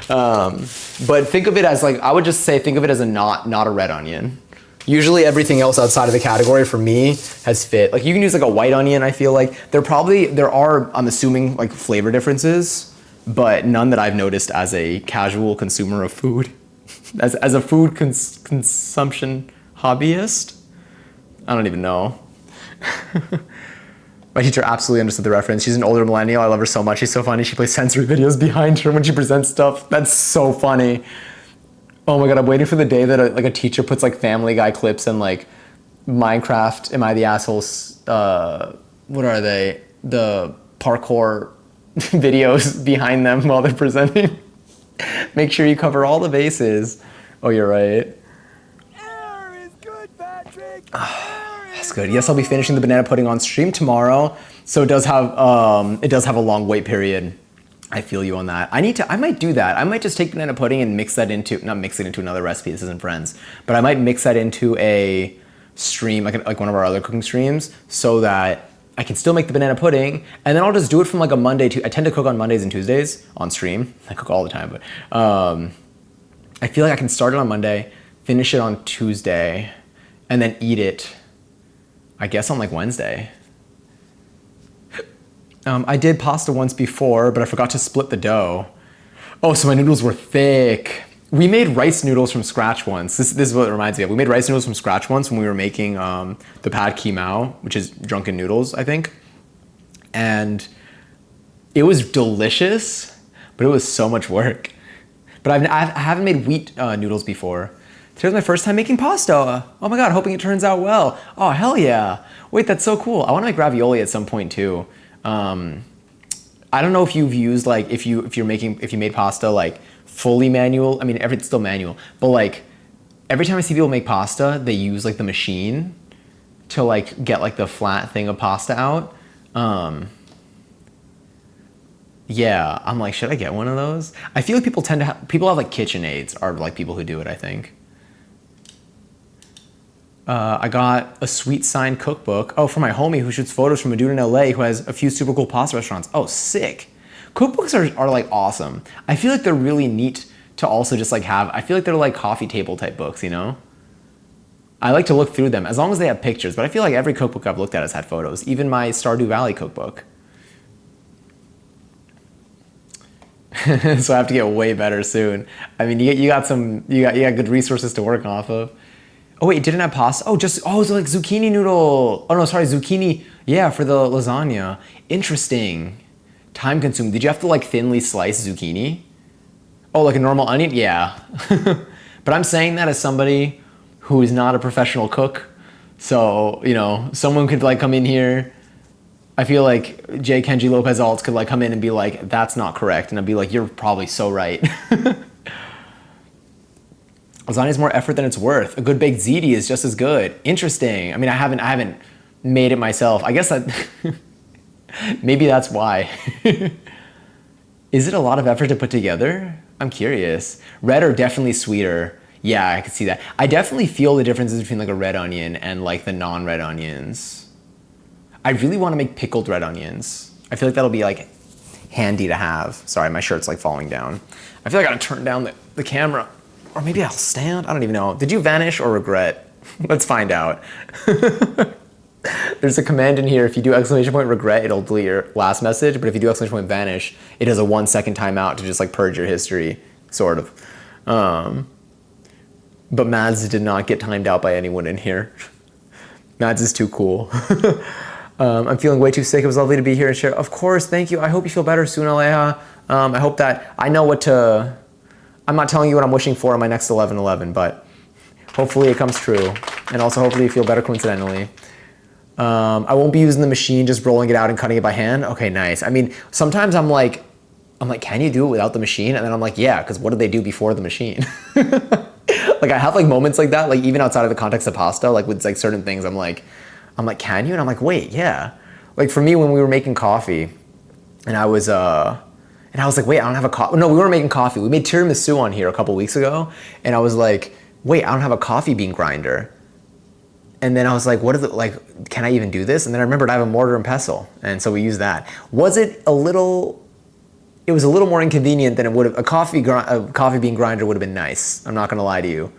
But think of it as like, I would just say, think of it as a not a red onion. Usually everything else outside of the category for me has fit. Like you can use like a white onion, I feel like. There are, I'm assuming, like flavor differences, but none that I've noticed as a casual consumer of food. As a food consumption hobbyist. I don't even know. My teacher absolutely understood the reference. She's an older millennial. I love her so much. She's so funny. She plays sensory videos behind her when she presents stuff. That's so funny. Oh my God, I'm waiting for the day that a teacher puts like Family Guy clips and like Minecraft, Am I the Assholes, what are they? The parkour videos behind them while they're presenting. Make sure you cover all the bases. Oh, you're right. Air is good, Patrick. That's good. Yes, I'll be finishing the banana pudding on stream tomorrow. So it does have a long wait period. I feel you on that. I might do that. I might just take banana pudding and not mix it into another recipe. This isn't Friends, but I might mix that into a stream, like one of our other cooking streams, so that I can still make the banana pudding, and then I'll just do it from like a Monday to. I tend to cook on Mondays and Tuesdays on stream. I cook all the time, but I feel like I can start it on Monday, finish it on Tuesday, and then eat it, I guess, on like Wednesday. I did pasta once before, but I forgot to split the dough. Oh, so my noodles were thick. We made rice noodles from scratch once. This is what it reminds me of. We made rice noodles from scratch once when we were making the pad ki mao, which is drunken noodles, I think. And it was delicious, but it was so much work. But I haven't made wheat noodles before. Today's my first time making pasta. Oh my God, hoping it turns out well. Oh, hell yeah. Wait, that's so cool. I want to make ravioli at some point too. I don't know if you've used like, if you made pasta like fully manual. I mean, it's still manual, but like every time I see people make pasta, they use like the machine to like get like the flat thing of pasta out. Yeah, I'm like, should I get one of those? I feel like people have like KitchenAids are like people who do it, I think. I got a sweet signed cookbook. Oh, for my homie who shoots photos from a dude in LA who has a few super cool pasta restaurants. Oh, sick. Cookbooks are like awesome. I feel like they're really neat to also just like have. I feel like they're like coffee table type books, you know? I like to look through them as long as they have pictures, but I feel like every cookbook I've looked at has had photos, even my Stardew Valley cookbook. So I have to get way better soon. I mean, you got good resources to work off of. Oh wait, it didn't have pasta? Oh, it's like zucchini noodle. Oh no, sorry, zucchini. Yeah, for the lasagna. Interesting. Time consuming. Did you have to like thinly slice zucchini? Oh, like a normal onion? Yeah. But I'm saying that as somebody who is not a professional cook. So, you know, someone could like come in here. I feel like J. Kenji Lopez Alt could like come in and be like, that's not correct. And I'd be like, you're probably so right. Lasagna is more effort than it's worth. A good baked ziti is just as good. Interesting. I mean, I haven't made it myself. I guess that maybe that's why. Is it a lot of effort to put together? I'm curious. Red are definitely sweeter. Yeah, I can see that. I definitely feel the differences between like a red onion and like the non-red onions. I really want to make pickled red onions. I feel like that'll be like handy to have. Sorry, my shirt's like falling down. I feel like I gotta turn down the camera. Or maybe I'll stand? I don't even know. Did you vanish or regret? Let's find out. There's a command in here. If you do exclamation point regret, it'll delete your last message. But if you do exclamation point vanish, it has a 1 second timeout to just like purge your history, sort of. But Mads did not get timed out by anyone in here. Mads is too cool. I'm feeling way too sick. It was lovely to be here and share. Of course, thank you. I hope you feel better soon, Aleja. I hope that I know what to... I'm not telling you what I'm wishing for on my next 11/11, but hopefully it comes true. And also hopefully you feel better coincidentally. I won't be using the machine, just rolling it out and cutting it by hand. Okay, nice. I mean, sometimes I'm like, can you do it without the machine? And then I'm like, yeah, because what did they do before the machine? Like I have like moments like that, like even outside of the context of pasta, like with like certain things, I'm like, can you? And I'm like, wait, yeah. Like for me, when we were making coffee, and I was like, wait, I don't have a coffee. No, we weren't making coffee. We made tiramisu on here a couple weeks ago, and I was like, wait, I don't have a coffee bean grinder. And then I was like, can I even do this? And then I remembered I have a mortar and pestle, and so we used that. It was a little more inconvenient than it would have. A coffee bean grinder would have been nice. I'm not gonna lie to you.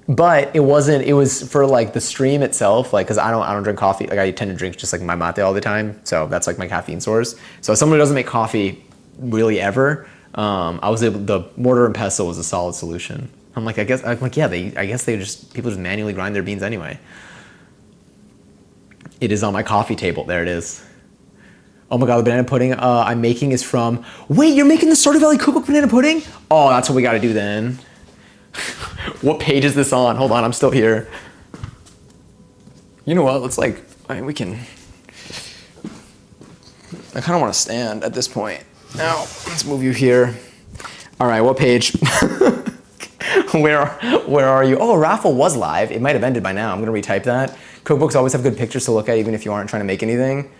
But it wasn't, it was for like the stream itself, like, cause I don't drink coffee. Like I tend to drink just like my mate all the time. So that's like my caffeine source. So as someone who doesn't make coffee really ever, the mortar and pestle was a solid solution. I guess people just manually grind their beans anyway. It is on my coffee table. There it is. Oh my god, the banana pudding I'm making is from... Wait, you're making the Stardew Valley cookbook banana pudding? Oh, that's what we gotta do then. What page is this on? Hold on, I'm still here. You know what, let's like... I mean, we can... I kind of want to stand at this point. Now, let's move you here. All right, what page? Where are you? Oh, a raffle was live. It might have ended by now. I'm gonna retype that. Cookbooks always have good pictures to look at, even if you aren't trying to make anything.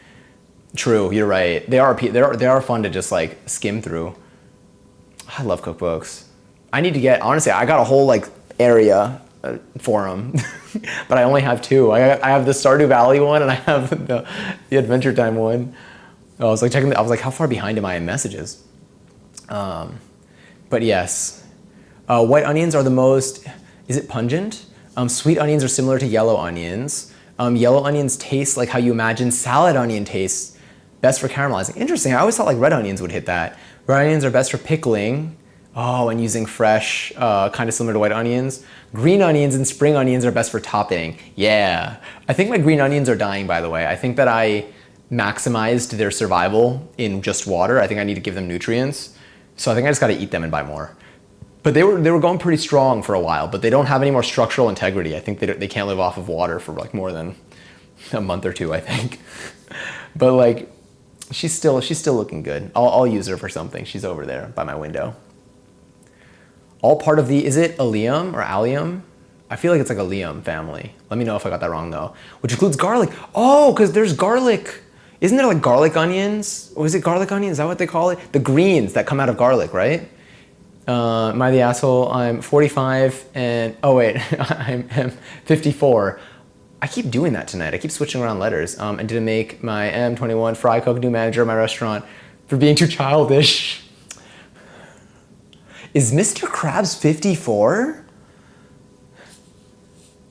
True, you're right. They are fun to just like skim through. I love cookbooks. I need to get, honestly, I got a whole like area for them, but I only have 2. I have the Stardew Valley one and I have the Adventure Time one. I was like checking. I was like, how far behind am I in messages? But yes, white onions are the most. Is it pungent? Sweet onions are similar to yellow onions. Yellow onions taste like how you imagine salad onion tastes. Best for caramelizing. Interesting. I always thought like red onions would hit that. Red onions are best for pickling. Oh, and using fresh, kind of similar to white onions. Green onions and spring onions are best for topping. Yeah. I think my green onions are dying, by the way. I think that I maximized their survival in just water. I think I need to give them nutrients. So I think I just got to eat them and buy more. But they were going pretty strong for a while, but they don't have any more structural integrity. I think they can't live off of water for like more than a month or 2, I think. But like, she's still looking good. I'll use her for something. She's over there by my window. All part of the, is it allium or allium? I feel like it's like a allium family. Let me know if I got that wrong though. Which includes garlic. Oh, because there's garlic. Isn't there like garlic onions? Or is it garlic onions? Is that what they call it? The greens that come out of garlic, right? Am I the asshole? I'm 45 and, oh wait, I'm 54. I keep doing that tonight. I keep switching around letters. And didn't make my M21 fry cook new manager of my restaurant for being too childish. Is Mr. Krabs 54?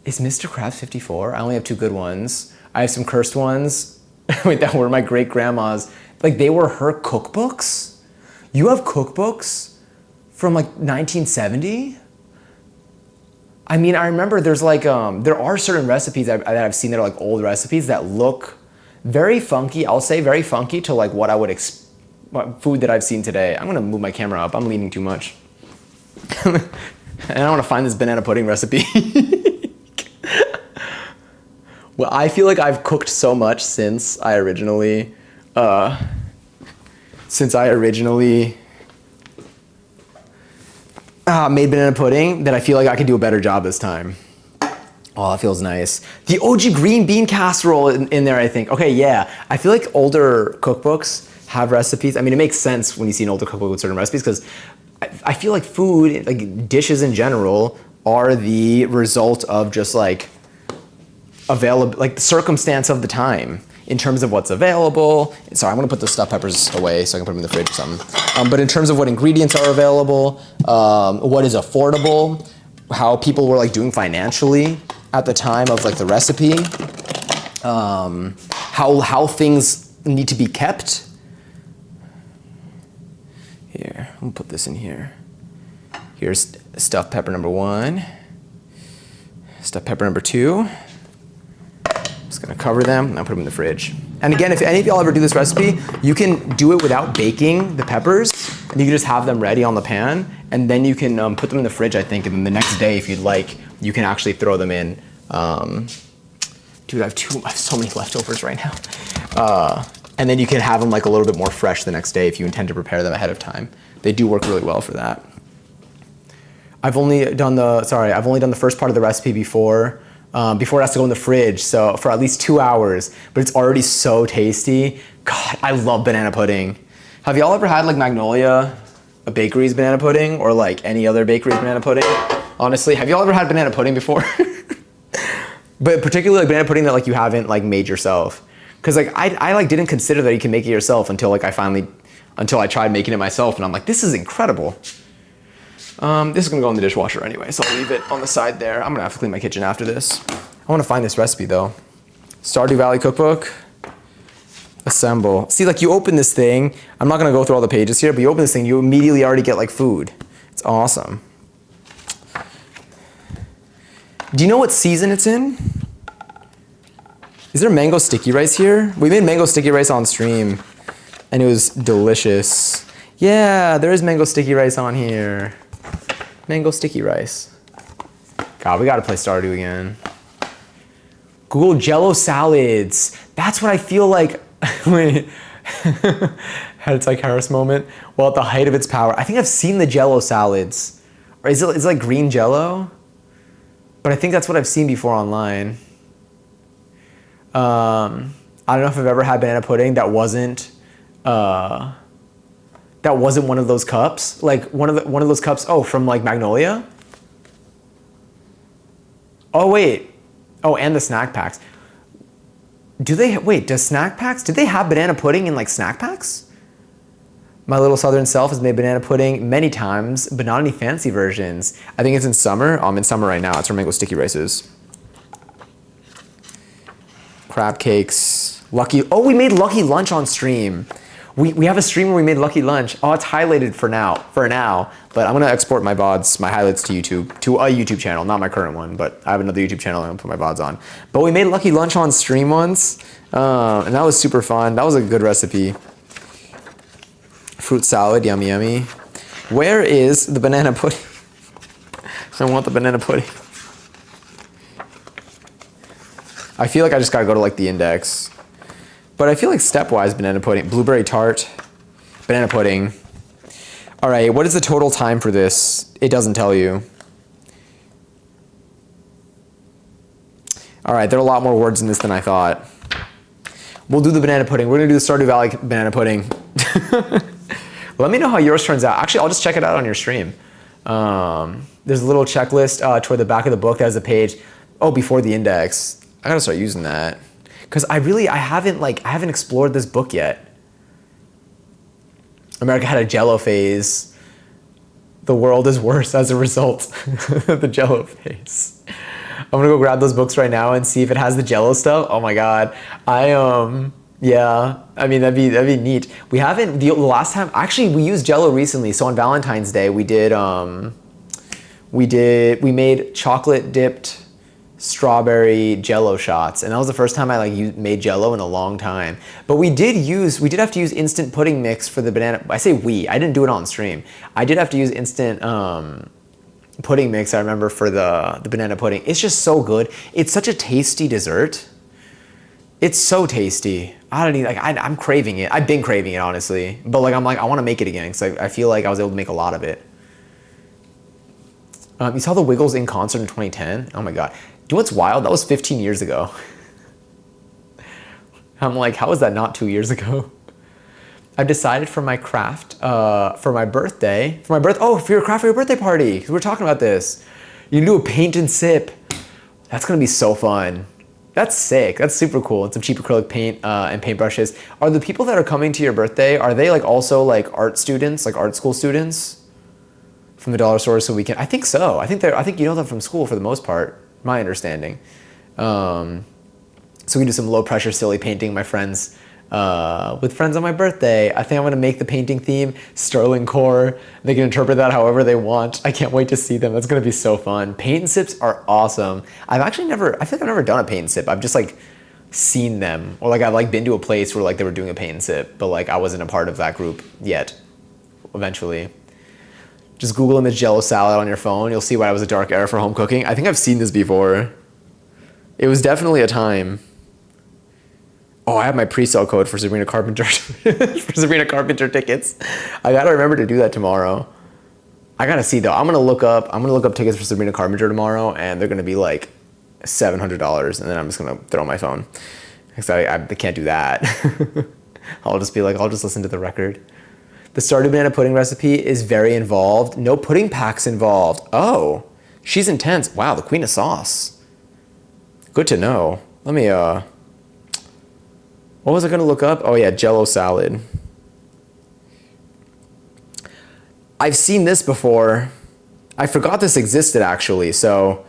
Is Mr. Krabs 54? I only have 2 good ones. I have some cursed ones. Wait, that were my great grandma's. Like they were her cookbooks? You have cookbooks from like 1970? I mean, I remember there's like, there are certain recipes that I've seen that are like old recipes that look very funky. I'll say very funky to like what I would food that I've seen today. I'm gonna move my camera up. I'm leaning too much. And I want to find this banana pudding recipe. Well, I feel like I've cooked so much since I originally made banana pudding that I feel like I could do a better job this time. Oh, that feels nice. The OG green bean casserole in there, I think. Okay, yeah. I feel like older cookbooks have recipes. I mean, it makes sense when you see an older cookbook with certain recipes because I feel like food, like dishes in general, are the result of just like available, like the circumstance of the time in terms of what's available. Sorry, I'm gonna put the stuffed peppers away so I can put them in the fridge or something. But in terms of what ingredients are available, what is affordable, how people were like doing financially at the time of like the recipe, how things need to be kept. Here, I'm gonna put this in here. Here's stuffed pepper number 1, stuffed pepper number 2. Just gonna cover them and I'll put them in the fridge. And again, if any of y'all ever do this recipe, you can do it without baking the peppers, and you can just have them ready on the pan, and then you can put them in the fridge, I think, and then the next day, if you'd like, you can actually throw them in. Dude, I have so many leftovers right now. And then you can have them like a little bit more fresh the next day if you intend to prepare them ahead of time. They do work really well for that. I've only done the first part of the recipe before it has to go in the fridge, so for at least 2 hours, but it's already so tasty. God, I love banana pudding. Have y'all ever had like Magnolia, a bakery's banana pudding, or like any other bakery's banana pudding? Honestly, have y'all ever had banana pudding before? But particularly like banana pudding that like you haven't like made yourself. Cause like I like didn't consider that you can make it yourself until like until I tried making it myself, and I'm like, this is incredible. This is gonna go in the dishwasher anyway, so I'll leave it on the side there. I'm gonna have to clean my kitchen after this. I wanna find this recipe though. Stardew Valley cookbook. Assemble. See, like you open this thing, I'm not gonna go through all the pages here, but you open this thing, you immediately already get like food. It's awesome. Do you know what season it's in? Is there mango sticky rice here? We made mango sticky rice on stream, and it was delicious. Yeah, there is mango sticky rice on here. Mango sticky rice. God, we gotta play Stardew again. Google Jello salads. That's what I feel like. Wait. Had its like Harris moment. Well, at the height of its power. I think I've seen the Jello salads. Or is it like green Jello? But I think that's what I've seen before online. I don't know if I've ever had banana pudding that wasn't one of those cups. Like one of those cups. Oh, from like Magnolia. Oh wait. Oh, and the snack packs. Does snack packs? Did they have banana pudding in like snack packs? My little southern self has made banana pudding many times, but not any fancy versions. I think it's in summer. I'm in summer right now. It's where mango sticky rice is. Crab cakes. Lucky. Oh, we made Lucky Lunch on stream. We have a stream where we made Lucky Lunch. Oh, it's highlighted for now. But I'm gonna export my VODs, my highlights to YouTube, to a YouTube channel, not my current one, but I have another YouTube channel I'm gonna put my VODs on. But we made Lucky Lunch on stream once, and that was super fun. That was a good recipe. Fruit salad, yummy, yummy. Where is the banana pudding? I want the banana pudding. I feel like I just gotta go to like the index. But I feel like stepwise banana pudding, blueberry tart, banana pudding. All right, what is the total time for this? It doesn't tell you. All right, there are a lot more words in this than I thought. We'll do the banana pudding. We're gonna do the Stardew Valley banana pudding. Let me know how yours turns out. Actually, I'll just check it out on your stream. There's a little checklist toward the back of the book that has a page. Oh, before the index. I gotta start using that. Because I haven't explored this book yet. America had a Jello phase. The world is worse as a result of the Jello phase. I'm gonna go grab those books right now and see if it has the Jello stuff. Oh my God, yeah. I mean that'd be neat. We haven't the last time. Actually, we used Jello recently. So on Valentine's Day, we made chocolate dipped strawberry Jello shots, and that was the first time I made Jello in a long time. But we did have to use instant pudding mix for the banana. I say I didn't do it on stream. I did have to use instant pudding mix. I remember for the banana pudding. It's just so good. It's such a tasty dessert. It's so tasty. I'm craving it. I've been craving it honestly, but I want to make it again because I feel like I was able to make a lot of it. You saw the Wiggles in concert in 2010? Oh my God. You know what's wild? That was 15 years ago. I'm like, how is that not 2 years ago? I've decided for my craft, for my birthday, for your craft for your birthday party, because we were talking about this. You can do a paint and sip. That's gonna be so fun. That's sick. That's super cool. And some cheap acrylic paint and paintbrushes. Are the people that are coming to your birthday, are they also art students, art school students? From the dollar store, so we can. I think so. I think you know them from school for the most part. My understanding. So we do some low pressure silly painting. My friends, with friends on my birthday. I think I'm gonna make the painting theme Sterling Core. They can interpret that however they want. I can't wait to see them. That's gonna be so fun. Paint and sips are awesome. I feel like I've never done a paint and sip. I've just seen them, or I've been to a place where they were doing a paint and sip, but I wasn't a part of that group yet. Eventually. Just Google image Jello salad on your phone. You'll see why it was a dark era for home cooking. I think I've seen this before. It was definitely a time. Oh, I have my pre-sale code for Sabrina Carpenter for Sabrina Carpenter tickets. I gotta remember to do that tomorrow. I gotta see though. I'm gonna look up tickets for Sabrina Carpenter tomorrow, and they're gonna be $700, and then I'm just gonna throw my phone because I can't do that. I'll just listen to the record. The Stardew banana pudding recipe is very involved. No pudding packs involved. Oh, she's intense. Wow, the queen of sauce. Good to know. Let me, what was I gonna look up? Oh yeah, Jello salad. I've seen this before. I forgot this existed actually, so,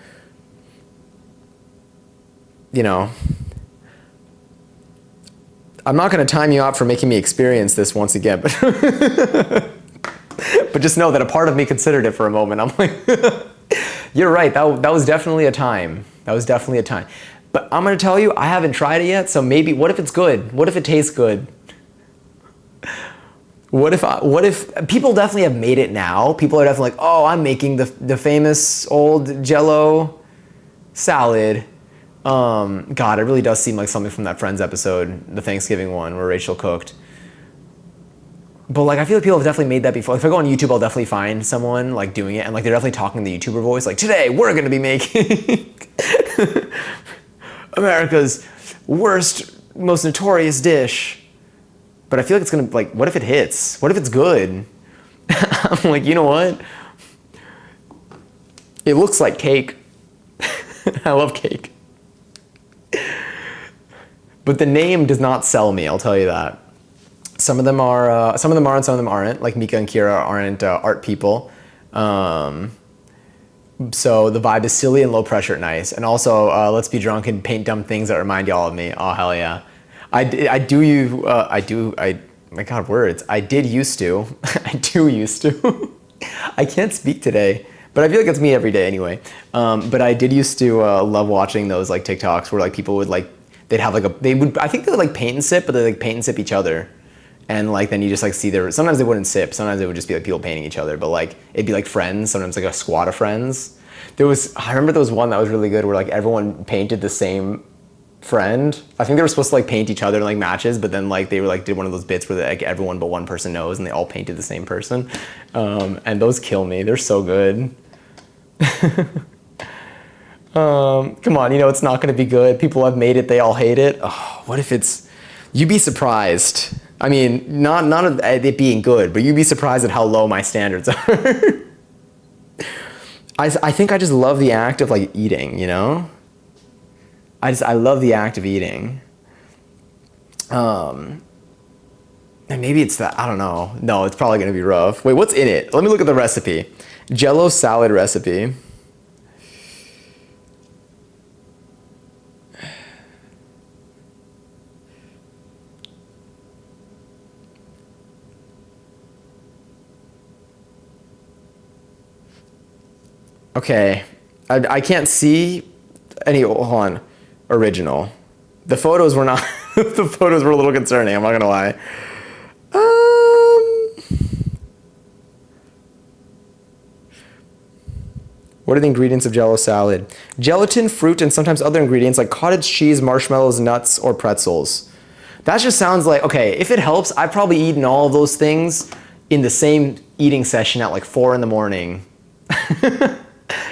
I'm not going to time you out for making me experience this once again, but but just know that a part of me considered it for a moment. I'm like, you're right. That was definitely a time. That was definitely a time. But I'm gonna tell you, I haven't tried it yet, so maybe, what if it's good? What if it tastes good? What if people definitely have made it now? People are definitely like, oh, I'm making the famous old Jello salad. God, it really does seem like something from that Friends episode, the Thanksgiving one where Rachel cooked. But like, I feel like people have definitely made that before. Like, if I go on YouTube, I'll definitely find someone like doing it, and like they're definitely talking in the YouTuber voice. Like, today we're gonna be making America's worst, most notorious dish. But I feel like it's gonna, like, what if it hits? What if it's good? I'm like, you know what? It looks like cake. I love cake. But the name does not sell me, I'll tell you that. Some of them are, and some of them aren't. Like Mika and Kira aren't art people. So the vibe is silly and low pressure, nice. And also, let's be drunk and paint dumb things that remind y'all of me. Oh, hell yeah. I my God, words. I did used to. I do used to. I can't speak today, but I feel like it's me every day anyway. But I did used to love watching those like TikToks where like people would like, they'd have like I think they would like paint and sip, but they like paint and sip each other. And like, then you just like see sometimes they wouldn't sip, sometimes it would just be like people painting each other, but like, it'd be like friends, sometimes like a squad of friends. I remember there was one that was really good where like everyone painted the same friend. I think they were supposed to like paint each other in like matches, but then like they were like did one of those bits where like everyone but one person knows and they all painted the same person. And those kill me. They're so good. Come on, it's not gonna be good. People have made it, they all hate it. Oh, what if you'd be surprised. I mean, not of it being good, but you'd be surprised at how low my standards are. I think I just love the act of like eating, I love the act of eating. And maybe it's that, I don't know. No, it's probably gonna be rough. Wait, what's in it? Let me look at the recipe. Jello salad recipe. Okay, I can't see any, hold on, original. The photos were not, the photos were a little concerning, I'm not gonna lie. What are the ingredients of Jello salad? Gelatin, fruit, and sometimes other ingredients like cottage cheese, marshmallows, nuts, or pretzels. That just sounds like, okay, if it helps, I've probably eaten all of those things in the same eating session at like 4 in the morning.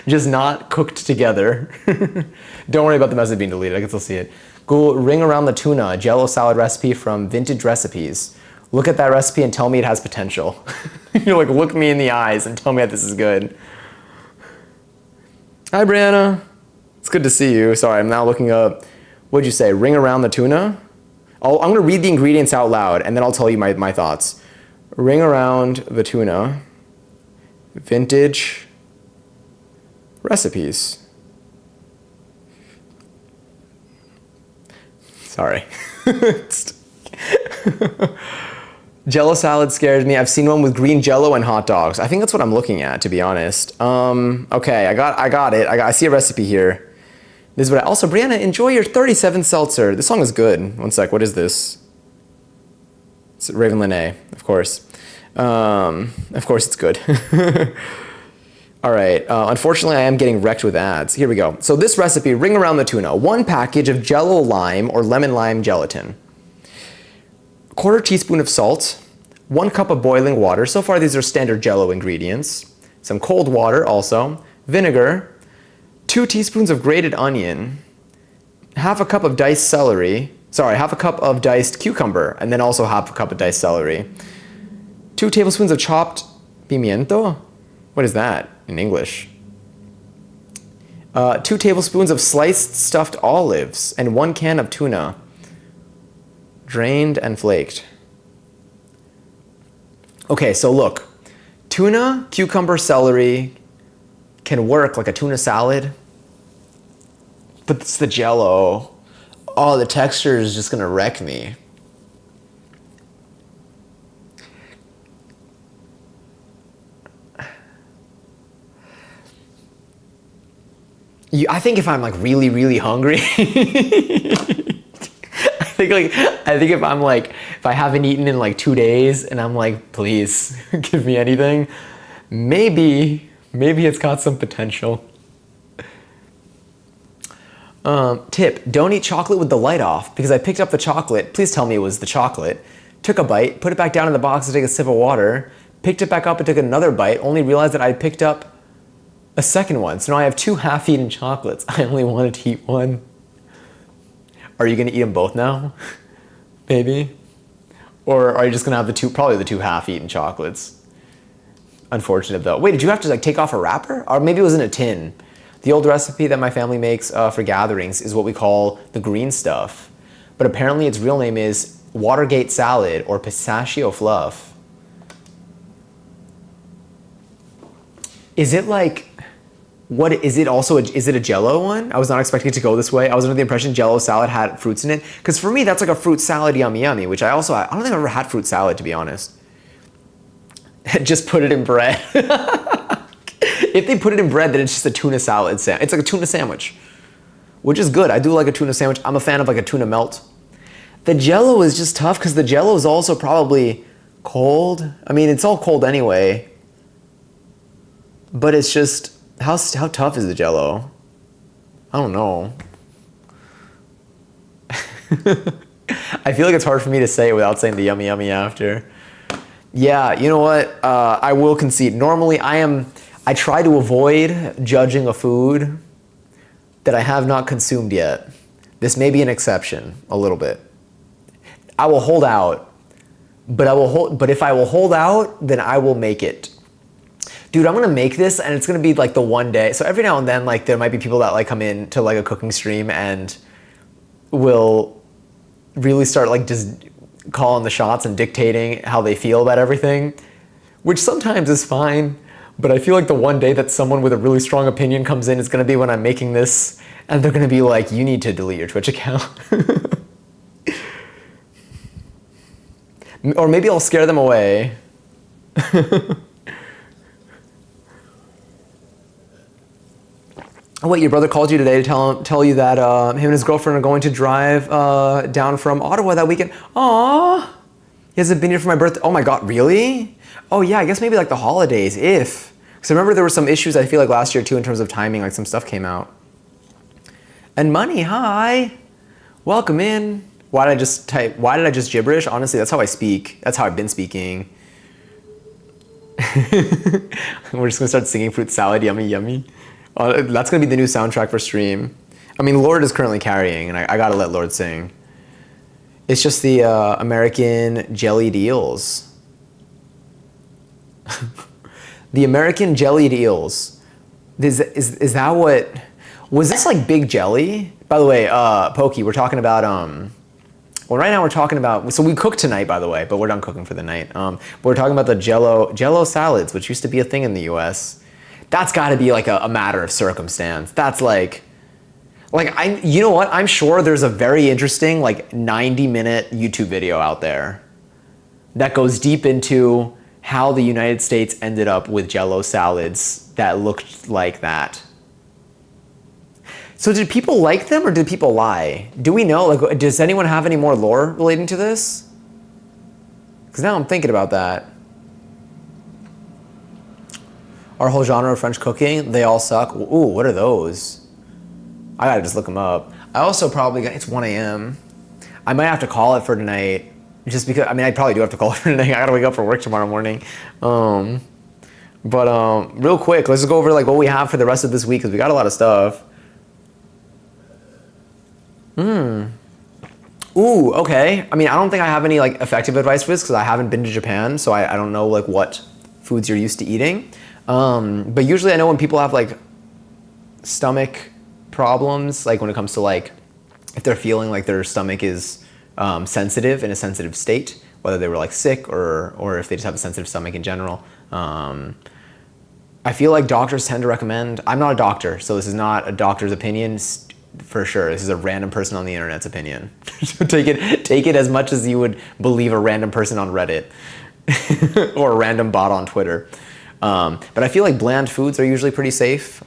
Just not cooked together. Don't worry about the message being deleted, I can still see it. Go ring around the tuna, Jello salad recipe from Vintage Recipes. Look at that recipe and tell me it has potential. You're like, look me in the eyes and tell me that this is good. Hi, Brianna. It's good to see you. Sorry, I'm now looking up. What'd you say? Ring around the tuna? I'm going to read the ingredients out loud, and then I'll tell you my thoughts. Ring around the tuna. Vintage recipes. Sorry. Jello salad scares me. I've seen one with green Jello and hot dogs. I think that's what I'm looking at, to be honest. Okay, I got it. I see a recipe here. This is what also, Brianna, enjoy your 37 seltzer. This song is good. One sec, what is this? It's Raven Lene, of course. Of course it's good. All right, unfortunately I am getting wrecked with ads. Here we go. So this recipe, ring around the tuna. 1 package of Jello lime or lemon lime gelatin. 1/4 teaspoon of salt. 1 cup of boiling water. So far these are standard Jello ingredients. Some cold water also. Vinegar. 2 teaspoons of grated onion. 1/2 cup of diced celery. Sorry, 1/2 cup of diced cucumber. And then also 1/2 cup of diced celery. 2 tablespoons of chopped pimiento. What is that in English? 2 tablespoons of sliced stuffed olives and 1 can of tuna. Drained and flaked. Okay, so look. Tuna, cucumber, celery can work like a tuna salad. But it's the Jello. Oh, the texture is just gonna wreck me. I think if I'm like really, really hungry, I think if I'm like, if I haven't eaten in like 2 days and I'm like, please give me anything, maybe it's got some potential. Tip, don't eat chocolate with the light off because I picked up the chocolate. Please tell me it was the chocolate. Took a bite, put it back down in the box to take a sip of water, picked it back up and took another bite, only realized that I picked up a second one. So now I have 2 half-eaten chocolates. I only wanted to eat one. Are you gonna eat them both now? Maybe? Or are you just gonna have probably the 2 half-eaten chocolates? Unfortunate though. Wait, did you have to like take off a wrapper? Or maybe it was in a tin. The old recipe that my family makes for gatherings is what we call the green stuff. But apparently its real name is Watergate salad or pistachio fluff. Is it like, what is it also, is it a Jell-O one? I was not expecting it to go this way. I was under the impression Jell-O salad had fruits in it. Because for me, that's like a fruit salad yummy yummy, which I don't think I've ever had fruit salad, to be honest. Just put it in bread. If they put it in bread, then it's just a tuna salad sandwich. It's like a tuna sandwich, which is good. I do like a tuna sandwich. I'm a fan of like a tuna melt. The Jell-O is just tough because the Jell-O is also probably cold. I mean, it's all cold anyway. But it's just, how tough is the Jell-O? I don't know. I feel like it's hard for me to say it without saying the yummy yummy after. Yeah, you know what? I will concede. Normally, I try to avoid judging a food that I have not consumed yet. This may be an exception, a little bit. I will hold out, but if I will hold out, then I will make it. Dude, I'm gonna make this and it's gonna be like the one day. So every now and then, like there might be people that like come in to like a cooking stream and will really start like just calling the shots and dictating how they feel about everything, which sometimes is fine. But I feel like the one day that someone with a really strong opinion comes in is gonna be when I'm making this and they're gonna be like, you need to delete your Twitch account. Or maybe I'll scare them away. Oh wait, your brother called you today to tell you that him and his girlfriend are going to drive down from Ottawa that weekend. Aww. He hasn't been here for my birthday. Oh my god, really? Oh yeah, I guess maybe like the holidays, if. Because I remember there were some issues I feel like last year too in terms of timing, like some stuff came out. And Money, hi. Welcome in. Why did I just gibberish? Honestly, that's how I speak. That's how I've been speaking. We're just gonna start singing fruit salad, yummy, yummy. That's gonna be the new soundtrack for stream. I mean, Lord is currently carrying, and I gotta let Lord sing. It's just the American jellied eels. The American jellied eels. Is that what? Was this like big jelly? By the way, Pokey, we're talking about well, right now we're talking about, so we cooked tonight, by the way, but we're done cooking for the night. But we're talking about the Jell-O salads, which used to be a thing in the US. That's gotta be like a matter of circumstance. That's like you know what? I'm sure there's a very interesting like 90-minute YouTube video out there that goes deep into how the United States ended up with Jell-O salads that looked like that. So did people like them or did people lie? Do we know? Like, does anyone have any more lore relating to this? Because now I'm thinking about that. Our whole genre of French cooking, they all suck. Ooh, what are those? I gotta just look them up. I also probably it's 1 a.m. I might have to call it for tonight. Just because, I mean, I probably do have to call it for tonight. I gotta wake up for work tomorrow morning. But real quick, let's just go over like what we have for the rest of this week because we got a lot of stuff. Ooh, okay. I mean, I don't think I have any like effective advice for this because I haven't been to Japan, so I don't know like what foods you're used to eating. But usually I know when people have like stomach problems, like when it comes to like if they're feeling like their stomach is sensitive in a sensitive state, whether they were like sick or if they just have a sensitive stomach in general. I feel like doctors tend to recommend, I'm not a doctor, so this is not a doctor's opinion. For sure, this is a random person on the internet's opinion. So take it as much as you would believe a random person on Reddit or a random bot on Twitter. But I feel like bland foods are usually pretty safe,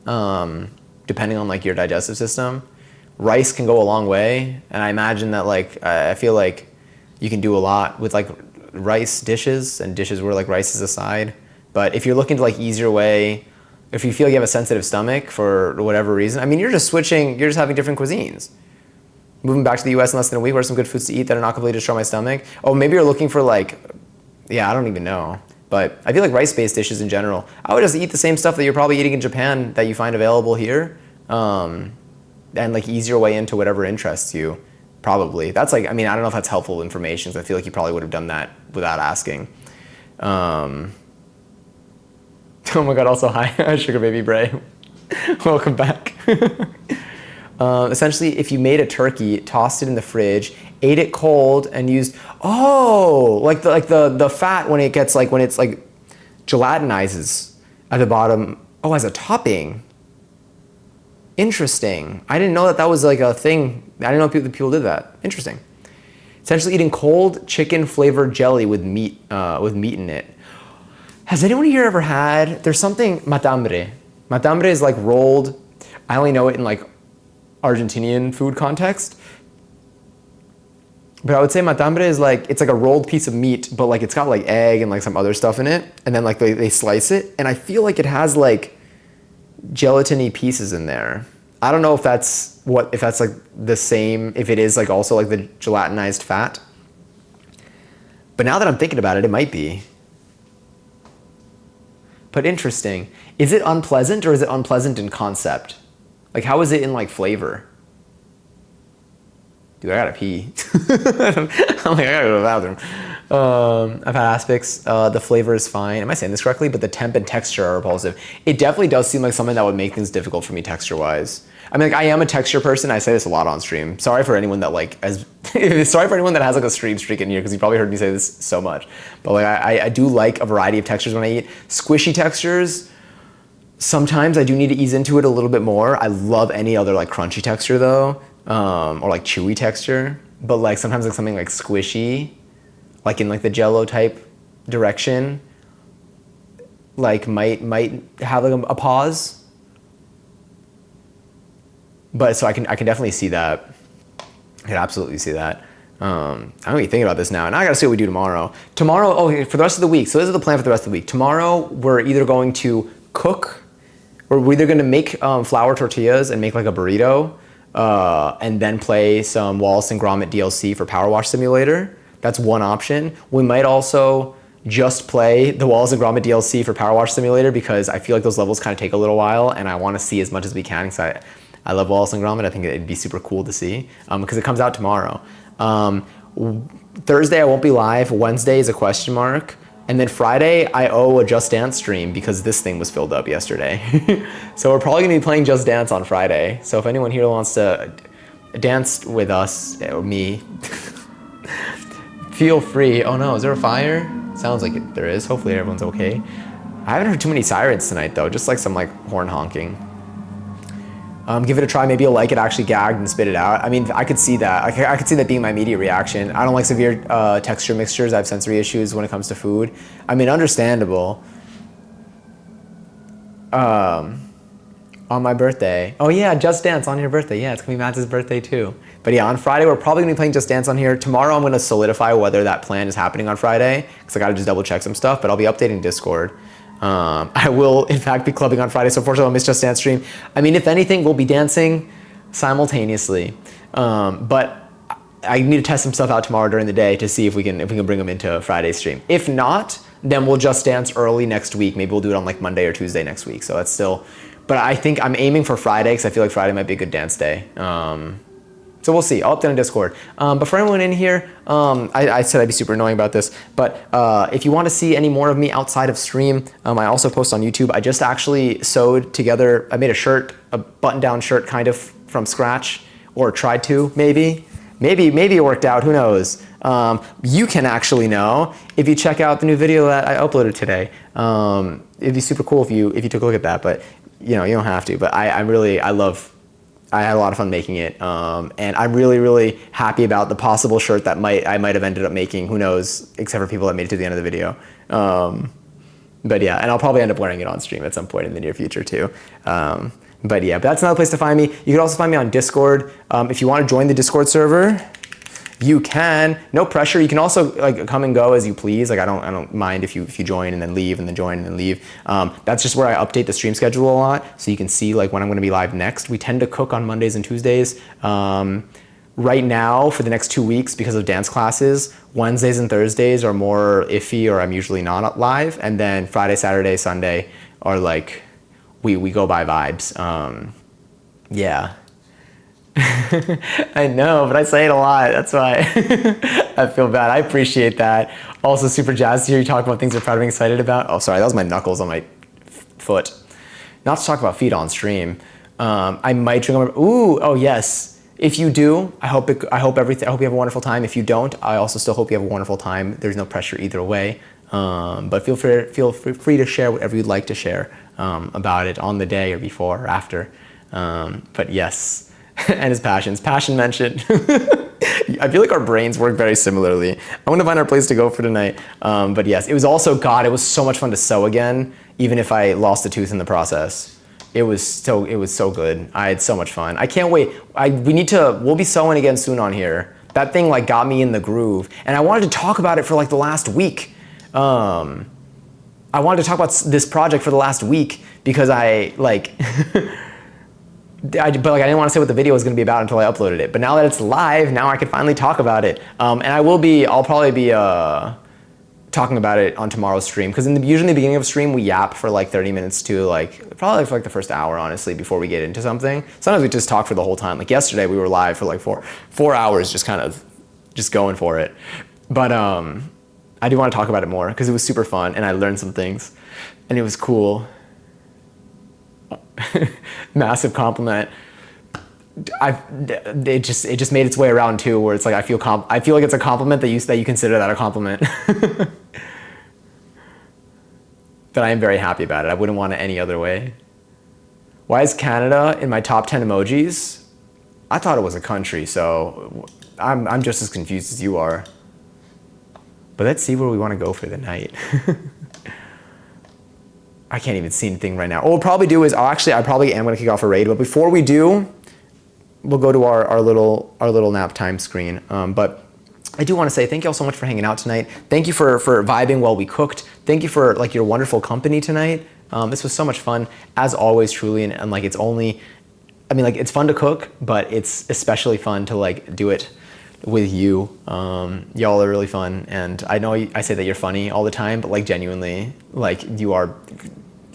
depending depending on like your digestive system. Rice can go a long way, and I imagine that like I feel like you can do a lot with like rice dishes and dishes where like rice is a side. But if you're looking to like ease your way, if you feel like you have a sensitive stomach for whatever reason, I mean, you're just having different cuisines. Moving back to the US in less than a week, what are some good foods to eat that are not completely destroy my stomach? Oh, maybe you're looking for like, yeah, I don't even know. But I feel like rice-based dishes in general, I would just eat the same stuff that you're probably eating in Japan that you find available here. And like ease your way into whatever interests you, probably. That's like, I mean, I don't know if that's helpful information, because I feel like you probably would have done that without asking. Oh my God, also hi, Sugar Baby Bray. Welcome back. Essentially, if you made a turkey, tossed it in the fridge, ate it cold, and used, like the fat when it's like gelatinizes at the bottom, as a topping. Interesting. I didn't know that was like a thing. I didn't know people did that. Interesting. Essentially eating cold chicken flavored jelly with meat in it. Has anyone here ever had, there's something, matambre. Matambre is like rolled, I only know it in like Argentinian food context. But I would say matambre is like, it's like a rolled piece of meat, but like it's got like egg and like some other stuff in it. And then like they slice it. And I feel like it has like gelatiny pieces in there. I don't know if that's like the same, if it is like also like the gelatinized fat. But now that I'm thinking about it, it might be. But interesting. Is it unpleasant, or is it unpleasant in concept? Like, how is it in like flavor? Dude, I gotta pee. I'm like, I gotta go to the bathroom. I've had aspects. The flavor is fine. Am I saying this correctly? But the temp and texture are repulsive. It definitely does seem like something that would make things difficult for me texture-wise. I mean, like, I am a texture person. I say this a lot on stream. Sorry for anyone that like sorry for anyone that has like a stream streak in here, because you probably heard me say this so much. But like, I do like a variety of textures when I eat. Squishy textures, sometimes I do need to ease into it a little bit more. I love any other like crunchy texture though, or like chewy texture. But like sometimes like something like squishy, like in like the Jello type direction, like might have like a pause. But so I can definitely see that. I can absolutely see that. I'm really thinking about this now, and I gotta see what we do tomorrow. Tomorrow, for the rest of the week. So this is the plan for the rest of the week. Tomorrow we're either going to cook, or we're either gonna make flour tortillas and make like a burrito, and then play some Wallace and Gromit DLC for Power Wash Simulator. That's one option. We might also just play the Wallace and Gromit DLC for Power Wash Simulator, because I feel like those levels kind of take a little while, and I want to see as much as we can, because I love Wallace and Gromit. I think it'd be super cool to see, because it comes out tomorrow. Thursday I won't be live. Wednesday is a question mark. And then Friday I owe a Just Dance stream, because this thing was filled up yesterday. So we're probably gonna be playing Just Dance on Friday. So if anyone here wants to dance with us, or me, feel free. Oh no, is there a fire? Sounds like there is. Hopefully everyone's okay. I haven't heard too many sirens tonight though, just like some like horn honking. Give it a try. Maybe you'll like it. Actually gagged and spit it out. I mean, I could see that. I could see that being my immediate reaction. I don't like severe texture mixtures. I have sensory issues when it comes to food. I mean, understandable. On my birthday. Oh yeah, Just Dance on your birthday. Yeah, it's gonna be Matt's birthday too. But yeah, on Friday we're probably gonna be playing Just Dance on here. Tomorrow I'm gonna solidify whether that plan is happening on Friday, because I gotta just double check some stuff. But I'll be updating Discord. I will, in fact, be clubbing on Friday, so unfortunately I'll miss Just Dance stream. I mean, if anything, we'll be dancing simultaneously. But I need to test some stuff out tomorrow during the day to see if we can bring them into Friday's stream. If not, then we'll Just Dance early next week. Maybe we'll do it on like Monday or Tuesday next week. So that's still, but I think I'm aiming for Friday, because I feel like Friday might be a good dance day. So we'll see. I'll update on Discord. But for anyone in here, I said I'd be super annoying about this, but if you want to see any more of me outside of stream, I also post on YouTube. I just actually sewed together, I made a shirt, a button-down shirt kind of from scratch, or tried to, maybe. Maybe it worked out, who knows? You can actually know if you check out the new video that I uploaded today. It'd be super cool if you took a look at that, but you know, you don't have to. But I had a lot of fun making it, and I'm really, really happy about the possible shirt that I might have ended up making. Who knows? Except for people that made it to the end of the video. But yeah, and I'll probably end up wearing it on stream at some point in the near future too. But yeah, but that's another place to find me. You can also find me on Discord. If you want to join the Discord server, you can. No pressure. You can also like come and go as you please. Like I don't mind if you join and then leave and then join and then leave. That's just where I update the stream schedule a lot, so you can see like when I'm going to be live next. We tend to cook on Mondays and Tuesdays. Right now, for the next 2 weeks, because of dance classes, Wednesdays and Thursdays are more iffy, or I'm usually not live, and then Friday, Saturday, Sunday are like we go by vibes. Yeah. I know, but I say it a lot. That's why I feel bad. I appreciate that. Also, super jazzed to hear you talk about things you're proud of and excited about. Oh, sorry, that was my knuckles on my foot. Not to talk about feet on stream. I might drink. Ooh, oh yes. If you do, I hope you have a wonderful time. If you don't, I also still hope you have a wonderful time. There's no pressure either way. But feel free to share whatever you'd like to share about it on the day or before or after. But yes. And his passions. Passion mentioned. I feel like our brains work very similarly. I want to find our place to go for tonight. But yes, it was also, God, it was so much fun to sew again, even if I lost a tooth in the process. It was so good. I had so much fun. I can't wait. We'll be sewing again soon on here. That thing like got me in the groove. And I wanted to talk about it for like the last week. I wanted to talk about this project for the last week because I like, but I didn't want to say what the video was going to be about until I uploaded it. But now that it's live, now I can finally talk about it. And I'll probably be talking about it on tomorrow's stream, because usually in the beginning of a stream we yap for like 30 minutes to probably for like the first hour, honestly, before we get into something. Sometimes we just talk for the whole time. Like yesterday we were live for like four hours, just kind of just going for it. But I do want to talk about it more because it was super fun and I learned some things and it was cool. Massive compliment. It just made its way around too, where it's like I feel like it's a compliment that you consider that a compliment. But I am very happy about it. I wouldn't want it any other way. Why is Canada in my top 10 emojis? I thought it was a country, so I'm just as confused as you are. But let's see where we want to go for the night. I can't even see anything right now. What we'll probably do is I probably am going to kick off a raid, but before we do, we'll go to our little nap time screen. But I do want to say thank you all so much for hanging out tonight. Thank you for vibing while we cooked. Thank you for like your wonderful company tonight. This was so much fun, as always, truly. And like it's fun to cook, but it's especially fun to like do it with you. Y'all are really fun, and I know I say that you're funny all the time, but like genuinely, like y'all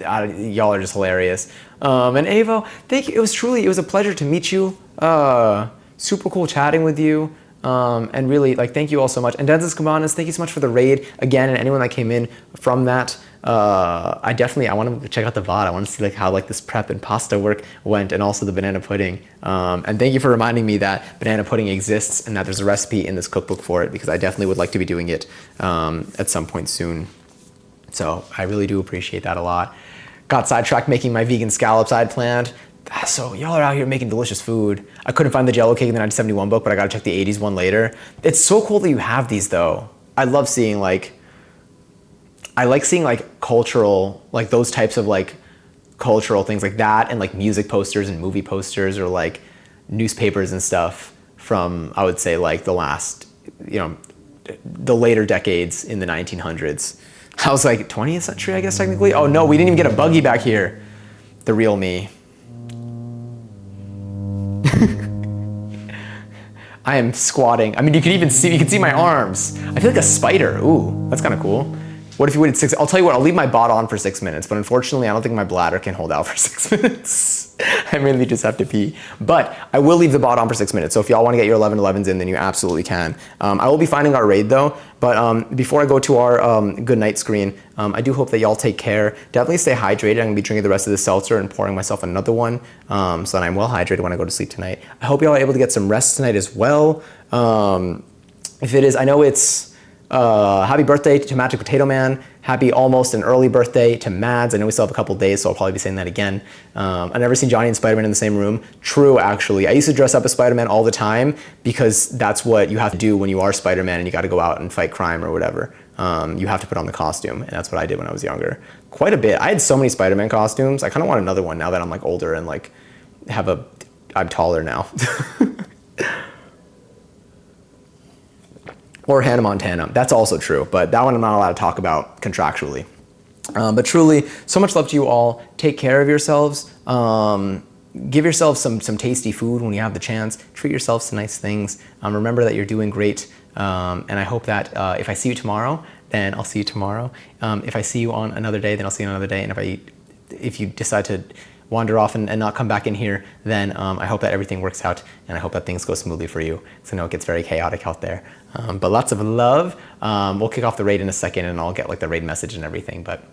are just hilarious. And Avo, thank you. It was a pleasure to meet you. Super cool chatting with you. And really, like, thank you all so much. And Denzis Cabanas, thank you so much for the raid again, and anyone that came in from that. I want to check out the VOD. I want to see like how like this prep and pasta work went, and also the banana pudding. And thank you for reminding me that banana pudding exists and that there's a recipe in this cookbook for it, because I definitely would like to be doing it at some point soon. So I really do appreciate that a lot. Got sidetracked making my vegan scallops I had planned. So y'all are out here making delicious food. I couldn't find the Jello cake in the 1971 book, but I gotta check the 80s one later. It's so cool that you have these though. I love seeing like cultural, like those types of like cultural things like that, and like music posters and movie posters, or like newspapers and stuff from, I would say, like the later decades in the 1900s. I was like 20th century, I guess, technically. Oh no, we didn't even get a buggy back here. The real me. I am squatting. I mean, you can see my arms. I feel like a spider. Ooh, that's kind of cool. What if you waited 6? I'll tell you what, I'll leave my bot on for 6 minutes, but unfortunately, I don't think my bladder can hold out for 6 minutes. I mainly just have to pee. But I will leave the bot on for 6 minutes, so if y'all want to get your 11:11s in, then you absolutely can. I will be finding our raid though, but before I go to our good night screen, I do hope that y'all take care. Definitely stay hydrated. I'm going to be drinking the rest of the seltzer and pouring myself another one, so that I'm well hydrated when I go to sleep tonight. I hope y'all are able to get some rest tonight as well. If it is, I know it's happy birthday to Magic Potato Man. Happy almost an early birthday to Mads. I know we still have a couple days, so I'll probably be saying that again. I've never seen Johnny and Spider-Man in the same room. True, actually. I used to dress up as Spider-Man all the time because that's what you have to do when you are Spider-Man and you got to go out and fight crime or whatever. You have to put on the costume, and that's what I did when I was younger. quite a bit. I had so many Spider-Man costumes. I kind of want another one now that I'm like older and like I'm taller now. Or Hannah Montana. That's also true, but that one I'm not allowed to talk about contractually. But truly, so much love to you all. Take care of yourselves. Give yourselves some tasty food when you have the chance. Treat yourselves to nice things. Remember that you're doing great. And I hope that if I see you tomorrow, then I'll see you tomorrow. If I see you on another day, then I'll see you on another day. And if you decide to wander off and not come back in here, then I hope that everything works out, and I hope that things go smoothly for you, because I know it gets very chaotic out there. But lots of love. We'll kick off the raid in a second, and I'll get like the raid message and everything. But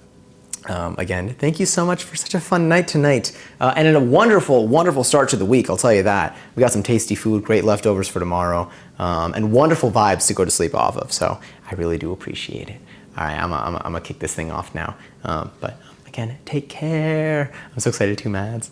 again, thank you so much for such a fun night tonight, and a wonderful, wonderful start to the week, I'll tell you that. We got some tasty food, great leftovers for tomorrow, and wonderful vibes to go to sleep off of, so I really do appreciate it. All right, I'm gonna kick this thing off now, but again, take care. I'm so excited too, Mads.